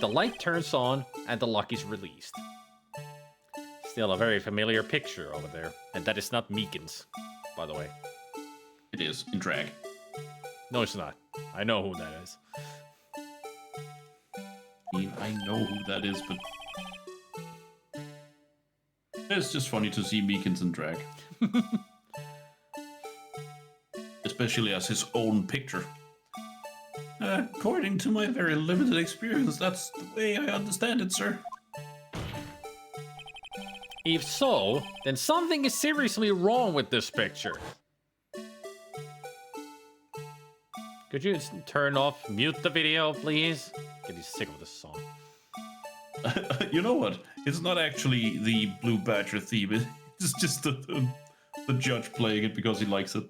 the light turns on and the lock is released. Still a very familiar picture over there. And that is not Meekins, by the way. It is, in drag. No, it's not. I know who that is. I mean, I know who that is, but... It's just funny to see Meekins in drag. Especially as his own picture. According to my very limited experience, that's the way I understand it, sir. If so, then something is seriously wrong with this picture. Could you turn off, mute the video, please? Getting sick of this song. You know what? It's not actually the Blue Badger theme. It's just the judge playing it because he likes it.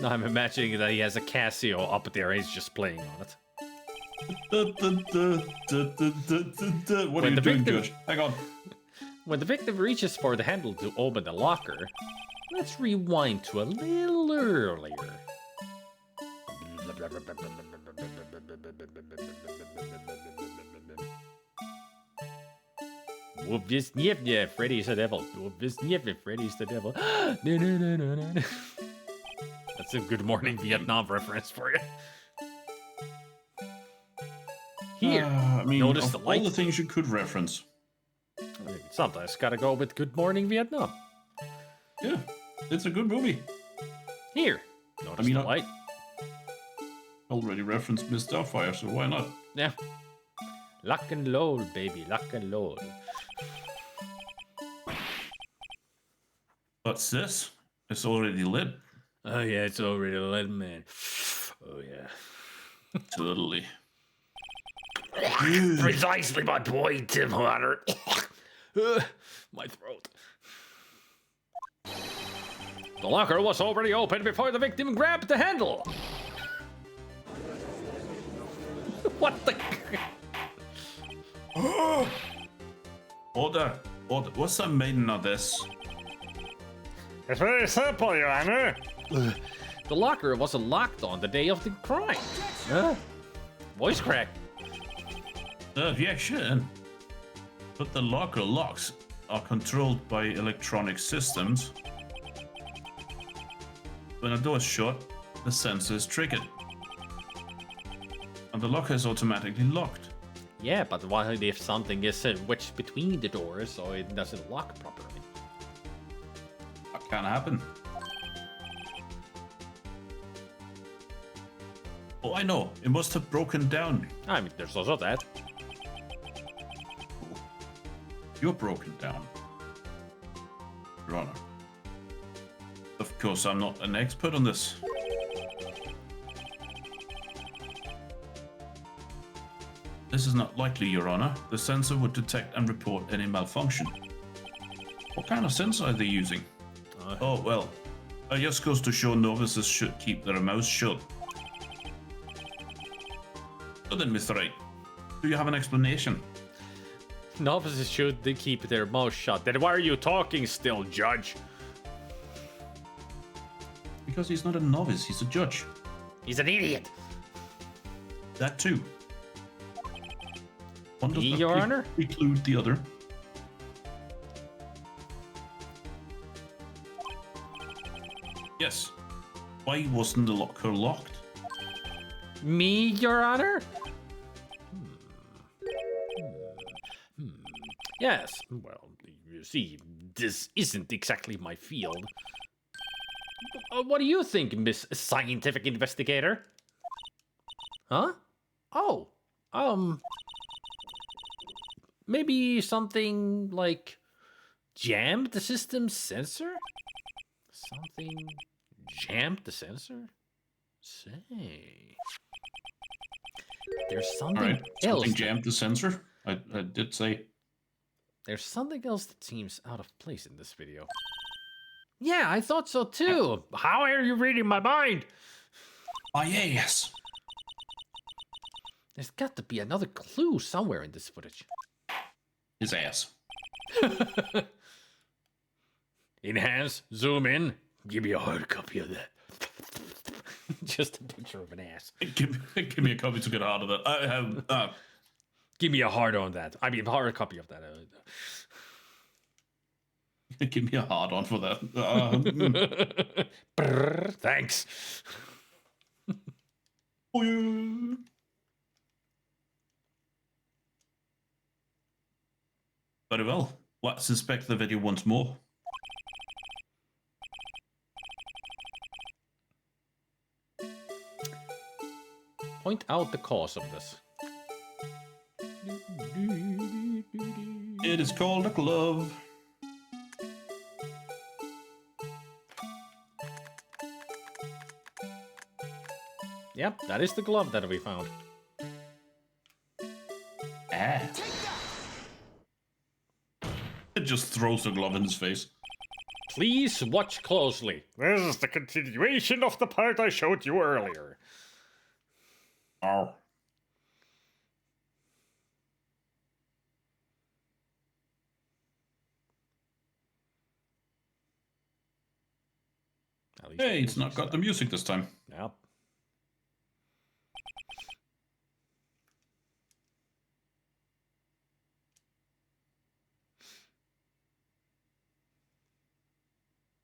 No, I'm imagining that he has a Casio up there and he's just playing on it. What are you doing, Judge? Hang on. When the victim reaches for the handle to open the locker, let's rewind to a little earlier. Whoop-vis-nyep-nyep, Freddy's the devil. Whoop-vis-nyep-nyep, Freddy's the devil. No. That's a Good Morning Vietnam reference for you. Here, I mean, notice of the light. all the things you could reference. I mean, sometimes gotta go with Good Morning Vietnam. Yeah, it's a good movie. Here, notice the light. Already referenced Miss Doubtfire, so why not? Yeah. Lock and load, baby, lock and load. What's this? It's already lit. Oh yeah, it's already lit, man. Oh yeah. Totally. Precisely my point, Tim Hunter. My throat. The locker was already open before the victim grabbed the handle. What the? Order. What's the meaning of this? It's very simple, Your Honor. The locker wasn't locked on the day of the crime. Voice crack. Objection. But the locker locks are controlled by electronic systems. When a door is shut, the sensor is triggered. And the locker is automatically locked. Yeah, but what if something is wedged between the doors so it doesn't lock properly? That can't happen. Oh, I know. It must have broken down. I mean, there's also that. You're broken down, Your Honor. Of course, I'm not an expert on this. This is not likely, Your Honor. The sensor would detect and report any malfunction. What kind of sensor are they using? Oh, well, it just goes to show novices should keep their mouths shut. So then, Mr. Wright, do you have an explanation? Novices should keep their mouth shut. Then why are you talking still, Judge? Because he's not a novice, he's a judge. He's an idiot. That too. One does Your not Honor? preclude the other. Yes. Why wasn't the locker locked? Me, Your Honor? Yes, well, you see, this isn't exactly my field. What do you think, Miss Scientific Investigator? Huh? Oh, maybe something like jammed the system's sensor? Something jammed the sensor? Say, there's something Alright, else. something jammed the sensor. I did say. There's something else that seems out of place in this video. Yeah, I thought so too. How are you reading my mind? Ah, yes. There's got to be another clue somewhere in this footage. His ass. Enhance, zoom in, give me a hard copy of that. Just a picture of an ass. Give me a copy to get out of it. I have. Give me a hard on that. I mean, hard copy of that. Give me a hard on for that. Brrr, thanks. Oh, yeah. Very well. Let's inspect the video once more. Point out the cause of this. It is called a glove. Yep, that is the glove that we found. Ah. It just throws the glove in his face. Please watch closely. This is the continuation of the part I showed you earlier. Oh. At least Hey, it's not got the music this time. Yep.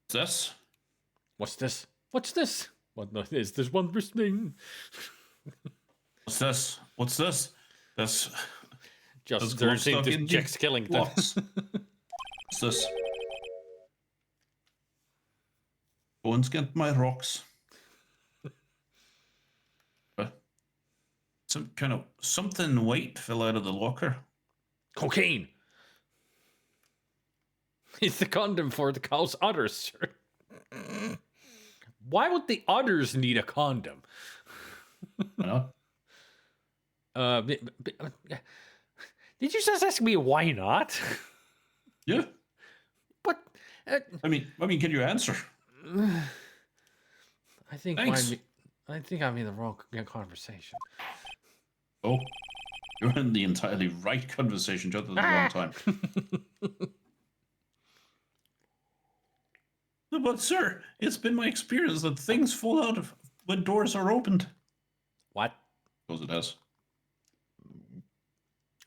This? What's this? What's this? What is this wondrous thing? What's this? What's this? This. Just glove turns stuck into in Jack Skellington. What's this? Go and get my rocks. Some kind of something white fell out of the locker. Cocaine. It's the condom for the cow's udders, sir. Why would the udders need a condom? You know? Did you just ask me why not? Yeah. But I mean, can you answer? I think Thanks. I'm in the wrong conversation. Oh, you're in the entirely right conversation just at the wrong time. But sir, it's been my experience that things fall out of when doors are opened. What? Because it has.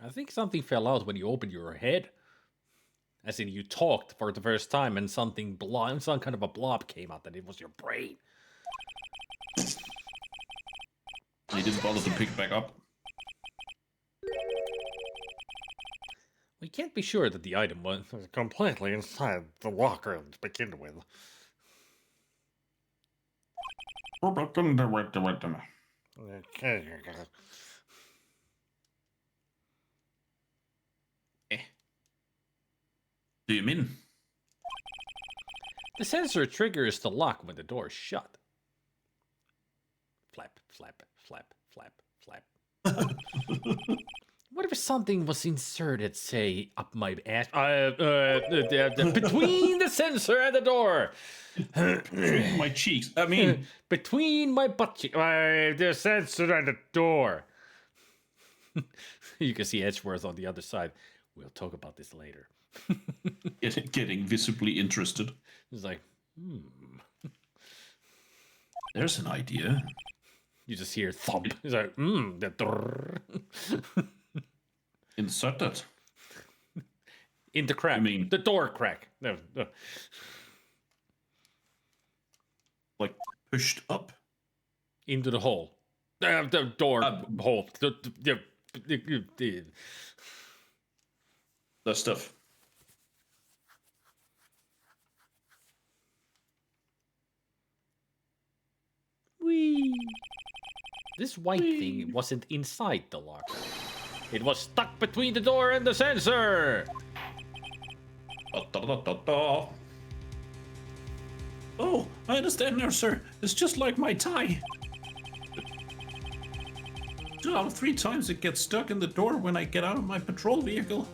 I think something fell out when you opened your head. As in, you talked for the first time and some kind of a blob came out, and it was your brain. He didn't bother to pick it back up. We can't be sure that the item was Completely inside the locker to begin with. Okay. do you mean? The sensor triggers the lock when the door is shut. Flap, flap, flap, flap, flap. What if something was inserted, say, up my ass? Between the sensor and the door. My cheeks. I mean, Between my butt cheek. The sensor and the door. You can see Edgeworth on the other side. We'll talk about this later. getting visibly interested. He's like, There's an idea. you just hear thump. He's like, the door. Insert that. In the crack. I mean- the door crack. No. Like pushed up. Into the hole. The door hole. That stuff. Whee. This white thing wasn't inside the locker. It was stuck between the door and the sensor. Da-da-da-da-da. Oh, I understand now, sir. It's just like my tie. 2 out of 3 times it gets stuck in the door when I get out of my patrol vehicle.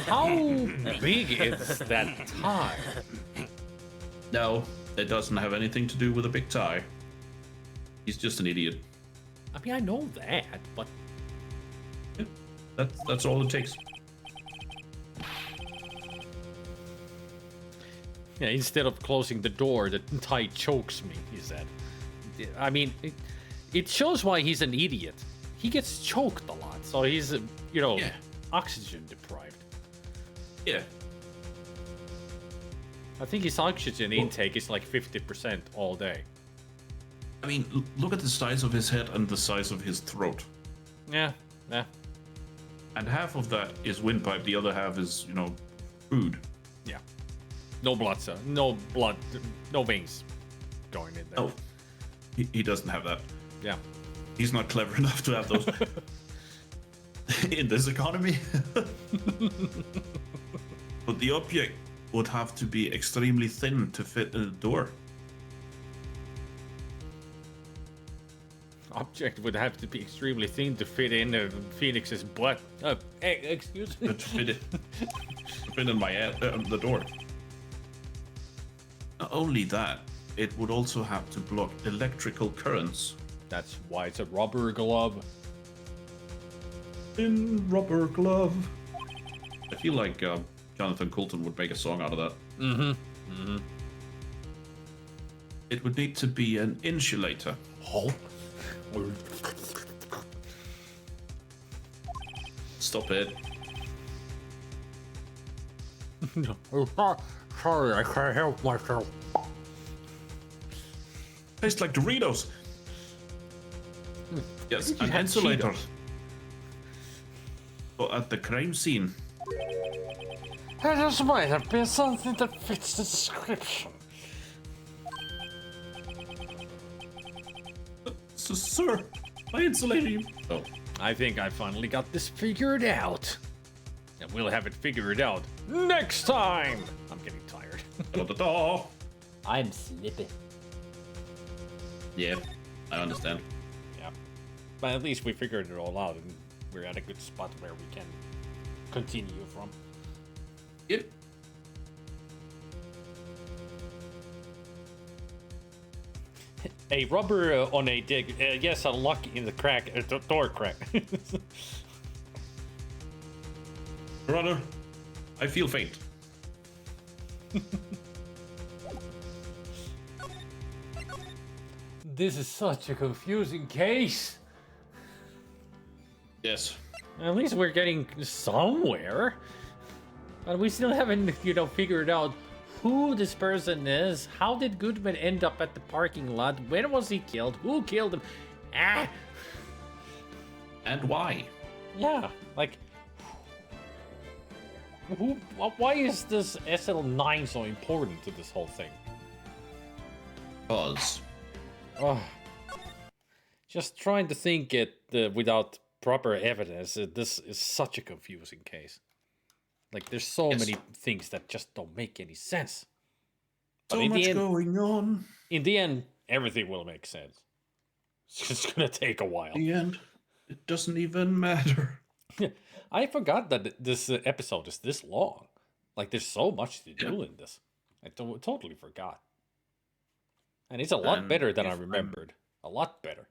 How big is that tie? No, it doesn't have anything to do with a big tie. He's just an idiot. I mean, I know that, but Yeah, that's all it takes. yeah, instead of closing the door, the tie chokes me, he said. I mean, it shows why he's an idiot. He gets choked a lot, so he's, Yeah. oxygen deprived. Yeah. I think his oxygen intake is like 50% all day. I mean, look at the size of his head and the size of his throat. Yeah. And half of that is windpipe, the other half is, food. Yeah. No blood cell, no blood, no veins going in there. Oh, he doesn't have that. Yeah. He's not clever enough to have those in this economy. But the object would have to be extremely thin to fit in the door. Object would have to be extremely thin to fit in Phoenix's butt. Excuse me. To fit in the door. Not only that, it would also have to block electrical currents. That's why it's a rubber glove. In rubber glove. I feel like Jonathan Coulton would make a song out of that. It would need to be an insulator. Oh. Stop it. Sorry, I can't help myself. Tastes like Doritos. Yes, an had insulator. Cheetos. But at the crime scene. This might have been something that fits the description. Sir, I insulated you. Oh. I think I finally got this figured out. And we'll have it figured out next time. I'm getting tired. Da-da-da. I'm sleepy. Yeah, I understand. Yeah. But at least we figured it all out and we're at a good spot where we can continue from. Yep. A rubber on a dig. Yes, a lock in the crack. The door crack. Brother, I feel faint. This is such a confusing case. Yes. At least we're getting somewhere. But we still haven't, figured out who this person is. How did Goodman end up at the parking lot? When was he killed? Who killed him? Ah! And why? Yeah, like... Why is this SL9 so important to this whole thing? Pause. Oh, just trying to think it without proper evidence. This is such a confusing case. Like, there's so many things that just don't make any sense. But So much going on. In the end, everything will make sense. It's just gonna take a while. The end. It doesn't even matter. I forgot that this episode is this long. Like, there's so much to do in this. I totally forgot. And it's a lot better than I remembered. A lot better.